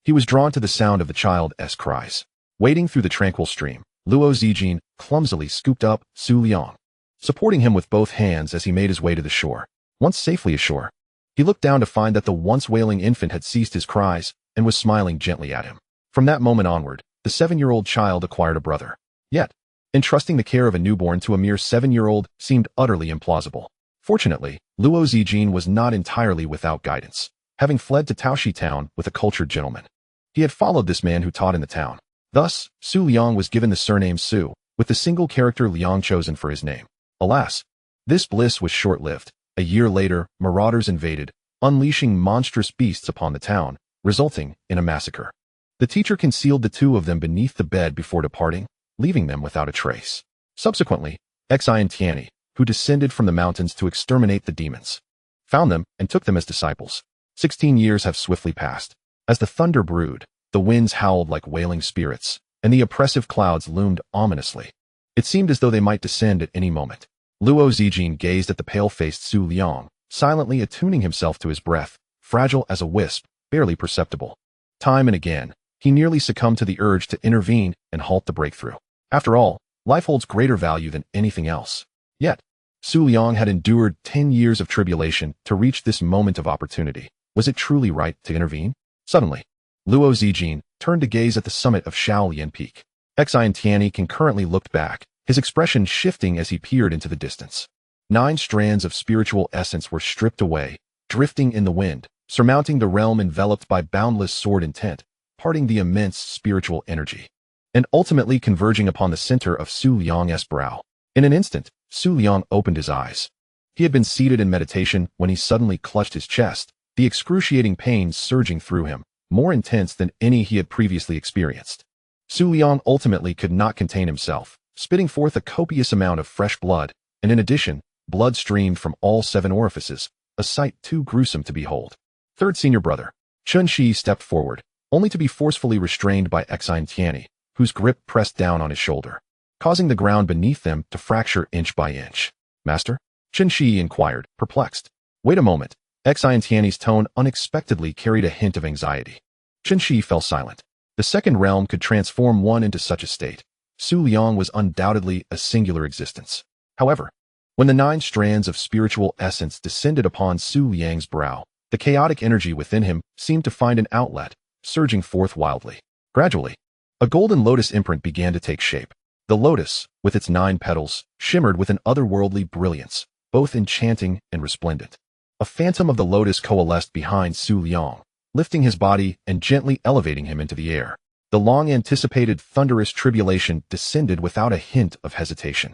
He was drawn to the sound of the child's cries. Wading through the tranquil stream, Luo Zijin clumsily scooped up Su Liang, supporting him with both hands as he made his way to the shore. Once safely ashore, he looked down to find that the once wailing infant had ceased his cries and was smiling gently at him. From that moment onward, the 7-year-old child acquired a brother. Yet, entrusting the care of a newborn to a mere 7-year-old seemed utterly implausible. Fortunately, Luo Zijin was not entirely without guidance, having fled to Taoshi town with a cultured gentleman. He had followed this man who taught in the town. Thus, Su Liang was given the surname Su, with the single character Liang chosen for his name. Alas, this bliss was short-lived. A year later, marauders invaded, unleashing monstrous beasts upon the town, resulting in a massacre. The teacher concealed the two of them beneath the bed before departing, leaving them without a trace. Subsequently, Xin Tianyi, who descended from the mountains to exterminate the demons, found them and took them as disciples. 16 years have swiftly passed. As the thunder brewed, the winds howled like wailing spirits, and the oppressive clouds loomed ominously. It seemed as though they might descend at any moment. Luo Zijin gazed at the pale-faced Su Liang, silently attuning himself to his breath, fragile as a wisp, barely perceptible. Time and again, he nearly succumbed to the urge to intervene and halt the breakthrough. After all, life holds greater value than anything else. Yet, Su Liang had endured 10 years of tribulation to reach this moment of opportunity. Was it truly right to intervene? Suddenly, Luo Zijin turned to gaze at the summit of Shaolian Peak. Xin Tianyi concurrently looked back, his expression shifting as he peered into the distance. 9 strands of spiritual essence were stripped away, drifting in the wind, surmounting the realm enveloped by boundless sword intent, parting the immense spiritual energy, and ultimately converging upon the center of Su Liang's brow. In an instant, Su Liang opened his eyes. He had been seated in meditation when he suddenly clutched his chest, the excruciating pain surging through him, more intense than any he had previously experienced. Su Liang ultimately could not contain himself, spitting forth a copious amount of fresh blood, and in addition, blood streamed from all 7 orifices, a sight too gruesome to behold. Third senior brother, Chunshi stepped forward, only to be forcefully restrained by Xin Tianyi, whose grip pressed down on his shoulder, causing the ground beneath them to fracture inch by inch. Master? Chunshi inquired, perplexed. Wait a moment. Xin Tianyi's tone unexpectedly carried a hint of anxiety. Qinshi fell silent. The second realm could transform one into such a state. Su Liang was undoubtedly a singular existence. However, when the 9 strands of spiritual essence descended upon Su Liang's brow, the chaotic energy within him seemed to find an outlet, surging forth wildly. Gradually, a golden lotus imprint began to take shape. The lotus, with its 9 petals, shimmered with an otherworldly brilliance, both enchanting and resplendent. A phantom of the lotus coalesced behind Su Liang, lifting his body and gently elevating him into the air. The long-anticipated thunderous tribulation descended without a hint of hesitation,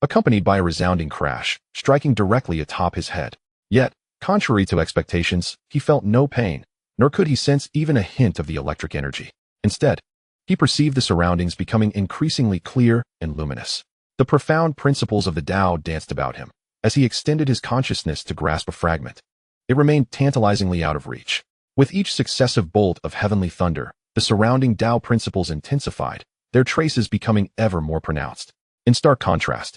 accompanied by a resounding crash, striking directly atop his head. Yet, contrary to expectations, he felt no pain, nor could he sense even a hint of the electric energy. Instead, he perceived the surroundings becoming increasingly clear and luminous. The profound principles of the Tao danced about him, as he extended his consciousness to grasp a fragment. It remained tantalizingly out of reach. With each successive bolt of heavenly thunder, the surrounding Tao principles intensified, their traces becoming ever more pronounced. In stark contrast,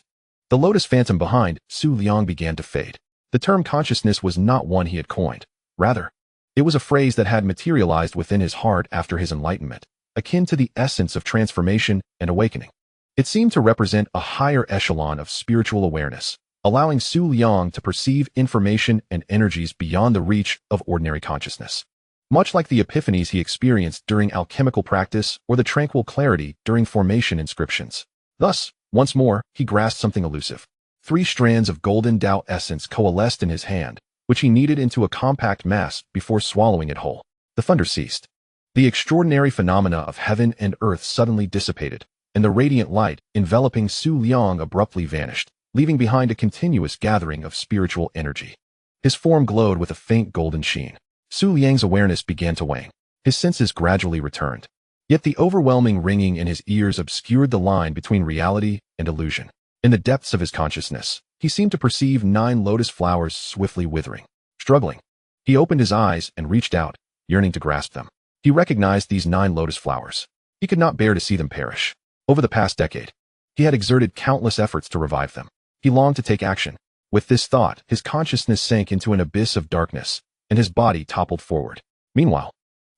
the lotus phantom behind Su Liang began to fade. The term consciousness was not one he had coined. Rather, it was a phrase that had materialized within his heart after his enlightenment, akin to the essence of transformation and awakening. It seemed to represent a higher echelon of spiritual awareness, allowing Su Liang to perceive information and energies beyond the reach of ordinary consciousness. Much like the epiphanies he experienced during alchemical practice or the tranquil clarity during formation inscriptions. Thus, once more, he grasped something elusive. 3 strands of golden Tao essence coalesced in his hand, which he kneaded into a compact mass before swallowing it whole. The thunder ceased. The extraordinary phenomena of heaven and earth suddenly dissipated, and the radiant light enveloping Su Liang abruptly vanished, leaving behind a continuous gathering of spiritual energy. His form glowed with a faint golden sheen. Su Liang's awareness began to wane. His senses gradually returned. Yet the overwhelming ringing in his ears obscured the line between reality and illusion. In the depths of his consciousness, he seemed to perceive 9 lotus flowers swiftly withering. Struggling, he opened his eyes and reached out, yearning to grasp them. He recognized these 9 lotus flowers. He could not bear to see them perish. Over the past decade, he had exerted countless efforts to revive them. He longed to take action. With this thought, his consciousness sank into an abyss of darkness, and his body toppled forward. Meanwhile,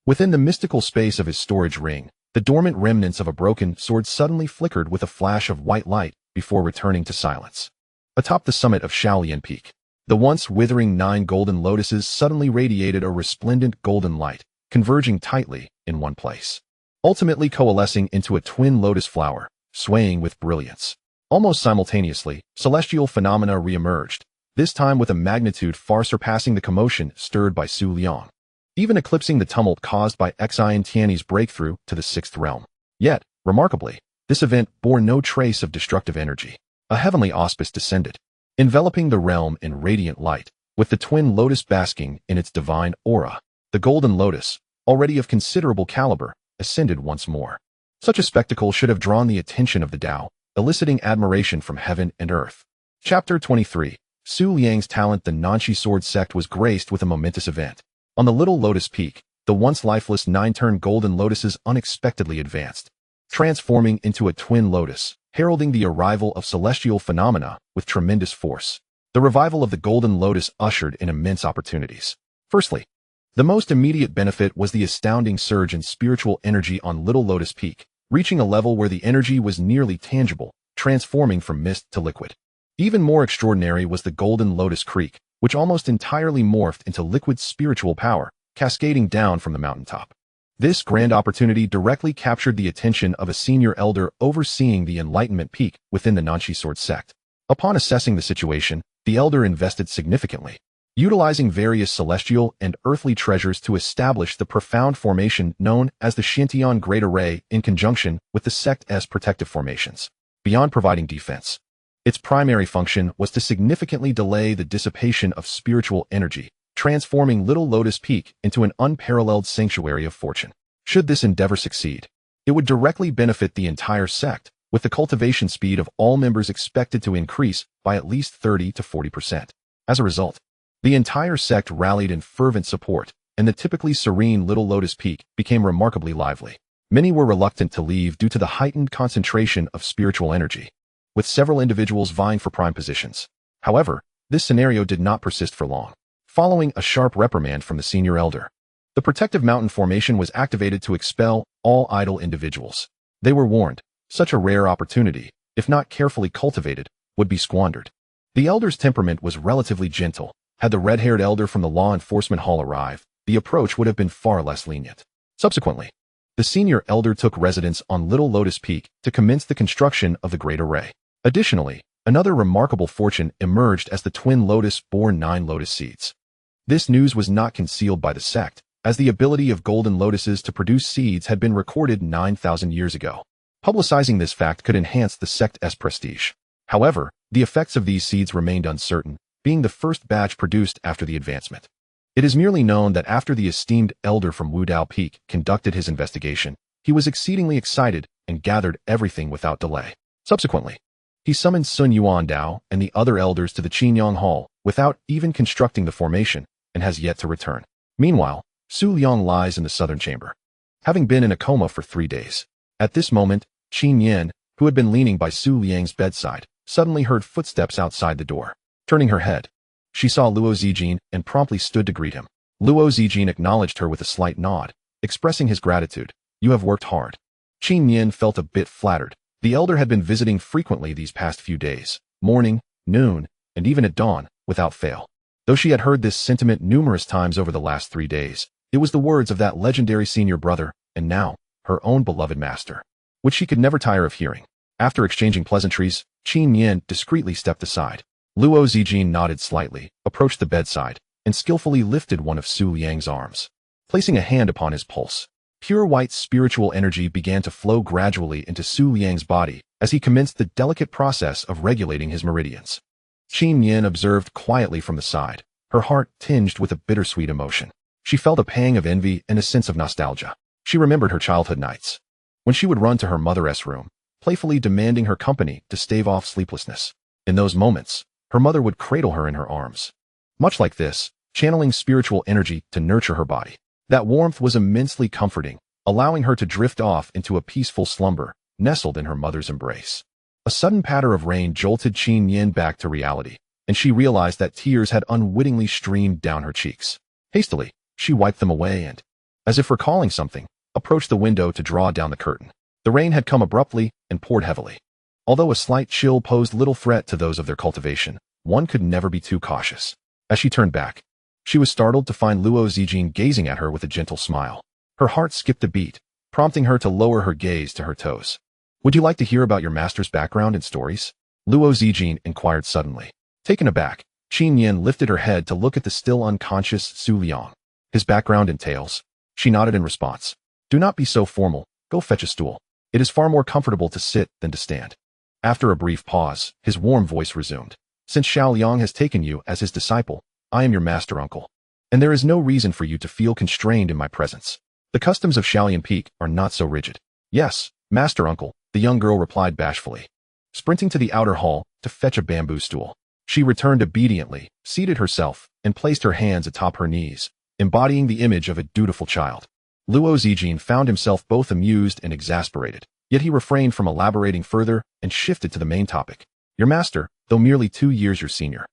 within the mystical space of his storage ring, the dormant remnants of a broken sword suddenly flickered with a flash of white light before returning to silence. Atop the summit of Shaolian Peak, the once withering 9 golden lotuses suddenly radiated a resplendent golden light, converging tightly in one place, ultimately coalescing into a twin lotus flower, swaying with brilliance. Almost simultaneously, celestial phenomena re-emerged, this time with a magnitude far surpassing the commotion stirred by Su Liang, even eclipsing the tumult caused by Xin Tianyi's breakthrough to the 6th realm. Yet, remarkably, this event bore no trace of destructive energy. A heavenly auspice descended, enveloping the realm in radiant light, with the twin lotus basking in its divine aura. The golden lotus, already of considerable caliber, ascended once more. Such a spectacle should have drawn the attention of the Tao, eliciting admiration from heaven and earth. Chapter 23. Su Liang's talent. The Nanshi Sword Sect was graced with a momentous event. On the Little Lotus Peak, the once lifeless 9-turned golden lotuses unexpectedly advanced, transforming into a twin lotus, heralding the arrival of celestial phenomena with tremendous force. The revival of the golden lotus ushered in immense opportunities. Firstly, the most immediate benefit was the astounding surge in spiritual energy on Little Lotus Peak, reaching a level where the energy was nearly tangible, transforming from mist to liquid. Even more extraordinary was the Golden Lotus Creek, which almost entirely morphed into liquid spiritual power, cascading down from the mountaintop. This grand opportunity directly captured the attention of a senior elder overseeing the Enlightenment Peak within the Nanshi Sword Sect. Upon assessing the situation, the elder invested significantly, utilizing various celestial and earthly treasures to establish the profound formation known as the Xintian Great Array in conjunction with the sect's protective formations. Beyond providing defense, its primary function was to significantly delay the dissipation of spiritual energy, transforming Little Lotus Peak into an unparalleled sanctuary of fortune. Should this endeavor succeed, it would directly benefit the entire sect, with the cultivation speed of all members expected to increase by at least 30 to 40%. As a result, the entire sect rallied in fervent support, and the typically serene Little Lotus Peak became remarkably lively. Many were reluctant to leave due to the heightened concentration of spiritual energy, with several individuals vying for prime positions. However, this scenario did not persist for long. following a sharp reprimand from the senior elder. The protective mountain formation was activated to expel all idle individuals. They were warned, such a rare opportunity, if not carefully cultivated, would be squandered. The elder's temperament was relatively gentle. Had the red-haired elder from the law enforcement hall arrive, the approach would have been far less lenient. Subsequently, the senior elder took residence on Little Lotus Peak to commence the construction of the Great Array. Additionally, another remarkable fortune emerged as the twin lotus bore 9 lotus seeds. This news was not concealed by the sect, as the ability of golden lotuses to produce seeds had been recorded 9,000 years ago. Publicizing this fact could enhance the sect's prestige. However, the effects of these seeds remained uncertain, being the first batch produced after the advancement. It is merely known that after the esteemed elder from Wudao Peak conducted his investigation, he was exceedingly excited and gathered everything without delay. Subsequently, he summoned Sun Yuan Dao and the other elders to the Qingyue Hall without even constructing the formation and has yet to return. Meanwhile, Su Liang lies in the southern chamber, having been in a coma for 3 days. At this moment, Qingyue, who had been leaning by Su Liang's bedside, suddenly heard footsteps outside the door. Turning her head, she saw Luo Zijin and promptly stood to greet him. Luo Zijin acknowledged her with a slight nod, expressing his gratitude. "You have worked hard." Qingyue felt a bit flattered. The elder had been visiting frequently these past few days, morning, noon, and even at dawn, without fail. Though she had heard this sentiment numerous times over the last 3 days, it was the words of that legendary senior brother, and now, her own beloved master, which she could never tire of hearing. After exchanging pleasantries, Qingyue discreetly stepped aside. Luo Zijin nodded slightly, approached the bedside, and skillfully lifted one of Su Liang's arms. Placing a hand upon his pulse, pure white spiritual energy began to flow gradually into Su Liang's body as he commenced the delicate process of regulating his meridians. Qingyue observed quietly from the side, her heart tinged with a bittersweet emotion. She felt a pang of envy and a sense of nostalgia. She remembered her childhood nights, when she would run to her mother's room, playfully demanding her company to stave off sleeplessness. In those moments, her mother would cradle her in her arms. Much like this, channeling spiritual energy to nurture her body. That warmth was immensely comforting, allowing her to drift off into a peaceful slumber, nestled in her mother's embrace. A sudden patter of rain jolted Qingyue back to reality, and she realized that tears had unwittingly streamed down her cheeks. Hastily, she wiped them away and, as if recalling something, approached the window to draw down the curtain. The rain had come abruptly and poured heavily. Although a slight chill posed little threat to those of their cultivation, one could never be too cautious. As she turned back, she was startled to find Luo Zijin gazing at her with a gentle smile. Her heart skipped a beat, prompting her to lower her gaze to her toes. "Would you like to hear about your master's background and stories?" Luo Zijin inquired suddenly. Taken aback, Qingyue lifted her head to look at the still unconscious Su Liang. "His background entails." She nodded in response. "Do not be so formal. Go fetch a stool. It is far more comfortable to sit than to stand." After a brief pause, his warm voice resumed. "Since Xiao Liang has taken you as his disciple, I am your master uncle, and there is no reason for you to feel constrained in my presence. The customs of Shaolian Peak are not so rigid." "Yes, master uncle," the young girl replied bashfully, sprinting to the outer hall to fetch a bamboo stool. She returned obediently, seated herself, and placed her hands atop her knees, embodying the image of a dutiful child. Luo Zijin found himself both amused and exasperated, yet he refrained from elaborating further and shifted to the main topic. "Your master, though merely 2 years your senior,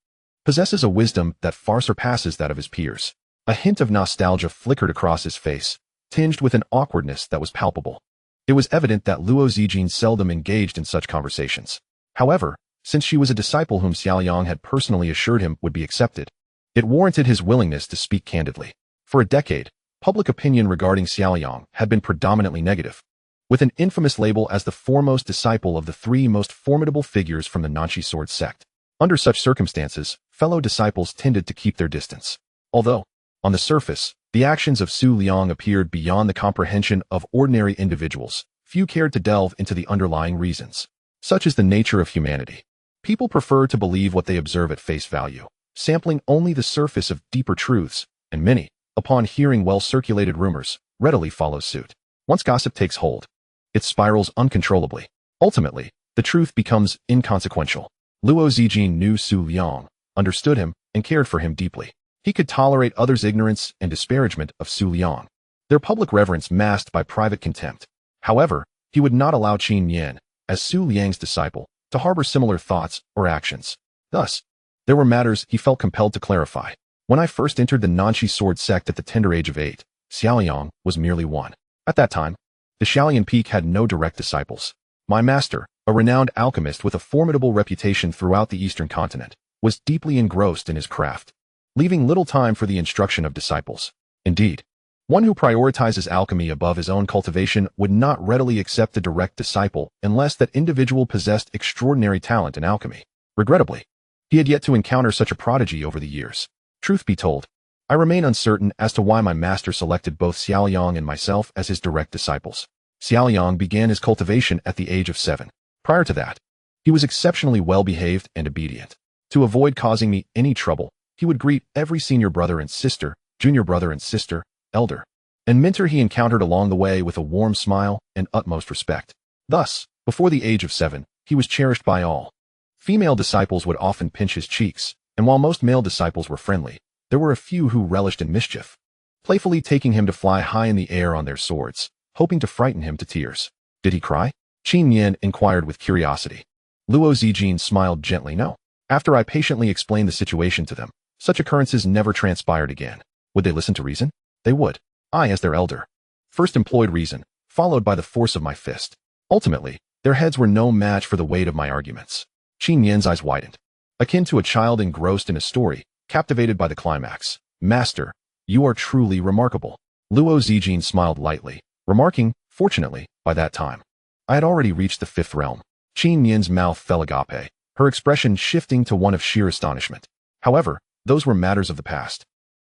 possesses a wisdom that far surpasses that of his peers." A hint of nostalgia flickered across his face, tinged with an awkwardness that was palpable. It was evident that Luo Zijin seldom engaged in such conversations. However, since she was a disciple whom Xiao Liang had personally assured him would be accepted, it warranted his willingness to speak candidly. For a decade, public opinion regarding Xiao Liang had been predominantly negative, with an infamous label as the foremost disciple of the 3 most formidable figures from the Nanshi Sword sect. Under such circumstances, fellow disciples tended to keep their distance. Although, on the surface, the actions of Su Liang appeared beyond the comprehension of ordinary individuals, few cared to delve into the underlying reasons. Such is the nature of humanity. People prefer to believe what they observe at face value, sampling only the surface of deeper truths, and many, upon hearing well-circulated rumors, readily follow suit. Once gossip takes hold, it spirals uncontrollably. Ultimately, the truth becomes inconsequential. Luo Zijin knew Su Liang, understood him, and cared for him deeply. He could tolerate others' ignorance and disparagement of Su Liang, their public reverence masked by private contempt. However, he would not allow Qingyue, as Su Liang's disciple, to harbor similar thoughts or actions. Thus, there were matters he felt compelled to clarify. When I first entered the Nanxi sword sect at the tender age of 8, Su Liang was merely one. At that time, the Shaolian Peak had no direct disciples. My master, a renowned alchemist with a formidable reputation throughout the eastern continent, was deeply engrossed in his craft, leaving little time for the instruction of disciples. Indeed, one who prioritizes alchemy above his own cultivation would not readily accept a direct disciple unless that individual possessed extraordinary talent in alchemy. Regrettably, he had yet to encounter such a prodigy over the years. Truth be told, I remain uncertain as to why my master selected both Su Liang and myself as his direct disciples. Su Liang began his cultivation at the age of 7. Prior to that, he was exceptionally well-behaved and obedient. To avoid causing me any trouble, he would greet every senior brother and sister, junior brother and sister, elder, and mentor he encountered along the way with a warm smile and utmost respect. Thus, before the age of 7, he was cherished by all. Female disciples would often pinch his cheeks, and while most male disciples were friendly, there were a few who relished in mischief, playfully taking him to fly high in the air on their swords, hoping to frighten him to tears. Did he cry? Xin Tianyi inquired with curiosity. Luo Zijin smiled gently. No. After I patiently explained the situation to them, such occurrences never transpired again. Would they listen to reason? They would. I, as their elder, first employed reason, followed by the force of my fist. Ultimately, their heads were no match for the weight of my arguments. Xin Tianyi's eyes widened, akin to a child engrossed in a story, captivated by the climax. Master, you are truly remarkable. Luo Zijin smiled lightly, remarking, fortunately, by that time, I had already reached the 5th realm. Xin Tianyi's mouth fell agape, her expression shifting to one of sheer astonishment. However, those were matters of the past.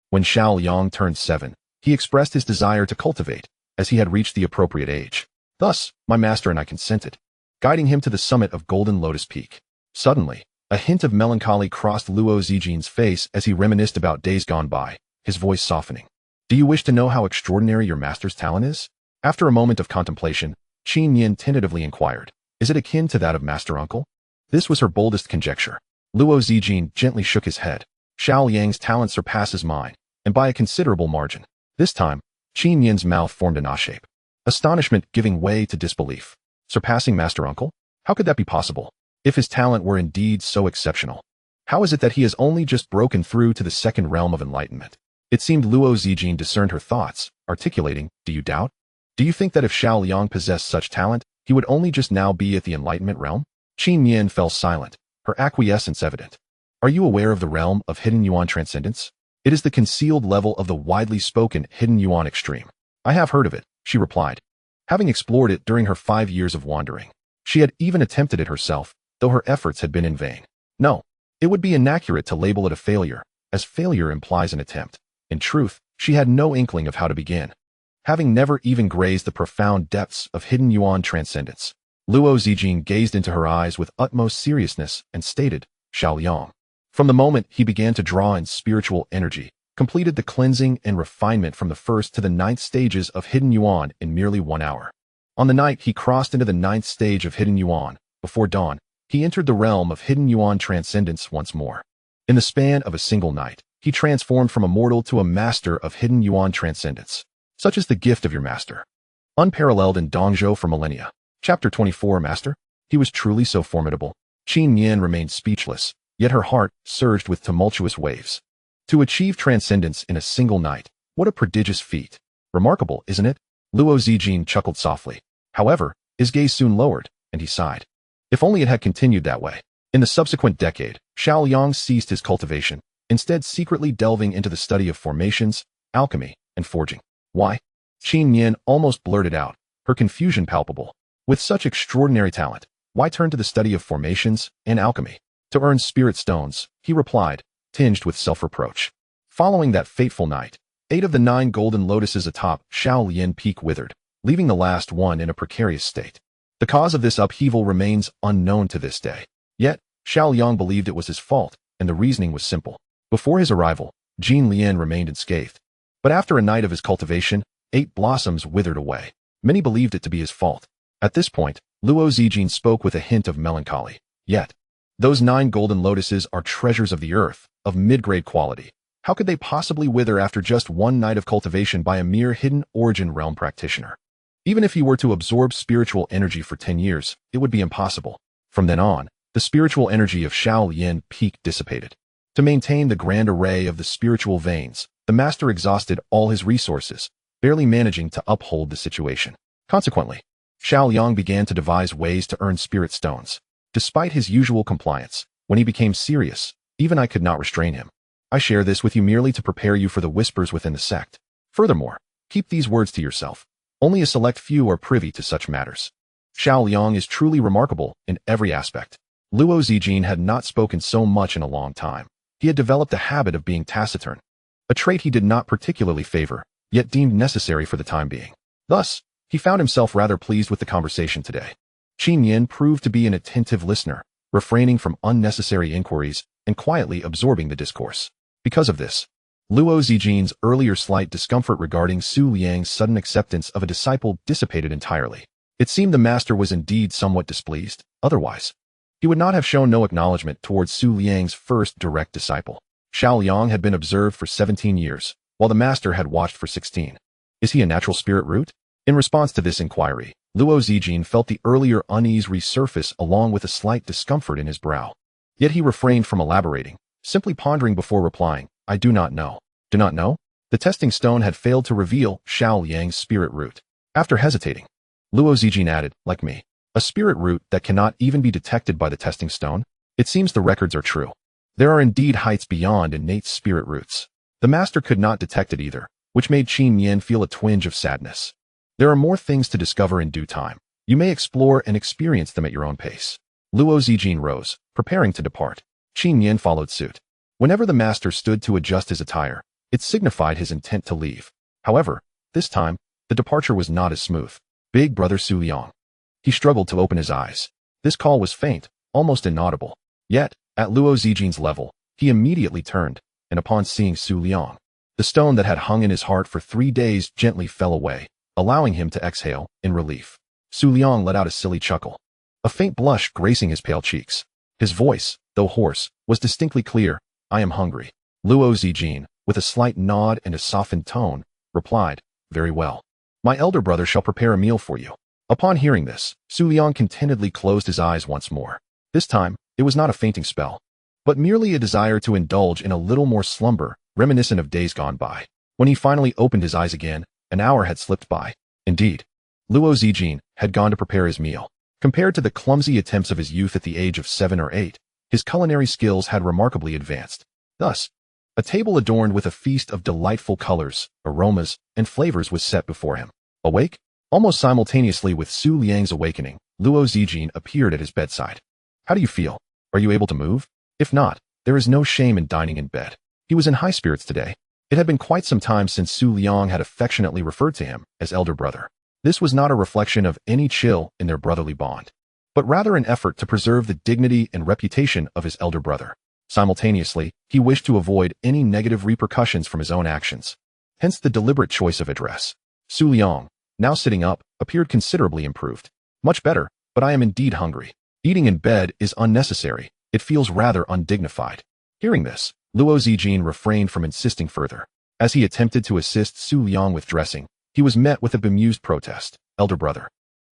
When Su Liang turned 7, he expressed his desire to cultivate, as he had reached the appropriate age. Thus, my master and I consented, guiding him to the summit of Little Lotus Peak. Suddenly, a hint of melancholy crossed Luo Zijin's face as he reminisced about days gone by, his voice softening. Do you wish to know how extraordinary your master's talent is? After a moment of contemplation, Xin Tianyi tentatively inquired, is it akin to that of Master Uncle? This was her boldest conjecture. Luo Zijin gently shook his head. Su Liang's talent surpasses mine, and by a considerable margin. This time, Xin Tianyi's mouth formed an shape, astonishment giving way to disbelief. Surpassing Master Uncle? How could that be possible? If his talent were indeed so exceptional, how is it that he has only just broken through to the 2nd realm of enlightenment? It seemed Luo Zijin discerned her thoughts, articulating, do you doubt? Do you think that if Su Liang possessed such talent, he would only just now be at the enlightenment realm? Xin Tianyi fell silent, her acquiescence evident. Are you aware of the realm of hidden yuan transcendence? It is the concealed level of the widely spoken hidden yuan extreme. I have heard of it, she replied, having explored it during her 5 years of wandering. She had even attempted it herself, though her efforts had been in vain. No, it would be inaccurate to label it a failure, as failure implies an attempt. In truth, she had no inkling of how to begin, having never even grazed the profound depths of hidden yuan transcendence. Luo Zijin gazed into her eyes with utmost seriousness and stated, Su Liang. From the moment he began to draw in spiritual energy, completed the cleansing and refinement from the 1st to the 9th stages of hidden yuan in merely 1 hour. On the night he crossed into the 9th stage of hidden yuan, before dawn, he entered the realm of hidden yuan transcendence once more. In the span of a single night, he transformed from a mortal to a master of hidden yuan transcendence. Such is the gift of your master. Unparalleled in Dongzhou for millennia. Chapter 24. Master? He was truly so formidable. Xin Tianyi remained speechless, yet her heart surged with tumultuous waves. To achieve transcendence in a single night, what a prodigious feat. Remarkable, isn't it? Luo Zijin chuckled softly. However, his gaze soon lowered, and he sighed. If only it had continued that way. In the subsequent decade, Su Liang ceased his cultivation, instead secretly delving into the study of formations, alchemy, and forging. Why? Xin Tianyi almost blurted out, her confusion palpable. With such extraordinary talent, why turn to the study of formations and alchemy? To earn spirit stones, he replied, tinged with self-reproach. Following that fateful night, 8 of the 9 golden lotuses atop Shaolian Peak withered, leaving the last one in a precarious state. The cause of this upheaval remains unknown to this day. Yet, Su Liang believed it was his fault, and the reasoning was simple. Before his arrival, Xin Tianyi remained unscathed. But after a night of his cultivation, 8 blossoms withered away. Many believed it to be his fault. At this point, Luo Zijin spoke with a hint of melancholy. Yet, those 9 golden lotuses are treasures of the earth, of mid-grade quality. How could they possibly wither after just 1 night of cultivation by a mere hidden origin realm practitioner? Even if he were to absorb spiritual energy for 10 years, it would be impossible. From then on, the spiritual energy of Shaolian Peak dissipated. To maintain the grand array of the spiritual veins, the master exhausted all his resources, barely managing to uphold the situation. Consequently, Su Liang began to devise ways to earn spirit stones. Despite his usual compliance, when he became serious, even I could not restrain him. I share this with you merely to prepare you for the whispers within the sect. Furthermore, keep these words to yourself. Only a select few are privy to such matters. Su Liang is truly remarkable in every aspect. Luo Zijin had not spoken so much in a long time. He had developed a habit of being taciturn, a trait he did not particularly favor, yet deemed necessary for the time being. Thus, he found himself rather pleased with the conversation today. Qingyue proved to be an attentive listener, refraining from unnecessary inquiries and quietly absorbing the discourse. Because of this, Luo Zijin's earlier slight discomfort regarding Su Liang's sudden acceptance of a disciple dissipated entirely. It seemed the master was indeed somewhat displeased. Otherwise, he would not have shown no acknowledgement towards Su Liang's first direct disciple. Su Liang had been observed for 17 years, while the master had watched for 16. Is he a natural spirit root? In response to this inquiry, Luo Zijin felt the earlier unease resurface along with a slight discomfort in his brow. Yet he refrained from elaborating, simply pondering before replying, I do not know. Do not know? The testing stone had failed to reveal Su Liang's spirit root. After hesitating, Luo Zijin added, like me, a spirit root that cannot even be detected by the testing stone? It seems the records are true. There are indeed heights beyond innate spirit roots. The master could not detect it either, which made Qingyue feel a twinge of sadness. There are more things to discover in due time. You may explore and experience them at your own pace. Luo Zijin rose, preparing to depart. Qingyue followed suit. Whenever the master stood to adjust his attire, it signified his intent to leave. However, this time, the departure was not as smooth. Big brother Su Liang. He struggled to open his eyes. This call was faint, almost inaudible. Yet, at Luo Zijin's level, he immediately turned, and upon seeing Su Liang, the stone that had hung in his heart for 3 days gently fell away, allowing him to exhale in relief. Su Liang let out a silly chuckle, a faint blush gracing his pale cheeks. His voice, though hoarse, was distinctly clear. I am hungry. Luo Zijin, with a slight nod and a softened tone, replied, very well. My elder brother shall prepare a meal for you. Upon hearing this, Su Liang contentedly closed his eyes once more. This time, it was not a fainting spell, but merely a desire to indulge in a little more slumber, reminiscent of days gone by. When he finally opened his eyes again, an hour had slipped by. Indeed, Luo Zijin had gone to prepare his meal. Compared to the clumsy attempts of his youth at the age of 7 or 8, his culinary skills had remarkably advanced. Thus, a table adorned with a feast of delightful colors, aromas, and flavors was set before him. Awake? Almost simultaneously with Su Liang's awakening, Luo Zijin appeared at his bedside. How do you feel? Are you able to move? If not, there is no shame in dining in bed. He was in high spirits today. It had been quite some time since Su Liang had affectionately referred to him as elder brother. This was not a reflection of any chill in their brotherly bond, but rather an effort to preserve the dignity and reputation of his elder brother. Simultaneously, he wished to avoid any negative repercussions from his own actions. Hence the deliberate choice of address. Su Liang, now sitting up, appeared considerably improved. Much better, but I am indeed hungry. Eating in bed is unnecessary. It feels rather undignified. Hearing this, Luo Zijin refrained from insisting further. As he attempted to assist Su Liang with dressing, he was met with a bemused protest. Elder brother,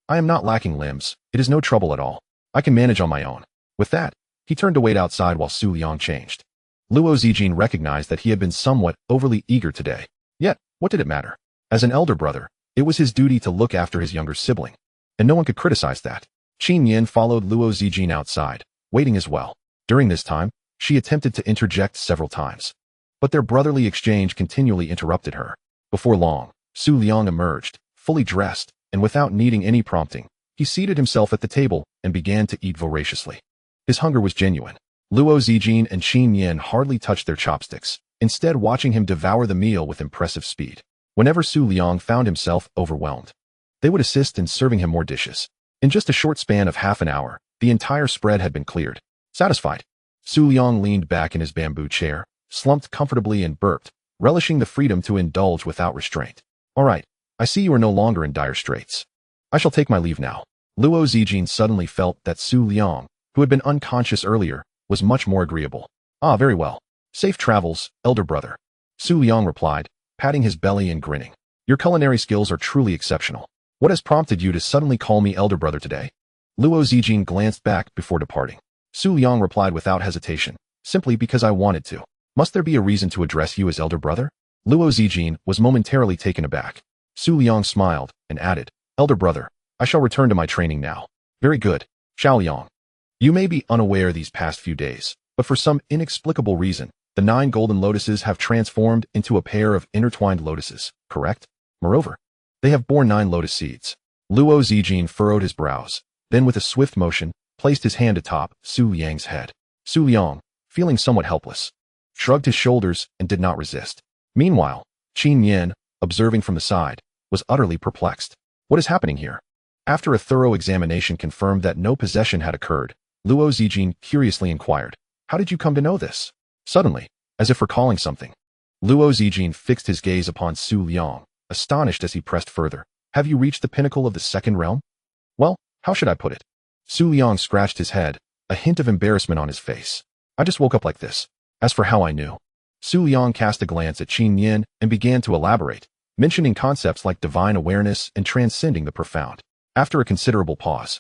I am not lacking limbs. It is no trouble at all. I can manage on my own. With that, he turned to wait outside while Su Liang changed. Luo Zijin recognized that he had been somewhat overly eager today. Yet, what did it matter? As an elder brother, it was his duty to look after his younger sibling, and no one could criticize that. Qingyue followed Luo Zijin outside, waiting as well. During this time, she attempted to interject several times, but their brotherly exchange continually interrupted her. Before long, Su Liang emerged, fully dressed, and without needing any prompting, he seated himself at the table and began to eat voraciously. His hunger was genuine. Luo Zijin and Qingyue hardly touched their chopsticks, instead watching him devour the meal with impressive speed. Whenever Su Liang found himself overwhelmed, they would assist in serving him more dishes. In just a short span of half an hour, the entire spread had been cleared. Satisfied, Su Liang leaned back in his bamboo chair, slumped comfortably and burped, relishing the freedom to indulge without restraint. All right, I see you are no longer in dire straits. I shall take my leave now. Luo Zijin suddenly felt that Su Liang, who had been unconscious earlier, was much more agreeable. Ah, very well. Safe travels, elder brother. Su Liang replied, patting his belly and grinning. Your culinary skills are truly exceptional. What has prompted you to suddenly call me elder brother today? Luo Zijin glanced back before departing. Su Liang replied without hesitation, simply because I wanted to. Must there be a reason to address you as elder brother? Luo Zijin was momentarily taken aback. Su Liang smiled and added, Elder brother, I shall return to my training now. Very good, Xiao Liang. You may be unaware these past few days, but for some inexplicable reason, the 9 golden lotuses have transformed into a pair of intertwined lotuses, correct? Moreover, they have borne 9 lotus seeds. Luo Zijin furrowed his brows, then with a swift motion, placed his hand atop Su Liang's head. Su Liang, feeling somewhat helpless, shrugged his shoulders and did not resist. Meanwhile, Qingyue, observing from the side, was utterly perplexed. What is happening here? After a thorough examination confirmed that no possession had occurred, Luo Zijin curiously inquired, How did you come to know this? Suddenly, as if recalling something, Luo Zijin fixed his gaze upon Su Liang, astonished as he pressed further. Have you reached the pinnacle of the second realm? Well, how should I put it? Su Liang scratched his head, a hint of embarrassment on his face. I just woke up like this. As for how I knew. Su Liang cast a glance at Qingyue and began to elaborate, mentioning concepts like divine awareness and transcending the profound. After a considerable pause,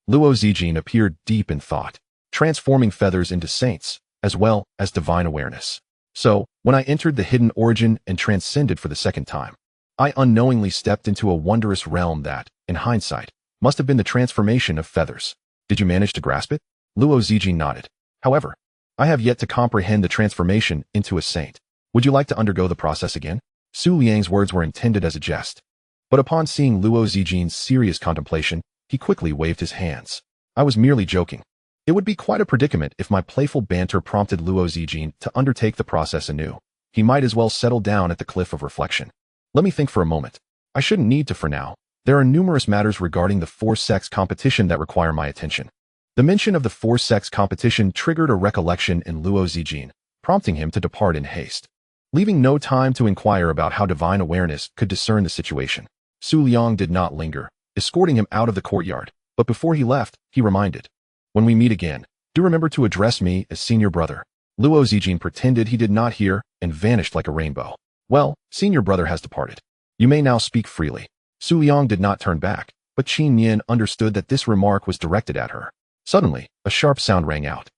Luo Zijin appeared deep in thought, transforming feathers into saints, as well as divine awareness. So, when I entered the hidden origin and transcended for the second time, I unknowingly stepped into a wondrous realm that, in hindsight, must have been the transformation of feathers. Did you manage to grasp it? Luo Zijin nodded. However, I have yet to comprehend the transformation into a saint. Would you like to undergo the process again? Su Liang's words were intended as a jest. But upon seeing Luo Zijin's serious contemplation, he quickly waved his hands. I was merely joking. It would be quite a predicament if my playful banter prompted Luo Zijin to undertake the process anew. He might as well settle down at the cliff of reflection. Let me think for a moment. I shouldn't need to for now. There are numerous matters regarding the 4 sects competition that require my attention. The mention of the 4 sects competition triggered a recollection in Luo Zijin, prompting him to depart in haste. Leaving no time to inquire about how divine awareness could discern the situation, Su Liang did not linger, escorting him out of the courtyard, but before he left, he reminded, When we meet again, do remember to address me as senior brother. Luo Zijin pretended he did not hear and vanished like a rainbow. Well, senior brother has departed. You may now speak freely. Su Liang did not turn back, but Qingyue understood that this remark was directed at her. Suddenly, a sharp sound rang out,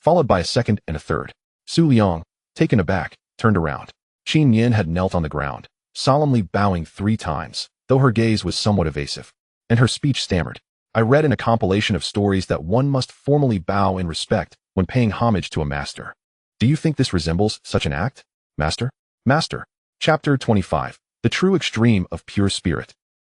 followed by a second and a third. Su Liang, taken aback, turned around. Qingyue had knelt on the ground, solemnly bowing 3 times, though her gaze was somewhat evasive, and her speech stammered. I read in a compilation of stories that one must formally bow in respect when paying homage to a master. Do you think this resembles such an act? Master? Master. Chapter 25. The True Extreme of Pure Spirit.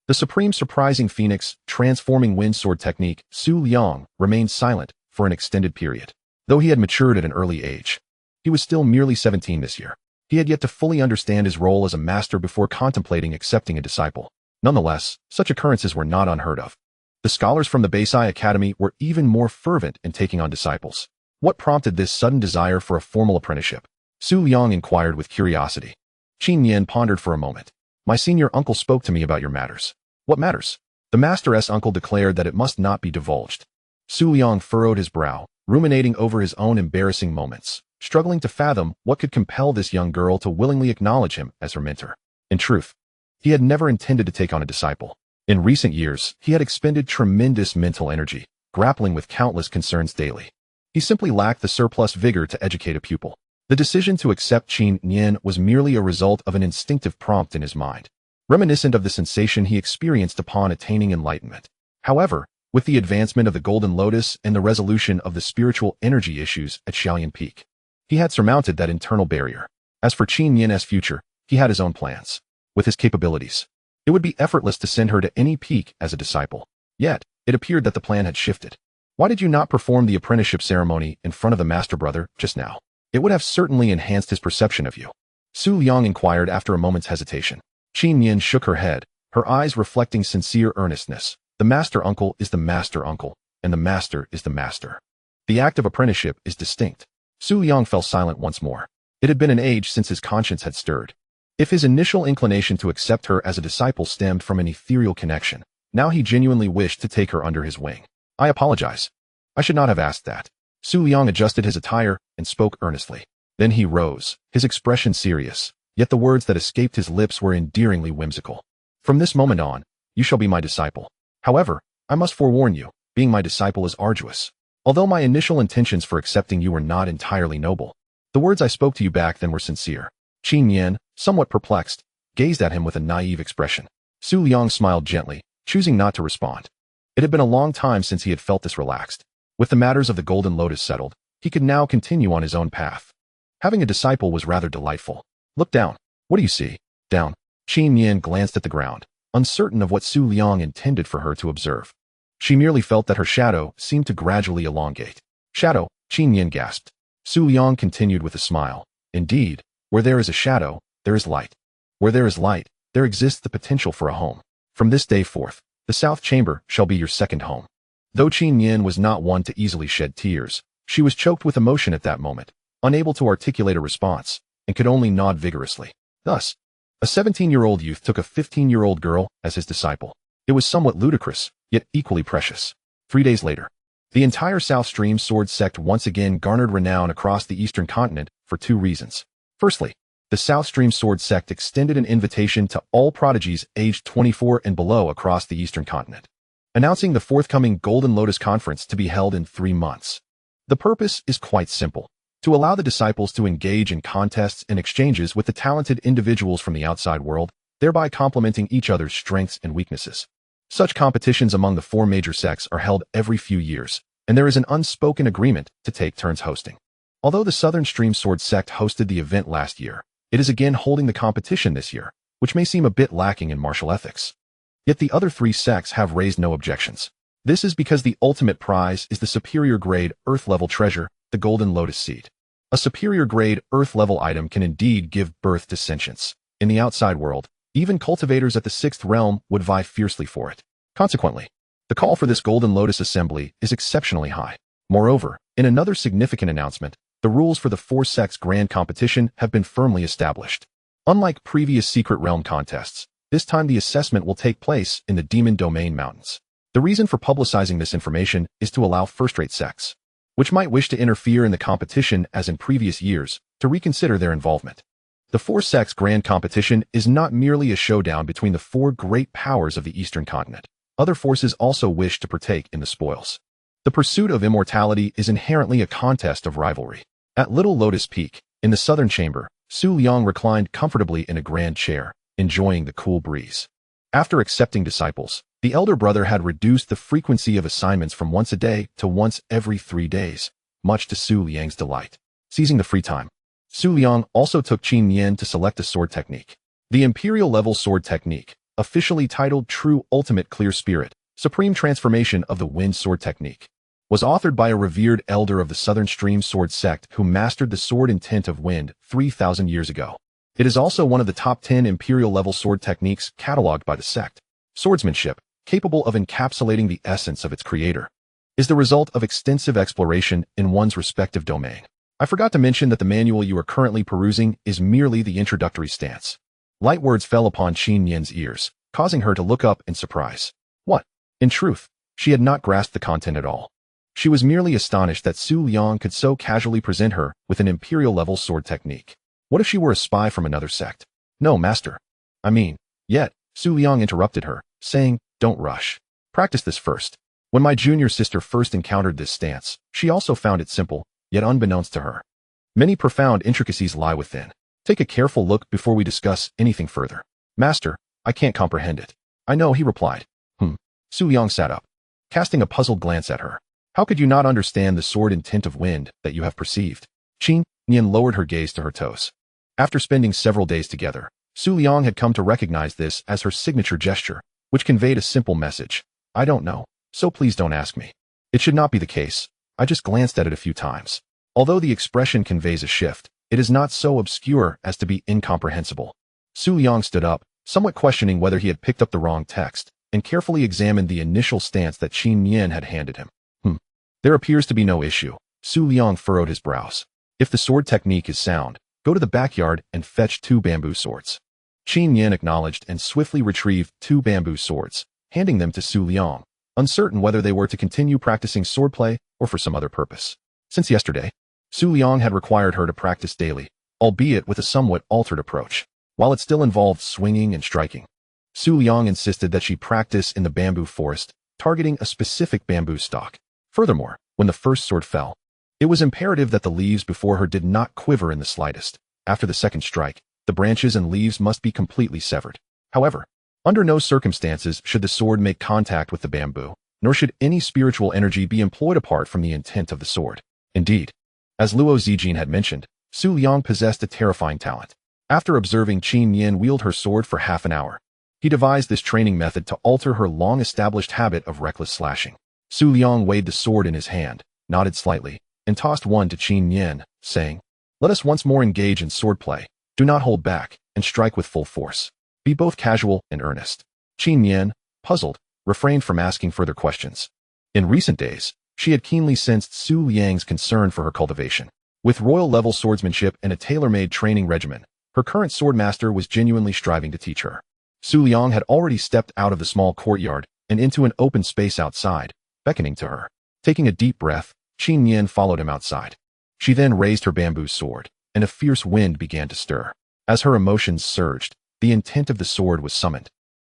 The supreme surprising phoenix, transforming wind sword technique, Su Liang, remained silent for an extended period. Though he had matured at an early age, he was still merely 17 this year. He had yet to fully understand his role as a master before contemplating accepting a disciple. Nonetheless, such occurrences were not unheard of. The scholars from the Beisai Academy were even more fervent in taking on disciples. What prompted this sudden desire for a formal apprenticeship? Su Liang inquired with curiosity. Qingyue pondered for a moment. My senior uncle spoke to me about your matters. What matters? The master's uncle declared that it must not be divulged. Su Liang furrowed his brow, ruminating over his own embarrassing moments, struggling to fathom what could compel this young girl to willingly acknowledge him as her mentor. In truth, he had never intended to take on a disciple. In recent years, he had expended tremendous mental energy, grappling with countless concerns daily. He simply lacked the surplus vigor to educate a pupil. The decision to accept Qingyue was merely a result of an instinctive prompt in his mind, reminiscent of the sensation he experienced upon attaining enlightenment. However, with the advancement of the Golden Lotus and the resolution of the spiritual energy issues at Xiaoyan Peak, he had surmounted that internal barrier. As for Qingyue's future, he had his own plans. With his capabilities, it would be effortless to send her to any peak as a disciple. Yet, it appeared that the plan had shifted. Why did you not perform the apprenticeship ceremony in front of the master brother just now? It would have certainly enhanced his perception of you. Su Liang inquired after a moment's hesitation. Qingyue shook her head, her eyes reflecting sincere earnestness. The master uncle is the master uncle, and the master is the master. The act of apprenticeship is distinct. Su Liang fell silent once more. It had been an age since his conscience had stirred. If his initial inclination to accept her as a disciple stemmed from an ethereal connection, now he genuinely wished to take her under his wing. I apologize. I should not have asked that. Su Liang adjusted his attire and spoke earnestly. Then he rose, his expression serious, yet the words that escaped his lips were endearingly whimsical. From this moment on, you shall be my disciple. However, I must forewarn you, being my disciple is arduous. Although my initial intentions for accepting you were not entirely noble, the words I spoke to you back then were sincere. Qingyue, somewhat perplexed, gazed at him with a naive expression. Su Liang smiled gently, choosing not to respond. It had been a long time since he had felt this relaxed. With the matters of the Golden Lotus settled, he could now continue on his own path. Having a disciple was rather delightful. Look down. What do you see? Down. Qingyue glanced at the ground, uncertain of what Su Liang intended for her to observe. She merely felt that her shadow seemed to gradually elongate. Shadow, Qingyue gasped. Su Liang continued with a smile. Indeed, where there is a shadow, there is light. Where there is light, there exists the potential for a home. From this day forth, the South Chamber shall be your second home. Though Qingyue was not one to easily shed tears, she was choked with emotion at that moment, unable to articulate a response, and could only nod vigorously. Thus, a 17-year-old youth took a 15-year-old girl as his disciple. It was somewhat ludicrous, yet equally precious. 3 days later, the entire South Stream Sword sect once again garnered renown across the Eastern continent for 2 reasons. Firstly, the South Stream Sword sect extended an invitation to all prodigies aged 24 and below across the Eastern continent, announcing the forthcoming Golden Lotus Conference to be held in 3 months. The purpose is quite simple: to allow the disciples to engage in contests and exchanges with the talented individuals from the outside world, thereby complementing each other's strengths and weaknesses. Such competitions among the 4 major sects are held every few years, and there is an unspoken agreement to take turns hosting. Although the Southern Stream Sword sect hosted the event last year, it is again holding the competition this year, which may seem a bit lacking in martial ethics. Yet the other 3 sects have raised no objections. This is because the ultimate prize is the superior grade Earth-level treasure, the Golden Lotus Seed. A superior grade Earth-level item can indeed give birth to sentience. In the outside world, even cultivators at the 6th realm would vie fiercely for it. Consequently, the call for this Golden Lotus assembly is exceptionally high. Moreover, in another significant announcement, the rules for the 4 sects grand competition have been firmly established. Unlike previous secret realm contests, this time the assessment will take place in the Demon Domain Mountains. The reason for publicizing this information is to allow first-rate sects, which might wish to interfere in the competition as in previous years, to reconsider their involvement. The 4 sects grand competition is not merely a showdown between the 4 great powers of the Eastern continent. Other forces also wish to partake in the spoils. The pursuit of immortality is inherently a contest of rivalry. At Little Lotus Peak, in the southern chamber, Su Liang reclined comfortably in a grand chair, enjoying the cool breeze. After accepting disciples, the elder brother had reduced the frequency of assignments from once a day to once every 3 days, much to Su Liang's delight. Seizing the free time, Su Liang also took Qingyue to select a sword technique. The Imperial-level sword technique, officially titled True Ultimate Clear Spirit, Supreme Transformation of the Wind Sword Technique, was authored by a revered elder of the Southern Stream Sword sect who mastered the sword intent of wind 3,000 years ago. It is also one of the top 10 Imperial-level sword techniques cataloged by the sect. Swordsmanship, capable of encapsulating the essence of its creator, is the result of extensive exploration in one's respective domain. I forgot to mention that the manual you are currently perusing is merely the introductory stance. Light words fell upon Qingyue's ears, causing her to look up in surprise. What? In truth, she had not grasped the content at all. She was merely astonished that Su Liang could so casually present her with an Imperial-level sword technique. What if she were a spy from another sect? No, master. Yet, Su Liang interrupted her, saying, "Don't rush. Practice this first." When my junior sister first encountered this stance, she also found it simple, yet unbeknownst to her. Many profound intricacies lie within. Take a careful look before we discuss anything further. Master, I can't comprehend it. I know, he replied. Su Liang sat up, casting a puzzled glance at her. How could you not understand the sword intent of wind that you have perceived? Qingyue lowered her gaze to her toes. After spending several days together, Su Liang had come to recognize this as her signature gesture, which conveyed a simple message. I don't know, so please don't ask me. It should not be the case. I just glanced at it a few times. Although the expression conveys a shift, it is not so obscure as to be incomprehensible. Su Liang stood up, somewhat questioning whether he had picked up the wrong text, and carefully examined the initial stance that Qingyue had handed him. There appears to be no issue. Su Liang furrowed his brows. If the sword technique is sound, go to the backyard and fetch 2 bamboo swords. Qingyue acknowledged and swiftly retrieved 2 bamboo swords, handing them to Su Liang, uncertain whether they were to continue practicing swordplay or for some other purpose. Since yesterday, Su Liang had required her to practice daily, albeit with a somewhat altered approach. While it still involved swinging and striking, Su Liang insisted that she practice in the bamboo forest, targeting a specific bamboo stalk. Furthermore, When the first sword fell, it was imperative that the leaves before her did not quiver in the slightest. After the second strike, the branches and leaves must be completely severed. However, under no circumstances should the sword make contact with the bamboo, nor should any spiritual energy be employed apart from the intent of the sword. Indeed, as Luo Zijin had mentioned, Su Liang possessed a terrifying talent. After observing Qin Yin wield her sword for half an hour, he devised this training method to alter her long-established habit of reckless slashing. Su Liang weighed the sword in his hand, nodded slightly, and tossed one to Qin Yin, saying, "Let us once more engage in swordplay. Do not hold back, and strike with full force. Be both casual and earnest." Qin Yin, puzzled, refrained from asking further questions. In recent days, she had keenly sensed Su Liang's concern for her cultivation. With royal-level swordsmanship and a tailor-made training regimen, her current swordmaster was genuinely striving to teach her. Su Liang had already stepped out of the small courtyard and into an open space outside, beckoning to her. Taking a deep breath, Qin Yin followed him outside. She then raised her bamboo sword, and a fierce wind began to stir. As her emotions surged, the intent of the sword was summoned.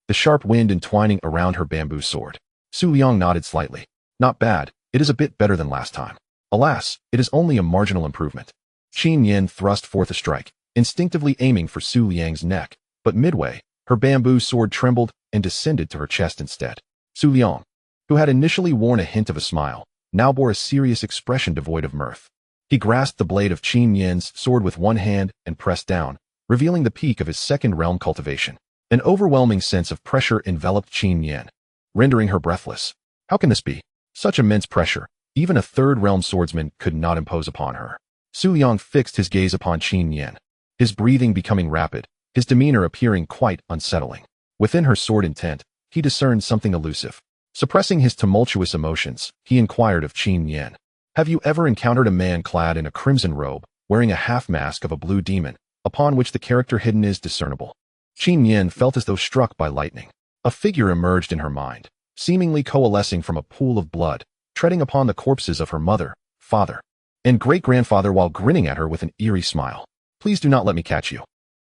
The sharp wind entwining around her bamboo sword. Su Liang nodded slightly. "Not bad, it is a bit better than last time. Alas, it is only a marginal improvement." Qin Yin thrust forth a strike, instinctively aiming for Su Liang's neck, but midway, her bamboo sword trembled and descended to her chest instead. Su Liang, who had initially worn a hint of a smile, now bore a serious expression devoid of mirth. He grasped the blade of Qin Yin's sword with one hand and pressed down, revealing the peak of his second realm cultivation. An overwhelming sense of pressure enveloped Qin Yin, rendering her breathless. How can this be? Such immense pressure, even a third realm swordsman could not impose upon her. Su Liang fixed his gaze upon Qin Yin, his breathing becoming rapid, his demeanor appearing quite unsettling. Within her sword intent, he discerned something elusive. Suppressing his tumultuous emotions, he inquired of Qin Yin, "Have you ever encountered a man clad in a crimson robe, wearing a half-mask of a blue demon, upon which the character hidden is discernible?" Qin Yin felt as though struck by lightning. A figure emerged in her mind, seemingly coalescing from a pool of blood, treading upon the corpses of her mother, father, and great-grandfather while grinning at her with an eerie smile. "Please do not let me catch you."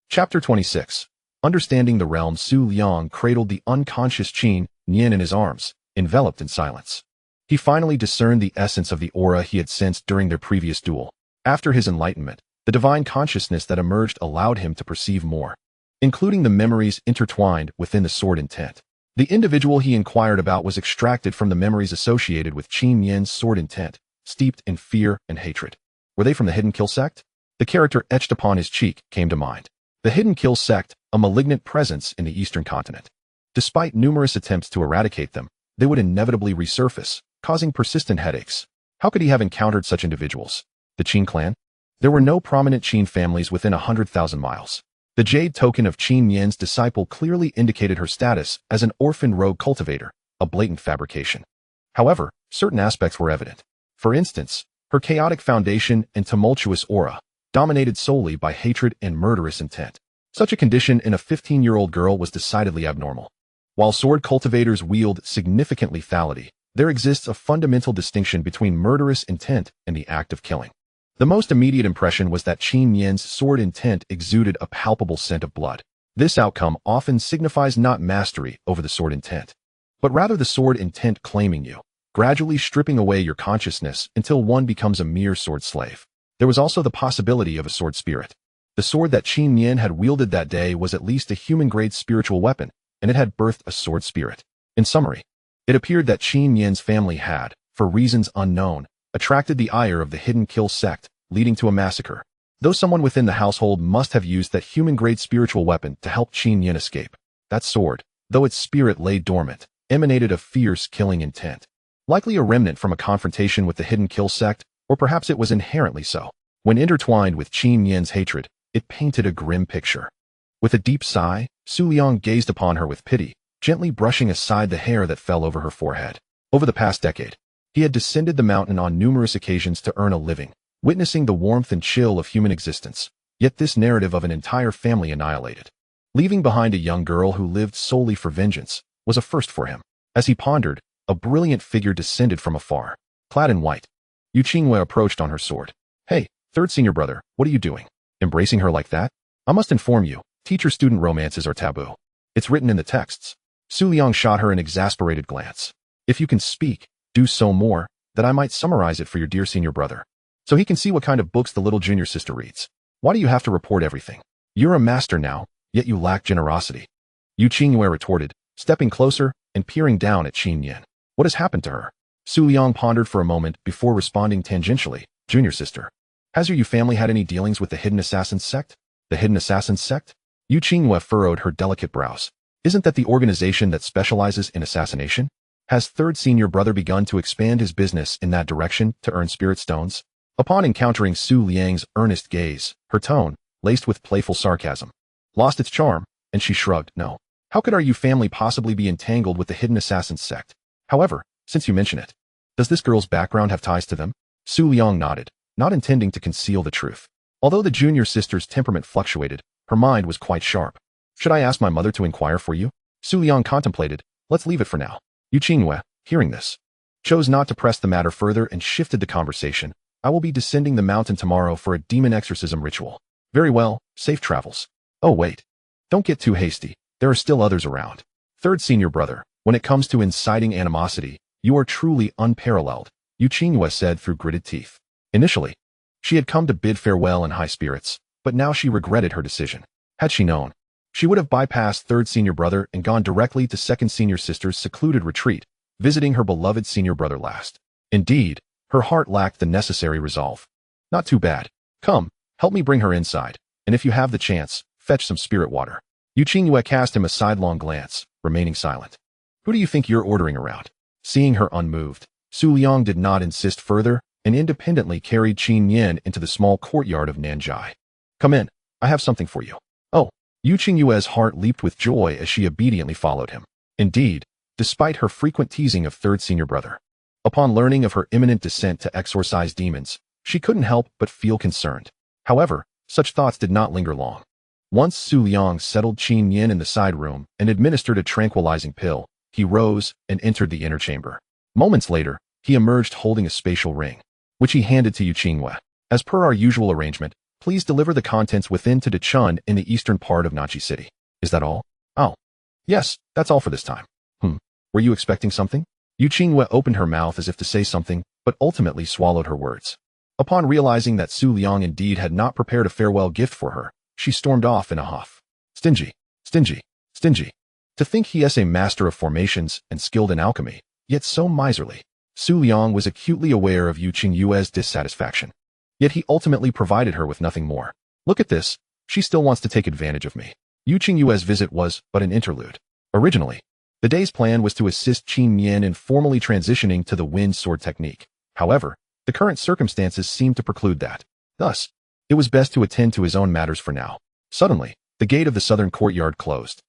Chapter 26. Understanding the realm. Su Liang cradled the unconscious Qin Yin in his arms, enveloped in silence. He finally discerned the essence of the aura he had sensed during their previous duel. After his enlightenment, the divine consciousness that emerged allowed him to perceive more, including the memories intertwined within the sword intent. The individual he inquired about was extracted from the memories associated with Qin Yin's sword intent, steeped in fear and hatred. Were they from the Hidden Kill sect? The character etched upon his cheek came to mind. The Hidden Kill sect, a malignant presence in the eastern continent. Despite numerous attempts to eradicate them, they would inevitably resurface, causing persistent headaches. How could he have encountered such individuals? The Qin clan? There were no prominent Qin families within 100,000 miles. The jade token of Qin Yin's disciple clearly indicated her status as an orphaned rogue cultivator, a blatant fabrication. However, certain aspects were evident. For instance, her chaotic foundation and tumultuous aura, dominated solely by hatred and murderous intent. Such a condition in a 15-year-old girl was decidedly abnormal. While sword cultivators wield significant lethality, there exists a fundamental distinction between murderous intent and the act of killing. The most immediate impression was that Qin Yin's sword intent exuded a palpable scent of blood. This outcome often signifies not mastery over the sword intent, but rather the sword intent claiming you, gradually stripping away your consciousness until one becomes a mere sword slave. There was also the possibility of a sword spirit. The sword that Qin Yin had wielded that day was at least a human-grade spiritual weapon, and it had birthed a sword spirit. In summary, it appeared that Qin Yin's family had, for reasons unknown, attracted the ire of the Hidden Kill sect, leading to a massacre. Though someone within the household must have used that human-grade spiritual weapon to help Qin Yin escape. That sword, though its spirit lay dormant, emanated a fierce killing intent. Likely a remnant from a confrontation with the Hidden Kill sect, or perhaps it was inherently so. When intertwined with Qin Yin's hatred, it painted a grim picture. With a deep sigh, Su Liang gazed upon her with pity, gently brushing aside the hair that fell over her forehead. Over the past decade, he had descended the mountain on numerous occasions to earn a living, witnessing the warmth and chill of human existence, yet this narrative of an entire family annihilated, leaving behind a young girl who lived solely for vengeance, was a first for him. As he pondered, a brilliant figure descended from afar, clad in white. Yu Qingyue approached on her sword. "Hey, third senior brother, what are you doing? Embracing her like that? I must inform you, teacher-student romances are taboo. It's written in the texts." Su Liang shot her an exasperated glance. "If you can speak, do so more that I might summarize it for your dear senior brother, so he can see what kind of books the little junior sister reads. Why do you have to report everything? You're a master now, yet you lack generosity. Yu Qingyue retorted, stepping closer and peering down at Qin. What has happened to her? Su Liang pondered for a moment before responding tangentially, Junior sister. Has your Yu family had any dealings with the Hidden Assassins sect? The Hidden Assassins sect? Yu Qingyue furrowed her delicate brows. Isn't that the organization that specializes in assassination? Has third senior brother begun to expand his business in that direction to earn spirit stones? Upon encountering Su Liang's earnest gaze, her tone, laced with playful sarcasm, lost its charm, and she shrugged. No. How could our Yu family possibly be entangled with the Hidden Assassins sect? However, since you mention it, does this girl's background have ties to them? Su Liang nodded, not intending to conceal the truth. Although the junior sister's temperament fluctuated, her mind was quite sharp. Should I ask my mother to inquire for you? Su Liang contemplated. Let's leave it for now. Yu Qingyue, hearing this, chose not to press the matter further and shifted the conversation. I will be descending the mountain tomorrow for a demon exorcism ritual. Very well, safe travels. Oh wait. Don't get too hasty. There are still others around. Third senior brother, when it comes to inciting animosity, you are truly unparalleled, Yu Qingyue said through gritted teeth. Initially, she had come to bid farewell in high spirits, but now she regretted her decision. Had she known, she would have bypassed third senior brother and gone directly to second senior sister's secluded retreat, visiting her beloved senior brother last. Indeed, her heart lacked the necessary resolve. Not too bad. Come, help me bring her inside, and if you have the chance, fetch some spirit water. Yu Qingyue cast him a sidelong glance, remaining silent. Who do you think you're ordering around? Seeing her unmoved, Su Liang did not insist further and independently carried Qin into the small courtyard of Nanjai. Come in, I have something for you. Oh, Yu Qingyue's heart leaped with joy as she obediently followed him. Indeed, despite her frequent teasing of third senior brother, upon learning of her imminent descent to exorcise demons, she couldn't help but feel concerned. However, such thoughts did not linger long. Once Su Liang settled Qin in the side room and administered a tranquilizing pill, he rose and entered the inner chamber. Moments later, he emerged holding a spatial ring, which he handed to Yu Qingyue. As per our usual arrangement, please deliver the contents within to Dechun in the eastern part of Nanchi City. Is that all? Oh. Yes, that's all for this time. Were you expecting something? Yu Qingyue opened her mouth as if to say something, but ultimately swallowed her words. Upon realizing that Su Liang indeed had not prepared a farewell gift for her, she stormed off in a huff. Stingy, stingy, stingy. To think he is a master of formations and skilled in alchemy, yet so miserly. Su Liang was acutely aware of Yu Qingyue's dissatisfaction. Yet he ultimately provided her with nothing more. Look at this, she still wants to take advantage of me. Yu Qingyue's visit was but an interlude. Originally, the day's plan was to assist Qin in formally transitioning to the wind sword technique. However, the current circumstances seemed to preclude that. Thus, it was best to attend to his own matters for now. Suddenly, the gate of the southern courtyard closed,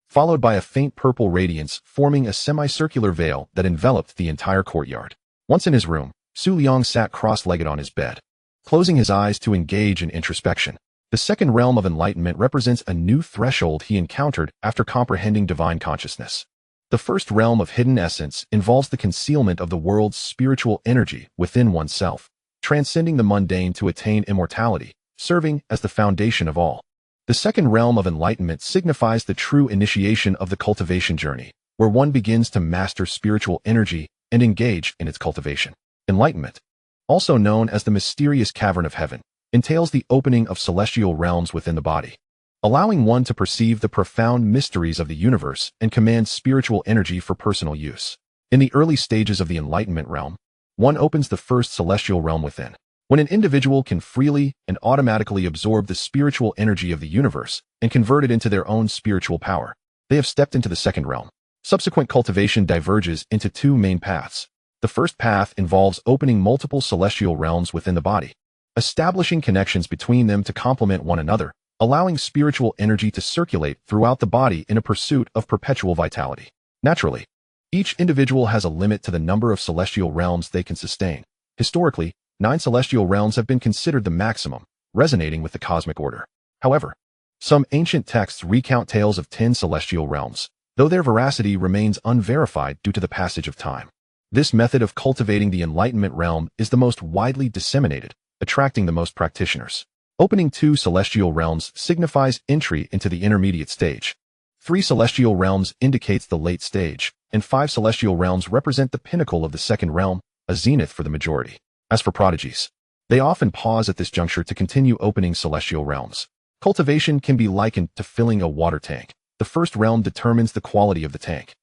followed by a faint purple radiance forming a semicircular veil that enveloped the entire courtyard. Once in his room, Su Liang sat cross-legged on his bed, closing his eyes to engage in introspection. The second realm of enlightenment represents a new threshold he encountered after comprehending divine consciousness. The first realm of hidden essence involves the concealment of the world's spiritual energy within oneself, transcending the mundane to attain immortality, serving as the foundation of all. The second realm of enlightenment signifies the true initiation of the cultivation journey, where one begins to master spiritual energy and engage in its cultivation. Enlightenment, also known as the mysterious cavern of heaven, entails the opening of celestial realms within the body, allowing one to perceive the profound mysteries of the universe and command spiritual energy for personal use. In the early stages of the enlightenment realm, one opens the first celestial realm within. When an individual can freely and automatically absorb the spiritual energy of the universe and convert it into their own spiritual power, they have stepped into the second realm. Subsequent cultivation diverges into two main paths. The first path involves opening multiple celestial realms within the body, establishing connections between them to complement one another, allowing spiritual energy to circulate throughout the body in a pursuit of perpetual vitality. Naturally, each individual has a limit to the number of celestial realms they can sustain. Historically, 9 celestial realms have been considered the maximum, resonating with the cosmic order. However, some ancient texts recount tales of 10 celestial realms, though their veracity remains unverified due to the passage of time. This method of cultivating the enlightenment realm is the most widely disseminated, attracting the most practitioners. Opening 2 celestial realms signifies entry into the intermediate stage. 3 celestial realms indicates the late stage, and 5 celestial realms represent the pinnacle of the second realm, a zenith for the majority. As for prodigies, they often pause at this juncture to continue opening celestial realms. Cultivation can be likened to filling a water tank. The first realm determines the quality of the tank,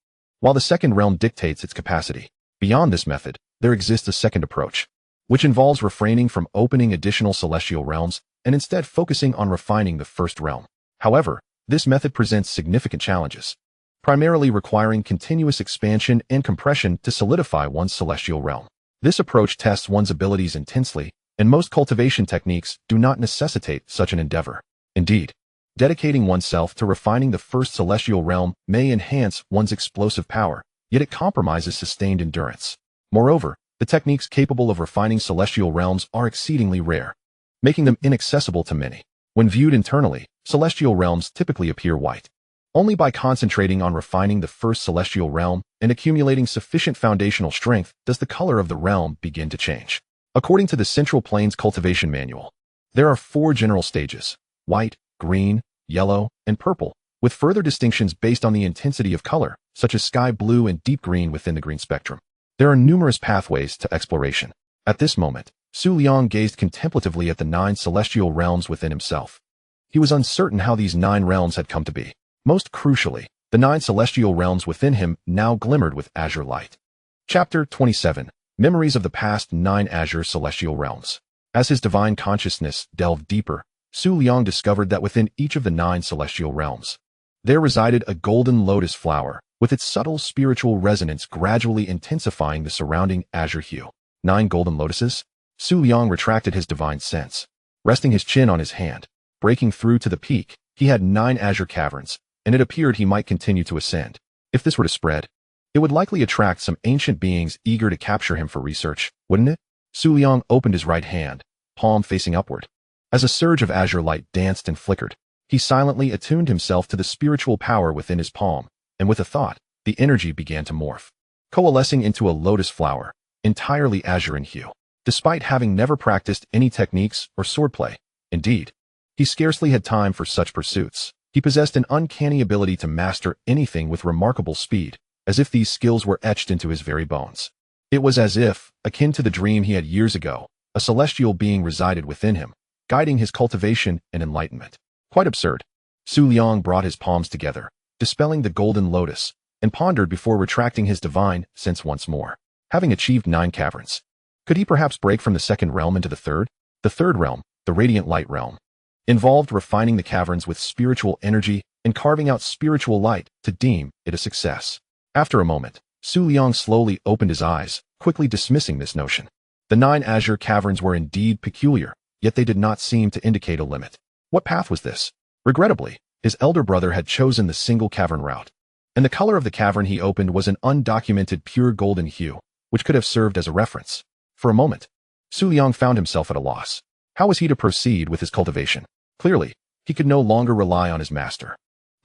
while the second realm dictates its capacity. Beyond this method, there exists a second approach, which involves refraining from opening additional celestial realms and instead focusing on refining the first realm. However, this method presents significant challenges, primarily requiring continuous expansion and compression to solidify one's celestial realm. This approach tests one's abilities intensely, and most cultivation techniques do not necessitate such an endeavor. Indeed, dedicating oneself to refining the first celestial realm may enhance one's explosive power, yet it compromises sustained endurance. Moreover, the techniques capable of refining celestial realms are exceedingly rare, making them inaccessible to many. When viewed internally, celestial realms typically appear white. Only by concentrating on refining the first celestial realm and accumulating sufficient foundational strength does the color of the realm begin to change. According to the Central Plains Cultivation Manual, there are 4 general stages: white, green, yellow, and purple, with further distinctions based on the intensity of color, such as sky blue and deep green within the green spectrum. There are numerous pathways to exploration. At this moment, Su Liang gazed contemplatively at the 9 celestial realms within himself. He was uncertain how these 9 realms had come to be. Most crucially, the 9 celestial realms within him now glimmered with azure light. Chapter 27. Memories of the past 9 azure celestial realms. As his divine consciousness delved deeper, Su Liang discovered that within each of the 9 celestial realms, there resided a golden lotus flower, with its subtle spiritual resonance gradually intensifying the surrounding azure hue. 9 golden lotuses? Su Liang retracted his divine sense. Resting his chin on his hand, breaking through to the peak, he had 9 azure caverns, and it appeared he might continue to ascend. If this were to spread, it would likely attract some ancient beings eager to capture him for research, wouldn't it? Su Liang opened his right hand, palm facing upward. As a surge of azure light danced and flickered, he silently attuned himself to the spiritual power within his palm, and with a thought, the energy began to morph, coalescing into a lotus flower, entirely azure in hue. Despite having never practiced any techniques or swordplay, indeed, he scarcely had time for such pursuits. He possessed an uncanny ability to master anything with remarkable speed, as if these skills were etched into his very bones. It was as if, akin to the dream he had years ago, a celestial being resided within him, guiding his cultivation and enlightenment. Quite absurd. Su Liang brought his palms together, dispelling the golden lotus, and pondered before retracting his divine sense once more. Having achieved 9 caverns, could he perhaps break from the second realm into the third? The third realm, the radiant light realm, involved refining the caverns with spiritual energy and carving out spiritual light to deem it a success. After a moment, Su Liang slowly opened his eyes, quickly dismissing this notion. The 9 azure caverns were indeed peculiar, yet they did not seem to indicate a limit. What path was this? Regrettably, his elder brother had chosen the single cavern route, and the color of the cavern he opened was an undocumented pure golden hue, which could have served as a reference. For a moment, Su Liang found himself at a loss. How was he to proceed with his cultivation? Clearly, he could no longer rely on his master,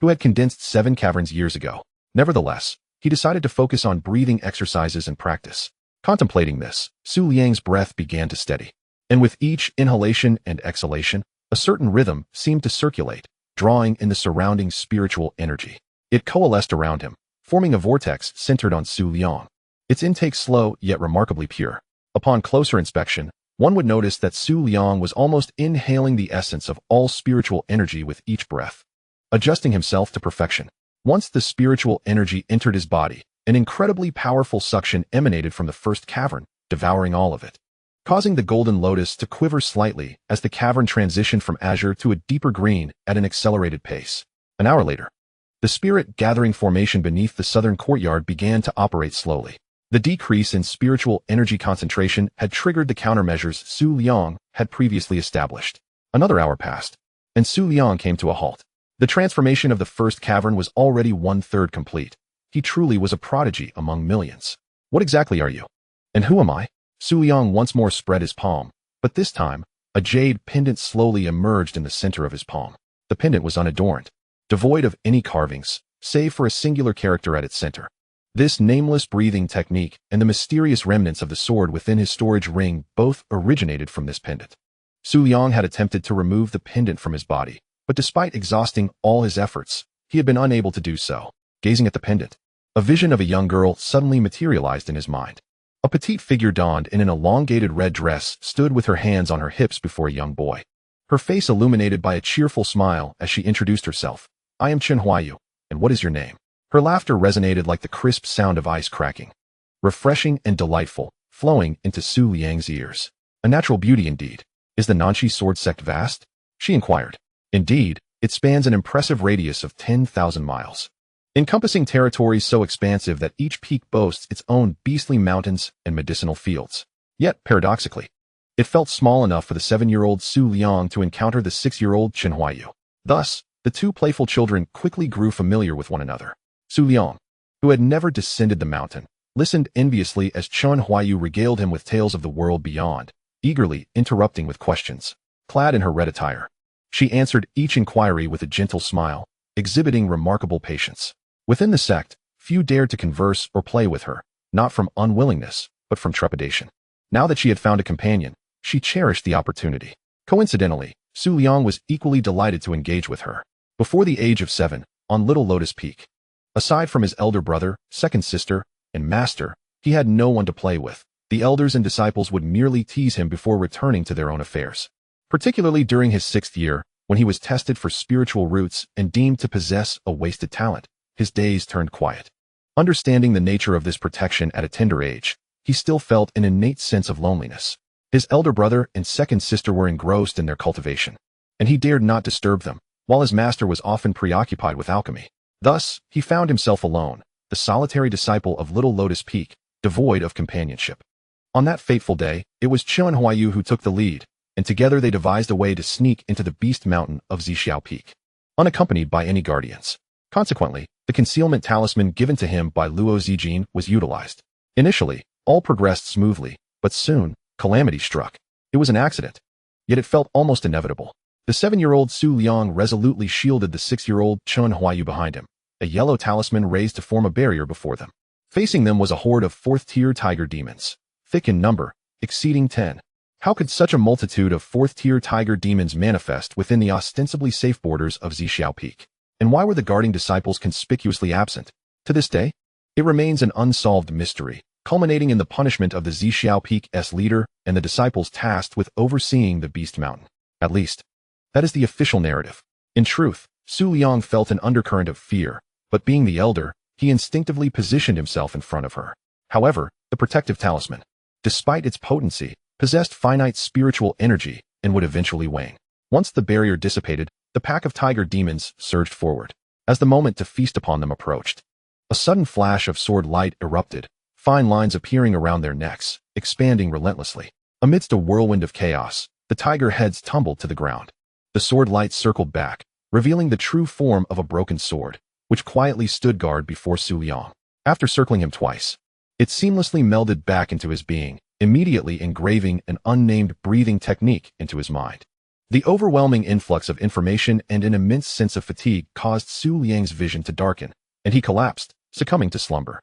who had condensed 7 caverns years ago. Nevertheless, he decided to focus on breathing exercises and practice. Contemplating this, Su Liang's breath began to steady, and with each inhalation and exhalation, a certain rhythm seemed to circulate, drawing in the surrounding spiritual energy. It coalesced around him, forming a vortex centered on Su Liang, its intake slow yet remarkably pure. Upon closer inspection, one would notice that Su Liang was almost inhaling the essence of all spiritual energy with each breath, adjusting himself to perfection. Once the spiritual energy entered his body, an incredibly powerful suction emanated from the first cavern, devouring all of it, causing the golden lotus to quiver slightly as the cavern transitioned from azure to a deeper green at an accelerated pace. An hour later, the spirit-gathering formation beneath the southern courtyard began to operate slowly. The decrease in spiritual energy concentration had triggered the countermeasures Su Liang had previously established. Another hour passed, and Su Liang came to a halt. The transformation of the first cavern was already 1/3 complete. He truly was a prodigy among millions. What exactly are you? And who am I? Su Liang once more spread his palm, but this time, a jade pendant slowly emerged in the center of his palm. The pendant was unadorned, devoid of any carvings, save for a singular character at its center. This nameless breathing technique and the mysterious remnants of the sword within his storage ring both originated from this pendant. Su Liang had attempted to remove the pendant from his body, but despite exhausting all his efforts, he had been unable to do so. Gazing at the pendant, a vision of a young girl suddenly materialized in his mind. A petite figure donned in an elongated red dress stood with her hands on her hips before a young boy. Her face illuminated by a cheerful smile as she introduced herself. I am Qingyue, and what is your name? Her laughter resonated like the crisp sound of ice cracking. Refreshing and delightful, flowing into Su Liang's ears. A natural beauty indeed. Is the Nanxi sword sect vast? She inquired. Indeed, it spans an impressive radius of 10,000 miles. Encompassing territories so expansive that each peak boasts its own beastly mountains and medicinal fields. Yet, paradoxically, it felt small enough for the 7-year-old Su Liang to encounter the 6-year-old Qingyue. Thus, the two playful children quickly grew familiar with one another. Su Liang, who had never descended the mountain, listened enviously as Qingyue regaled him with tales of the world beyond, eagerly interrupting with questions. Clad in her red attire, she answered each inquiry with a gentle smile, exhibiting remarkable patience. Within the sect, few dared to converse or play with her, not from unwillingness, but from trepidation. Now that she had found a companion, she cherished the opportunity. Coincidentally, Su Liang was equally delighted to engage with her. Before the age of 7, on Little Lotus Peak, aside from his elder brother, second sister, and master, he had no one to play with. The elders and disciples would merely tease him before returning to their own affairs. Particularly during his 6th year, when he was tested for spiritual roots and deemed to possess a wasted talent, his days turned quiet. Understanding the nature of this protection at a tender age, he still felt an innate sense of loneliness. His elder brother and second sister were engrossed in their cultivation, and he dared not disturb them, while his master was often preoccupied with alchemy. Thus, he found himself alone, the solitary disciple of Little Lotus Peak, devoid of companionship. On that fateful day, it was Qingyue who took the lead, and together they devised a way to sneak into the beast mountain of Zixiao Peak, unaccompanied by any guardians. Consequently, the concealment talisman given to him by Luo Zijin was utilized. Initially, all progressed smoothly, but soon, calamity struck. It was an accident, yet it felt almost inevitable. The 7-year-old Su Liang resolutely shielded the 6-year-old Qingyue behind him, a yellow talisman raised to form a barrier before them. Facing them was a horde of 4th-tier tiger demons, thick in number, exceeding 10. How could such a multitude of 4th-tier tiger demons manifest within the ostensibly safe borders of Zixiao Peak? And why were the guarding disciples conspicuously absent? To this day, it remains an unsolved mystery, culminating in the punishment of the Zixiao Peak's leader and the disciples tasked with overseeing the Beast Mountain. At least, that is the official narrative. In truth, Su Liang felt an undercurrent of fear, but being the elder, he instinctively positioned himself in front of her. However, the protective talisman, despite its potency, possessed finite spiritual energy and would eventually wane. Once the barrier dissipated, the pack of tiger demons surged forward. As the moment to feast upon them approached, a sudden flash of sword light erupted, fine lines appearing around their necks, expanding relentlessly. Amidst a whirlwind of chaos, the tiger heads tumbled to the ground. The sword light circled back, revealing the true form of a broken sword, which quietly stood guard before Su Liang. After circling him twice, it seamlessly melded back into his being, immediately engraving an unnamed breathing technique into his mind. The overwhelming influx of information and an immense sense of fatigue caused Su Liang's vision to darken, and he collapsed, succumbing to slumber.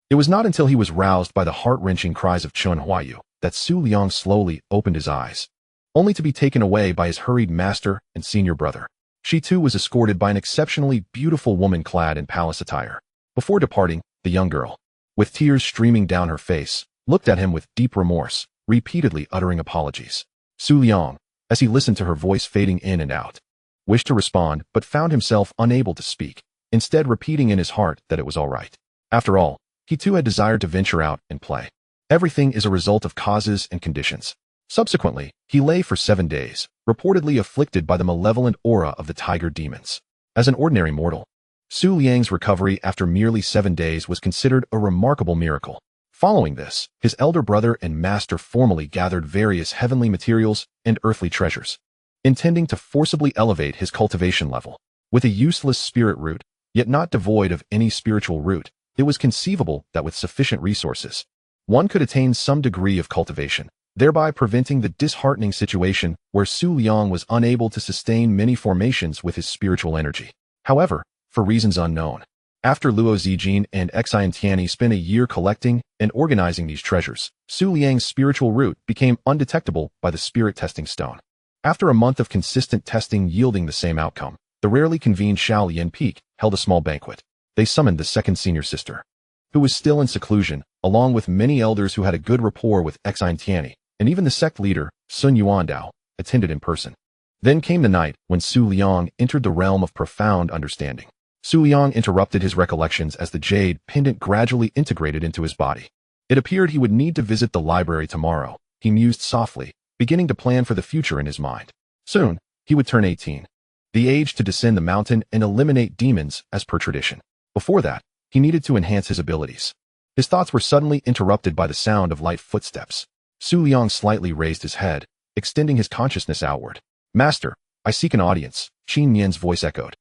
It was not until he was roused by the heart-wrenching cries of Qingyue that Su Liang slowly opened his eyes, only to be taken away by his hurried master and senior brother. She too was escorted by an exceptionally beautiful woman clad in palace attire. Before departing, the young girl, with tears streaming down her face, looked at him with deep remorse, repeatedly uttering apologies. Su Liang, as he listened to her voice fading in and out, wished to respond but found himself unable to speak, instead repeating in his heart that it was all right. After all, he too had desired to venture out and play. Everything is a result of causes and conditions. Subsequently, he lay for 7 days, reportedly afflicted by the malevolent aura of the tiger demons. As an ordinary mortal, Su Liang's recovery after merely 7 days was considered a remarkable miracle. Following this, his elder brother and master formally gathered various heavenly materials and earthly treasures, intending to forcibly elevate his cultivation level. With a useless spirit root, yet not devoid of any spiritual root, it was conceivable that with sufficient resources, one could attain some degree of cultivation, thereby preventing the disheartening situation where Su Liang was unable to sustain many formations with his spiritual energy. However, for reasons unknown, after Luo Zijin and Xin Tianyi spent a year collecting and organizing these treasures, Su Liang's spiritual root became undetectable by the spirit testing stone. After a month of consistent testing yielding the same outcome, the rarely convened Shaolin Peak held a small banquet. They summoned the second senior sister, who was still in seclusion, along with many elders who had a good rapport with Xin Tianyi, and even the sect leader, Sun Yuandao, attended in person. Then came the night when Su Liang entered the realm of profound understanding. Su Liang interrupted his recollections as the jade pendant gradually integrated into his body. It appeared he would need to visit the library tomorrow, he mused softly, beginning to plan for the future in his mind. Soon, he would turn 18. The age to descend the mountain and eliminate demons as per tradition. Before that, he needed to enhance his abilities. His thoughts were suddenly interrupted by the sound of light footsteps. Su Liang slightly raised his head, extending his consciousness outward. Master, I seek an audience, Xin Tianyi's voice echoed.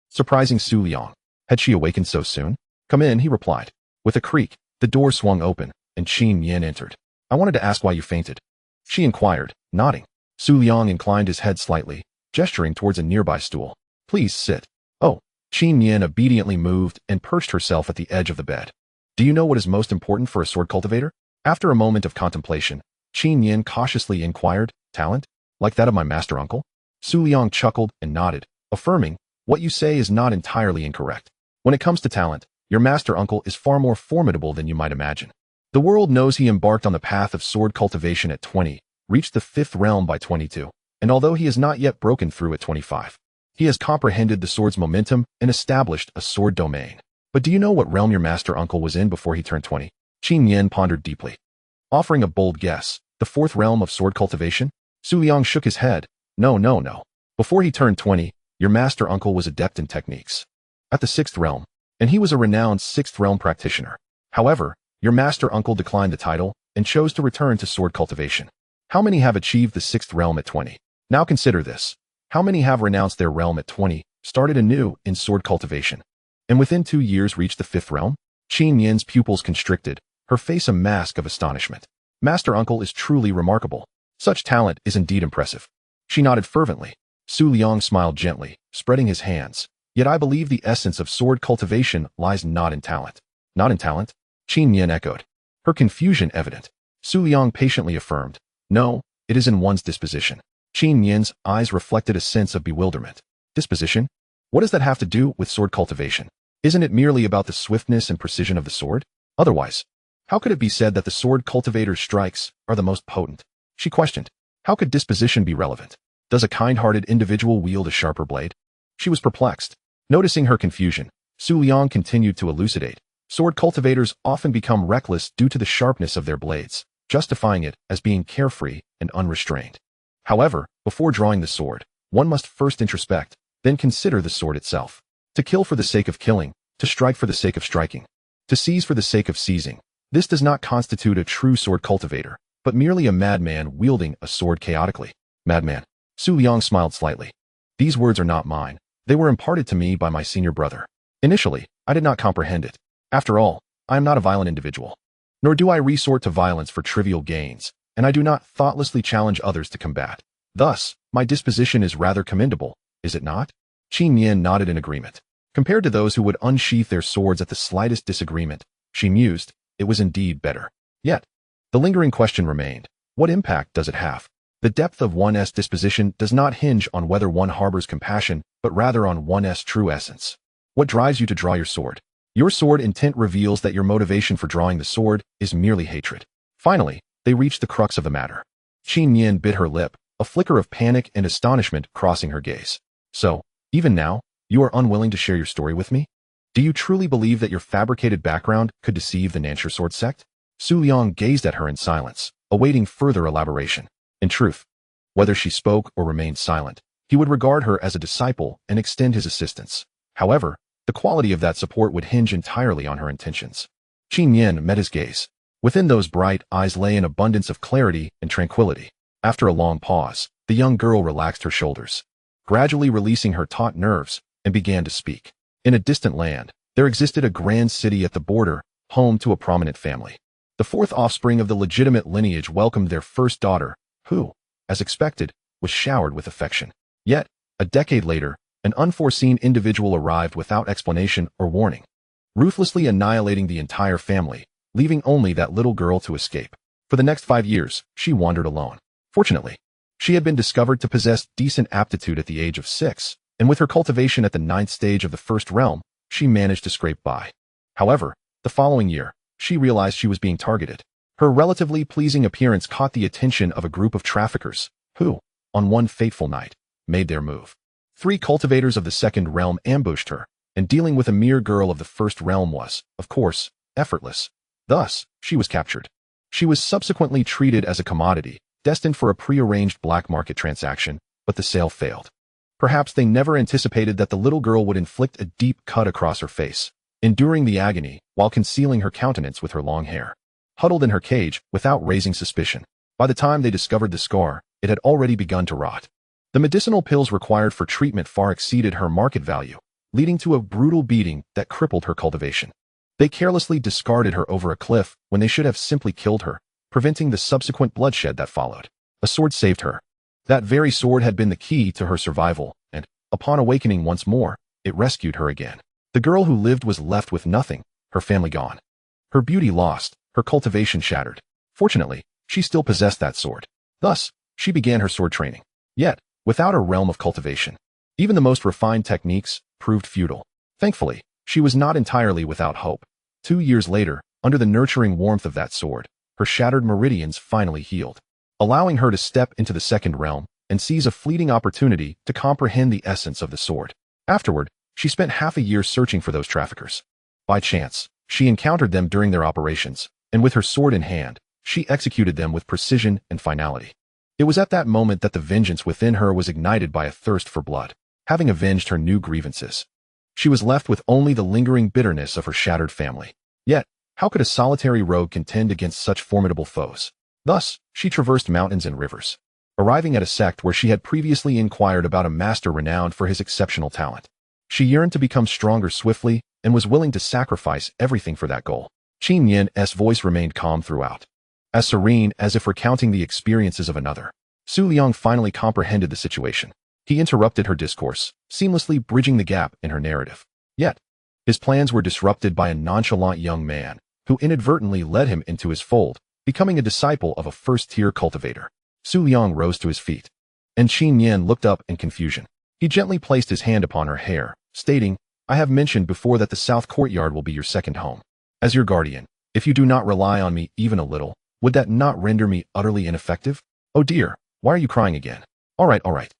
Surprising Su Liang. Had she awakened so soon? Come in, he replied. With a creak, the door swung open, and Xin Tianyi entered. I wanted to ask why you fainted. She inquired, nodding. Su Liang inclined his head slightly, gesturing towards a nearby stool. Please sit. Oh. Xin Tianyi obediently moved and perched herself at the edge of the bed. Do you know what is most important for a sword cultivator? After a moment of contemplation, Xin Tianyi cautiously inquired, talent? Like that of my master uncle? Su Liang chuckled and nodded, affirming, what you say is not entirely incorrect. When it comes to talent, your master uncle is far more formidable than you might imagine. The world knows he embarked on the path of sword cultivation at 20, reached the 5th realm by 22, and although he has not yet broken through at 25, he has comprehended the sword's momentum and established a sword domain. But do you know what realm your master uncle was in before he turned 20? Xin Tianyi pondered deeply. Offering a bold guess, the 4th realm of sword cultivation? Su Liang shook his head. No. Before he turned 20, your master uncle was adept in techniques. At the 6th realm, and he was a renowned 6th realm practitioner. However, your master uncle declined the title and chose to return to sword cultivation. How many have achieved the 6th realm at 20? Now consider this. How many have renounced their realm at 20, started anew in sword cultivation, and within 2 years reached the 5th realm? Xin Tianyi's pupils constricted, her face a mask of astonishment. Master uncle is truly remarkable. Such talent is indeed impressive. She nodded fervently. Su Liang smiled gently, spreading his hands. Yet I believe the essence of sword cultivation lies not in talent. Not in talent? Xin Tianyi echoed, her confusion evident. Su Liang patiently affirmed, no, it is in one's disposition. Xin Tianyi's eyes reflected a sense of bewilderment. Disposition? What does that have to do with sword cultivation? Isn't it merely about the swiftness and precision of the sword? Otherwise, how could it be said that the sword cultivator's strikes are the most potent? She questioned. How could disposition be relevant? Does a kind-hearted individual wield a sharper blade? She was perplexed. Noticing her confusion, Su Liang continued to elucidate. Sword cultivators often become reckless due to the sharpness of their blades, justifying it as being carefree and unrestrained. However, before drawing the sword, one must first introspect, then consider the sword itself. To kill for the sake of killing, to strike for the sake of striking, to seize for the sake of seizing. This does not constitute a true sword cultivator, but merely a madman wielding a sword chaotically. Madman. Su Liang smiled slightly. These words are not mine. They were imparted to me by my senior brother. Initially, I did not comprehend it. After all, I am not a violent individual. Nor do I resort to violence for trivial gains, and I do not thoughtlessly challenge others to combat. Thus, my disposition is rather commendable, is it not? Xin Tianyi nodded in agreement. Compared to those who would unsheath their swords at the slightest disagreement, she mused, it was indeed better. Yet, the lingering question remained. What impact does it have? The depth of one's disposition does not hinge on whether one harbors compassion, but rather on one's true essence. What drives you to draw your sword? Your sword intent reveals that your motivation for drawing the sword is merely hatred. Finally, they reached the crux of the matter. Xin Tianyi bit her lip, a flicker of panic and astonishment crossing her gaze. So, even now, you are unwilling to share your story with me? Do you truly believe that your fabricated background could deceive the Nansha sword sect? Su Liang gazed at her in silence, awaiting further elaboration. In truth, whether she spoke or remained silent, he would regard her as a disciple and extend his assistance. However, the quality of that support would hinge entirely on her intentions. Xin Tianyi met his gaze. Within those bright eyes lay an abundance of clarity and tranquility. After a long pause, the young girl relaxed her shoulders, gradually releasing her taut nerves, and began to speak. In a distant land, there existed a grand city at the border, home to a prominent family. The 4th offspring of the legitimate lineage welcomed their first daughter, who, as expected, was showered with affection. Yet, a decade later, an unforeseen individual arrived without explanation or warning, ruthlessly annihilating the entire family, leaving only that little girl to escape. For the next 5 years, she wandered alone. Fortunately, she had been discovered to possess decent aptitude at the age of 6, and with her cultivation at the 9th stage of the 1st realm, she managed to scrape by. However, the following year, she realized she was being targeted. Her relatively pleasing appearance caught the attention of a group of traffickers, who, on one fateful night, made their move. 3 cultivators of the second realm ambushed her, and dealing with a mere girl of the first realm was, of course, effortless. Thus, she was captured. She was subsequently treated as a commodity, destined for a prearranged black market transaction, but the sale failed. Perhaps they never anticipated that the little girl would inflict a deep cut across her face, enduring the agony while concealing her countenance with her long hair. Huddled in her cage without raising suspicion, by the time they discovered the scar, it had already begun to rot. The medicinal pills required for treatment far exceeded her market value, leading to a brutal beating that crippled her cultivation. They carelessly discarded her over a cliff when they should have simply killed her, preventing the subsequent bloodshed that followed. A sword saved her. That very sword had been the key to her survival, and, upon awakening once more, it rescued her again. The girl who lived was left with nothing, her family gone. Her beauty lost, her cultivation shattered. Fortunately, she still possessed that sword. Thus, she began her sword training. Yet, without a realm of cultivation, even the most refined techniques proved futile. Thankfully, she was not entirely without hope. 2 years later, under the nurturing warmth of that sword, her shattered meridians finally healed, allowing her to step into the second realm and seize a fleeting opportunity to comprehend the essence of the sword. Afterward, she spent half a year searching for those traffickers. By chance, she encountered them during their operations, and with her sword in hand, she executed them with precision and finality. It was at that moment that the vengeance within her was ignited by a thirst for blood. Having avenged her new grievances, she was left with only the lingering bitterness of her shattered family. Yet, how could a solitary rogue contend against such formidable foes? Thus, she traversed mountains and rivers, arriving at a sect where she had previously inquired about a master renowned for his exceptional talent. She yearned to become stronger swiftly and was willing to sacrifice everything for that goal. Qingyue's voice remained calm throughout, as serene as if recounting the experiences of another. Su Liang finally comprehended the situation. He interrupted her discourse, seamlessly bridging the gap in her narrative. Yet, his plans were disrupted by a nonchalant young man, who inadvertently led him into his fold, becoming a disciple of a first-tier cultivator. Su Liang rose to his feet, and Qingyue looked up in confusion. He gently placed his hand upon her hair, stating, "I have mentioned before that the south courtyard will be your second home. As your guardian, if you do not rely on me even a little, would that not render me utterly ineffective? Oh dear, why are you crying again? All right.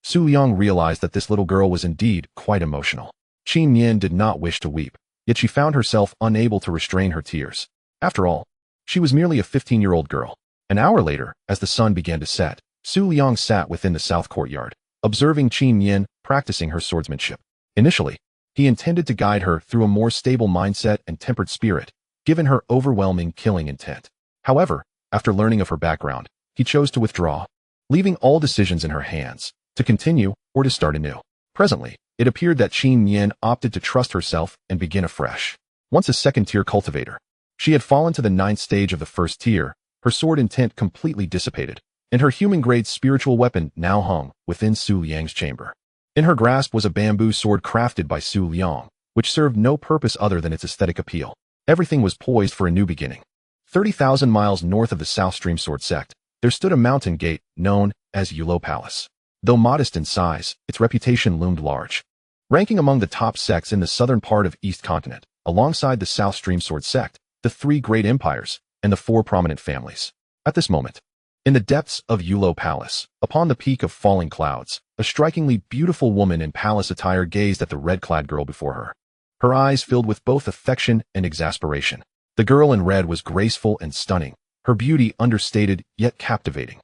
Su Liang realized that this little girl was indeed quite emotional. Qingyue did not wish to weep, yet she found herself unable to restrain her tears. After all, she was merely a 15-year-old girl. An hour later, as the sun began to set, Su Liang sat within the south courtyard, observing Qingyue practicing her swordsmanship. Initially, he intended to guide her through a more stable mindset and tempered spirit, given her overwhelming killing intent. However, after learning of her background, he chose to withdraw, leaving all decisions in her hands, to continue or to start anew. Presently, it appeared that Qingyue opted to trust herself and begin afresh. Once a second-tier cultivator, she had fallen to the 9th stage of the first tier, her sword intent completely dissipated, and her human-grade spiritual weapon now hung within Su Liang's chamber. In her grasp was a bamboo sword crafted by Su Liang, which served no purpose other than its aesthetic appeal. Everything was poised for a new beginning. 30,000 miles north of the South Stream Sword sect, there stood a mountain gate known as Yulo Palace. Though modest in size, its reputation loomed large, ranking among the top sects in the southern part of East Continent, alongside the South Stream Sword sect, the 3 great empires, and the 4 prominent families. At this moment, in the depths of Yulo Palace, upon the peak of falling clouds, a strikingly beautiful woman in palace attire gazed at the red-clad girl before her. Her eyes filled with both affection and exasperation. The girl in red was graceful and stunning, her beauty understated yet captivating,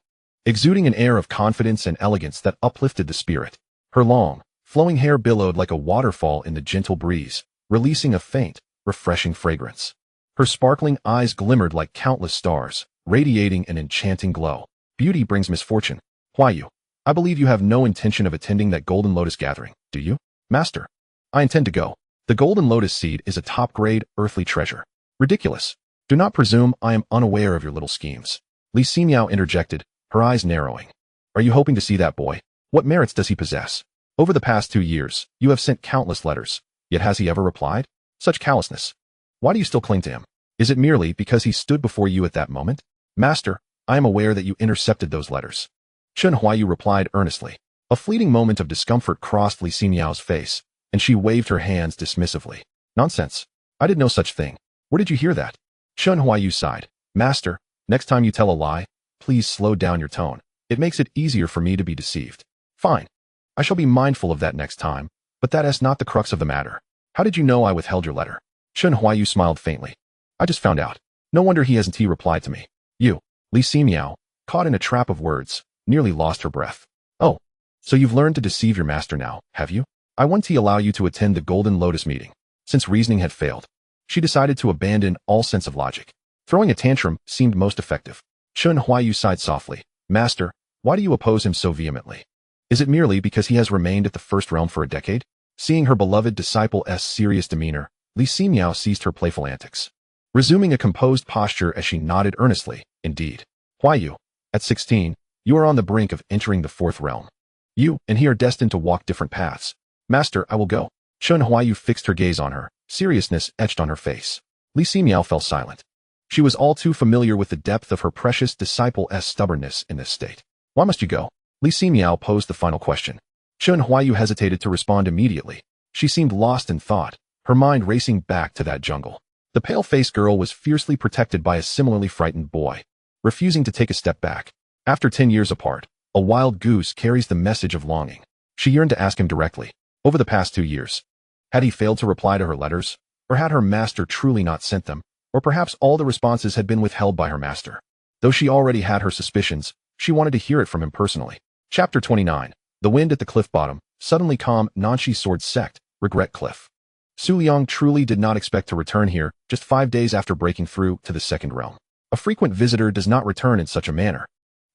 exuding an air of confidence and elegance that uplifted the spirit. Her long, flowing hair billowed like a waterfall in the gentle breeze, releasing a faint, refreshing fragrance. Her sparkling eyes glimmered like countless stars, radiating an enchanting glow. Beauty brings misfortune. Why you? I believe you have no intention of attending that Golden Lotus gathering, do you? Master, I intend to go. The Golden Lotus seed is a top-grade, earthly treasure. Ridiculous. Do not presume I am unaware of your little schemes. Li Xinyao interjected, her eyes narrowing. Are you hoping to see that boy? What merits does he possess? Over the past 2 years, you have sent countless letters, yet has he ever replied? Such callousness. Why do you still cling to him? Is it merely because he stood before you at that moment? Master, I am aware that you intercepted those letters. Chen Huayu replied earnestly. A fleeting moment of discomfort crossed Li Xinyao's face, and she waved her hands dismissively. Nonsense. I did no such thing. Where did you hear that? Xin Tianyi sighed. Master, next time you tell a lie, please slow down your tone. It makes it easier for me to be deceived. Fine. I shall be mindful of that next time, but that is not the crux of the matter. How did you know I withheld your letter? Xin Tianyi smiled faintly. I just found out. No wonder he hasn't replied to me. You, Li Ximiao, caught in a trap of words, nearly lost her breath. Oh, so you've learned to deceive your master now, have you? I want to allow you to attend the Golden Lotus meeting. Since reasoning had failed, she decided to abandon all sense of logic. Throwing a tantrum seemed most effective. Xin Tianyi sighed softly. Master, why do you oppose him so vehemently? Is it merely because he has remained at the first realm for a decade? Seeing her beloved disciple's serious demeanor, Li Ximiao ceased her playful antics, resuming a composed posture as she nodded earnestly. Indeed. Huayu, at 16, you are on the brink of entering the fourth realm. You and he are destined to walk different paths. Master, I will go. Xin Tianyi fixed her gaze on her, seriousness etched on her face. Li Ximiao fell silent. She was all too familiar with the depth of her precious disciple's stubbornness in this state. Why must you go? Li Ximiao posed the final question. Xin Tianyi hesitated to respond immediately. She seemed lost in thought, her mind racing back to that jungle. The pale-faced girl was fiercely protected by a similarly frightened boy, refusing to take a step back. After 10 years apart, a wild goose carries the message of longing. She yearned to ask him directly. Over the past 2 years, had he failed to reply to her letters? Or had her master truly not sent them? Or perhaps all the responses had been withheld by her master. Though she already had her suspicions, she wanted to hear it from him personally. Chapter 29. The wind at the cliff bottom, suddenly calm. Nanshi Sword Sect, Regret Cliff. Su Liang truly did not expect to return here just 5 days after breaking through to the second realm. A frequent visitor does not return in such a manner.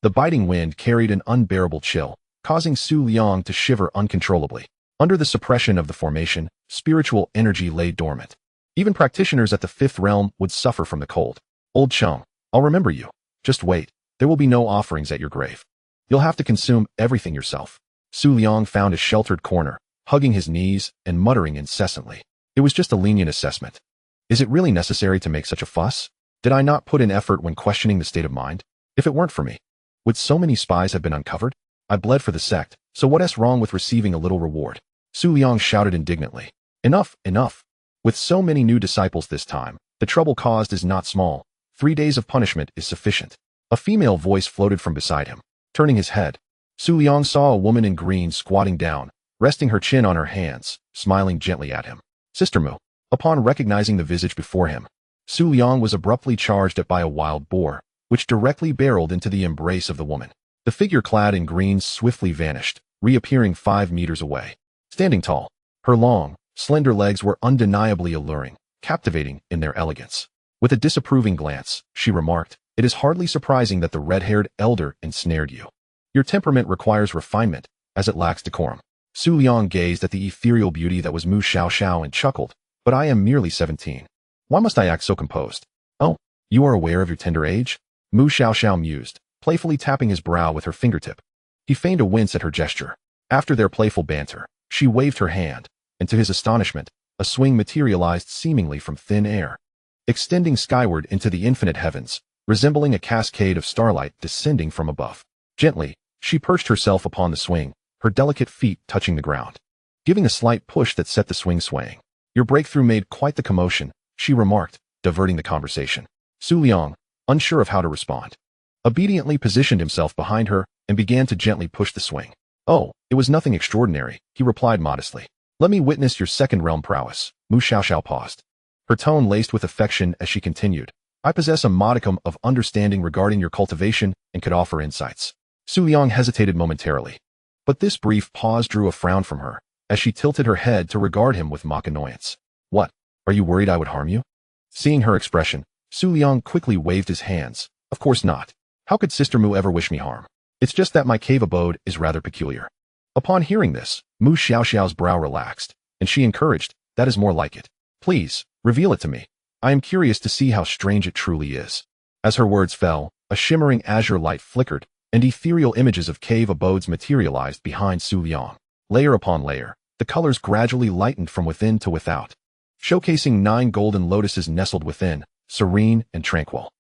The biting wind carried an unbearable chill, causing Su Liang to shiver uncontrollably. Under the suppression of the formation, spiritual energy lay dormant. Even practitioners at the fifth realm would suffer from the cold. Old chum, I'll remember you. Just wait, there will be no offerings at your grave. You'll have to consume everything yourself. Su Liang found a sheltered corner, hugging his knees and muttering incessantly. It was just a lenient assessment. Is it really necessary to make such a fuss? Did I not put in effort when questioning the state of mind? If it weren't for me, would so many spies have been uncovered? I bled for the sect, so what's wrong with receiving a little reward? Su Liang shouted indignantly. Enough, enough. With so many new disciples this time, the trouble caused is not small. 3 days of punishment is sufficient. A female voice floated from beside him. Turning his head, Su Liang saw a woman in green squatting down, resting her chin on her hands, smiling gently at him. Sister Mu. Upon recognizing the visage before him, Su Liang was abruptly charged at by a wild boar, which directly barreled into the embrace of the woman. The figure clad in green swiftly vanished, reappearing 5 meters away. Standing tall, her long, slender legs were undeniably alluring, captivating in their elegance. With a disapproving glance, she remarked, "It is hardly surprising that the red-haired elder ensnared you. Your temperament requires refinement, as it lacks decorum." Su Liang gazed at the ethereal beauty that was Mu Xiaoxiao and chuckled, "But I am merely 17. Why must I act so composed?" "Oh, you are aware of your tender age?" Mu Xiaoxiao mused, playfully tapping his brow with her fingertip. He feigned a wince at her gesture. After their playful banter, she waved her hand, and to his astonishment, a swing materialized seemingly from thin air, extending skyward into the infinite heavens, resembling a cascade of starlight descending from above. Gently, she perched herself upon the swing, her delicate feet touching the ground, giving a slight push that set the swing swaying. "Your breakthrough made quite the commotion," she remarked, diverting the conversation. Su Liang, unsure of how to respond, obediently positioned himself behind her and began to gently push the swing. "Oh, it was nothing extraordinary," he replied modestly. "Let me witness your second realm prowess." Mu Xiaoxiao paused, her tone laced with affection as she continued. "I possess a modicum of understanding regarding your cultivation and could offer insights." Su Liang hesitated momentarily, but this brief pause drew a frown from her, as she tilted her head to regard him with mock annoyance. "What? Are you worried I would harm you?" Seeing her expression, Su Liang quickly waved his hands. "Of course not. How could Sister Mu ever wish me harm? It's just that my cave abode is rather peculiar." Upon hearing this, Mu Xiaoxiao's brow relaxed, and she encouraged, "That is more like it. Please, reveal it to me. I am curious to see how strange it truly is." As her words fell, a shimmering azure light flickered, and ethereal images of cave abodes materialized behind Su Liang. Layer upon layer, the colors gradually lightened from within to without, showcasing 9 golden lotuses nestled within, serene and tranquil.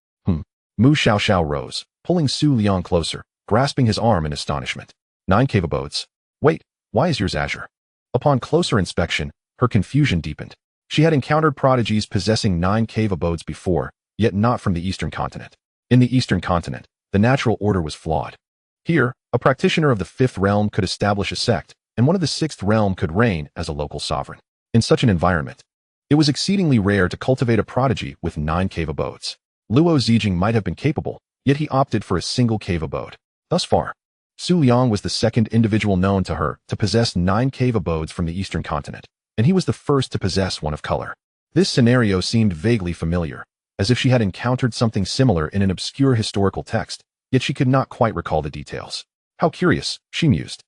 Mu Xiaoxiao rose, pulling Su Liang closer, grasping his arm in astonishment. 9 cave abodes? Wait, why is yours azure? Upon closer inspection, her confusion deepened. She had encountered prodigies possessing 9 cave abodes before, yet not from the Eastern continent. In the Eastern continent, the natural order was flawed. Here, a practitioner of the 5th realm could establish a sect, and one of the 6th realm could reign as a local sovereign. In such an environment, it was exceedingly rare to cultivate a prodigy with 9 cave abodes. Luo Zijin might have been capable, yet he opted for a single cave abode. Thus far, Su Liang was the second individual known to her to possess 9 cave abodes from the Eastern continent, and he was the first to possess one of color. This scenario seemed vaguely familiar, as if she had encountered something similar in an obscure historical text, yet she could not quite recall the details. How curious, she mused.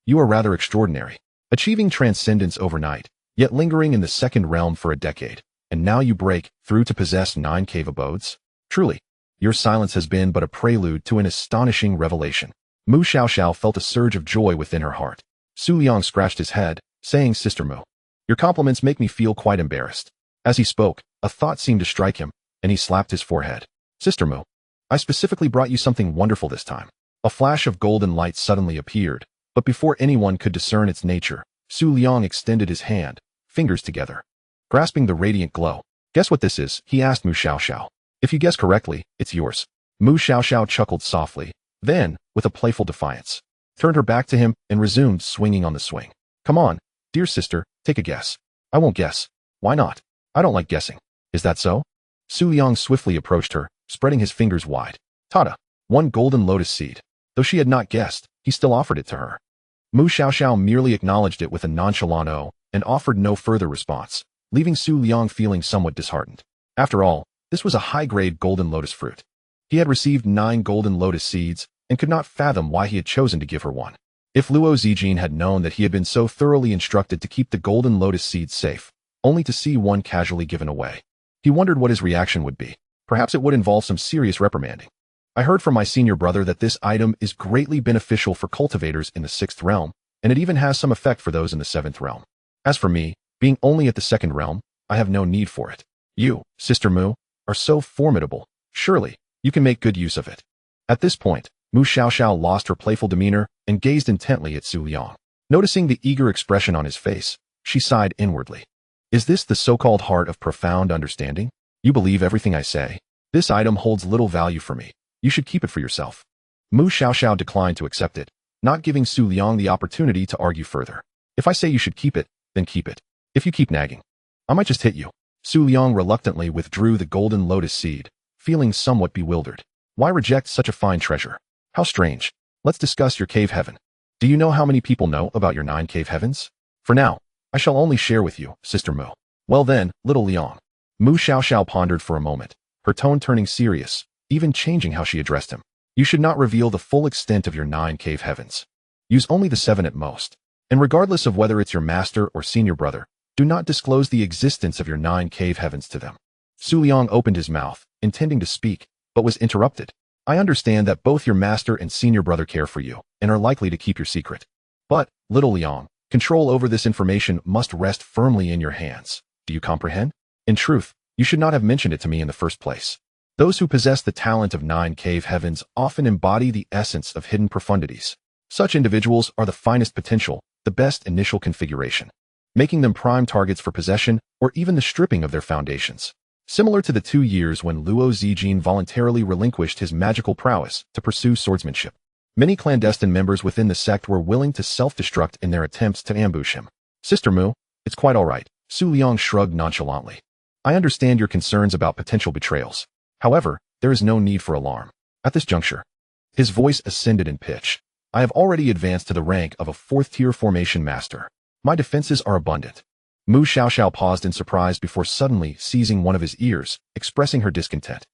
You are rather extraordinary, achieving transcendence overnight, yet lingering in the 2nd realm for a decade, and now you break through to possess 9 cave abodes? Truly, your silence has been but a prelude to an astonishing revelation. Mu Xiaoxiao felt a surge of joy within her heart. Su Liang scratched his head, saying, Sister Mu, your compliments make me feel quite embarrassed. As he spoke, a thought seemed to strike him, and he slapped his forehead. Sister Mu, I specifically brought you something wonderful this time. A flash of golden light suddenly appeared, but before anyone could discern its nature, Su Liang extended his hand, fingers together, grasping the radiant glow. Guess what this is? He asked Mu Xiaoxiao. If you guess correctly, it's yours. Mu Xiaoxiao chuckled softly, then, with a playful defiance, turned her back to him and resumed swinging on the swing. Come on, dear sister, take a guess. I won't guess. Why not? I don't like guessing. Is that so? Su Liang swiftly approached her, spreading his fingers wide. Tada! 1 golden lotus seed. Though she had not guessed, he still offered it to her. Mu Xiaoxiao merely acknowledged it with a nonchalant "oh" and offered no further response, leaving Su Liang feeling somewhat disheartened. After all, this was a high-grade golden lotus fruit. He had received 9 golden lotus seeds and could not fathom why he had chosen to give her one. If Luo Zijin had known that he had been so thoroughly instructed to keep the golden lotus seeds safe, only to see one casually given away, he wondered what his reaction would be. Perhaps it would involve some serious reprimanding. I heard from my senior brother that this item is greatly beneficial for cultivators in the 6th realm, and it even has some effect for those in the 7th realm. As for me, being only at the 2nd realm, I have no need for it. You, Sister Mu, are so formidable. Surely, you can make good use of it. At this point, Mu Xiaoxiao lost her playful demeanor and gazed intently at Su Liang. Noticing the eager expression on his face, she sighed inwardly. Is this the so-called heart of profound understanding? You believe everything I say? This item holds little value for me. You should keep it for yourself. Mu Xiaoxiao declined to accept it, not giving Su Liang the opportunity to argue further. If I say you should keep it, then keep it. If you keep nagging, I might just hit you. Su Liang reluctantly withdrew the golden lotus seed, feeling somewhat bewildered. Why reject such a fine treasure? How strange. Let's discuss your cave heaven. Do you know how many people know about your 9 cave heavens? For now, I shall only share with you, Sister Mu. Well then, little Liang. Mu Xiaoxiao pondered for a moment, her tone turning serious, even changing how she addressed him. You should not reveal the full extent of your 9 cave heavens. Use only the 7 at most. And regardless of whether it's your master or senior brother, do not disclose the existence of your 9 cave heavens to them. Su Liang opened his mouth, intending to speak, but was interrupted. I understand that both your master and senior brother care for you, and are likely to keep your secret. But, little Liang, control over this information must rest firmly in your hands. Do you comprehend? In truth, you should not have mentioned it to me in the first place. Those who possess the talent of 9 cave heavens often embody the essence of hidden profundities. Such individuals are the finest potential, the best initial configuration, making them prime targets for possession or even the stripping of their foundations. Similar to the 2 years when Luo Zijin voluntarily relinquished his magical prowess to pursue swordsmanship, many clandestine members within the sect were willing to self-destruct in their attempts to ambush him. Sister Mu, it's quite all right. Su Liang shrugged nonchalantly. I understand your concerns about potential betrayals. However, there is no need for alarm. At this juncture, his voice ascended in pitch. I have already advanced to the rank of a 4th-tier formation master. My defenses are abundant. Mu Xiaoxiao paused in surprise before suddenly seizing one of his ears, expressing her discontent.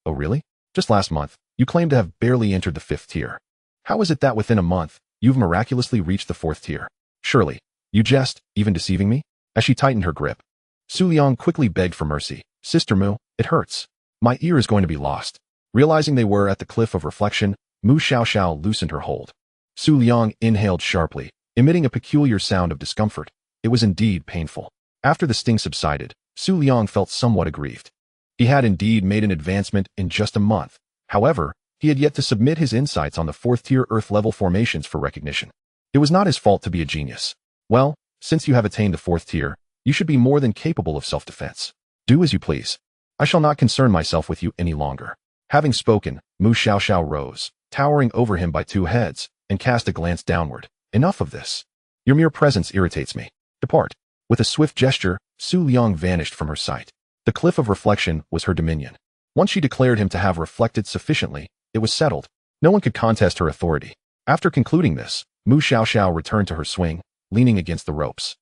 Oh really? Just last month, you claimed to have barely entered the 5th tier. How is it that within a month, you've miraculously reached the 4th tier? Surely, you jest, even deceiving me? As she tightened her grip, Su Liang quickly begged for mercy. Sister Mu, it hurts. My ear is going to be lost. Realizing they were at the cliff of reflection, Mu Xiaoxiao loosened her hold. Su Liang inhaled sharply, emitting a peculiar sound of discomfort. It was indeed painful. After the sting subsided, Su Liang felt somewhat aggrieved. He had indeed made an advancement in just a month. However, he had yet to submit his insights on the 4th-tier Earth-level formations for recognition. It was not his fault to be a genius. Well, since you have attained the 4th tier, you should be more than capable of self-defense. Do as you please. I shall not concern myself with you any longer." Having spoken, Mu Xiaoxiao rose, towering over him by two heads, and cast a glance downward. "Enough of this. Your mere presence irritates me. Depart." With a swift gesture, Su Liang vanished from her sight. The cliff of reflection was her dominion. Once she declared him to have reflected sufficiently, it was settled. No one could contest her authority. After concluding this, Mu Xiaoxiao returned to her swing, leaning against the ropes.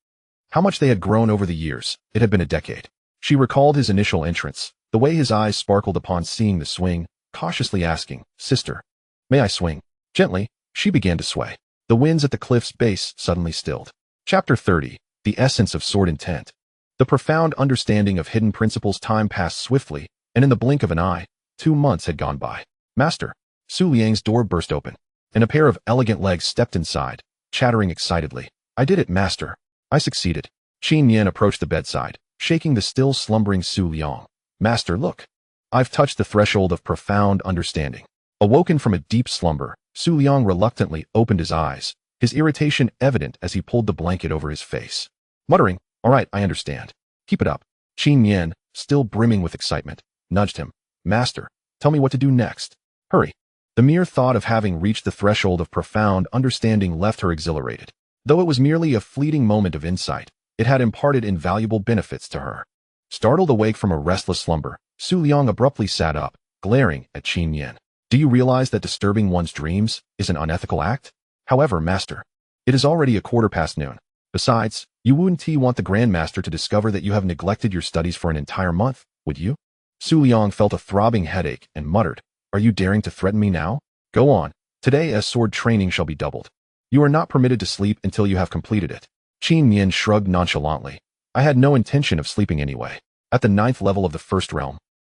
How much they had grown over the years. It had been a decade. She recalled his initial entrance, the way his eyes sparkled upon seeing the swing, cautiously asking, "Sister, may I swing?" Gently, she began to sway. The winds at the cliff's base suddenly stilled. Chapter 30. The Essence of Sword Intent. The profound understanding of hidden principles. Time passed swiftly, and in the blink of an eye, 2 months had gone by. "Master." Su Liang's door burst open, and a pair of elegant legs stepped inside, chattering excitedly. "I did it, master. I succeeded." Qin Yin approached the bedside, shaking the still slumbering Su Liang. "Master, look. I've touched the threshold of profound understanding." Awoken from a deep slumber, Su Liang reluctantly opened his eyes, his irritation evident as he pulled the blanket over his face. Muttering, "All right, I understand. Keep it up." Qin Yin, still brimming with excitement, nudged him. "Master, tell me what to do next. Hurry." The mere thought of having reached the threshold of profound understanding left her exhilarated. Though it was merely a fleeting moment of insight, it had imparted invaluable benefits to her. Startled awake from a restless slumber, Su Liang abruptly sat up, glaring at Qin Yin. "Do you realize that disturbing one's dreams is an unethical act? However, master, it is already noon. Besides, you wouldn't want the Grandmaster to discover that you have neglected your studies for an entire month, would you?" Su Liang felt a throbbing headache and muttered, "Are you daring to threaten me now? Go on. Today sword training shall be doubled. You are not permitted to sleep until you have completed it." Qin Yin shrugged nonchalantly. "I had no intention of sleeping anyway. At the 9th level of the first realm,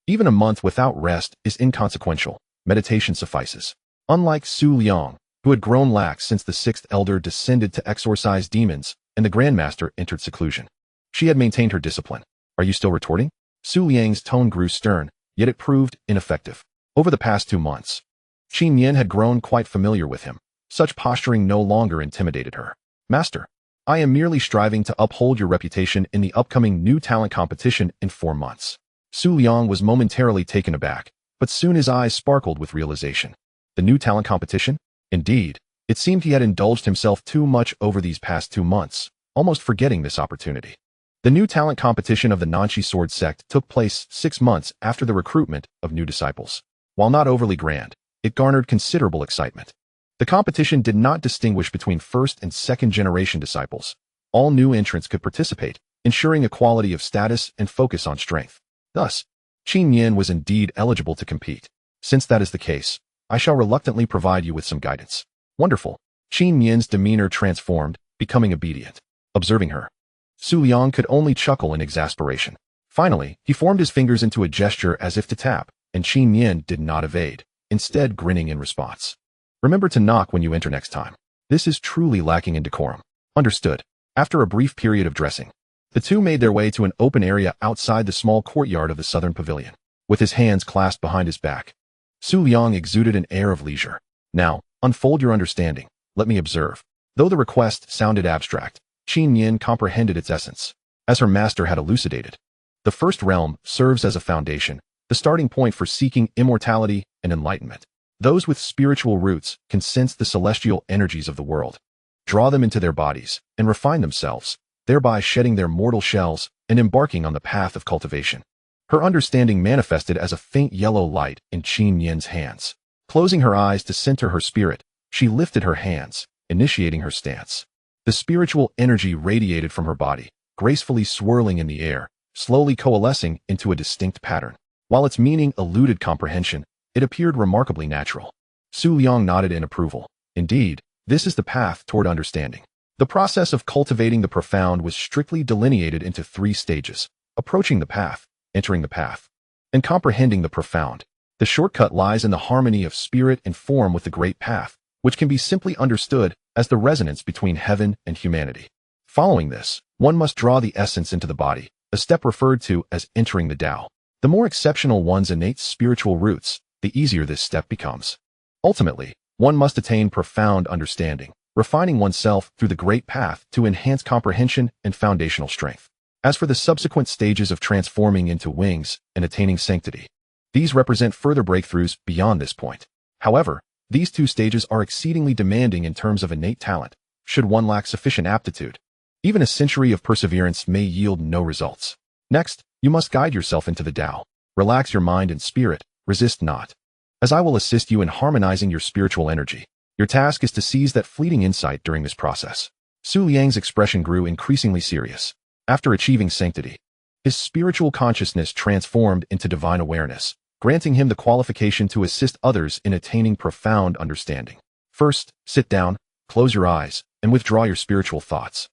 even a month without rest is inconsequential. Meditation suffices." Unlike Su Liang, who had grown lax since the 6th elder descended to exorcise demons, and the Grandmaster entered seclusion, she had maintained her discipline. "Are you still retorting?" Su Liang's tone grew stern, yet it proved ineffective. Over the past 2 months, Qin Yin had grown quite familiar with him. Such posturing no longer intimidated her. "Master, I am merely striving to uphold your reputation in the upcoming new talent competition in 4 months." Su Liang was momentarily taken aback, but soon his eyes sparkled with realization. The new talent competition? Indeed, it seemed he had indulged himself too much over these past 2 months, almost forgetting this opportunity. The new talent competition of the Nanchi Sword Sect took place 6 months after the recruitment of new disciples. While not overly grand, it garnered considerable excitement. The competition did not distinguish between first and second generation disciples. All new entrants could participate, ensuring equality of status and focus on strength. Thus, Qin Yin was indeed eligible to compete. "Since that is the case, I shall reluctantly provide you with some guidance." "Wonderful." Qin Yin's demeanor transformed, becoming obedient. Observing her, Su Liang could only chuckle in exasperation. Finally, he formed his fingers into a gesture as if to tap, and Qin Yin did not evade, instead grinning in response. "Remember to knock when you enter next time. This is truly lacking in decorum." "Understood." After a brief period of dressing, the two made their way to an open area outside the small courtyard of the southern pavilion. With his hands clasped behind his back, Su Liang exuded an air of leisure. "Now, unfold your understanding. Let me observe." Though the request sounded abstract, Qin Yin comprehended its essence, as her master had elucidated. The first realm serves as a foundation, the starting point for seeking immortality and enlightenment. Those with spiritual roots can sense the celestial energies of the world, draw them into their bodies, and refine themselves, thereby shedding their mortal shells and embarking on the path of cultivation. Her understanding manifested as a faint yellow light in Qin Yin's hands. Closing her eyes to center her spirit, she lifted her hands, initiating her stance. The spiritual energy radiated from her body, gracefully swirling in the air, slowly coalescing into a distinct pattern. While its meaning eluded comprehension, it appeared remarkably natural. Su Liang nodded in approval. Indeed, this is the path toward understanding. The process of cultivating the profound was strictly delineated into 3 stages: approaching the path, entering the path, and comprehending the profound. The shortcut lies in the harmony of spirit and form with the great path, which can be simply understood as the resonance between heaven and humanity. Following this, one must draw the essence into the body, a step referred to as entering the Tao. The more exceptional one's innate spiritual roots, the easier this step becomes. Ultimately, one must attain profound understanding, refining oneself through the great path to enhance comprehension and foundational strength. As for the subsequent stages of transforming into wings and attaining sanctity, these represent further breakthroughs beyond this point. However, these two stages are exceedingly demanding in terms of innate talent, should one lack sufficient aptitude. Even a century of perseverance may yield no results. Next, you must guide yourself into the Tao. Relax your mind and spirit, resist not. As I will assist you in harmonizing your spiritual energy, your task is to seize that fleeting insight during this process. Su Liang's expression grew increasingly serious. After achieving sanctity, his spiritual consciousness transformed into divine awareness, granting him the qualification to assist others in attaining profound understanding. First, sit down, close your eyes, and withdraw your spiritual thoughts.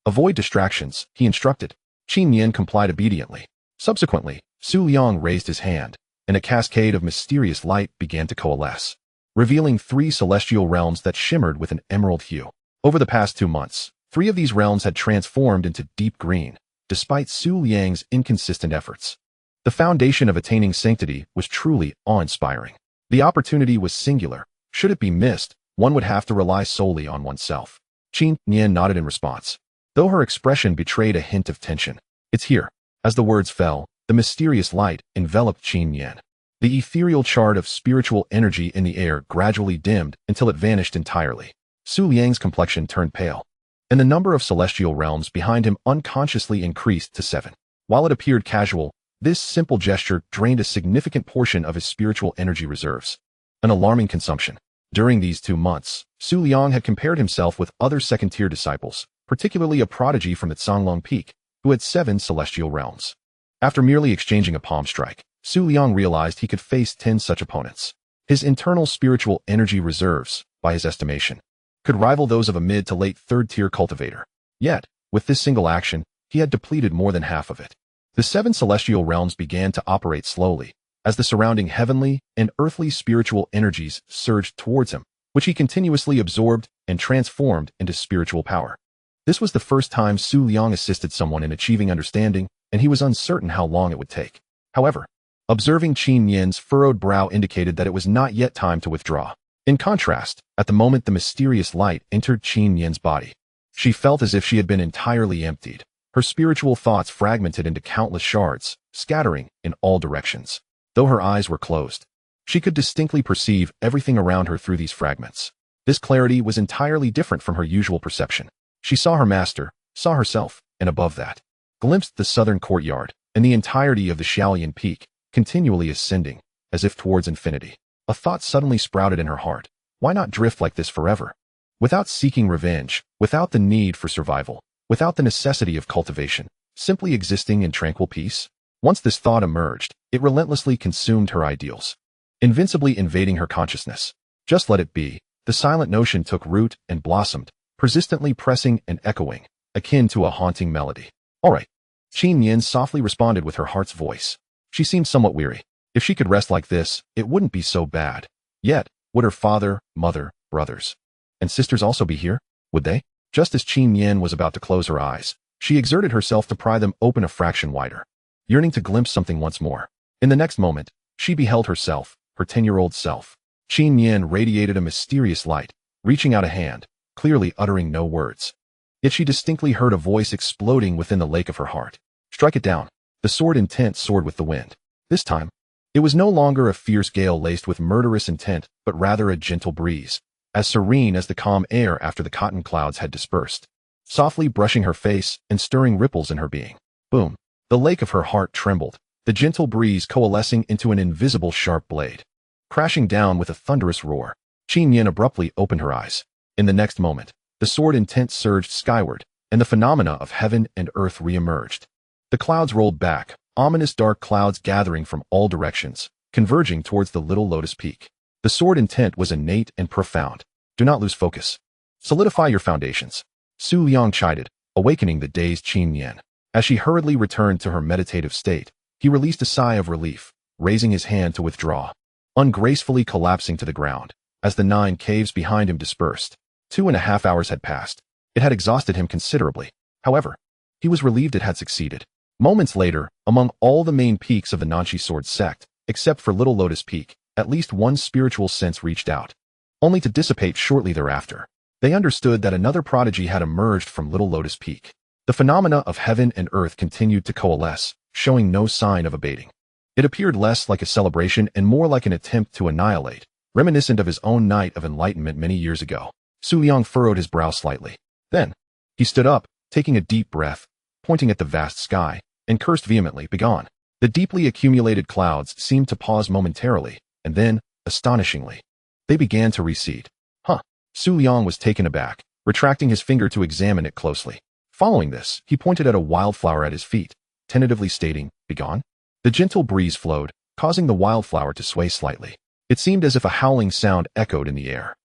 Avoid distractions, he instructed. Qingyue complied obediently. Subsequently, Su Liang raised his hand, and a cascade of mysterious light began to coalesce, revealing 3 celestial realms that shimmered with an emerald hue. Over the past 2 months, 3 of these realms had transformed into deep green, despite Su Liang's inconsistent efforts. The foundation of attaining sanctity was truly awe-inspiring. The opportunity was singular. Should it be missed, one would have to rely solely on oneself. Qingyue nodded in response, though her expression betrayed a hint of tension. It's here. As the words fell, the mysterious light enveloped Qingyue. The ethereal chart of spiritual energy in the air gradually dimmed until it vanished entirely. Su Liang's complexion turned pale, and the number of celestial realms behind him unconsciously increased to 7. While it appeared casual, this simple gesture drained a significant portion of his spiritual energy reserves. An alarming consumption. During these 2 months, Su Liang had compared himself with other second-tier disciples, particularly a prodigy from the Little Lotus Peak, who had 7 celestial realms. After merely exchanging a palm strike, Su Liang realized he could face 10 such opponents. His internal spiritual energy reserves, by his estimation, could rival those of a mid to late third-tier cultivator. Yet, with this single action, he had depleted more than half of it. The 7 celestial realms began to operate slowly, as the surrounding heavenly and earthly spiritual energies surged towards him, which he continuously absorbed and transformed into spiritual power. This was the first time Su Liang assisted someone in achieving understanding, and he was uncertain how long it would take. However, observing Qingyue's furrowed brow indicated that it was not yet time to withdraw. In contrast, at the moment the mysterious light entered Qingyue's body, she felt as if she had been entirely emptied. Her spiritual thoughts fragmented into countless shards, scattering in all directions. Though her eyes were closed, she could distinctly perceive everything around her through these fragments. This clarity was entirely different from her usual perception. She saw her master, saw herself, and above that, glimpsed the southern courtyard and the entirety of the Shaolian Peak, continually ascending, as if towards infinity. A thought suddenly sprouted in her heart. Why not drift like this forever? Without seeking revenge, without the need for survival, without the necessity of cultivation, simply existing in tranquil peace? Once this thought emerged, it relentlessly consumed her ideals, invincibly invading her consciousness. Just let it be. The silent notion took root and blossomed, persistently pressing and echoing, akin to a haunting melody. All right. Qingyue softly responded with her heart's voice. She seemed somewhat weary. If she could rest like this, it wouldn't be so bad. Yet, would her father, mother, brothers, and sisters also be here? Would they? Just as Qingyue was about to close her eyes, she exerted herself to pry them open a fraction wider, yearning to glimpse something once more. In the next moment, she beheld herself, her 10-year-old self. Qingyue radiated a mysterious light, reaching out a hand, clearly uttering no words. Yet she distinctly heard a voice exploding within the lake of her heart. Strike it down. The sword intent soared with the wind. This time, it was no longer a fierce gale laced with murderous intent, but rather a gentle breeze, as serene as the calm air after the cotton clouds had dispersed, softly brushing her face and stirring ripples in her being. Boom! The lake of her heart trembled, the gentle breeze coalescing into an invisible sharp blade. Crashing down with a thunderous roar, Qingyue abruptly opened her eyes. In the next moment, the sword intent surged skyward, and the phenomena of heaven and earth re-emerged. The clouds rolled back, ominous dark clouds gathering from all directions, converging towards the Little Lotus Peak. The sword intent was innate and profound. Do not lose focus. Solidify your foundations. Su Liang chided, awakening the dazed Qingyue. As she hurriedly returned to her meditative state, he released a sigh of relief, raising his hand to withdraw, ungracefully collapsing to the ground. As the 9 caves behind him dispersed, 2.5 hours had passed. It had exhausted him considerably. However, he was relieved it had succeeded. Moments later, among all the main peaks of the Nanshi Sword sect, except for Little Lotus Peak, at least one spiritual sense reached out, only to dissipate shortly thereafter. They understood that another prodigy had emerged from Little Lotus Peak. The phenomena of heaven and earth continued to coalesce, showing no sign of abating. It appeared less like a celebration and more like an attempt to annihilate, reminiscent of his own night of enlightenment many years ago. Su Liang furrowed his brow slightly. Then, he stood up, taking a deep breath, pointing at the vast sky, and cursed vehemently, "Begone." The deeply accumulated clouds seemed to pause momentarily, and then, astonishingly, they began to recede. Huh. Su Liang was taken aback, retracting his finger to examine it closely. Following this, he pointed at a wildflower at his feet, tentatively stating, "Begone." The gentle breeze flowed, causing the wildflower to sway slightly. It seemed as if a howling sound echoed in the air.